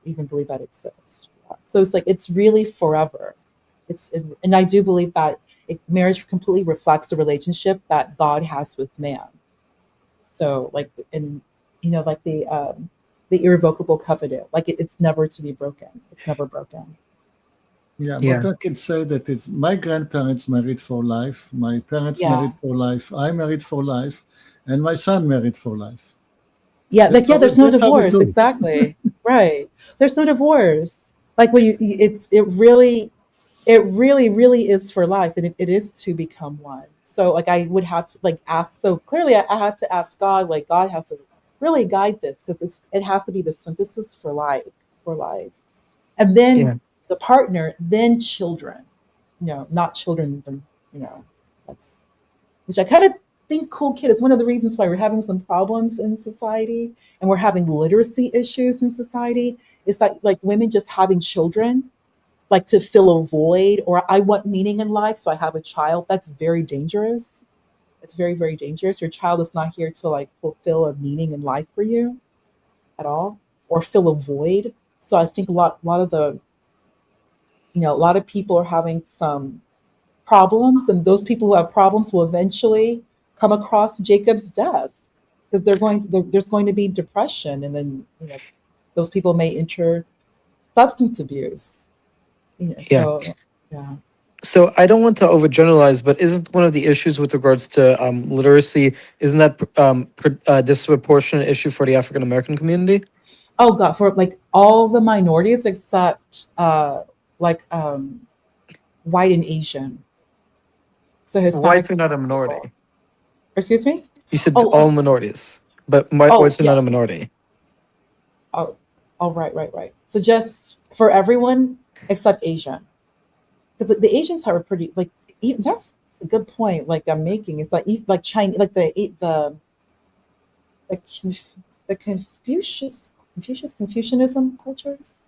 even believe that exists. So it's like it's really forever. And I do believe that marriage completely reflects the relationship that God has with man. So like and like the irrevocable covenant, like it's never to be broken. It's never broken. Yeah, yeah, but I can say that it's my grandparents married for life, my parents Yeah. married for life, I married for life, and my son married for life. Yeah, like yeah, there's no That's how we divorce. do it. Exactly. Right. There's no divorce. Like when it really is for life, and it is to become one. So like I would have to like ask, so clearly I have to ask God, like God has to really guide this because it has to be the synthesis for life. And yeah, then the partner, then children. Not children, then you know, that's which I kind of think cool kid is one of the reasons why we're having some problems in society and we're having literacy issues in society. Is that like women just having children, like to fill a void, or I want meaning in life, so I have a child. That's very dangerous. It's very dangerous. Your child is not here to like fulfill a meaning in life for you at all, or fill a void. So I think lot of the a lot of people are having some problems, and those people who have problems will eventually come across Jacob's desk because there's going to be depression, and then those people may enter substance abuse. yeah. So yeah. So I don't want to overgeneralize, but isn't one of the issues with regards to literacy, isn't that disproportionate issue for the African American community? Oh God, for like all the minorities except like white and Asian, so Whites are Hispanics and not a Black people. minority. Excuse me. You said Oh, all minorities, but oh whites are yeah. not a minority. Oh, oh, right. So just for everyone except Asian, because the Asians have a pretty like that's a good point. Like I'm making it's like like China, like the the Confucianism cultures.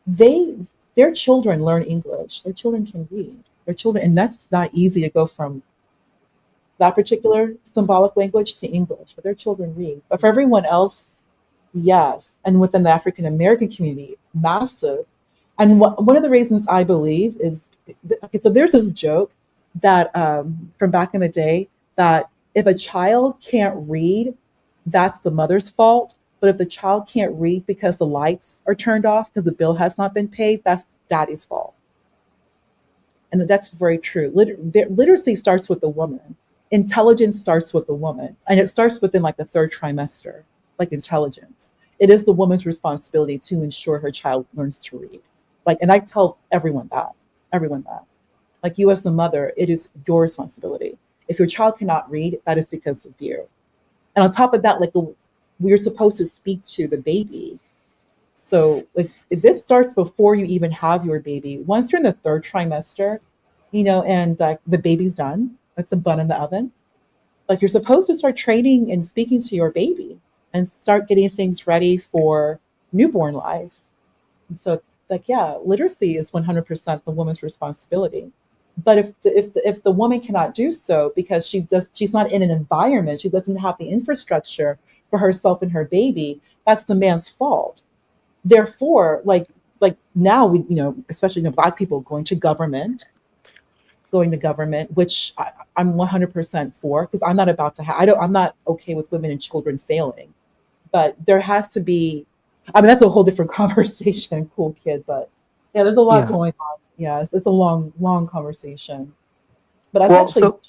They their children learn English. Their children can read. Their children, and that's not easy to go from that particular symbolic language to English, but their children read. But for everyone else, yes. And within the African American community, massive. And one of the reasons I believe is okay, so there's this joke that from back in the day that if a child can't read, that's the mother's fault. But if the child can't read because the lights are turned off because the bill has not been paid, that's daddy's fault. And that's very true. Literacy starts with the woman. Intelligence starts with the woman, and it starts within like the third trimester, like intelligence. It is the woman's responsibility to ensure her child learns to read. Like, and I tell everyone that. Like you as the mother, it is your responsibility. If your child cannot read, that is because of you. And on top of that, like we're supposed to speak to the baby. So like this starts before you even have your baby. Once you're in the third trimester, and the baby's done, it's a bun in the oven. Like you're supposed to start training and speaking to your baby and start getting things ready for newborn life. And so like yeah, literacy is 100% the woman's responsibility. But if the woman cannot do so because she's not in an environment, she doesn't have the infrastructure for herself and her baby, that's the man's fault. Therefore, like now we, especially Black people going to government, which I'm 100% for, because I'm not about to have. I'm not okay with women and children failing, but there has to be. I mean, that's a whole different conversation, cool kid. But yeah, there's a lot Yeah. going on. Yeah, it's a long, long conversation. But that's Well, actually, so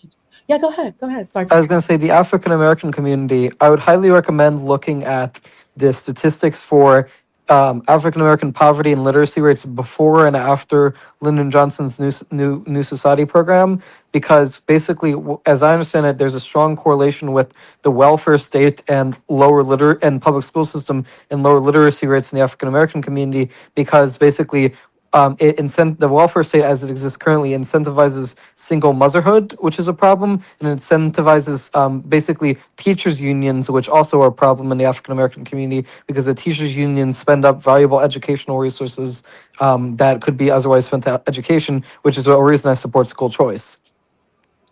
yeah. Go ahead. Go ahead. Sorry I for was going to say the African American community, I would highly recommend looking at the statistics for African American poverty and literacy rates before and after Lyndon Johnson's New Society program, because basically, as I understand it, there's a strong correlation with the welfare state and and public school system and lower literacy rates in the African American community, because basically the welfare state as it exists currently incentivizes single motherhood, which is a problem, and incentivizes basically teachers unions, which also are a problem in the African American community, because the teachers unions spend up valuable educational resources that could be otherwise spent to education, which is a reason I support school choice.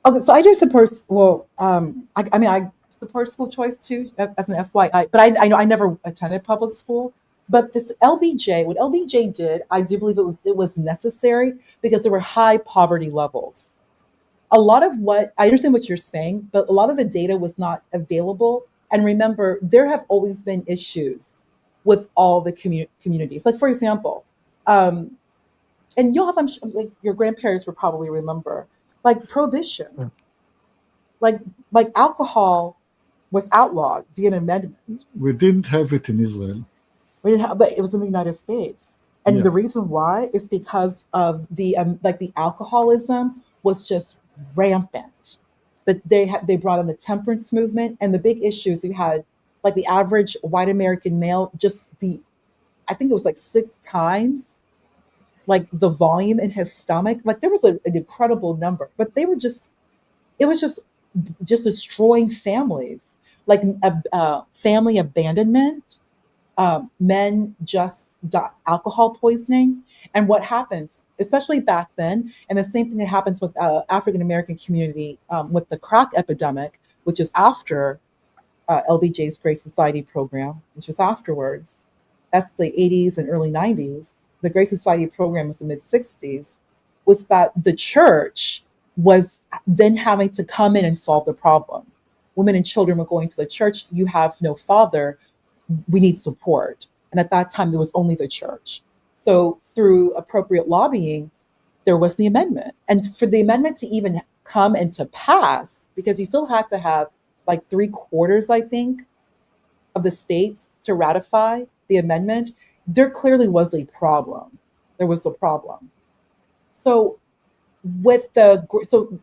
Okay, so I do support. Well, I mean, I support school choice too, as an FYI. But I know I never attended public school. But this LBJ, what LBJ did, I do believe it was necessary because there were high poverty levels. A lot of what I understand what you're saying, but a lot of the data was not available. And remember, there have always been issues with all the communities. Like for example, um, and you'll have, like your grandparents would probably remember, like prohibition, like alcohol was outlawed via an amendment. We didn't have it in Israel. We didn't have, but it was in the United States, and Yeah. the reason why is because of the like the alcoholism was just rampant. That they brought in the temperance movement, and the big issues you had, like the average white American male, just the I think it was like 6 times like the volume in his stomach. Like there was an incredible number, but they were just it was just destroying families, like family abandonment. Men just got alcohol poisoning, and what happens, especially back then, and the same thing that happens with African American community with the crack epidemic, which is after LBJ's Great Society program, which was afterwards. That's the 80s and early 90s. The Great Society program was the mid 60s. Was that the church was then having to come in and solve the problem. Women and children were going to the church. You have no father. We need support. And at that time, there was only the church. So through appropriate lobbying, there was the amendment. And for the amendment to even come and to pass, because you still had to have like 3/4, I think, of the states to ratify the amendment, there clearly was a problem. There was a problem. So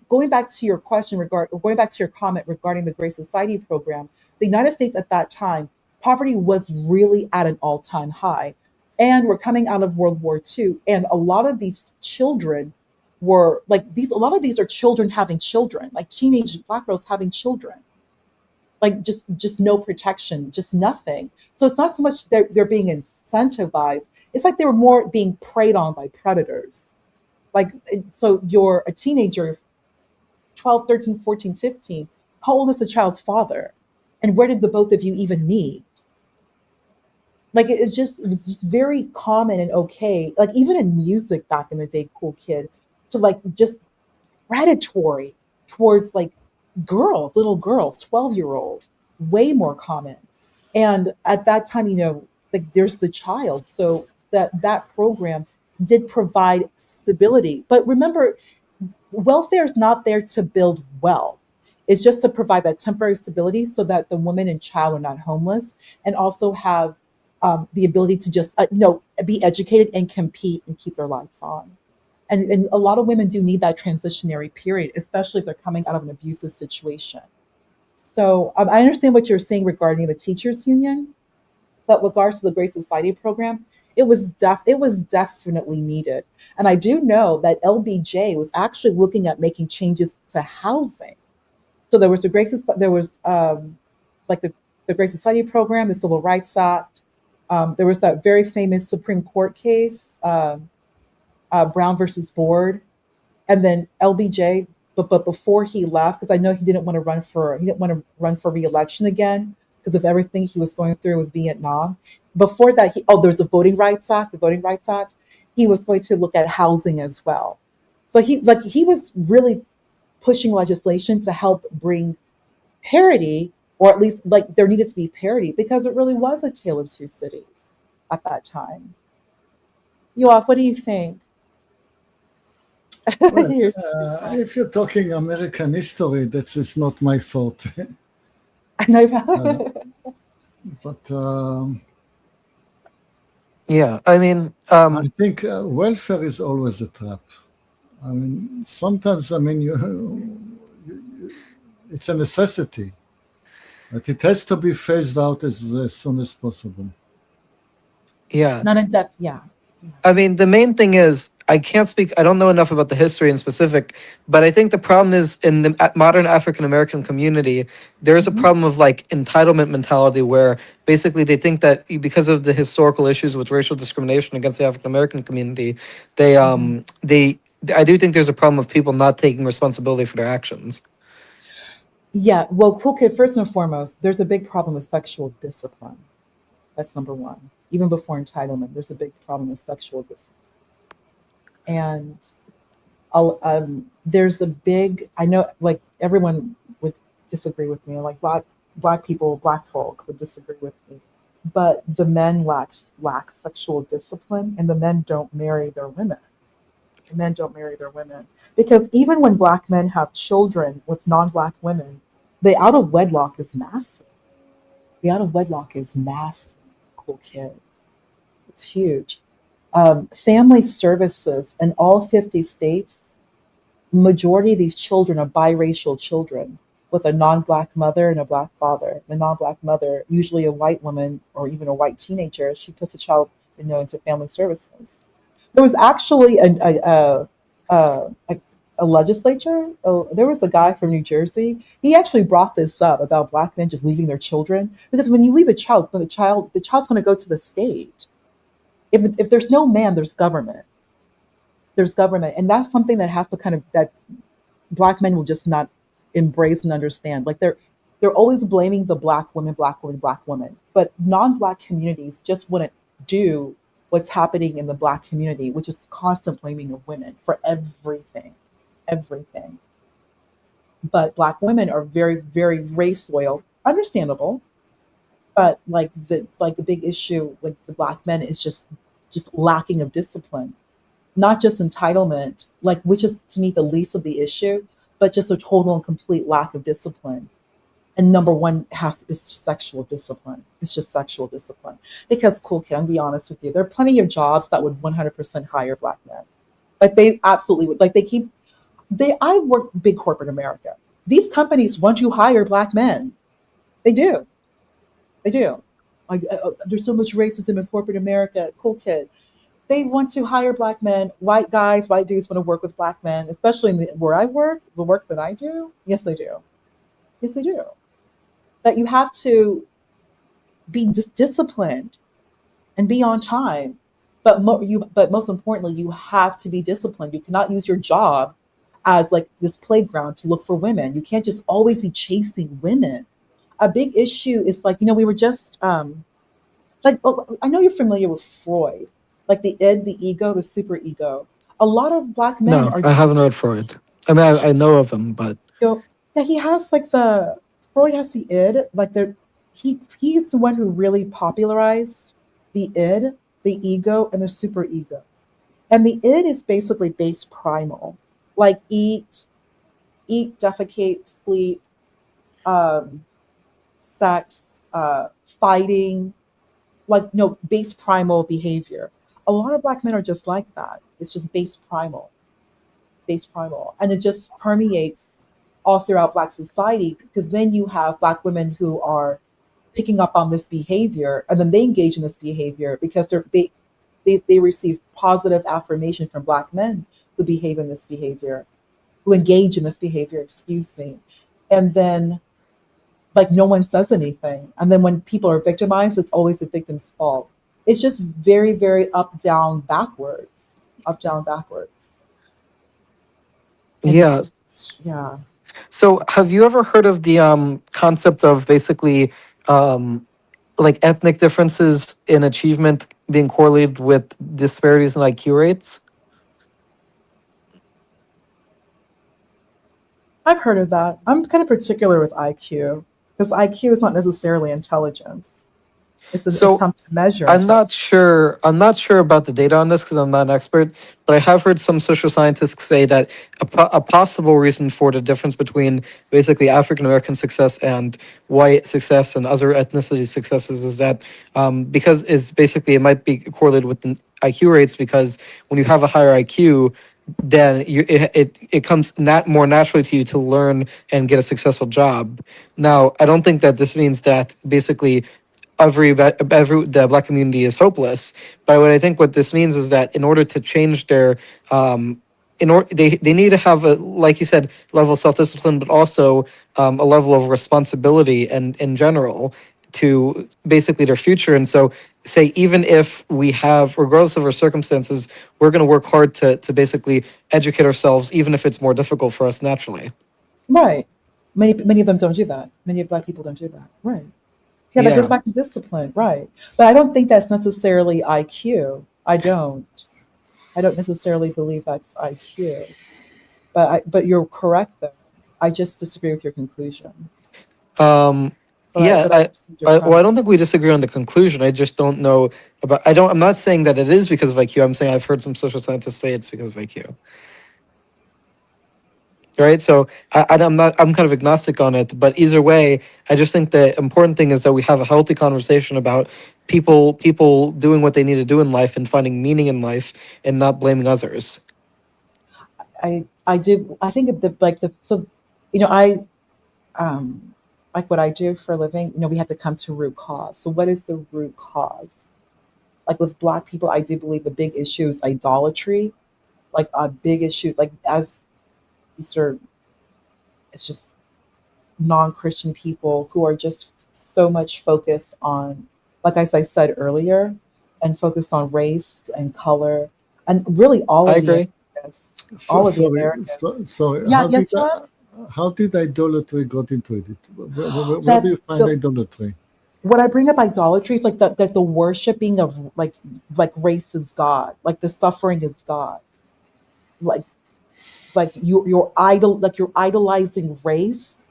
going back to your going back to your comment regarding the Great Society program, the United States at that time, poverty was really at an all-time high. And we're coming out of World War II. And a lot of these children were like a lot of these are children having children, like teenage Black girls having children, like just no protection, just nothing. So it's not so much they're being incentivized. It's like they were more being preyed on by predators. Like, so you're a teenager, 12, 13, 14, 15. How old is the child's father? And where did the both of you even meet? Like it was just very common and okay. Like even in music back in the day, cool kid, to like just predatory towards like girls, little girls, 12-year-old, way more common. And at that time, like there's the child. So that program did provide stability. But remember, welfare is not there to build wealth. It's just to provide that temporary stability so that the woman and child are not homeless and also have the ability to just be educated and compete and keep their lights on. And a lot of women do need that transitionary period, especially if they're coming out of an abusive situation. So I understand what you're saying regarding the teachers union, but with regards to the Great Society program, it was definitely needed. And I do know that LBJ was actually looking at making changes to housing. So there was like the Great Society program, the Civil Rights Act. There was that very famous Supreme Court case, Brown versus Board, and then LBJ. But before he left, because I know he didn't want to run for reelection again. because of everything he was going through with Vietnam. Before that, there's a Voting Rights Act, the Voting Rights Act. He was going to look at housing as well. So he was really pushing legislation to help bring parity, or at least like there needed to be parity because it really was a tale of two cities at that time. Yoav, what do you think? Well, You're if you're talking American history, that is not my fault. I know. But Yeah, I mean, I think welfare is always a trap. I mean, sometimes, I mean, it's a necessity, but it has to be phased out as soon as possible. yeah. Not in depth, yeah. I mean, the main thing is I can't speak. I don't know enough about the history in specific, but I think the problem is in the modern African American community, there is a Mhm. problem of like entitlement mentality, where basically they think that because of the historical issues with racial discrimination against the African American community, they Mhm. um they I do think there's a problem of people not taking responsibility for their actions. Yeah, well, cool kid, first and foremost, there's a big problem with sexual discipline. That's number one. Even before entitlement, there's a big problem with sexual discipline. And there's a big, I know, like everyone would disagree with me, like black people, black folk would disagree with me. But the men lack sexual discipline, and the men don't marry their women. The men don't marry their women because even when black men have children with non-black women, the out of wedlock is massive. The out of wedlock is massive. Cool kid. It's huge. Family services in all 50 states, majority of these children are biracial children with a non-black mother and a black father. The non-black mother, usually a white woman or even a white teenager, she puts a child, into family services. There was actually a legislature. There was a guy from New Jersey. He actually brought this up about black men just leaving their children because when you leave a child, the child's going to go to the state. If there's no man, there's government. There's government, and that's something that has to that black men will just not embrace and understand. Like they're always blaming the black woman, black woman, black woman, but non-black communities just wouldn't do what's happening in the black community, which is constant blaming of women for everything, everything. But black women are very, very race loyal, understandable. But like the big issue with the black men is just lacking of discipline, not just entitlement, like which is to me the least of the issue, but just a total and complete lack of discipline. And number one is sexual discipline. It's just sexual discipline. Because cool kid, I'm be honest with you, there are plenty of jobs that would 100% hire black men. Like they absolutely would. Like I work big corporate America. These companies want to hire black men. They do. They do. Like there's so much racism in corporate America. Cool kid. They want to hire black men. White guys, white dudes want to work with black men, especially where I work, the work that I do. Yes, they do. Yes, they do. But you have to be disciplined and be on time. But most importantly, you have to be disciplined. You cannot use your job as like this playground to look for women. You can't just always be chasing women. A big issue is like, we were just I know you're familiar with Freud, like the id, the ego, the super ego. A lot of black men No, are, I haven't read Freud. I mean, I know of him, but yeah, he has like Freud has the id, like he's the one who really popularized the id, the ego, and the super ego. And the id is basically base primal, like eat, defecate, sleep, um, sex, fighting, like no base primal behavior. A lot of black men are just like that. It's just base primal, and it just permeates all throughout black society because then you have black women who are picking up on this behavior and then they engage in this behavior because they receive positive affirmation from black men who behave in this behavior, who engage in this behavior, excuse me. And then like no one says anything. And then when people are victimized, it's always the victim's fault. It's just very, very up, down, backwards, up, down, backwards. And it's yeah. just, yeah. So, have you ever heard of the concept of basically like ethnic differences in achievement being correlated with disparities in IQ rates? I've heard of that. I'm kind of particular with IQ because IQ is not necessarily intelligence. It's an So attempt to measure I'm not intelligence. sure. I'm not sure about the data on this because I'm not an expert. But I have heard some social scientists say that a possible reason for the difference between basically African American success and white success and other ethnicity successes is that because is basically it might be correlated with the IQ rates because when you have a higher IQ, then it comes more naturally to you to learn and get a successful job. Now, I don't think that this means that basically every the black community is hopeless. But what this means is that in order to change their they need to have a, like you said, level of self-discipline, but also a level of responsibility and in general to basically their future. And so say even if we have, regardless of our circumstances, we're going to work hard to basically educate ourselves, even if it's more difficult for us naturally. Right. Many of them don't do that. Many of black people don't do that. Right. Yeah, that goes Yeah. back to discipline. Right. But I don't think that's necessarily IQ. I don't. I don't necessarily believe that's IQ. But you're correct though. I just disagree with your conclusion. Um, yeah, But I understand your well, I don't think premise. we disagree on the conclusion. I just don't know about. I'm not saying that it is because of IQ. I'm saying I've heard some social scientists say it's because of IQ. Right. So I'm not. I'm kind of agnostic on it. But either way, I just think the important thing is that we have a healthy conversation about people doing what they need to do in life and finding meaning in life and not blaming others. I do. I think of the like the so, you know, I like what I do for a living. You know, we have to come to root cause. So what is the root cause? Like with black people, I do believe a big issue is idolatry. Like a big issue, like as these are, it's just non-Christian people who are just so much focused on, like as I said earlier, and focused on race and color, and really all I of the agree. Americas, So, all of the sorry, Americas. sorry. Yeah, yes, you are. How did idolatry got into it? Where do That you find the idolatry? What I bring up idolatry is like the worshiping of like race is God, like the suffering is God, like you're idol like you're idolizing race,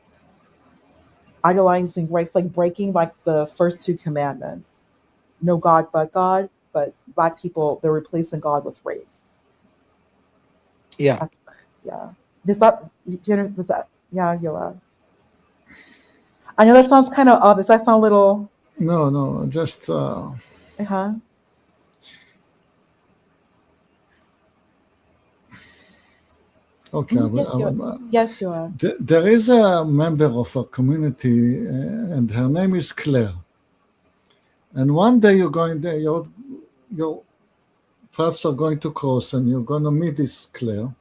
like breaking like the first two commandments. No God but God, but black people they're replacing God with race. Yeah. That's, yeah. Does that yeah, Yoav. I know that sounds kind of odd. Does that sound a little No, no, just huh? okay. Yes, you are. There is a member of our community, and her name is Claire. And one day you're going there, your paths are going to cross, and you're going to meet this Claire.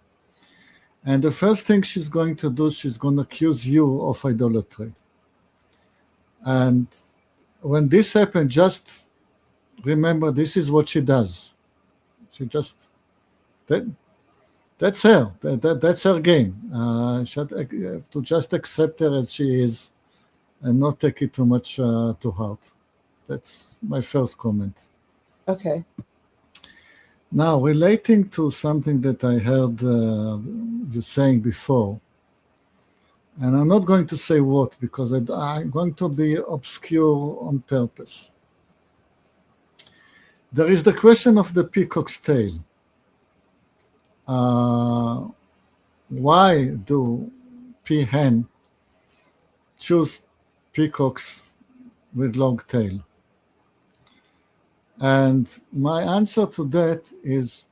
And the first thing she's going to do, she's going to accuse you of idolatry. And when this happens, just remember this is what she does. She just that that's her. That's her game. You have to just accept her as she is, and not take it too much to heart. That's my first comment. Okay. Now, relating to something that I heard you saying before, and I'm not going to say what because I'm going to be obscure on purpose. There is the question of the peacock's tail. Why do peahen choose peacocks with long tail? And my answer to that is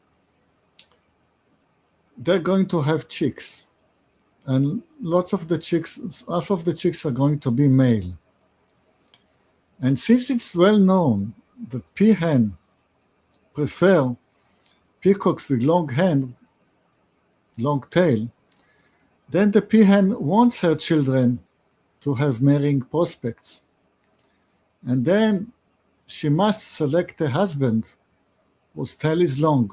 they're going to have chicks. And lots of the chicks, half of the chicks are going to be male. And since it's well known that peahen prefer peacocks with long tail, then the peahen wants her children to have marrying prospects. And then she must select a husband whose tail is long,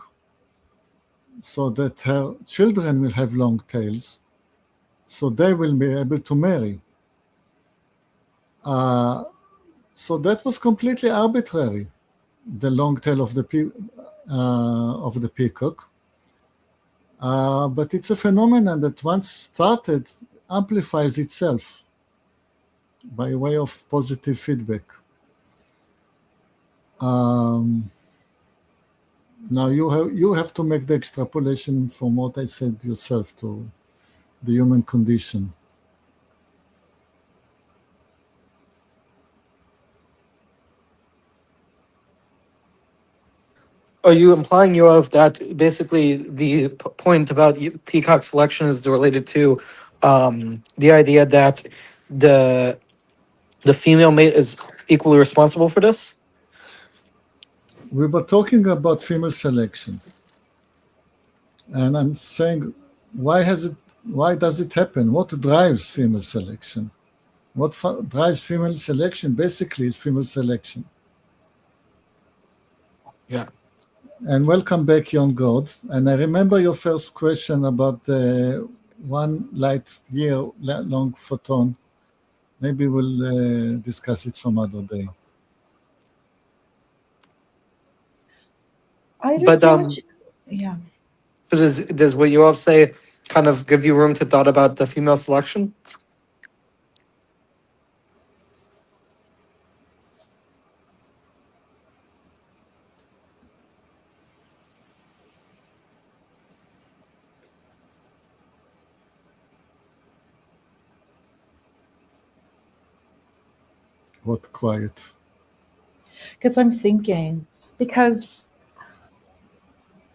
so that her children will have long tails, so they will be able to marry. So that was completely arbitrary, the long tail of the peacock. But it's a phenomenon that once started amplifies itself by way of positive feedback. Now you have to make the extrapolation from what I said yourself to the human condition. Are you implying, Yoav, that basically the point about peacock selection is related to the idea that the the female mate is equally responsible for this? We were talking about female selection, and I'm saying, why does it happen? What drives female selection? What drives female selection basically is female selection. Yeah. And welcome back, young God. And I remember your first question about the 1 light year long photon. Maybe we'll discuss it some other day. I But understand yeah. but does what Yoav say kind of give you room to thought about the female selection? What quiet? Because I'm thinking, because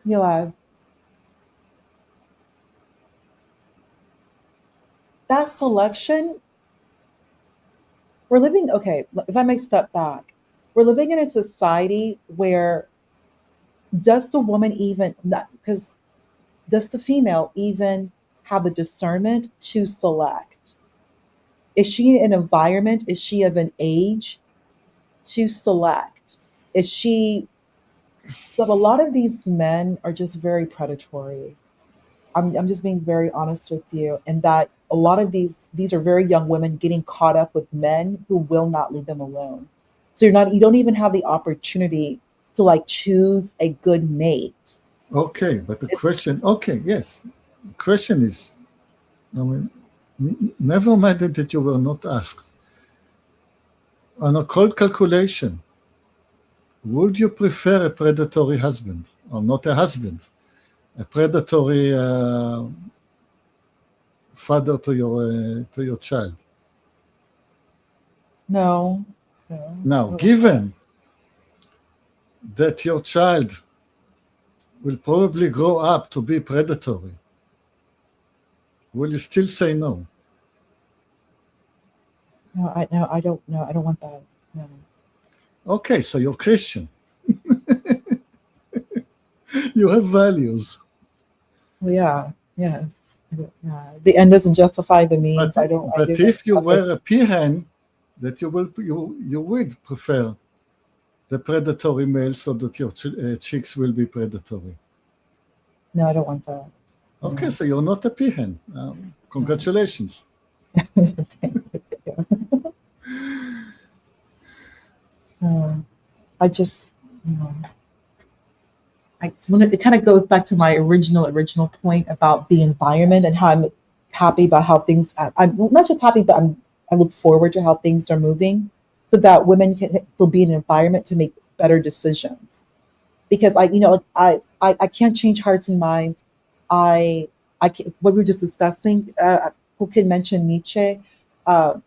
Yoav, that selection, we're living, okay, if I may step back, we're living in a society where does the woman even, because does the female even have the discernment to select? Is she in an environment? Is she of an age to select? Is she, but a lot of these men are just very predatory. I'm just being very honest with you, and that a lot of these are very young women getting caught up with men who will not leave them alone. So you don't even have the opportunity to like choose a good mate. Okay, but the It's question, okay, yes. The question is, I mean, never mind that you were not asked. On a cold calculation, would you prefer a predatory husband, or not a husband, a predatory father to your child? no, no, Now, no. given that your child will probably grow up to be predatory, will you still say no? No, I don't. No, I don't want that. No. Okay, so you're Christian. You have values. Well, yeah, yes. Yeah. The end doesn't justify the means. I don't. I But do. if you Okay. were a peahen, that you would prefer the predatory male so that your chicks will be predatory. No, I don't want that. Okay, No. so you're not a peahen. Congratulations. I just, you know, it kind of goes back to my original point about the environment and how I'm happy about how things. I'm not just happy, but I look forward to how things are moving, so that women will be in an environment to make better decisions. Because I can't change hearts and minds. I can, what we were just discussing. Who can mention Nietzsche? Uh,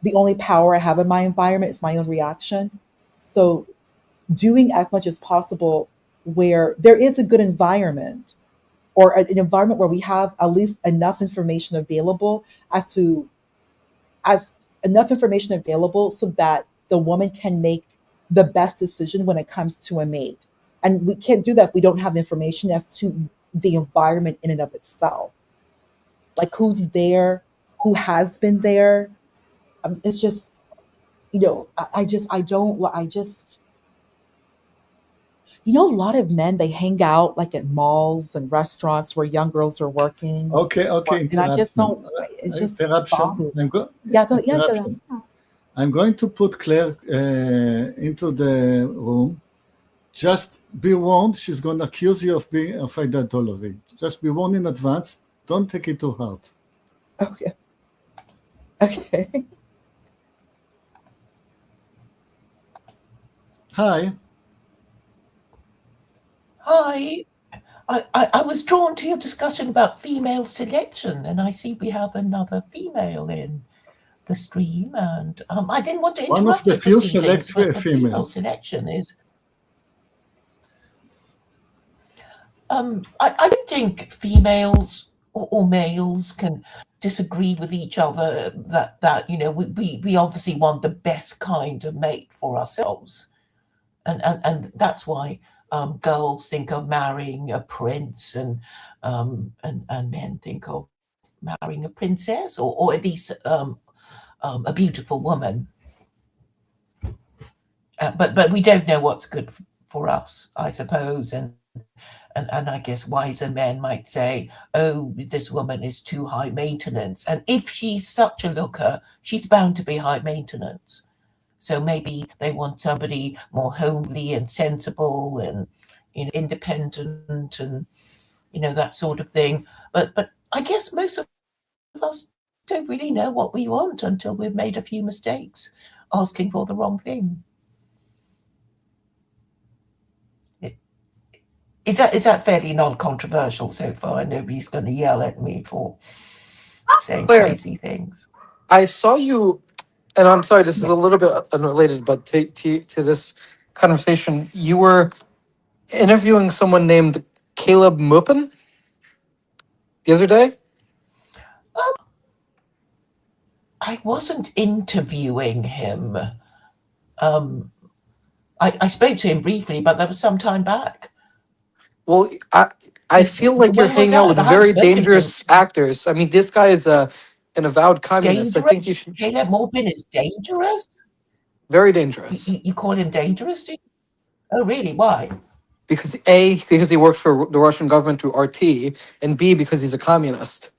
the only power I have in my environment is my own reaction. So doing as much as possible where there is a good environment, or an environment where we have at least enough information available as enough information available so that the woman can make the best decision when it comes to a mate. And we can't do that if we don't have the information as to the environment in and of itself, like who's there, who has been there. It's just, I don't, I just, a lot of men, they hang out like at malls and restaurants where young girls are working. Okay, And I just interruption. don't, it's just Interruption. bothers. Yeah, go, yeah, go. Interruption. I'm going to put Claire into the room. Just be warned, she's going to accuse you of idolatry. Just be warned in advance. Don't take it to heart. Okay. Okay. Hi. Hi. I was drawn to your discussion about female selection, and I see we have another female in the stream, and I didn't want to One of interrupt the the few proceedings, select but female females. selection is... I don't think females or males can disagree with each other that you know, we obviously want the best kind of mate for ourselves. And that's why girls think of marrying a prince, and men think of marrying a princess, or at least a beautiful woman. But we don't know what's good for us, I suppose, and I guess wiser men might say, oh, this woman is too high maintenance, and if she's such a looker, she's bound to be high maintenance. So maybe they want somebody more homely and sensible and, you know, independent and, you know, that sort of thing. But I guess most of us don't really know what we want until we've made a few mistakes, asking for the wrong thing. Is that fairly non-controversial so far? Nobody's going to yell at me for saying Claire, crazy things. I saw you, and I'm sorry, this is a little bit unrelated, but to this conversation, you were interviewing someone named Caleb Mupin the other day. I wasn't interviewing him. I spoke to him briefly, but that was some time back. Well, I feel like you're When was hanging out that? with I haven't very spoken to him. dangerous actors. I mean, this guy is an avowed communist. I Dangerous? think you should. Caleb Morpin is dangerous? Very dangerous. You call him dangerous, do you? Oh, really? Why? Because A, because he worked for the Russian government through RT, and B, because he's a communist.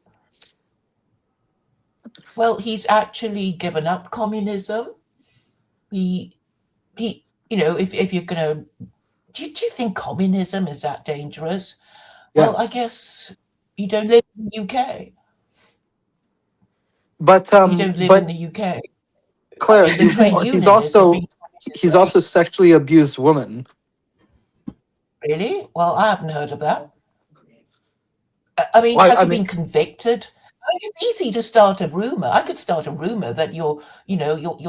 Well, he's actually given up communism. He you know, if you're gonna, do you think communism is that dangerous? Well, I Yes. guess you don't live in the UK. But You don't live in the UK. Claire, I mean, the trade unionists have been... he's also sexually abused women. Really? Well, I haven't heard of that. I mean, Well, has I he mean- been convicted? I mean, it's easy to start a rumor. I could start a rumor that you're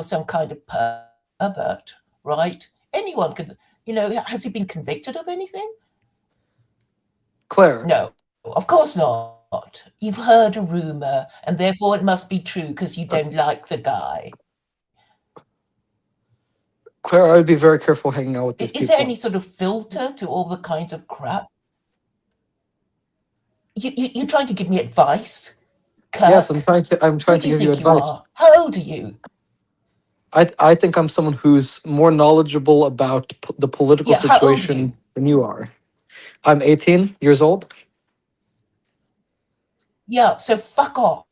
some kind of pervert, right? Anyone could, you know. Has he been convicted of anything? Claire. No, of course not. You've heard a rumor, and therefore it must be true because you don't like the guy. Claire, I would be very careful hanging out with these people. Is there any sort of filter to all the kinds of crap? You're trying to give me advice, Kirk? Yes, I'm trying to Who do give you think advice. are? How old are you? I think I'm someone who's more knowledgeable about the political Yeah, how old are you? situation than you are. I'm 18 years old. Yeah, so fuck off,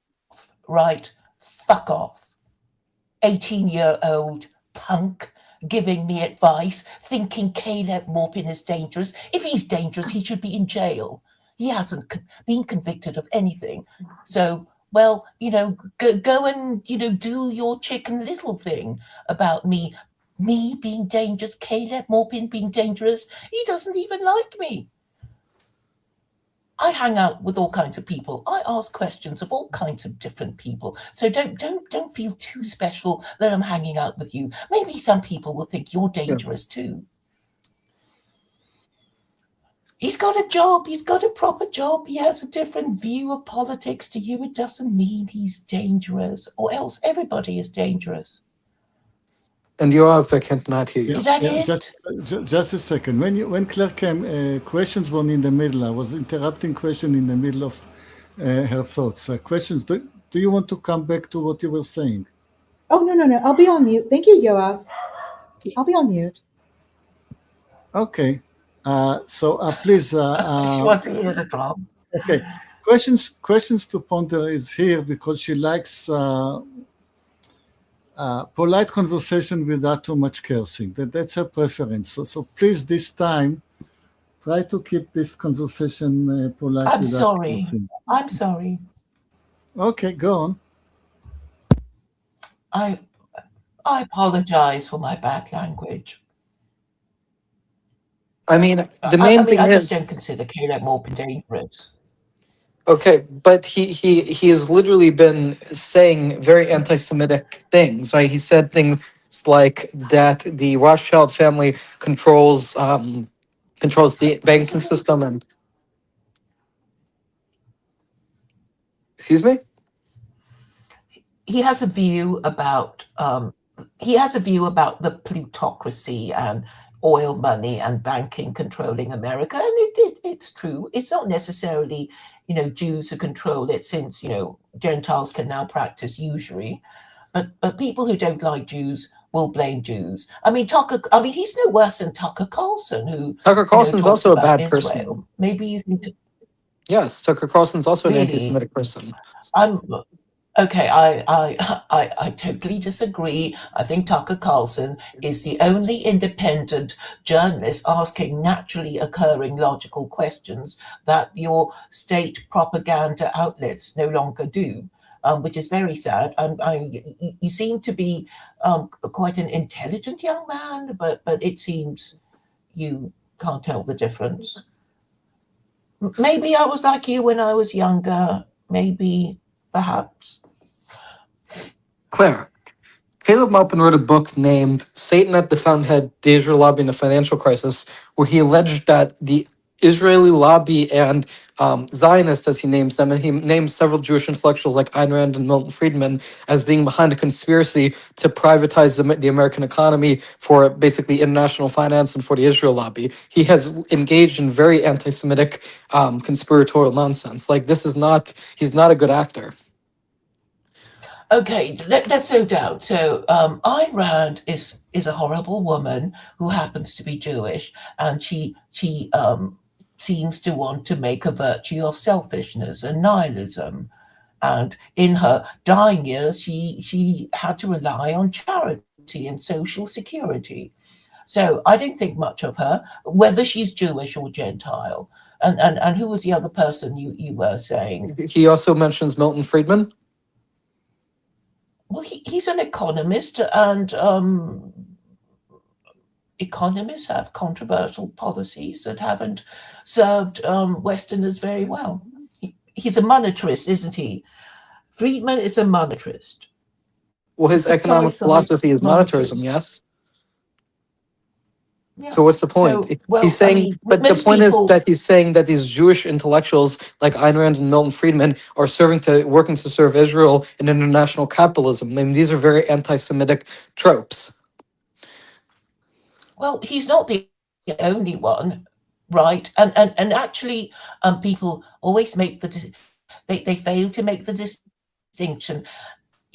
right? Fuck off. 18-year-old punk giving me advice, thinking Caleb Morpin is dangerous. If he's dangerous, he should be in jail. He hasn't been convicted of anything. So, well, you know, go and, you know, do your Chicken Little thing about me being dangerous, Caleb Morpin being dangerous. He doesn't even like me. I hang out with all kinds of people. I ask questions of all kinds of different people. So don't feel too special that I'm hanging out with you. Maybe some people will think you're dangerous too. He's got a job. He's got a proper job. He has a different view of politics to you. It doesn't mean he's dangerous, or else everybody is dangerous. And Yoav, I cannot hear you. Is that it? Just a second. When Claire came, questions were in the middle. I was interrupting question in the middle of her thoughts. Questions. Do you want to come back to what you were saying? Oh, no. I'll be on mute. Thank you, Yoav. I'll be on mute. Okay. So please. She wants to hear the drum. Okay. Questions to ponder is here because she likes polite conversation without too much cursing. That's her preference. So please, this time, try to keep this conversation polite I'm without sorry. cursing. I'm sorry. Okay, go on. I I apologize for my bad language. I mean, the I main mean, thing I just is, don't consider Caleb Morgan dangerous. okay, but he has literally been saying very anti-Semitic things, right? He said things like that the Rothschild family controls the banking system, and excuse me. He has a view about the plutocracy and oil money and banking controlling America, and it's true. It's not necessarily Jews who control it, since Gentiles can now practice usury, but people who don't like Jews will blame Jews. I mean, he's no worse than Tucker Carlson, who Tucker Carlson's talks also a about bad person. Israel. Maybe you think Yes, Tucker Carlson's also an really. anti-Semitic person. I'm Okay, I totally disagree. I think Tucker Carlson is the only independent journalist asking naturally occurring logical questions that your state propaganda outlets no longer do, which is very sad. You seem to be quite an intelligent young man, but it seems you can't tell the difference. Maybe I was like you when I was younger. Maybe, perhaps. Claire, Caleb Maupin wrote a book named Satan at the Fountainhead, the Israel Lobby in a Financial Crisis, where he alleged that the Israeli lobby and Zionists, as he names them, and he names several Jewish intellectuals like Ayn Rand and Milton Friedman as being behind a conspiracy to privatize the American economy for basically international finance and for the Israel lobby. He has engaged in very anti-Semitic conspiratorial nonsense. Like, he's not a good actor. Okay, that's no doubt. So, Ayn Rand is a horrible woman who happens to be Jewish, and she seems to want to make a virtue of selfishness and nihilism. And in her dying years, she had to rely on charity and social security. So I don't think much of her, whether she's Jewish or Gentile. And who was the other person you were saying? He also mentions Milton Friedman. Well, he's an economist, and economists have controversial policies that haven't served Westerners very well. He's a monetarist, isn't he? Friedman is a monetarist. Well, his Supply economic side philosophy is monetarism, monetarist. yes? Yeah. So what's the point? So, well, He's saying, but the most point is people. that he's saying that these Jewish intellectuals like Ayn Rand and Milton Friedman are working to serve Israel in international capitalism. I mean, these are very anti-Semitic tropes. Well, he's not the only one, right? And actually, people always make they fail to make the distinction.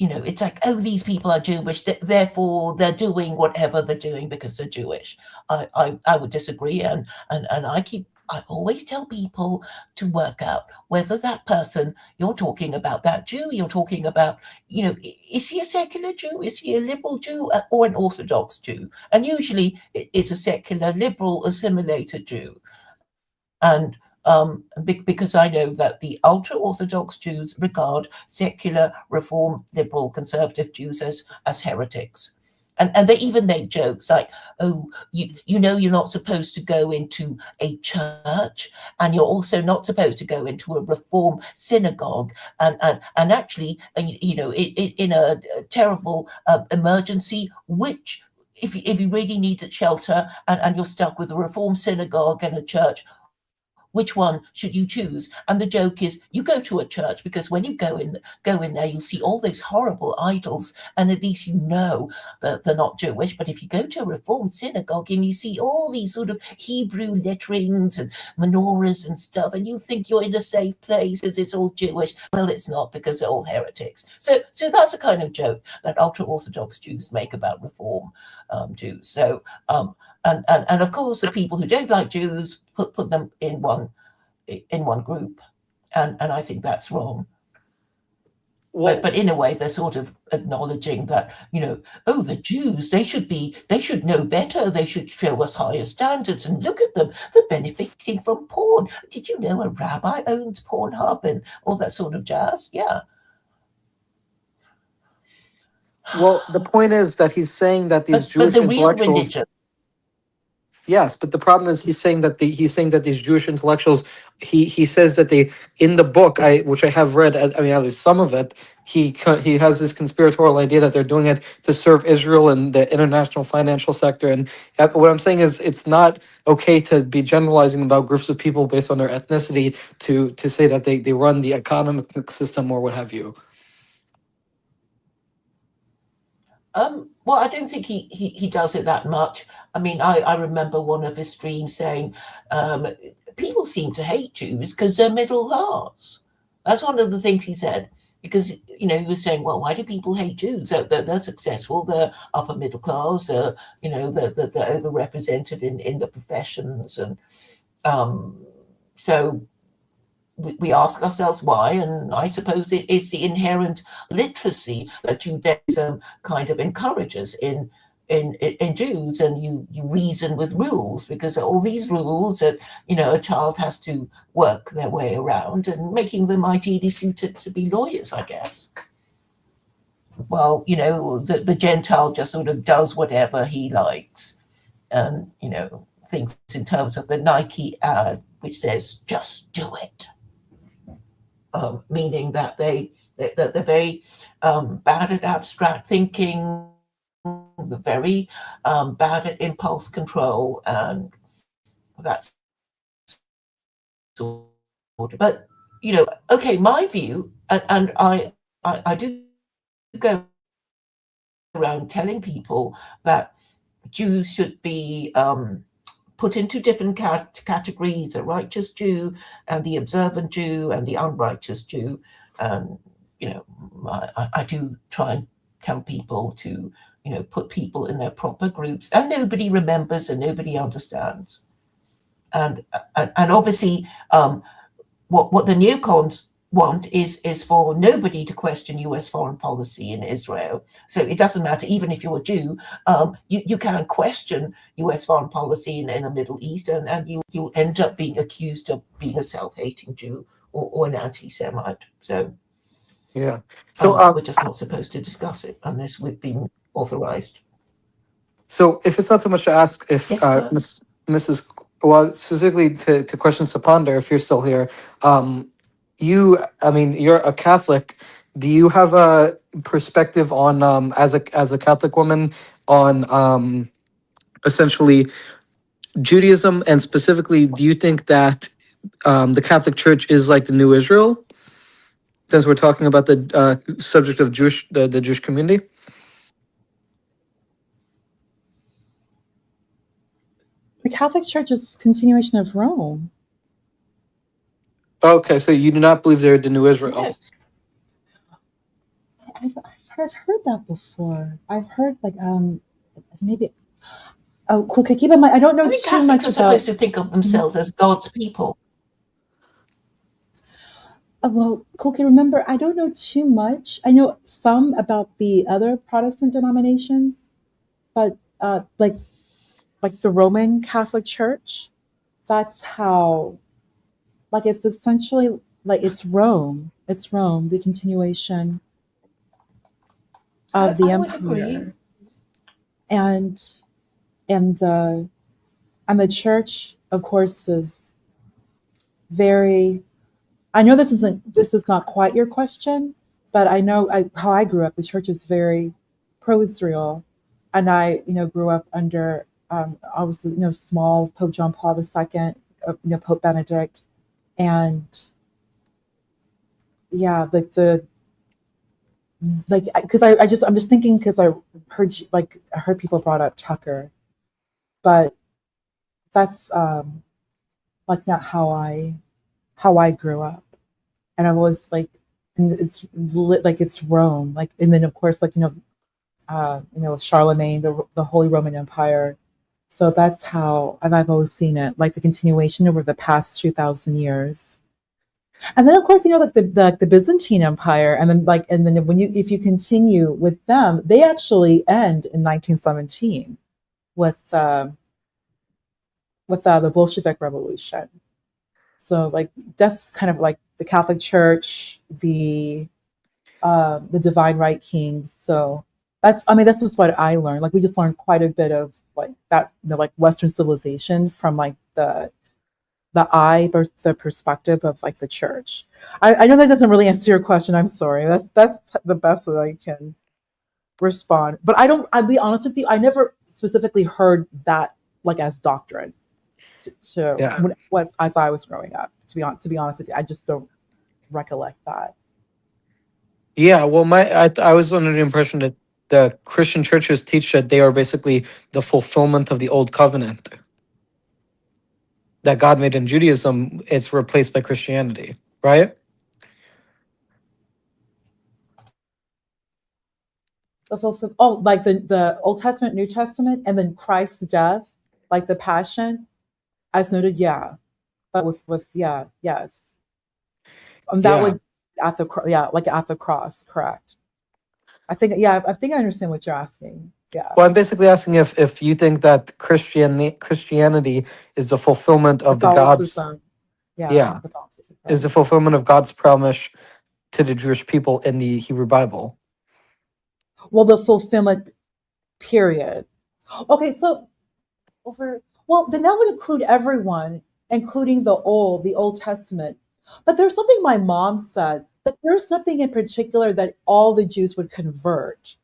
It's like, oh, these people are Jewish, therefore they're doing whatever they're doing because they're Jewish. I would disagree, and I always tell people to work out whether that person you're talking about, that Jew you're talking about, is he a secular Jew? Is he a liberal Jew or an Orthodox Jew? And usually it's a secular, liberal, assimilated Jew. And because I know that the ultra-Orthodox Jews regard secular, reform, liberal, conservative Jews as heretics. And they even make jokes like, oh, you're not supposed to go into a church, and you're also not supposed to go into a reform synagogue. And actually, in a terrible emergency, which if you really need shelter and you're stuck with a reform synagogue and a church, which one should you choose? And the joke is, you go to a church because when you go in there, you'll see all those horrible idols, and at least you know that they're not Jewish. But if you go to a Reformed synagogue and you see all these sort of Hebrew letterings and menorahs and stuff, and you think you're in a safe place because it's all Jewish, well, it's not, because they're all heretics. So that's a kind of joke that ultra-Orthodox Jews make about Reform Jews. So and of course, the people who don't like Jews put them in one group, and I think that's wrong. Well, But in a way, they're sort of acknowledging that, oh, the Jews, they should know better. They should show us higher standards. And look at them, they're benefiting from porn. Did you know a rabbi owns Pornhub and all that sort of jazz? Yeah. well, the point is that he's saying that these But Jewish the real intellectuals. religion, Yes, but the problem is he's saying that these Jewish intellectuals. He says that they in the book which I have read. I mean, at least some of it. He has this conspiratorial idea that they're doing it to serve Israel and the international financial sector. And what I'm saying is, it's not okay to be generalizing about groups of people based on their ethnicity to say that they run the economic system or what have you. well, I don't think he does it that much. I mean, I remember one of his streams saying, people seem to hate Jews because they're middle class. That's one of the things he said. Because, he was saying, well, why do people hate Jews? They're successful, they're upper middle class, they're overrepresented in the professions. And so we ask ourselves why, and I suppose it's the inherent literacy that Judaism kind of encourages in Jews, and you reason with rules, because all these rules that a child has to work their way around, and making them ideally suited to be lawyers, I guess. Well, the Gentile just sort of does whatever he likes, and thinks in terms of the Nike ad, which says "just do it," meaning that they're very bad at abstract thinking. They're very bad at impulse control, and that's sort of. But okay, my view, and I do go around telling people that Jews should be put into different categories: the righteous Jew, and the observant Jew, and the unrighteous Jew. And I do try and tell people to put people in their proper groups, and nobody remembers and nobody understands. And obviously, what the neocons want is for nobody to question U.S. foreign policy in Israel. So it doesn't matter, even if you're a Jew, you can question U.S. foreign policy in the Middle East, and you end up being accused of being a self-hating Jew or an anti-Semite. So Yeah. So we're just not supposed to discuss it unless we've been authorized. So if it's not too much to ask, if Yes, Kurt? Mrs. Well, specifically to questions to ponder, if you're still here, you're a Catholic. Do you have a perspective on, as a Catholic woman, on essentially Judaism, and specifically, do you think that the Catholic Church is like the new Israel? Since we're talking about the subject of the Jewish community. The Catholic Church is continuation of Rome. Okay, so you do not believe they're the new Israel. Yes. I've heard that before. I've heard maybe. Oh, cool. Okay, keep in mind, I don't know I think too much Catholics are about. supposed to think of themselves as God's people. Well, cool. Okay, remember, I don't know too much. I know some about the other Protestant denominations, but like the Roman Catholic Church, that's how. Like it's essentially like it's Rome. It's Rome, the continuation of the I would agree. empire, and the church, of course, is very. I know this is not quite your question, but I know how I grew up. The church is very pro-Israel, and I grew up under obviously small Pope John Paul II, Pope Benedict, and yeah, because I'm just thinking because I heard people brought up Tucker, but that's not how I grew up, and I've always it's Rome, and then of course Charlemagne, the Holy Roman Empire. So that's how I've always seen it, like the continuation over the past 2,000 years. And then of course, like the Byzantine Empire, and then when if you continue with them, they actually end in 1917 with the Bolshevik Revolution. So like that's kind of like the Catholic Church, the Divine Right Kings. So that's just what I learned. Like we just learned quite a bit of like that, like Western civilization from like the perspective of like the church. I know that doesn't really answer your question. I'm sorry. That's the best that I can respond. But I'll be honest with you, I never specifically heard that like as doctrine Yeah. when was as I was growing up. To be honest with you, I just don't recollect that. Yeah, well, I was under the impression that the Christian churches teach that they are basically the fulfillment of the old covenant that God made in Judaism. It's replaced by Christianity, right? Like the Old Testament, New Testament, and then Christ's death, like the Passion, as noted, yeah, but with yeah, yes, that Yeah. would like at the cross, correct? I think I understand what you're asking. Yeah, Well, I'm basically asking if you think that Christianity is the fulfillment of the God's, Catholicism, yeah, yeah, is the Catholicism. fulfillment of God's promise to the Jewish people in the Hebrew Bible. Well, the fulfillment period. Okay, so well, then that would include everyone, including the Old Testament. But there's something my mom said that there's nothing in particular that all the Jews would convert.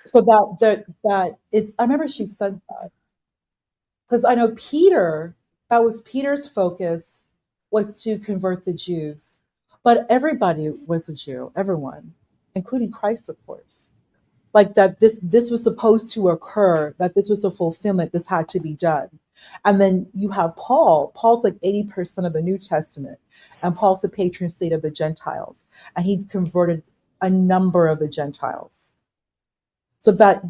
So that it's. I remember she said that because I know Peter. That was Peter's focus was to convert the Jews, but everybody was a Jew, everyone, including Christ, of course. Like that this was supposed to occur, that this was the fulfillment, this had to be done. And then you have Paul's like 80% of the New Testament, and Paul's the patron saint of the Gentiles, and he converted a number of the Gentiles. So that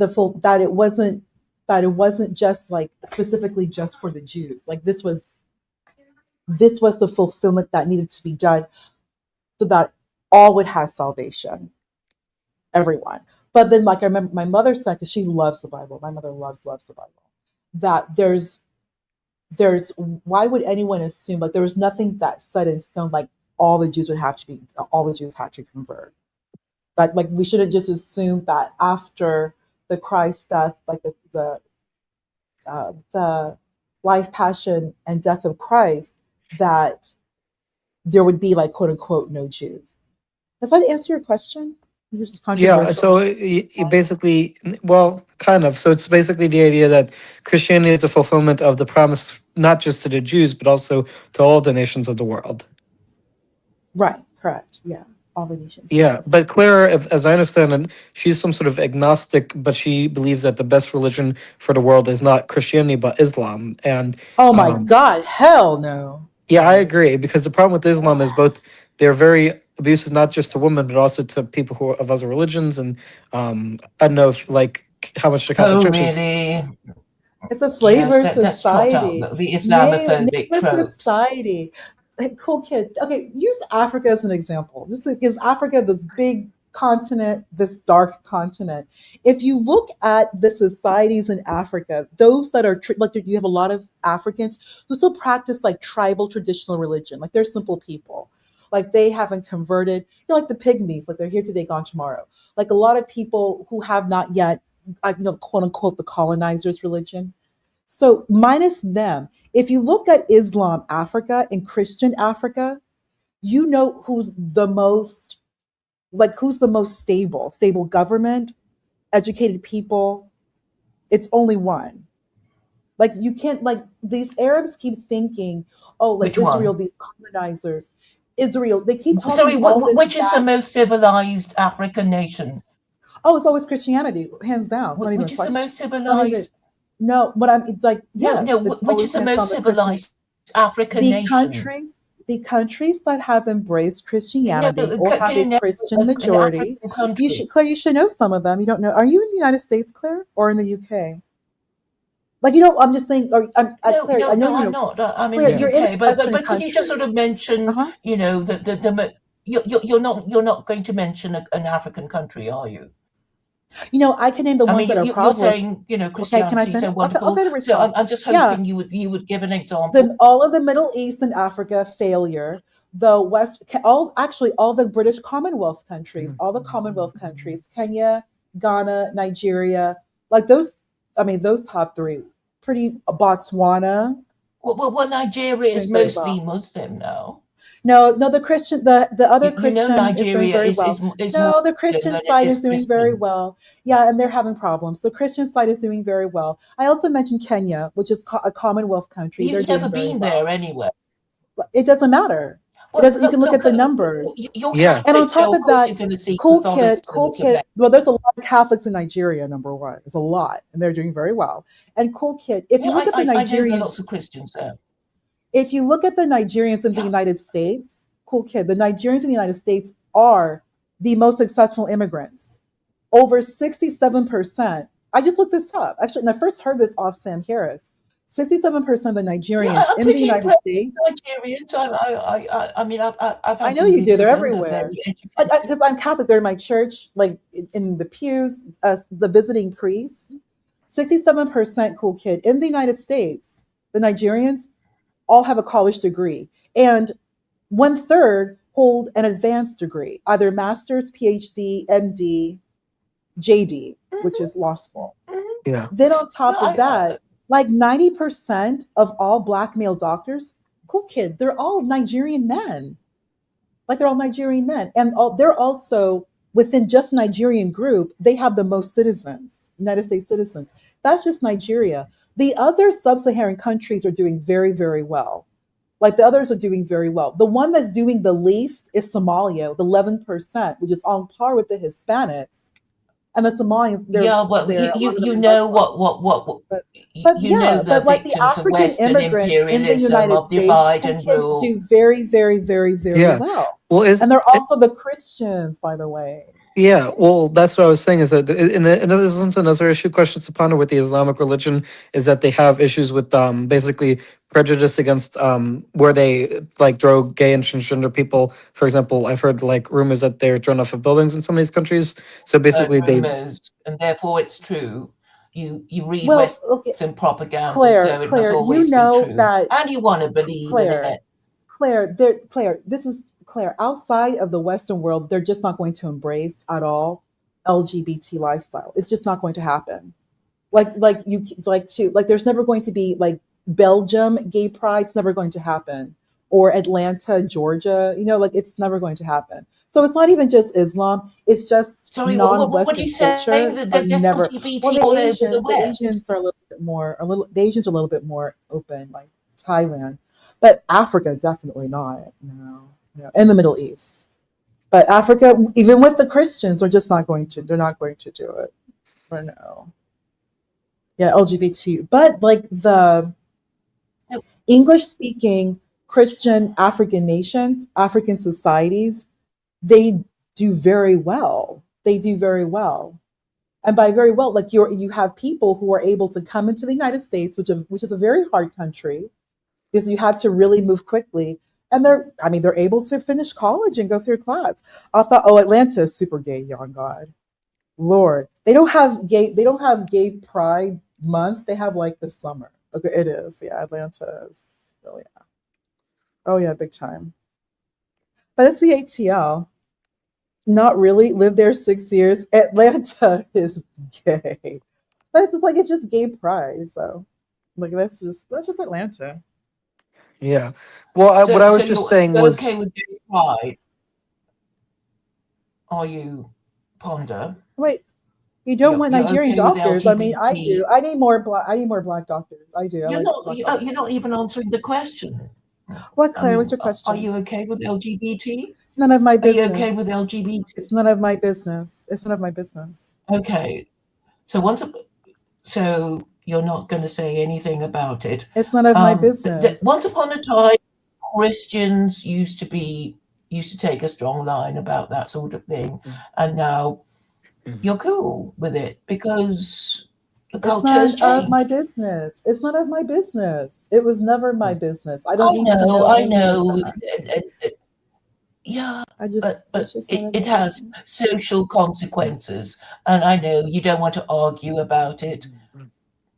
it wasn't just like specifically just for the Jews. Like this was the fulfillment that needed to be done so that all would have salvation, everyone. But then, like I remember, my mother said, because she loves the Bible. My mother loves the Bible. That there's why would anyone assume like there was nothing that set in stone like all the Jews had to convert. Like we shouldn't just assume that after the Christ death, like the life, passion, and death of Christ, that there would be like quote unquote no Jews. Does that answer your question? This is Yeah, controversial. so it basically, well, kind of. So it's basically the idea that Christianity is the fulfillment of the promise, not just to the Jews, but also to all the nations of the world. Right, correct. Yeah, all the nations, Yeah, yes. but Claire, as I understand it, she's some sort of agnostic, but she believes that the best religion for the world is not Christianity, but Islam. And Oh my God, hell no. yeah, I No. agree, because the problem with Islam is both they're very abusive, not just to women, but also to people who are of other religions. And I don't know if like how much the Catholic Oh, Church is. really? It's a Yes, slaver let's trot out society. the Name Islamophobic a tropes. society. Hey, cool kid. Okay, use Africa as an example. Just like, is Africa this big continent, this dark continent? If you look at the societies in Africa, those that are like you have a lot of Africans who still practice like tribal traditional religion. Like they're simple people. Like they haven't converted. Like the pygmies. Like they're here today, gone tomorrow. Like a lot of people who have not yet, like quote unquote, the colonizers' religion. So minus them, if you look at Islam Africa and Christian Africa, you know who's the most stable government, educated people. It's only one. Like you can't like these Arabs keep thinking, oh, like Which Israel, one? these colonizers, Israel. They keep Sorry, talking all this which is the bad. most civilized African nation? Oh, it's always Christianity, hands down. It's not even a Which is the question. most Not even civilized? no. But I'm it's like No, yes, it's which always is the hands most down the Christian. civilized African the nation? countries the countries that have embraced No, Christianity or have can a you name Christian an majority, African you should country? Claire, you should know some of them. You don't know. Are you in the United States, Claire, or in the UK? Like, I'm just saying, or Claire, I know I'm you know, not. I mean, Claire, the you're in a UK, Western but could you just country. sort of mention, Uh-huh. you're not going to mention an African country, are you? I can name the I ones mean, that are you're proverbs. saying, Okay, can I Christianity is finish? so I'll wonderful. get a So response. I'm just Yeah, hoping you would give an example. all of the Middle East and Africa failure. The all the British Commonwealth countries, all the Commonwealth countries, Kenya, Ghana, Nigeria, like those. I mean, those top three. Pretty Botswana Well, Nigeria is doing very well. mostly Muslim now. No, the other You know, Christian is doing Nigeria very well. is more No, the Muslim Christian than it side is is doing very Christian. well. Yeah, and they're having problems. The Christian side is doing very well. I also mentioned Kenya, which is a Commonwealth country. They're You've doing never very been well. there anyway. But it doesn't matter. It Well, doesn't. You can look at the look, numbers. you're Yeah. And on Catholic, top so of of course that, you're going to see cool Catholicism. kid. Well, there's a lot of Catholics in Nigeria. Number one, there's a lot, and they're doing very well. And cool kid. If you Yeah, look at the I know there are Nigerians, lots of Christians there. if you look at the Nigerians in the Yeah. United States, cool kid, the Nigerians in the United States are the most successful immigrants. Over 67%. I just looked this up. Actually, and I first heard this off Sam Harris. 67% of the Yeah, Nigerians I'm in the pretty United impressed States. with Nigerians. I mean, I've I had know to you meet do. some They're of them. They're everywhere. very educated. Because I'm Catholic, they're in my church, like in the pews, the visiting priests. 67% cool kid in the United States. The Nigerians all have a college degree, and 1/3 hold an advanced degree, either master's, PhD, MD, JD, which is law school. Yeah. Then on top Well, of that, like 90% of all Black male doctors, cool kid, they're all Nigerian men. Like they're all Nigerian men, and they're also within just Nigerian group. They have the most citizens, United States citizens. That's just Nigeria. The other sub-Saharan countries are doing very, very well. Like the others are doing very well. The one that's doing the least is Somalia, with 11%, which is on par with the Hispanics. And the Somalians, yeah, well, they're a lot of them you are know Muslim. But you know the like the victims of African Western immigrants in the imperialism, United of States, divide cool and kid, rule. do very, very, very, very Yeah. well. Well, And they're also the Christians, by the way. yeah, well, that's what I was saying is that, and this isn't another issue, questions to ponder with the Islamic religion, is that they have issues with basically prejudice against where they like throw gay and transgender people. For example, I've heard like rumors that they're thrown off of buildings in some of these countries. So basically, they Rumors, and therefore it's true. You read Well, okay, Western propaganda, so it must Claire, you always be know true, that and you want to believe in Claire, it. Claire, this is Claire. Outside of the Western world, they're just not going to embrace at all LGBT lifestyle. It's just not going to happen. There's never going to be like Belgium gay pride. It's never going to happen. Or Atlanta, Georgia. Like it's never going to happen. So it's not even just Islam. It's just Sorry, what do non-Western you say? cultures That are there's never. Well, LGBT all over the The West. Asians are a little bit more. The Asians are a little bit more open, like Thailand, but Africa definitely not. No, no, in the Middle East. But Africa, even with the Christians, are just not going to. They're not going to do it. Or no. Yeah, LGBT. But like the No. English-speaking Christian African nations, African societies, they do very well. They do very well. And by very well, like you have people who are able to come into the United States, which is a very hard country, because you have to really move quickly. And they're able to finish college and go through class. I thought, oh, Atlanta is super gay, yon God. Lord. They don't have gay pride month. They have like the summer. Okay, it is. Yeah, Atlanta is. Oh yeah. Oh yeah, big time. But it's the ATL. Not really. Lived there 6 years. Atlanta is gay. But it's just gay pride. So like that's just Atlanta. yeah. Well, what I So was just saying you're okay was with gay pride? Are you, Ponder? Wait, you don't want You're Nigerian okay with doctors? I mean, I LGBT? do. I need more black. I need more black doctors. I do. I You're like not. black You're not doctors. even answering the question. What, I Claire? What's mean, your are question? you okay with LGBT? None of my Are you okay with business. LGBT? It's none of my business. It's none of my business. Okay. So you're not going to say anything about it. It's none of my Th- business. once upon a time, Christians used to take a strong line about that sort of thing, and now you're cool with it because It's cultures none of my change. business. It's none of my business. It was never my business. I don't I need to know, know I any of know. that. Yeah, I but just, it's just none of it my has business. social consequences, and I know you don't want to argue about it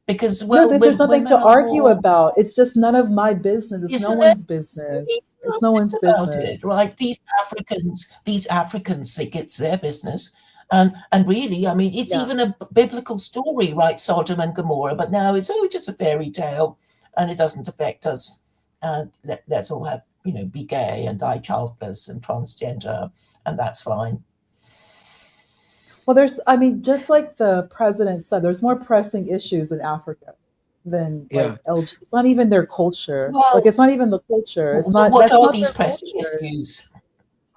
because, No, well, there's nothing women to are argue more, about. It's just none of my business. It's no isn't there? one's You need business. to It's no ask one's about it, business. right? These Africans think it's their business, and really, I mean, it's Yeah. even a biblical story, right? Sodom and Gomorrah, but now it's just a fairy tale, and it doesn't affect us. And let's all have, be gay and die childless and transgender, and that's fine. Well, I mean, just like the president said, there's more pressing issues in Africa than Yeah. like LG. It's not even their culture. Like, Well, it's not even the culture. what That's are not these their pressing culture. issues?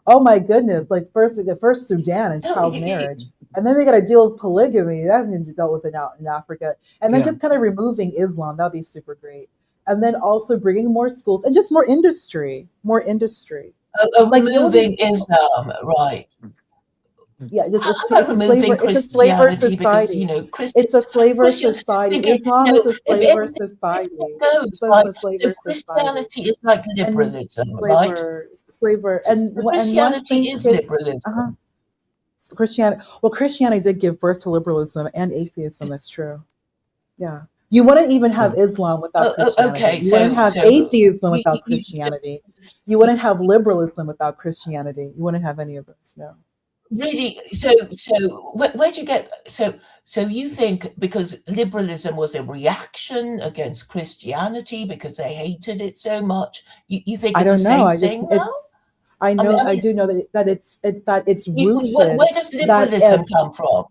Oh my goodness. Like, first we get first Sudan and No, child marriage. And then we got to deal with polygamy. That needs to be dealt with in Africa. And then Yeah. just kind of removing Islam. That'd be super great. And then also bringing more schools and just more industry. More industry. Like, it will be removing Islam, right? yeah, How about removing it's a slaver Christianity? Because, society. It's a Christians, slaver Christians society. think, Islam is a if slaver everything society. goes, Islam is right? a So slaver society. Christianity is like And liberalism, right? slaver, So and once Christianity things is get liberalism. Christianity, well, Christianity did give birth to liberalism and atheism. That's true. Yeah, you wouldn't even have Islam without Christianity. Okay, You wouldn't have so atheism you, without you, you Christianity. You wouldn't have liberalism without Christianity. You wouldn't have any of those. No. really, where'd you get, so you think because liberalism was a reaction against Christianity because they hated it so much, you think I it's the don't know. same I just thing now? it's I I mean, know I do know that it's where rooted does that liberalism come from?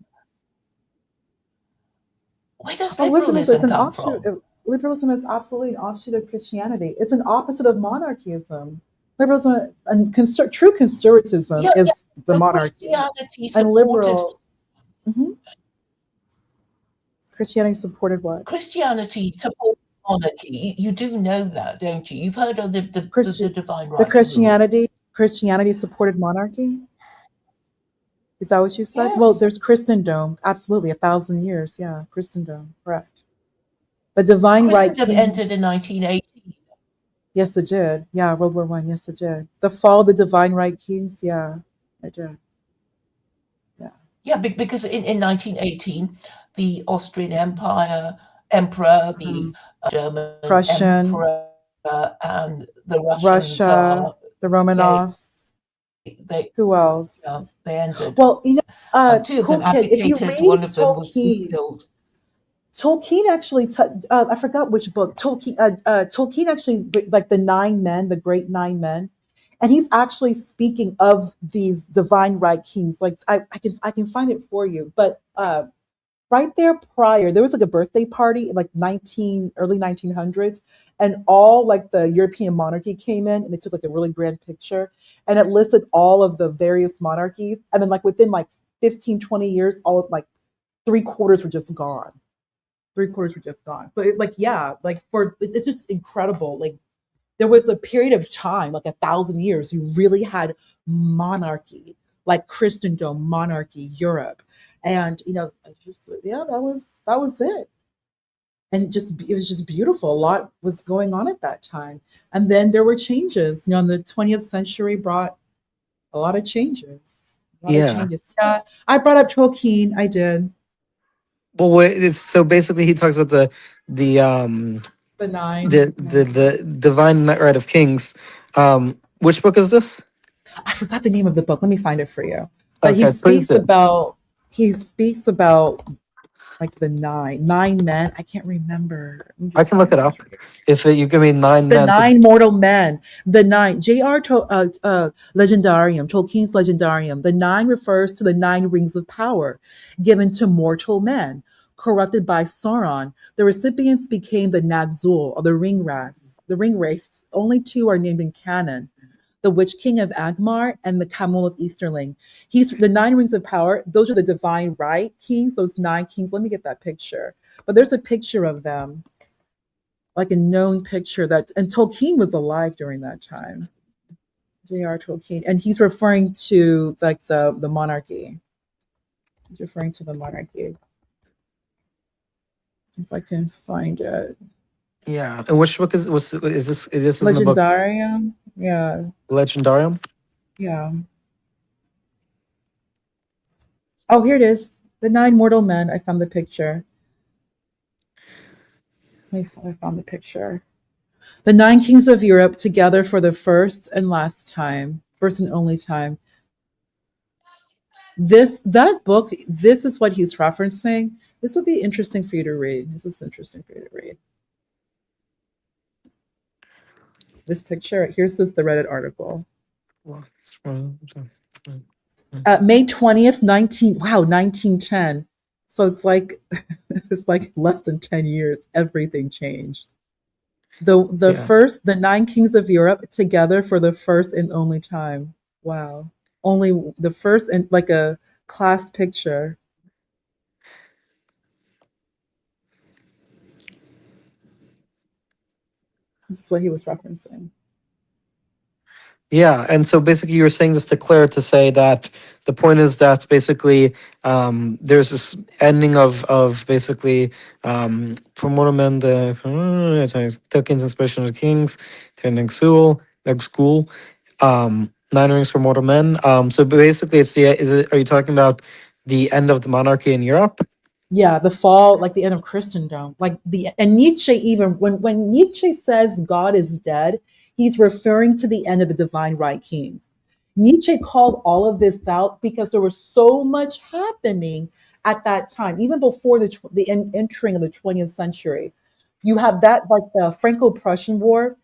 Where does liberalism is liberalism an come offshoot. from? Liberalism is absolutely an offshoot of Christianity. It's an opposite of monarchism. Liberalism and true conservatism Yeah, yeah, is the but monarchy, Christianity and supported liberal mhm. Christianity supported what? Christianity supported monarchy. You do know that, don't you? You've heard of the Christi- divine the right to rule. Christianity supported monarchy. Is that what you said? Well, Yes. there's Christendom. Absolutely, 1,000 years. Yeah, Christendom. Correct. The divine right Christendom kings. ended in 1918. Yes, it did. Yeah, World War One. Yes, it did. The fall of the divine right kings. Yeah, it did. Yeah. Yeah, because in 1918, the Austrian Empire emperor, Uh-huh. the German Prussian, emperor, and the Russian Russia, Tsar, the they Romanovs. they Who else? they ended. Well, Two of cool them kid. If you abdicated. read One of them was Tolkien, killed. Tolkien actually, I forgot which book. Tolkien actually, like the Nine Men, the Great Nine Men, and he's actually speaking of these divine right kings. Like I can find it for you, but right there prior, there was like a birthday party in like early 1900s, and all like the European monarchy came in, and they took like a really grand picture, and it listed all of the various monarchies, and then like within like 15-20 years, all of like three-quarters were just gone. Three-quarters were just gone. So like yeah, like it's just incredible. Like there was a period of time, like 1,000 years, you really had monarchy, like Christendom, monarchy, Europe, and just yeah, that was it. And just it was just beautiful. A lot was going on at that time, and then there were changes. The 20th century brought a lot of changes. A lot of Yeah. changes. Yeah, I brought up Tolkien. I did. Well, so basically, he talks about the The the nine. the the divine right of kings. Which book is this? I forgot the name of the book. Let me find it for you. But he Okay, please speaks do. about he speaks about like the nine men. I can't remember. Let me I just can look find it this. up. If you give me 9 The men, so nine mortal men. The nine. Legendarium. Tolkien's Legendarium. The nine refers to the nine rings of power given to mortal men, corrupted by Sauron. The recipients became the Nagzul, or the ring rats. The ring wraiths. Only two are named in canon: the Witch King of Angmar and the Camel of Easterling. He's the nine rings of power. Those are the divine right kings. Those nine kings. Let me get that picture. But there's a picture of them, like a known picture and Tolkien was alive during that time. J.R. Tolkien, and he's referring to like the monarchy. He's referring to the monarchy. If I can find it. Yeah. And which book is this? This is in the book Legendarium. Yeah. Legendarium? Yeah. Oh, here it is. The Nine Mortal Men. I found the picture. I found the picture. The nine kings of Europe together for the first and last time, first and only time. That book, this is what he's referencing. This will be interesting for you to read. This is interesting for you to read. This picture, here's the Reddit article. May 20th, 1910. So it's like it's like less than 10 years, everything changed. The nine kings of Europe together for the first and only time. Wow. Only the first, and like a class picture. This is what he was referencing. Yeah, and so basically you were saying this to Claire to say that the point is that basically there's this ending of basically from what amend the tokens inspiration of the kings, turning school, nine rings for mortal men. So basically it's are you talking about the end of the monarchy in Europe? Yeah, the fall, like the end of Christendom. And Nietzsche, even when Nietzsche says God is dead, he's referring to the end of the divine right kings. Nietzsche called all of this out because there was so much happening at that time, even before entering of the 20th century. You have that, like the Franco-Prussian War.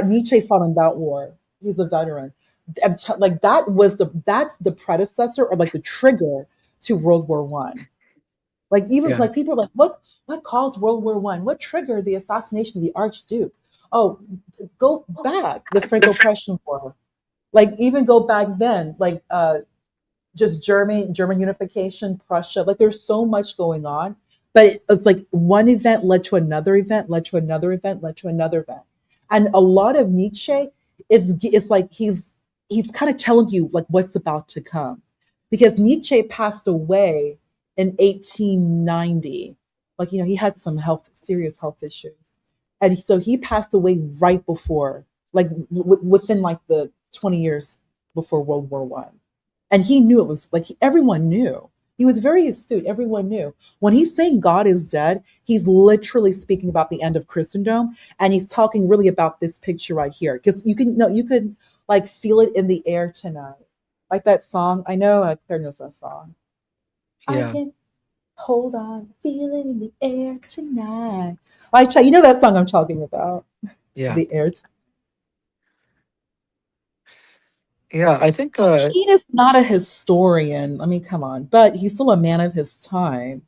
Nietzsche fought in that war. He's a veteran. Like that's the predecessor, or like the trigger to World War One. Like even Yeah. like people are like, what caused World War One? What triggered the assassination of the Archduke? Oh, go back the Franco-Prussian War. Like even go back then, like just German unification, Prussia. Like there's so much going on, but it's like one event led to another event, led to another event, led to another event, and a lot of Nietzsche is like he's kind of telling you like what's about to come, because Nietzsche passed away in 1890. Like he had some serious health issues, and so he passed away right before, like within like the 20 years before World War One, and he knew it was like everyone knew. He was very astute. Everyone knew when he's saying God is dead, he's literally speaking about the end of Christendom, and he's talking really about this picture right here, because you can like feel it in the air tonight, like that song. I know Claire knows that song. I Yeah. can hold on, feel it in the air tonight. I try, you know that song I'm talking about, Yeah. the air. Yeah, I think Tolkien is not a historian. I mean, come on, but he's still a man of his time.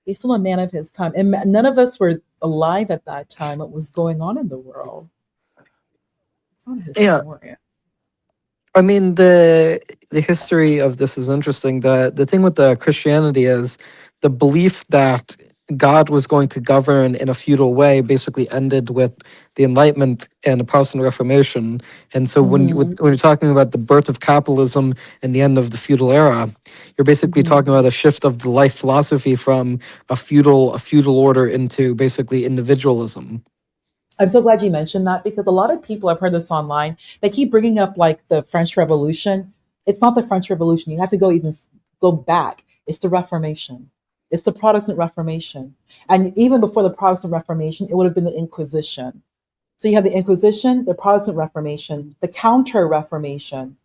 He's still a man of his time, and none of us were alive at that time. What was going on in the world? He's not a yeah, historian. I mean the history of this is interesting. The thing with the Christianity is the belief that God was going to govern in a feudal way basically ended with the Enlightenment and the Protestant Reformation. And so Mm-hmm. when you're talking about the birth of capitalism and the end of the feudal era, you're basically Mm-hmm. talking about a shift of the life philosophy from a feudal order into basically individualism. I'm so glad you mentioned that, because a lot of people, I've heard this online, they keep bringing up like the French Revolution. It's not the French Revolution. You have to go back. It's the Reformation. It's the Protestant Reformation. And even before the Protestant Reformation, it would have been the Inquisition. So you have the Inquisition, the Protestant Reformation, the Counter Reformation,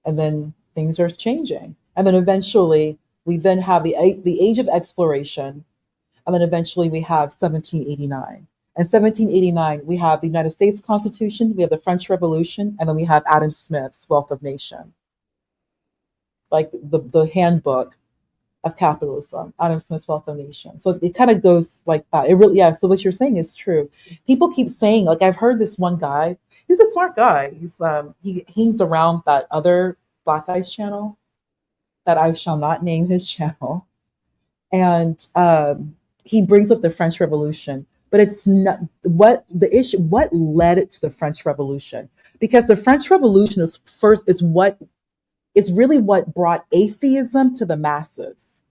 and then things are changing. And then eventually we then have the Age of Exploration, and then eventually we have 1789. And 1789, we have the United States Constitution, we have the French Revolution, and then we have Adam Smith's Wealth of Nation, like the handbook of capitalism, Adam Smith's Wealth of Nation. So it kind of goes like that. It really, yeah. So what you're saying is true. People keep saying, like I've heard this one guy, he's a smart guy. He hangs around that other Black Eyes channel that I shall not name his channel, and he brings up the French Revolution, but it's not what the issue. What led it to the French Revolution? Because the French Revolution is really what brought atheism to the masses.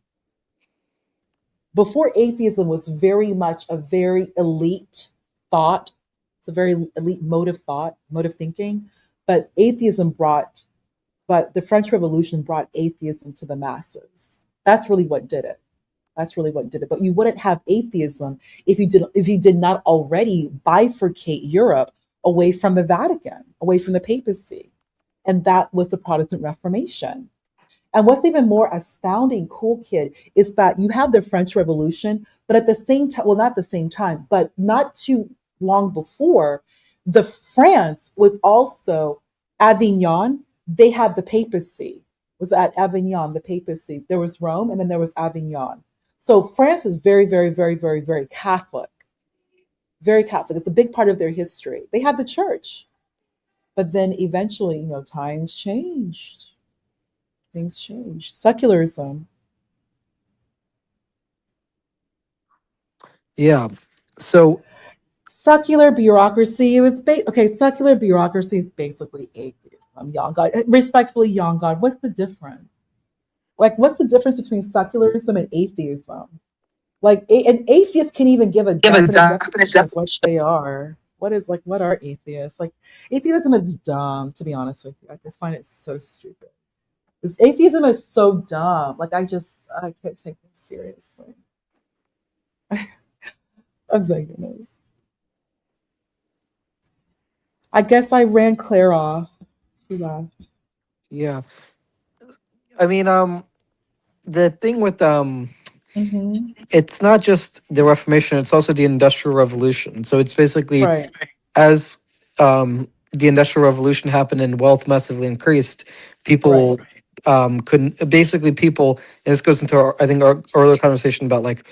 Before atheism was very much a very elite thought. It's a very elite mode of thought, mode of thinking. But atheism brought, but the French Revolution brought atheism to the masses. That's really what did it. That's really what did it. But you wouldn't have atheism if you did not already bifurcate Europe away from the Vatican, away from the papacy. And that was the Protestant Reformation. And what's even more astounding, cool kid, is that you have the French Revolution, but at the same time, well, not the same time, but not too long before, the France was also Avignon. They had the papacy. Was at Avignon, the papacy. There was Rome, and then there was Avignon. So France is very, very, very, very, very Catholic. Very Catholic. It's a big part of their history. They had the church, but then eventually, times changed. Things changed. Secularism. Yeah. So Secular bureaucracy. Okay. Secular bureaucracy is basically atheism. Young God, respectfully, young God. What's the difference? Like, what's the difference between secularism and atheism? Like, an atheist can even give a definite definition of what they are. What are atheists? Like, atheism is dumb. To be honest with you, I just find it so stupid. This atheism is so dumb. Like, I can't take it seriously. Oh my goodness. I guess I ran Claire off. She left. yeah, I mean, the thing with Mm-hmm. it's not just the Reformation; it's also the Industrial Revolution. So it's basically Right. as the Industrial Revolution happened and wealth massively increased, Right. people couldn't basically people. And this goes into I think our earlier conversation about like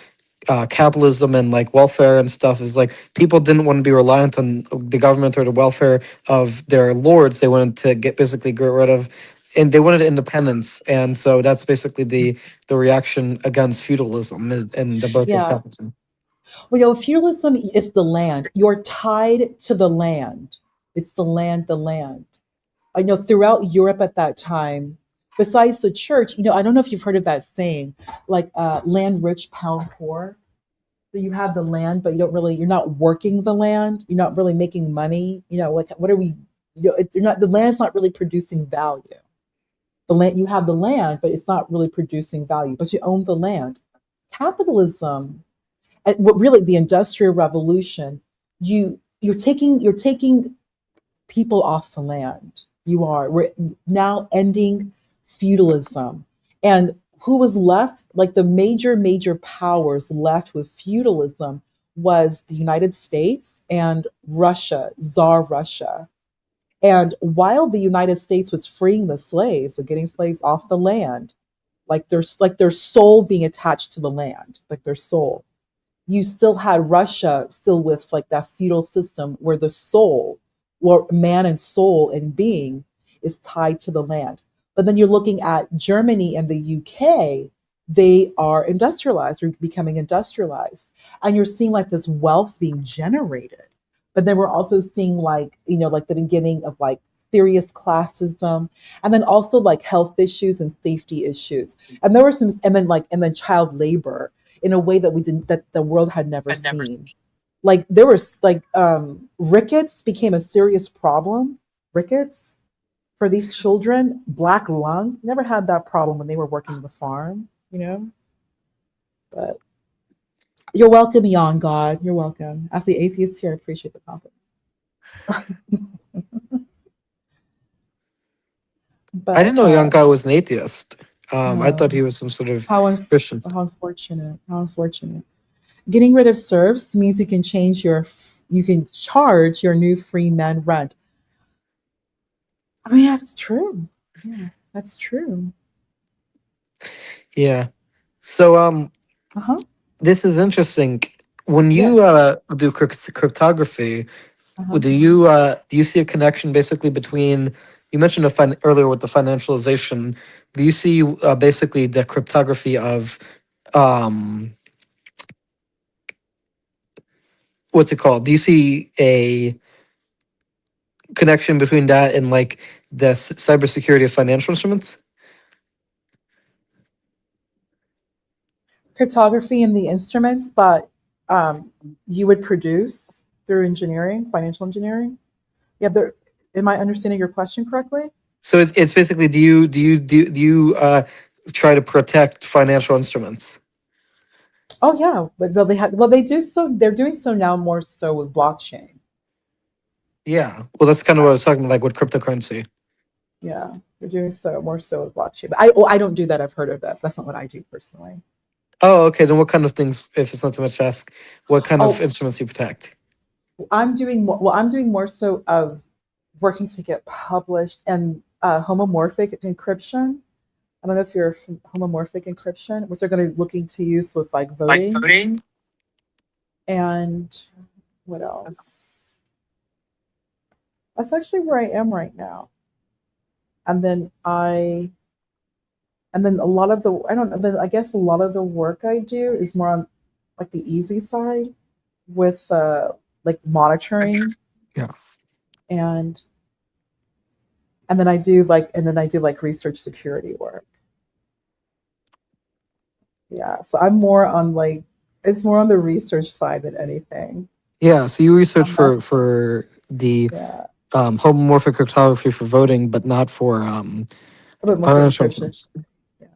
capitalism and like welfare and stuff is like people didn't want to be reliant on the government or the welfare of their lords. They wanted to basically get rid of, and they wanted independence. And so that's basically the reaction against feudalism and the birth of Yeah. capitalism. Well, feudalism is the land. You're tied to the land. It's the land, the land. I know throughout Europe at that time, besides the church, I don't know if you've heard of that saying, like land rich, pound poor. So you have the land, but you're not working the land. You're not really making money. Like what are we, the land's not really producing value. The land, you have the land, but it's not really producing value, but you own the land. Capitalism, what really the industrial revolution, you're taking people off the land. We're now ending feudalism. And who was left? Like the major powers left with feudalism was the United States and Russia, Tsar Russia. And while the United States was freeing the slaves or getting slaves off the land, like their soul being attached to the land, like their soul, you still had Russia still with like that feudal system where the soul, or man and soul and being, is tied to the land. But then you're looking at Germany and the UK, they are industrialized, or becoming industrialized. And you're seeing like this wealth being generated. But then we're also seeing like the beginning of like serious classism, and then also like health issues and safety issues. And there were some, and then child labor in a way that the world had never seen. Like there was like rickets became a serious problem. Rickets for these children, black lung, never had that problem when they were working the farm. But you're welcome, Yon God. You're welcome. As the atheist here, I appreciate the compliment. I didn't But know young guy was an atheist. I thought he um, was some sort of how Christian. how unfortunate. How unfortunate. Getting rid of serfs means you can charge your new free men rent. I mean, that's true. Yeah, that's true. Yeah. So Uh huh. this is interesting. When you Yes. do cryptography, Uh huh. do you see a connection basically between you mentioned earlier with the financialization? Do you see basically the cryptography of um what's it called? Do you see a connection between that and like the cybersecurity of financial instruments? cryptography and the instruments that you would produce through engineering, financial engineering. Yeah, there. Am I understanding your question correctly? So it's basically, do you try to protect financial instruments? Oh yeah, but they do so. They're doing so now more so with blockchain. Yeah. Well, that's kind of what I was talking about, like with cryptocurrency. Yeah, they're doing so more so with blockchain. But I don't do that. I've heard of it. That's not what I do personally. Oh, okay. Then what kind of things, if it's not too much to ask, what kind of Oh, instruments do you protect? I'm doing more so of working to get published and homomorphic encryption. I don't know if you're from homomorphic encryption, what they're going to be looking to use with like Like voting voting? and what else? That's actually where I am right now. And then a lot of the I don't know. Then I guess a lot of the work I do is more on like the easy side with like monitoring Yeah. and and then I do like research security work. Yeah, so I'm more on like it's more on the research side than anything. Yeah. So you research for That's for the yeah, homomorphic cryptography for voting, but not for but more for financial encryption. instruments. Yeah.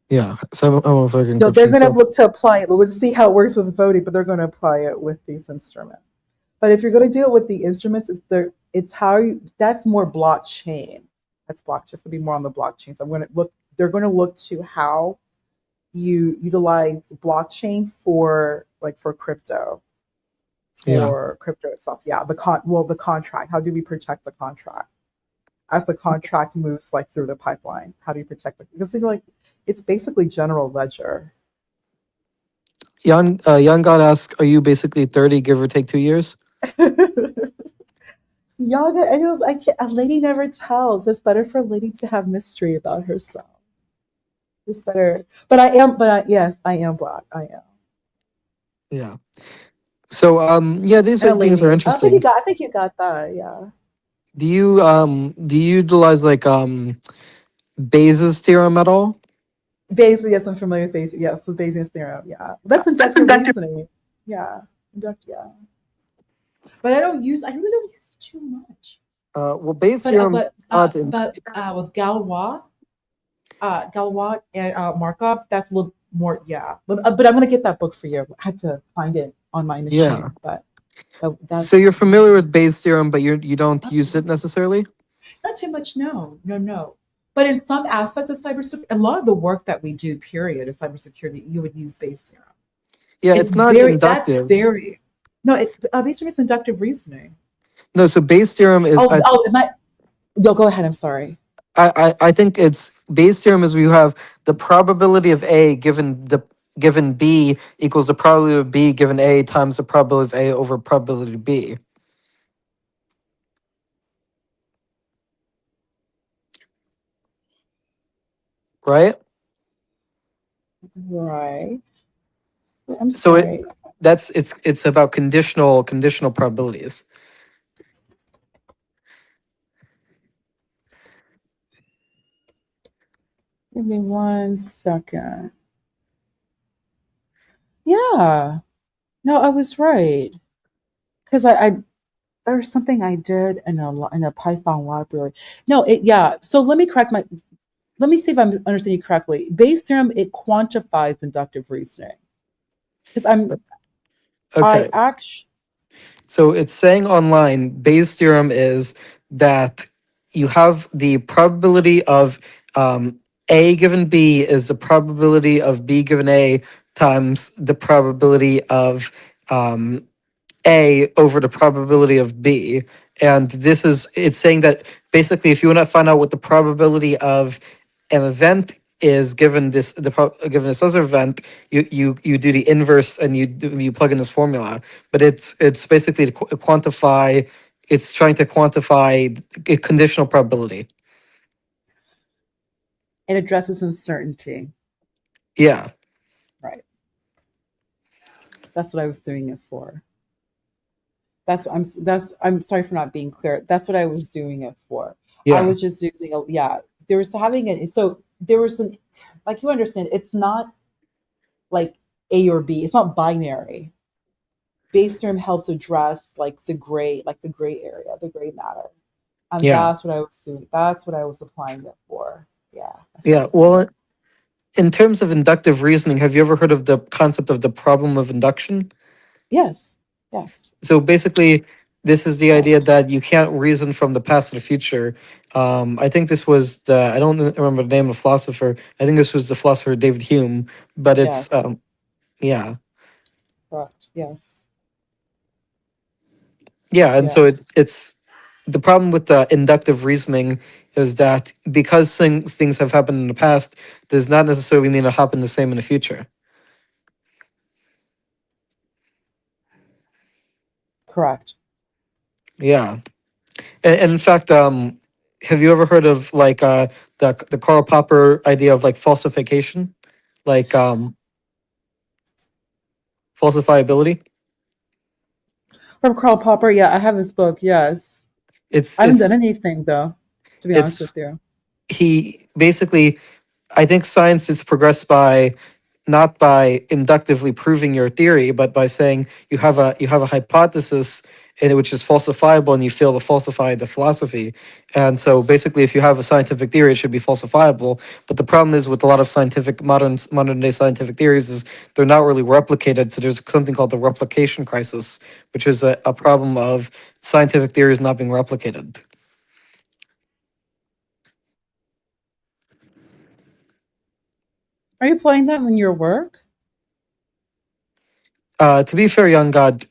Yeah. So homomorphic No, they're encryption. going to So look to apply it. We'll see how it works with voting, but they're going to apply it with these instruments. But if you're going to do it with the instruments, it's how you. That's more blockchain. That's block. Just to be more on the blockchain. So I'm going to look. They're going to look to how you utilize blockchain for crypto, yeah. for crypto itself. Yeah, the contract. How do we protect the contract as the contract moves like through the pipeline? How do you protect it? Because like it's basically general ledger. Young God asks, are you basically 30, give or take 2 years? Yaga, I know I can't, a lady never tells. It's better for a lady to have mystery about herself. It's better. Yes, I am black. I am. Yeah. So yeah, these And are a things are lady. interesting. I think you got that, yeah. Do you utilize like Bayes' theorem at all? Bayesian, yes, I'm familiar with Bayesian. Yes, so Bayesian's theorem, yeah. That's inductive reasoning. Yeah. Yeah. But I really don't use it too much. Well, Bayes' But uh, theorem but is uh, not in, but with Galois and Markov, that's a little more, yeah. But I'm gonna get that book for you. I had to find it on my yeah. machine, but So you're familiar with Bayes' theorem, but you don't use it necessarily? not too much. No, no, no. But in some aspects of cybersecurity, a lot of the work that we do, period, of cybersecurity, you would use Bayes' theorem. Yeah, It's it's not very that's inductive. very no. Bayes' theorem is inductive reasoning. No, so Bayes' theorem is Am I? No, go ahead. I'm sorry. I think it's Bayes' theorem is where you have the probability of A given B equals the probability of B given A times the probability of A over probability of B. Right? Right. I'm So it sorry. that's it's about conditional probabilities. Give me 1 second. Yeah. No, I was right because I there was something I did in a Python library. No, yeah. So let me see if I'm understanding you correctly. Bayes' theorem it quantifies inductive reasoning because I Okay. actually So it's saying online, Bayes' theorem is that you have the probability of A given B is the probability of B given A times the probability of A over the probability of B. And it's saying that basically, if you want to find out what the probability of an event is given this other event, you do the inverse and you plug in this formula. But it's basically to quantify. It's trying to quantify a conditional probability. it addresses uncertainty. Yeah, Right. That's what I was doing it for. I'm sorry for not being clear. That's what I was doing it for. I yeah, was just using a yeah. There was having it. So there was some like you understand. It's not like A or B. It's not binary. Base theorem helps address like the gray area, the gray matter. And Yeah. that's what I was doing. That's what I was applying it for. Yeah. That's what I Yeah. was applying Well, it. in terms of inductive reasoning, have you ever heard of the concept of the problem of induction? Yes. Yes. So basically, this is the idea Correct. that you can't reason from the past to the future. I think this was I don't remember the name of the philosopher. I think this was the philosopher David Hume, but it's, Yes. yeah. Correct. Yes. Yeah. And so Yes. it's the problem with the inductive reasoning is that because things have happened in the past, does not necessarily mean it'll happen the same in the future. Correct. Yeah. And in fact, have you ever heard of like the Karl Popper idea of like falsification, like falsifiability? From Karl Popper, yeah, I have this book. Yes. It's I haven't done it's anything though, to be honest it's with you. he basically, I think science is progressed by not by inductively proving your theory, but by saying you have a hypothesis and which is falsifiable, and you fail to falsify the philosophy. And so basically, if you have a scientific theory, it should be falsifiable. But the problem is with a lot of scientific modern day scientific theories is they're not really replicated. So there's something called the replication crisis, which is a problem of scientific theories not being replicated. Are you playing that in your work? To be fair, young God,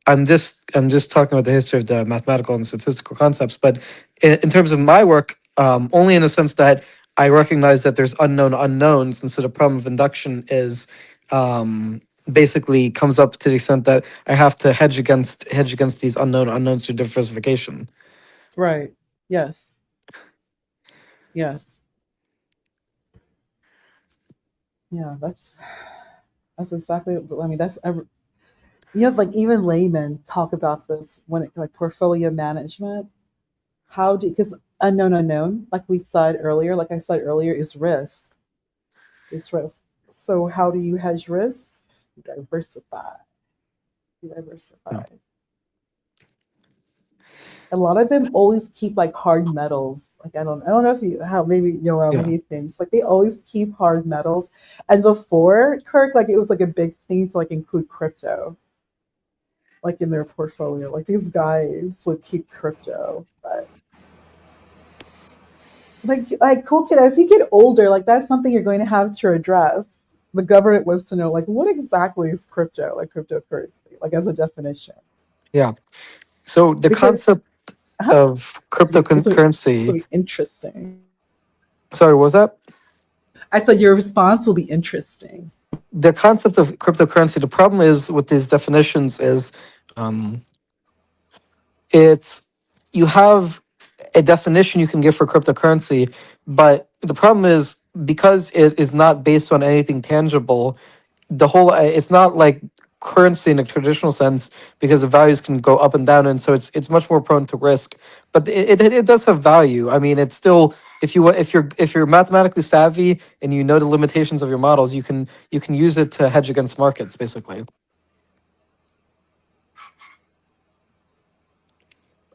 I'm just talking about the history of the mathematical and statistical concepts, but in terms of my work, only in the sense that I recognize that there's unknown unknowns, and so the problem of induction is basically comes up to the extent that I have to hedge against these unknown unknowns through diversification. Right. Yes. Yes. Yeah. That's exactly. I mean, like even laymen talk about this when it like portfolio management. How do because unknown, like we said earlier, like I said earlier, is risk. Is risk. So how do you hedge risk? You diversify. You Yeah. diversify. A lot of them always keep like hard metals. Like I don't know if you how maybe you know how Yeah. many things. Like they always keep hard metals. And before Kirk, like it was like a big thing to like include crypto, like in their portfolio. Like these guys would keep crypto, but like cool kid, as you get older, like that's something you're going to have to address. The government wants to know like what exactly is crypto, like cryptocurrency, like as a definition. Yeah. So the Because concept of it's cryptocurrency. be interesting. Sorry, what was that? I said your response will be interesting. The concept of cryptocurrency, the problem is with these definitions is um, it's you have a definition you can give for cryptocurrency, but the problem is because it is not based on anything tangible, the whole it's not like currency in a traditional sense because the values can go up and down, and so it's much more prone to risk. But it does have value. I mean, it's still, if you're mathematically savvy and you know the limitations of your models, you can use it to hedge against markets basically.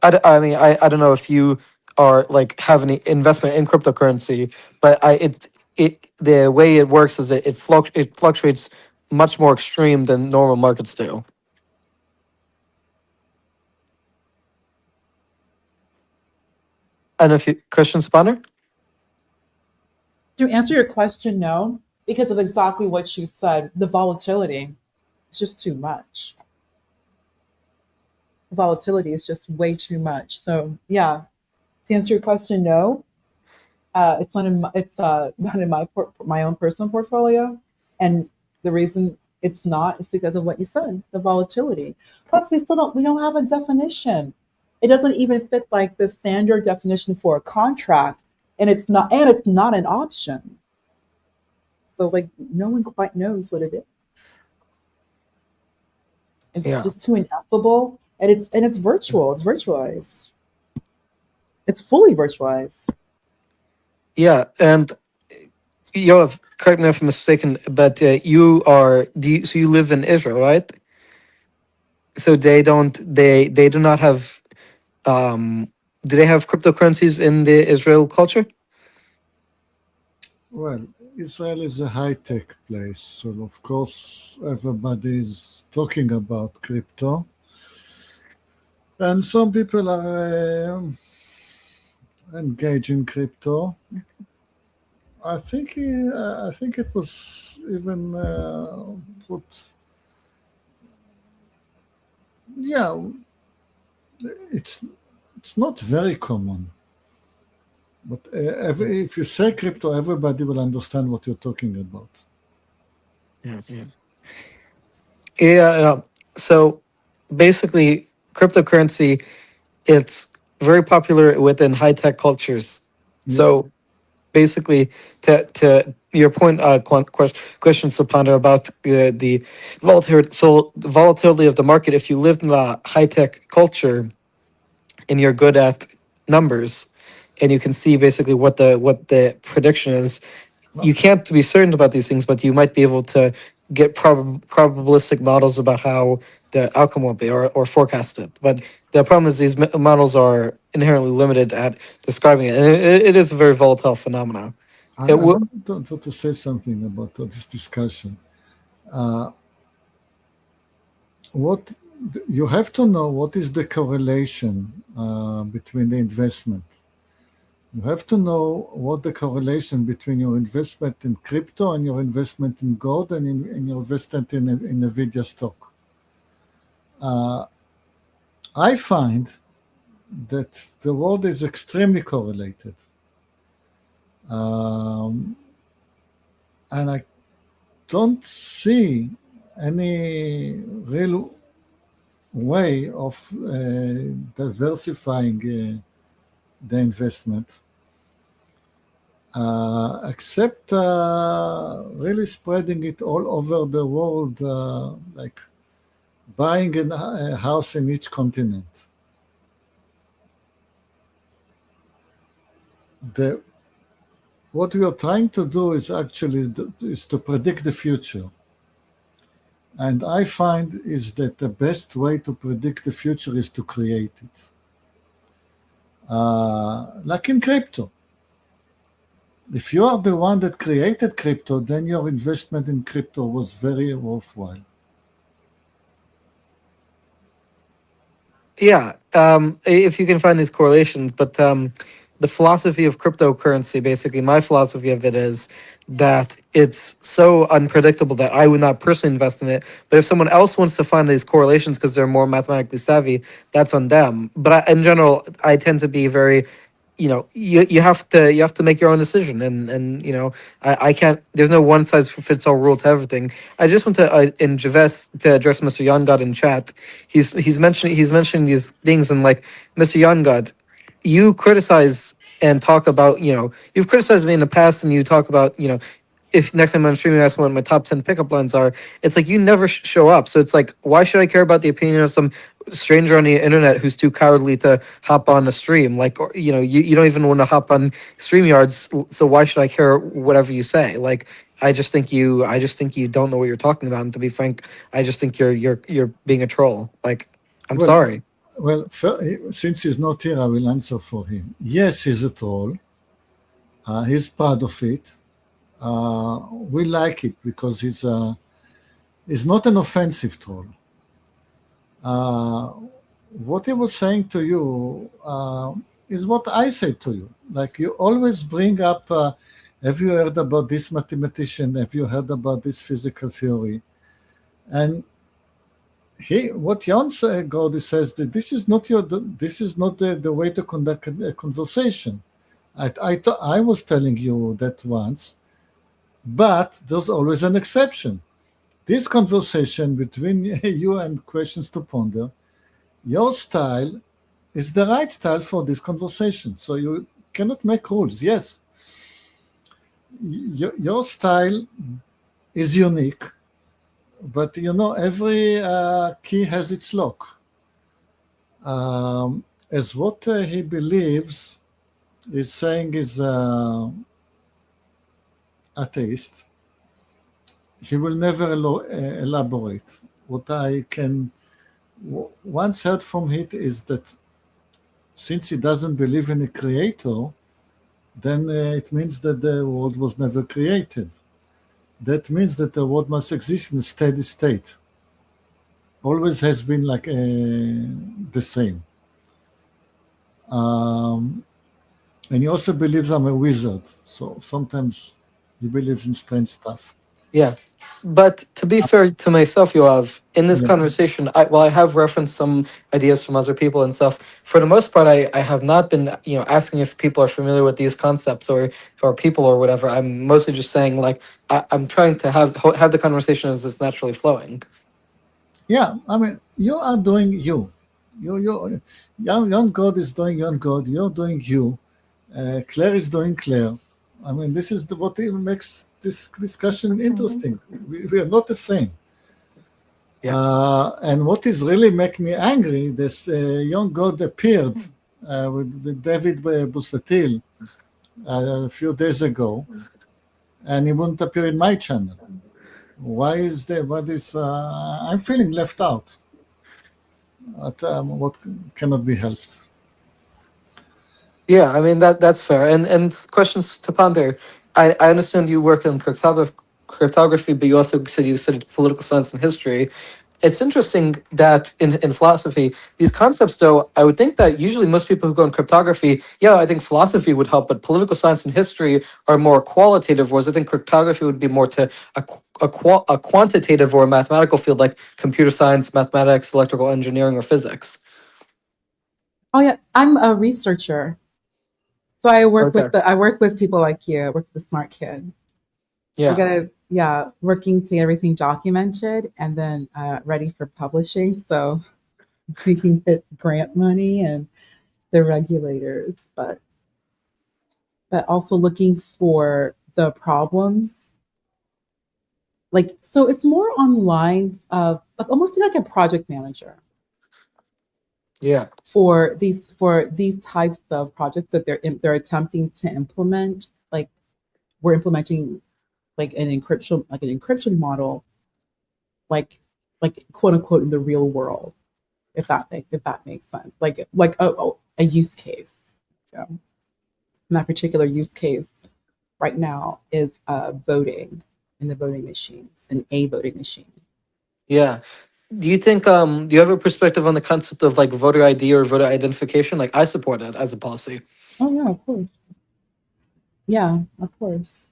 I mean, I don't know if you are like have any investment in cryptocurrency, but it the way it works is it fluctuates much more extreme than normal markets do. I don't know if you, Christian Spawner? To answer your question, no, because of exactly what you said. The volatility is just too much. The volatility is just way too much. So yeah, to answer your question, no. It's not in my, it's not in my own personal portfolio, and the reason it's not is because of what you said, the volatility. Plus, we don't have a definition. It doesn't even fit like the standard definition for a contract, and it's not an option. So like no one quite knows what it is. It's Yeah. just too ineffable, and it's virtual. It's virtualized. It's fully virtualized. Yeah, and you know, correct me if I'm mistaken, but so you live in Israel, right? So they do not have um do they have cryptocurrencies in the Israel culture? Well, Israel is a high-tech place, so of course everybody is talking about crypto, and some people are engaged in crypto. I think it was even put. Yeah, it's it's not very common, but if you say crypto, everybody will understand what you're talking about. Yeah, yeah. Yeah. So basically, cryptocurrency, it's very popular within high tech cultures. Yeah. So basically, to your point, question, Sapanda, about the volatility of the market. If you lived in a high tech culture and you're good at numbers, and you can see basically what the prediction is, you can't be certain about these things, but you might be able to get probabilistic models about how the outcome will be, or forecast it. But the problem is these models are inherently limited at describing it, and it is a very volatile phenomenon. It I will, want to say something about this discussion. Uh, what you have to know what is the correlation between the investment. You have to know what the correlation between your investment in crypto and your investment in gold and in your investment in Nvidia stock. Uh, I find that the world is extremely correlated. Um, and I don't see any real way of diversifying the investment, except really spreading it all over the world, like buying a house in each continent. The What we are trying to do is actually is to predict the future. And I find is that the best way to predict the future is to create it. Like in crypto. If you are the one that created crypto, then your investment in crypto was very worthwhile. yeah, if you can find these correlations, but the philosophy of cryptocurrency, basically, my philosophy of it is that it's so unpredictable that I would not personally invest in it. But if someone else wants to find these correlations because they're more mathematically savvy, that's on them. But in general, I tend to be very, you have to make your own decision, and I can't, there's no one size fits all rule to everything. I just want to in Javes to address Mr. Yangad in chat. He's mentioning these things, and like, Mr. Yangad, you criticize and talk about, you've criticized me in the past, and you talk about, if next time I'm streaming, you ask what my top 10 pickup lines are. It's like you never show up. So it's like, why should I care about the opinion of some stranger on the internet who's too cowardly to hop on a stream? Like, or, you don't even want to hop on StreamYards. So why should I care whatever you say? Like, I just think you don't know what you're talking about. And to be frank, I just think you're being a troll. Like, I'm Well, sorry. since he's not here, I will answer for him. Yes, he's a troll. He's proud of it. We like it because he's not an offensive troll. What he was saying to you is what I say to you. Like, you always bring up, have you heard about this mathematician? Have you heard about this physical theory? And what Jan Gordy says, that this is not the way to conduct a conversation. I was telling you that once, but there's always an exception. This conversation between you and Questions to Ponder, your style is the right style for this conversation. So you cannot make rules. Yes, your style is unique, but every key has its lock. As what he believes is saying is atheist. he will never elaborate. What I can once heard from him is that since he doesn't believe in a creator, then it means that the world was never created. That means that the world must exist in a steady state. Always has been like the same. And he also believes I'm a wizard. So sometimes he believes in strange stuff. Yeah. But to be fair to myself, Yoav, in this Yeah. conversation, while I have referenced some ideas from other people and stuff, for the most part, I have not been, asking if people are familiar with these concepts or people or whatever. I'm mostly just saying, like, I'm trying to have the conversation as it's naturally flowing. Yeah, I mean, you are doing you. Young God is doing young God. You're doing you. Claire is doing Claire. I mean, this is what makes this discussion interesting. We are not the same. Yeah. And what is really making me angry, this young God appeared with David Busatil a few days ago, and he wouldn't appear in my channel. Why is there? What is? I'm feeling left out. What cannot be helped. Yeah, I mean that's fair. And questions to ponder. I understand you work in cryptography, but you also said you studied political science and history. It's interesting that in philosophy, these concepts, though, I would think that usually most people who go in cryptography, yeah, I think philosophy would help, but political science and history are more qualitative, whereas I think cryptography would be more to a quantitative or a mathematical field like computer science, mathematics, electrical engineering, or physics. Oh yeah, I'm a researcher. So I work Okay. with people like you. I work with smart kids. We Yeah. gotta working to get everything documented and then ready for publishing. So we can get grant money and the regulators, but also looking for the problems. Like so, it's more on lines of like almost like a project manager Yeah. for these types of projects that they're attempting to implement. Like we're implementing like an encryption model, like quote unquote in the real world, if that makes sense. Like a use case. Yeah. And that particular use case right now is voting in the voting machines, in a voting machine. Yeah. Do you think do you have a perspective on the concept of like voter ID or voter identification? Like I support it as a policy. Oh yeah, of course. Yeah, of course.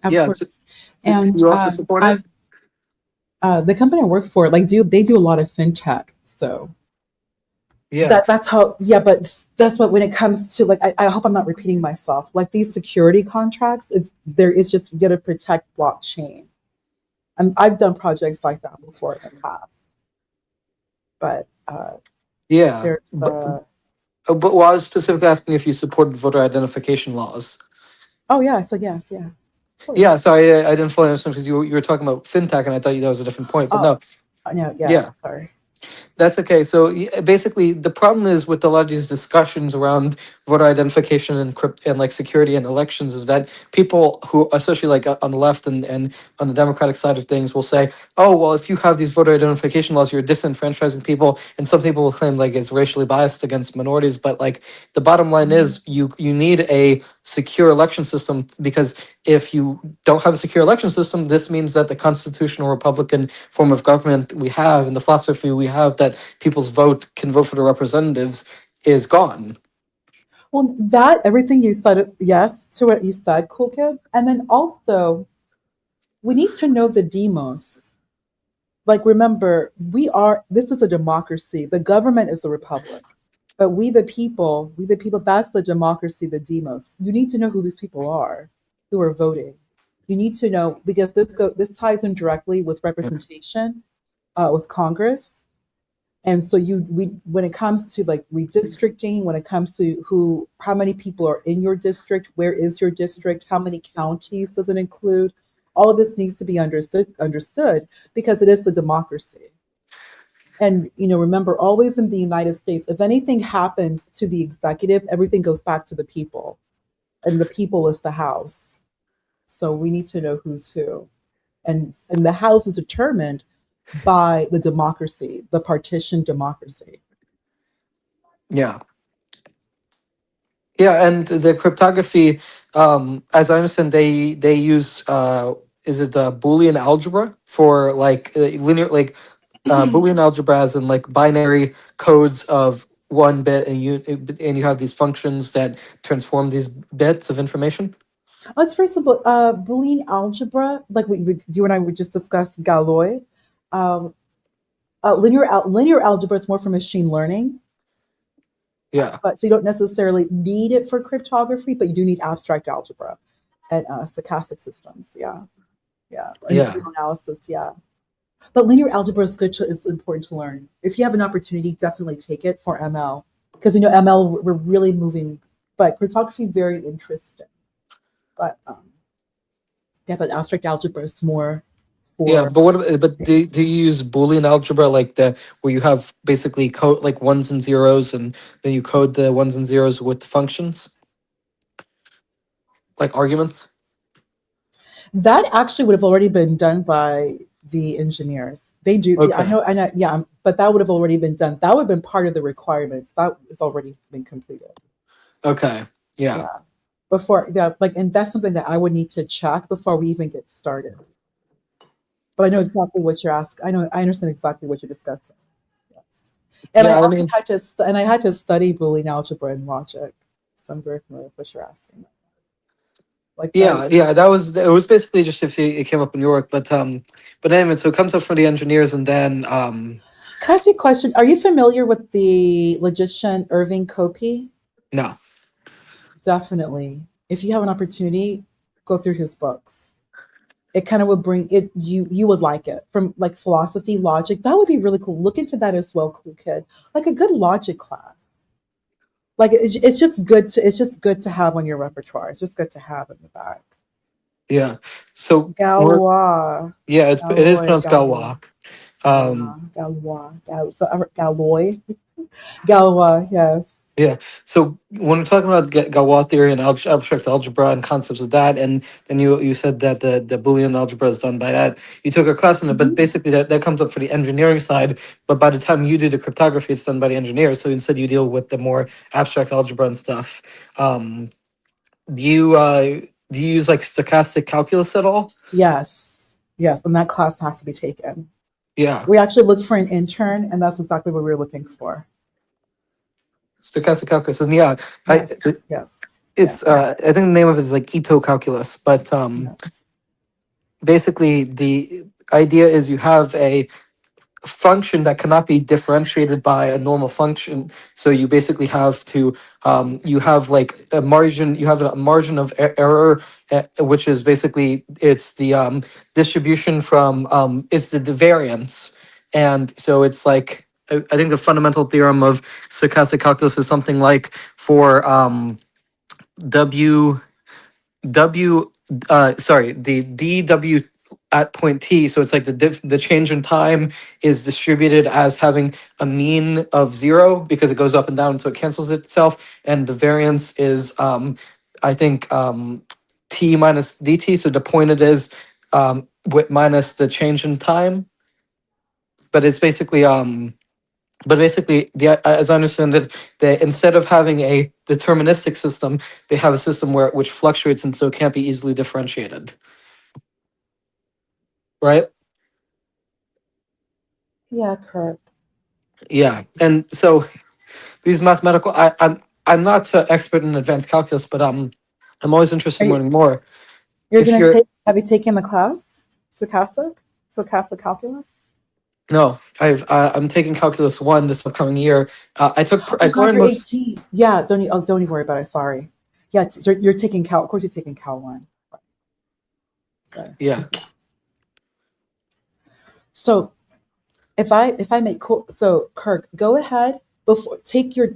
Of Yeah. course. So And you also support it? the company I work for, like they do a lot of fintech. So Yeah. that's how that's what when it comes to like I hope I'm not repeating myself. Like these security contracts, it's just you gotta protect blockchain. And I've done projects like that before in the past. But Yeah. there's But well, I was specifically asking if you supported voter identification laws. oh yeah, so yes, yeah. Of course. Yeah, sorry, I didn't fully understand because you were talking about fintech and I thought that was a different point. But Oh no, no, yeah, yeah. sorry. That's okay. So basically, the problem is with a lot of these discussions around voter identification and and like security and elections is that people who, especially like on the left and on the Democratic side of things, will say, "Oh, well, if you have these voter identification laws, you're disenfranchising people," and some people will claim like it's racially biased against minorities. But like the bottom line is, you need a secure election system because if you don't have a secure election system, this means that the constitutional Republican form of government we have and the philosophy we have that people's can vote for the representatives is gone. Well, that everything you said, yes, to what you said, cool kid. And then also, we need to know the demos. Like, remember, this is a democracy. The government is a republic. But we the people, that's the democracy, the demos. You need to know who these people are who are voting. You need to know because this ties in directly with representation, with Congress. And so when it comes to like redistricting, when it comes to how many people are in your district, where is your district, how many counties does it include, all of this needs to be understood because it is the democracy. And remember, always in the United States, if anything happens to the executive, everything goes back to the people, and the people is the House. So we need to know who's who. and the House is determined by the democracy, the partition democracy. Yeah. Yeah, and the cryptography, as I understand, they use is it Boolean algebra for like linear, like Boolean algebra as in like binary codes of one bit, and you have these functions that transform these bits of information. Oh, it's very simple. Boolean algebra, like you and I would just discuss Galois. Um, linear algebra is more for machine learning, Yeah, but so you don't necessarily need it for cryptography, but you do need abstract algebra and stochastic systems. Yeah, yeah, or yeah, neural analysis. Yeah, but linear algebra is important to learn. If you have an opportunity, definitely take it for ML because ML we're really moving, but cryptography very interesting. But yeah, but abstract algebra is more yeah. for But do you use Boolean algebra like the where you have basically code like ones and zeros, and then you code the ones and zeros with the functions like arguments? that. Actually, would have already been done by the engineers. They do. Yeah, I Okay, know. I know. Yeah, but that would have already been done. That would have been part of the requirements. That is already been completed. okay, yeah, Yeah, before. Yeah, like, and that's something that I would need to check before we even get started. But I know exactly what you're asking. I know. I understand exactly what you're discussing. Yes, and I yeah. I also mean, had to. And I had to study Boolean algebra and logic. So I'm very familiar with what you're asking. Like that. yeah, yeah. That was it. Was basically just if it came up in York, but anyway, so it comes up from the engineers, and then Can I ask you a question? Are you familiar with the logician Irving Kopie? no, Definitely. If you have an opportunity, go through his books. It kind of would bring it you would like it from like philosophy, logic. That would be really cool. Look into that as well, cool kid. Like a good logic class. Like it's just good to have on your repertoire. It's just good to have in the back. yeah. So we're Galois, yeah, it is Galois, pronounced Galois, Galwalk. Um, Galois, Galois. Yes. yeah. So when we're talking about Galois theory and abstract algebra and concepts of that, and then you said that the Boolean algebra is done by that. You took a class in it, but Mhm. basically that comes up for the engineering side. But by the time you do the cryptography, it's done by the engineers. So instead, you deal with the more abstract algebra and stuff. Um, do you use like stochastic calculus at all? Yes. Yes. And that class has to be taken. Yeah, We actually looked for an intern, and that's exactly what we were looking for. stochastic calculus, and yeah, I Yes. Yes. it's Yes. I think the name of it is like Ito calculus, but Yes. basically the idea is you have a function that cannot be differentiated by a normal function, so you basically have to you have like a margin, you have a margin of error, which is basically it's the distribution from it's the variance, and so it's like I think the fundamental theorem of stochastic calculus is something like for w W sorry, the dw at point t, so it's like the change in time is distributed as having a mean of 0 because it goes up and down, so it cancels itself, and the variance is I think t minus dt, so the point it is with minus the change in time, but it's basically as I understand it, they instead of having a deterministic system, they have a system where which fluctuates and so can't be easily differentiated. Right? Yeah, correct. Yeah. And so these mathematical I'm not an expert in advanced calculus, but I'm always interested Are in you, learning more. you're If going to you're take, have you taken the class? Stochastic? Stochastic calculus? no, I'm taking calculus 1 this upcoming year. Oh I've God, learned you're most. 18. Yeah, don't even worry about it. Sorry. Yeah, so you're taking Cal. Of course, you're taking Cal 1. Right. Yeah. So if I make cool, so Kirk, go ahead before take your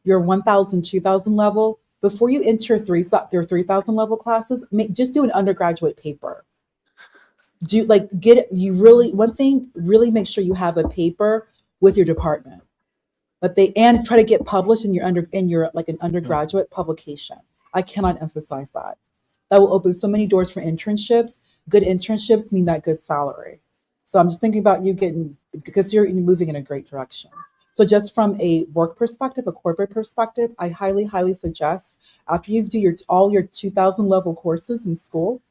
1,000, 2,000 level before you enter your 3,000 level classes. Just do an undergraduate paper. Do like get you really one thing. Really make sure you have a paper with your department. But they and try to get published in your like an Mm. undergraduate publication. I cannot emphasize that. That will open so many doors for internships. good internships mean that good salary. So I'm just thinking about you getting, because you're moving in a great direction. So just from a work perspective, a corporate perspective, I highly, highly suggest after you do your all your 2000 level courses in school,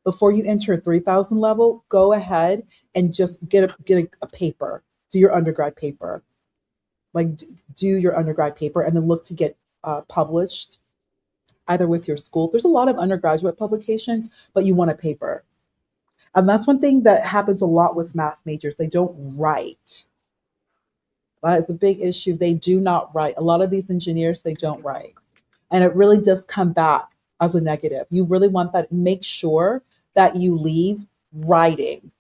before you enter a 3000 level, go ahead and just get a paper, do your undergrad paper, like do your undergrad paper, and then look to get published either with your school. There's a lot of undergraduate publications, but you want a paper. And that's one thing that happens a lot with math majors. They don't write. That is a big issue. They do not write. A lot of these engineers, they don't write. And it really does come back as a negative. You really want that. Make sure that you leave writing.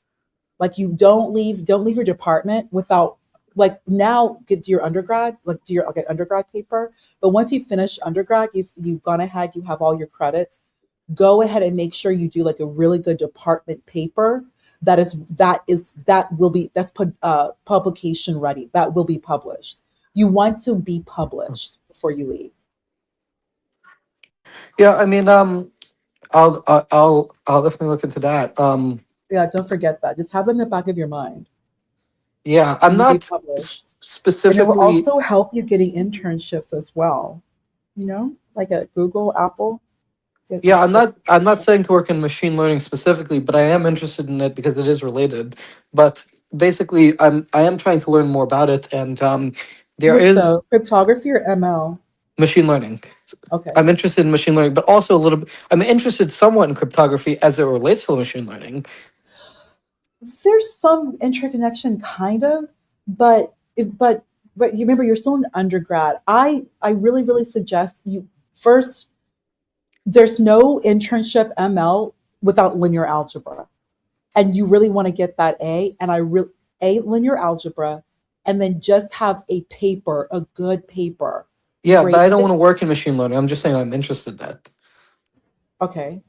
Like you don't leave your department without, like, now get to your undergrad, like do your like an undergrad paper. But once you finish undergrad, you've gone ahead, you have all your credits. Go ahead and make sure you do like a really good department paper that's publication ready, that will be published. You want to be published before you leave. Yeah, I mean, I'll definitely look into that. Yeah, don't forget that. Just have it in the back of your mind. Yeah, You I'm need to be not published. And it will specifically. also help you getting internships as well. Like at Google, Apple, get Yeah, just get I'm not saying to work in machine learning specifically, but I am interested in it because it is related. But basically, I am trying to learn more about it, and there which is though, cryptography or ML? machine learning. Okay. I'm interested in machine learning, but also a little bit. I'm interested somewhat in cryptography as it relates to machine learning. There's some interconnection kind of, but but you remember you're still an undergrad. I really, really suggest you first, there's no internship ML without linear algebra. And you really want to get that A, and I really A linear algebra, and then just have a paper, a good paper. Yeah, but Grade I don't want it. to work in machine learning. I'm just saying I'm interested in it. Okay.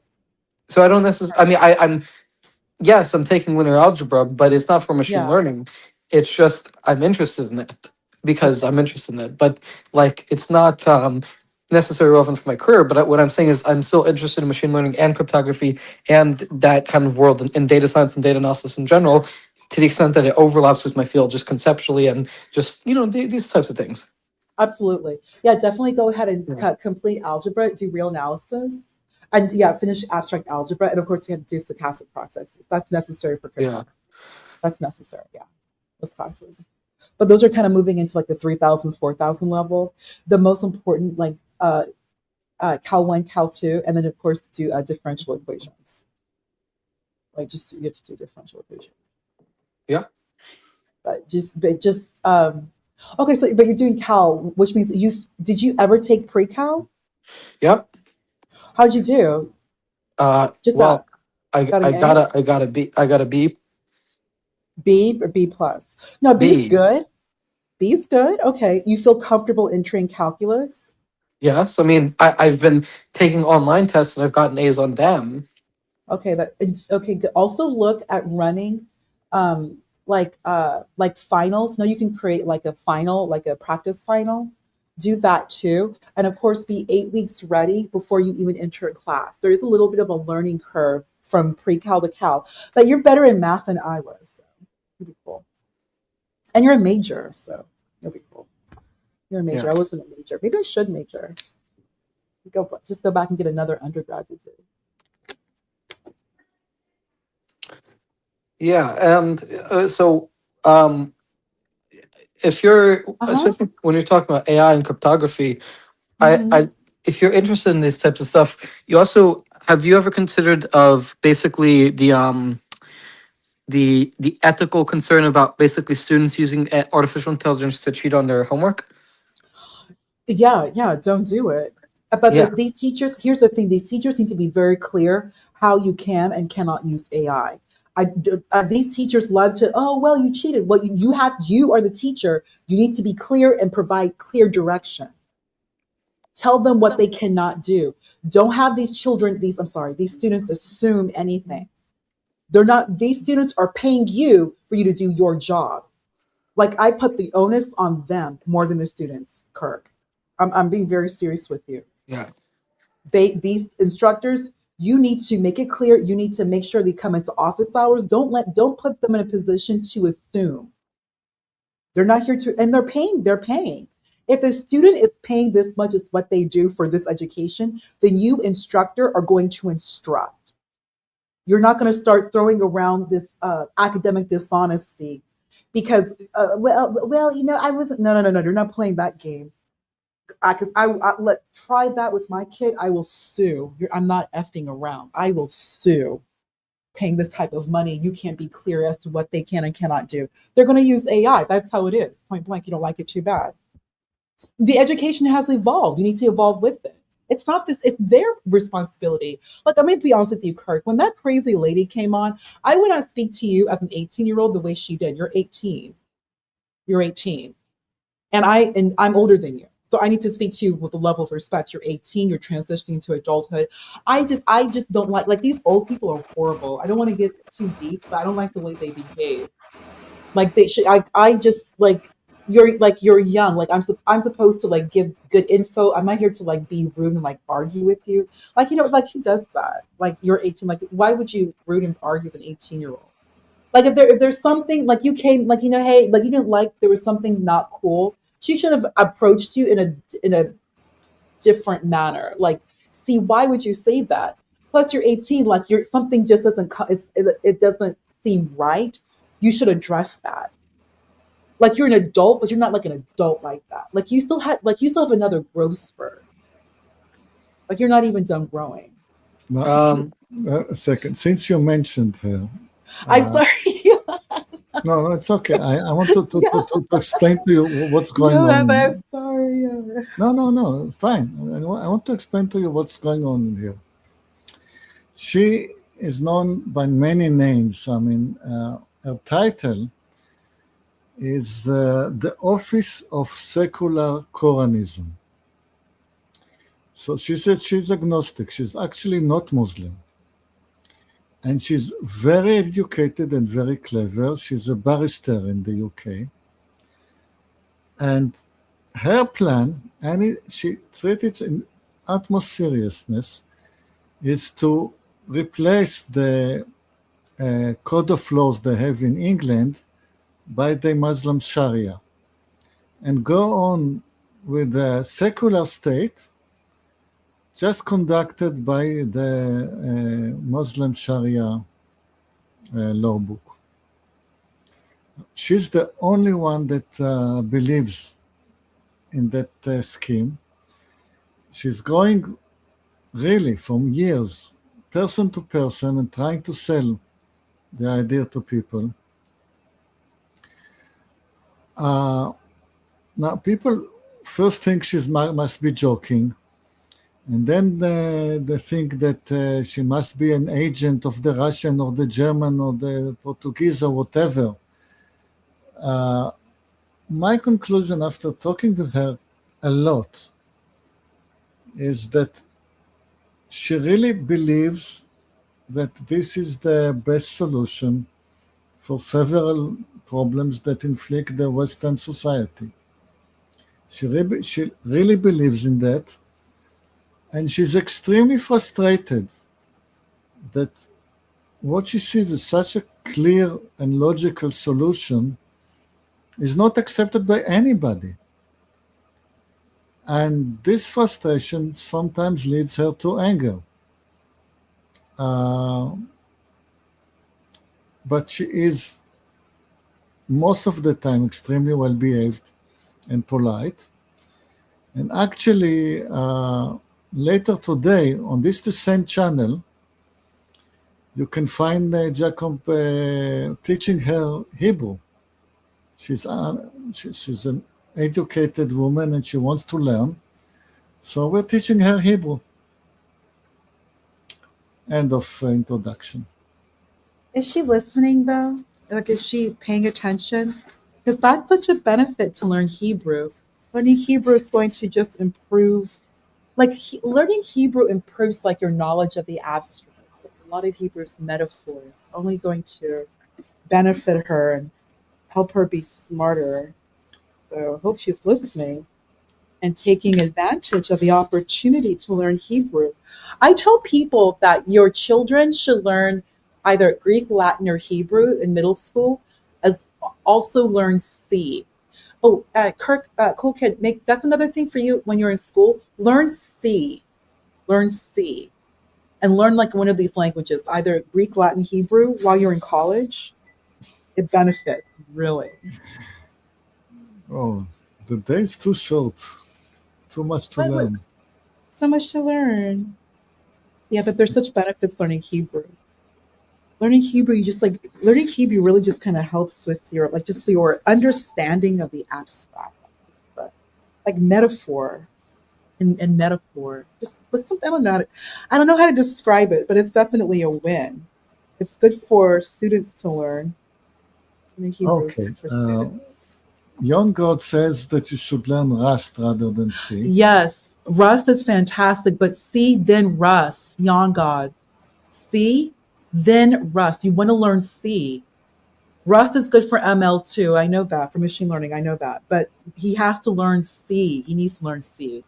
So I don't necessarily. I mean, I'm yes, I'm taking linear algebra, but it's not for machine Yeah. learning. It's just I'm interested in it because Okay. I'm interested in it. But like, it's not necessarily relevant for my career. But what I'm saying is, I'm still interested in machine learning and cryptography and that kind of world in data science and data analysis in general, to the extent that it overlaps with my field, just conceptually and just these types of things. Absolutely. Yeah, definitely go ahead and Yeah. complete algebra, do real analysis, and yeah, finish abstract algebra. And of course, you have to do stochastic processes. That's necessary for Yeah. cryptography. That's necessary. Yeah, those classes. But those are kind of moving into like the 3000, 4000 level. The most important, like Cal 1, Cal 2, and then of course do differential equations. Like you have to do differential equations. Yeah. But okay, so but you're doing Cal, which means did you ever take pre-Cal? Yep. How'd you do? Just Well, got I an A, got a B. B or B plus? No, B's B. good. B's good. Okay, you feel comfortable entering calculus? Yes, I mean, I've been taking online tests and I've gotten A's on them. Okay, okay. Also look at running, like finals. No, you can create like a final, like a practice final. Do that too, and of course, be 8 weeks ready before you even enter a class. There is a little bit of a learning curve from pre-cal to cal, but you're better in math than I was. So you'll be cool, and you're a major, so you'll be cool. You're a Yeah. major. I wasn't a major. Maybe I should major. Just go back and get another undergrad degree. Yeah, and so um, if you're, Uh huh. especially when you're talking about AI and cryptography, Mm-hmm. I if you're interested in these types of stuff, you also have you ever considered of basically the ethical concern about basically students using artificial intelligence to cheat on their homework? Yeah, yeah, don't do it. But Yeah, these teachers, here's the thing: these teachers need to be very clear how you can and cannot use AI. These teachers love to, oh, well, you cheated. Well, you are the teacher. You need to be clear and provide clear direction. Tell them what they cannot do. Don't have these students assume anything. They're not, these students are paying you for you to do your job. Like I put the onus on them more than the students, Kirk. I'm being very serious with you. yeah, These instructors, You need to make it clear. You need to make sure they come into office hours. Don't put them in a position to assume. They're not here to, and they're paying. If a student is paying this much as what they do for this education, then you, instructor, are going to instruct. You're not going to start throwing around this academic dishonesty because, I wasn't, no, you're not playing that game. Because try that with my kid, I will sue. I'm not effing around. I will sue. Paying this type of money, you can't be clear as to what they can and cannot do. They're going to use AI. That's how it is. Point blank, you don't like it too bad. The education has evolved. You need to evolve with it. It's not this, it's their responsibility. Like, I'm going to be honest with you, Kirk. When that crazy lady came on, I would not speak to you as an 18-year-old the way she did. You're 18. You're 18. And I'm older than you. So I need to speak to you with a level of respect. You're 18, you're transitioning to adulthood. I just don't like these old people are horrible. I don't want to get too deep, but I don't like the way they behave. Like they should, I just you're young. Like I'm supposed to like give good info. I'm not here to like be rude and like argue with you. Like, like who does that? Like you're 18. Like why would you rude and argue with an 18-year-old? Like if there's something like you came like hey like you didn't like there was something not cool. She should have approached you in a different manner. Like, see, why would you say that? Plus, you're 18. Like, you're something just doesn't it doesn't seem right. You should address that. Like you're an adult, but you're not like an adult like that. Like you still have another growth spurt. Like you're not even done growing. Now, a second. Since you mentioned her, I'm sorry. no, it's okay. I want to explain to you what's going on. I'm sorry. No, fine. I want to explain to you what's going on in here. She is known by many names. I mean, her title is the Office of Secular Quranism. So she said she's agnostic. She's actually not Muslim. And she's very educated and very clever. She's a barrister in the UK. And her plan, and she treated it in utmost seriousness, is to replace the code of laws they have in England by the Muslim Sharia and go on with a secular state just conducted by the Muslim Sharia law book. She's the only one that believes in that scheme. She's going really from years, person to person, and trying to sell the idea to people. Now, people first think she must be joking, and then they think that she must be an agent of the Russian or the German or the Portuguese or whatever. My conclusion after talking with her a lot is that she really believes that this is the best solution for several problems that inflict the Western society. She really believes in that, and she's extremely frustrated that what she sees as such a clear and logical solution is not accepted by anybody. And this frustration sometimes leads her to anger. But she is most of the time extremely well behaved and polite. And actually, later today on the same channel, you can find Jacob teaching her Hebrew. She's an educated woman and she wants to learn. So we're teaching her Hebrew. End of introduction. Is she listening though? Like, is she paying attention? Because that's such a benefit to learn Hebrew. Learning Hebrew is going to just improve, like learning Hebrew improves like your knowledge of the abstract. A lot of Hebrew's metaphors only going to benefit her and help her be smarter. So I hope she's listening. and taking advantage of the opportunity to learn Hebrew. I tell people that your children should learn either Greek, Latin, or Hebrew in middle school, as also learn C. Oh, Kirk, cool kid, make that's another thing for you when you're in school. Learn C, and learn like one of these languages, either Greek, Latin, Hebrew, while you're in college. It benefits really. Oh, the day's too short. Too much to What? learn. So much to learn. Yeah, but there's such benefits learning Hebrew. Learning Hebrew, you just like learning Hebrew really just kind of helps with your like just your understanding of the abstract, like metaphor and metaphor. Just something I don't know how to describe it, but it's definitely a win. It's good for students to learn. Learning Hebrew is Okay. good for students. Young God says that you should learn Rust rather than C. Yes, Rust is fantastic, but C then Rust, Yon God. C then Rust. You want to learn C. Rust is good for ML too. I know that for machine learning. I know that, but he has to learn C. He needs to learn C.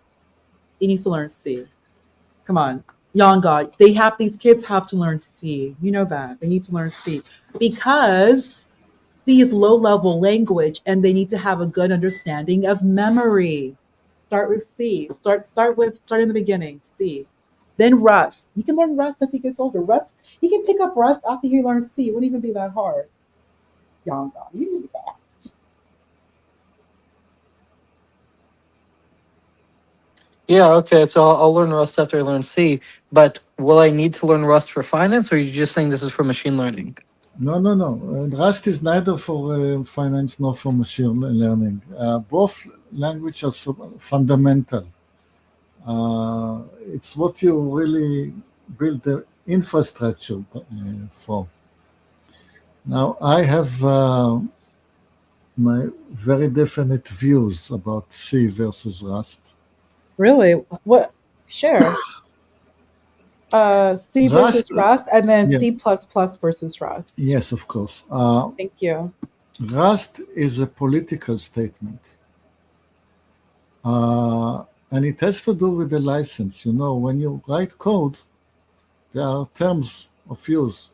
He needs to learn C. Come on, young God. These kids have to learn C. You know that they need to learn C because C is low level language, and they need to have a good understanding of memory. Start with C. Start in the beginning. C. Then Rust. He can learn Rust as he gets older. Rust. He can pick up Rust after he learns C. It wouldn't even be that hard. Young God, you need that. Yeah, okay. So I'll learn Rust after I learn C. But will I need to learn Rust for finance, or are you just saying this is for machine learning? No. Rust is neither for finance nor for machine learning. Both languages are fundamental. It's what you really build the infrastructure for. Now, I have my very definite views about C versus Rust. Really? What? Share. C Rust, versus Rust, and then yeah, C plus plus versus Rust. yes, of course. Thank you. Rust is a political statement. And it has to do with the license. You know, when you write code, there are terms of use.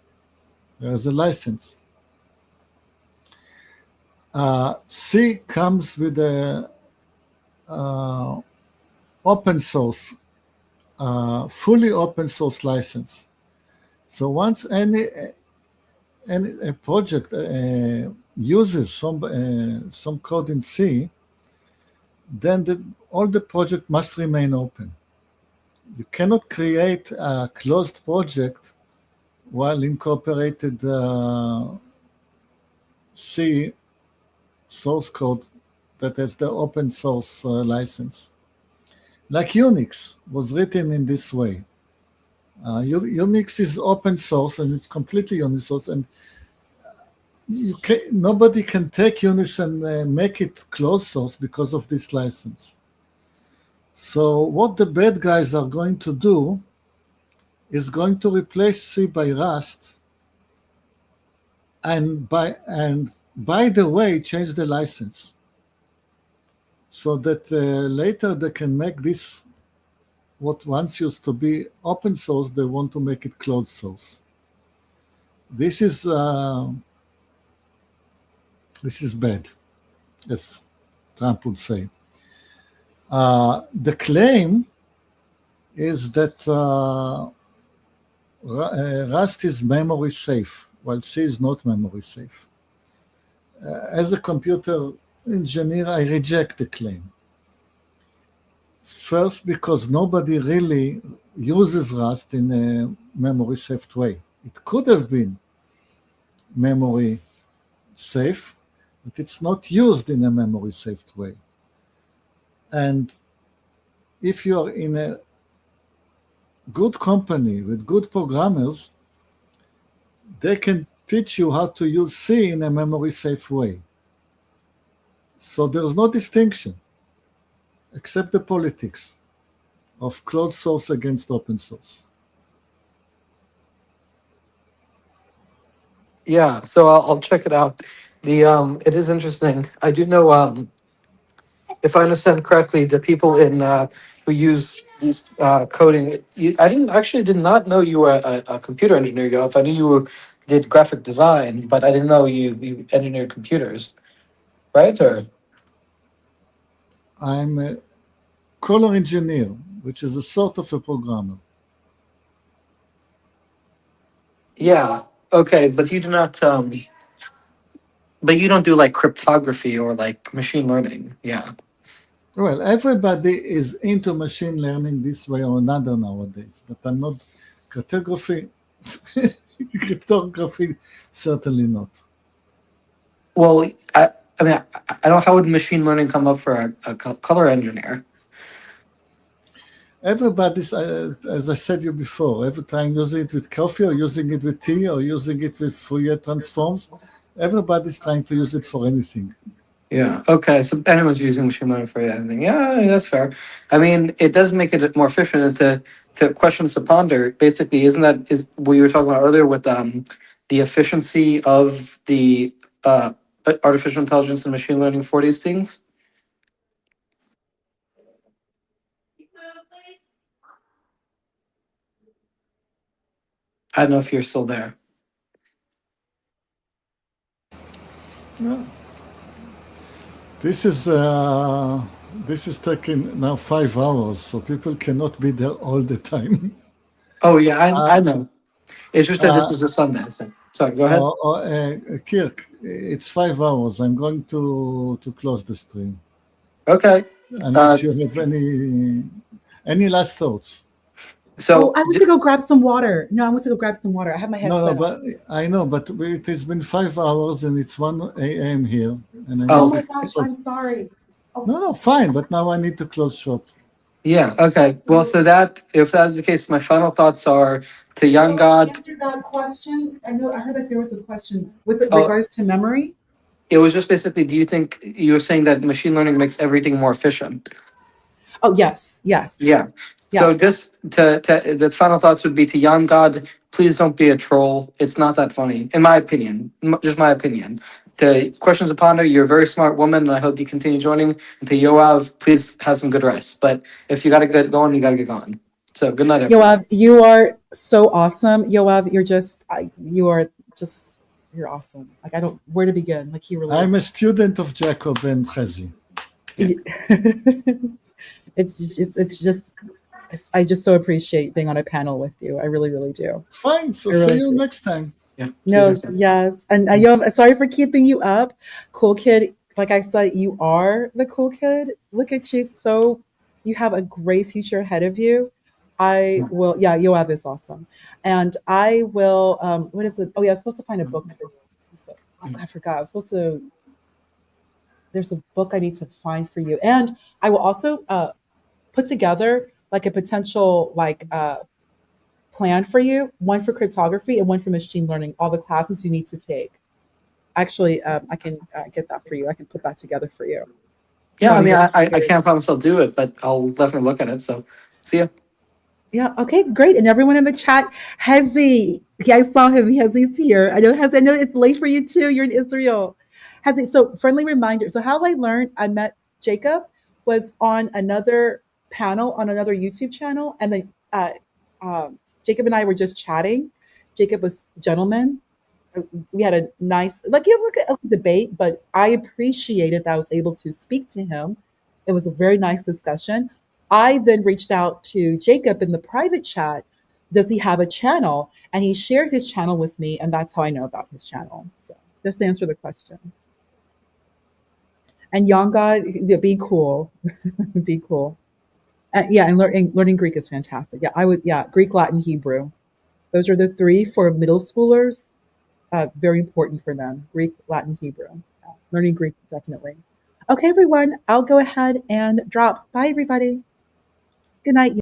There is a license. C comes with a open source, fully open source license. So once any a project uses some code in C, then all the project must remain open. You cannot create a closed project while incorporated C source code that has the open source license. Like Unix was written in this way. Unix is open source and it's completely open source, and nobody can take Unix and make it closed source because of this license. So what the bad guys are going to do is going to replace C by Rust, and by the way, change the license so that later they can make this what once used to be open source. They want to make it closed source. This is bad, as Trump would say. The claim is that Rust is memory safe, while C is not memory safe. As a computer engineer, I reject the claim. First, because nobody really uses Rust in a memory safe way. It could have been memory safe, but it's not used in a memory safe way. And if you are in a good company with good programmers, they can teach you how to use C in a memory safe way. So there's no distinction except the politics of closed source against open source. Yeah, so I'll check it out. The it is interesting. I do know if I understand correctly, the people in who use these coding, did not know you were a computer engineer, Yoav. I knew did graphic design, but I didn't know you engineered computers, right? Or I'm a color engineer, which is a sort of a programmer. yeah, okay, but you do not. But you don't do like cryptography or like machine learning. Yeah. Well, everybody is into machine learning this way or another nowadays, but I'm not cryptography. Cryptography, certainly not. Well, I mean, I don't. How would machine learning come up for a color engineer? Everybody's, as I said you before, every time using it with coffee or using it with tea or using it with Fourier transforms, everybody's trying to use it for anything. Yeah. Okay. So anyone's using machine learning for anything. Yeah, that's fair. I mean, it does make it more efficient. And to questions to ponder, basically, isn't that is what you were talking about earlier with the efficiency of the artificial intelligence and machine learning for these things? I don't know if you're still there. Yeah. This is taking now 5 hours, so people cannot be there all the time. Oh yeah, Uh, I know. It's just that this uh, is a Sunday. So sorry. Go ahead. Kirk, it's 5 hours. I'm going to close the stream Okay. unless you have any last thoughts. Oh, So I went to go grab some water. No, I went to go grab some water. I have my headset No, on. but I know, but it has been 5 hours and it's 1 a.m. here, and I Oh. Oh need my to gosh, close. I'm sorry. Oh, No, fine, but now I need to close shop. Yeah. Okay. Well, so that if that's the case, my final thoughts are to young so God. answer that question. I heard that there was a question with Oh, regards to memory. it was just basically. Do you think you were saying that machine learning makes everything more efficient? Oh yes, yes, Yeah. yeah. So just to the final thoughts would be to young God. Please don't be a troll. It's not that funny, in my opinion. Just my opinion. To questions to ponder, you're a very smart woman, and I hope you continue joining. And to Yoav, please have some good rest. But if you got to get going, you got to get going. So good night, everyone. Yoav, you are so awesome. Yoav, you're awesome. Like I don't where to begin. Like he really I'm a is. student of Jacob and Chazi. It's just I just so appreciate being on a panel with you. I really, really do. Fine, so I see really you do. next time. Yeah. See you No, next time. yes. And Yoav, sorry for keeping you up. Cool kid. Like I said, you are the cool kid. Look at you. So you have a great future ahead of you. I will, yeah, Yoav is awesome. And I will, what is it? Oh, yeah, I was supposed to find a book for you. So, I forgot. I was supposed to, there's a book I need to find for you. And I will also put together like a potential plan for you, one for cryptography and one for machine learning, all the classes you need to take. Actually, I can get that for you. I can put that together for you. Yeah. I mean, Your I future. can't promise I'll do it, but I'll definitely look at it. So see ya. Yeah. Okay. Great. And everyone in the chat, Hezi. Yeah, I saw him. Hezi's here. I know. Hezi. I know it's late for you too. You're in Israel. Hezi. So friendly reminder. So how I learned I met Jacob was on another panel on another YouTube channel, and then Jacob and I were just chatting. Jacob was a gentleman. We had a nice, like you look at a debate, but I appreciated that I was able to speak to him. It was a very nice discussion. I then reached out to Jacob in the private chat. Does he have a channel? And he shared his channel with me, and that's how I know about his channel. So just to answer the question. And young God, be cool, be cool. Yeah, and learning Greek is fantastic. Yeah, yeah, Greek, Latin, Hebrew. Those are the three for middle schoolers. Very important for them. Greek, Latin, Hebrew. Learning Greek, definitely. Okay, everyone, I'll go ahead and drop. Bye, everybody. Good night.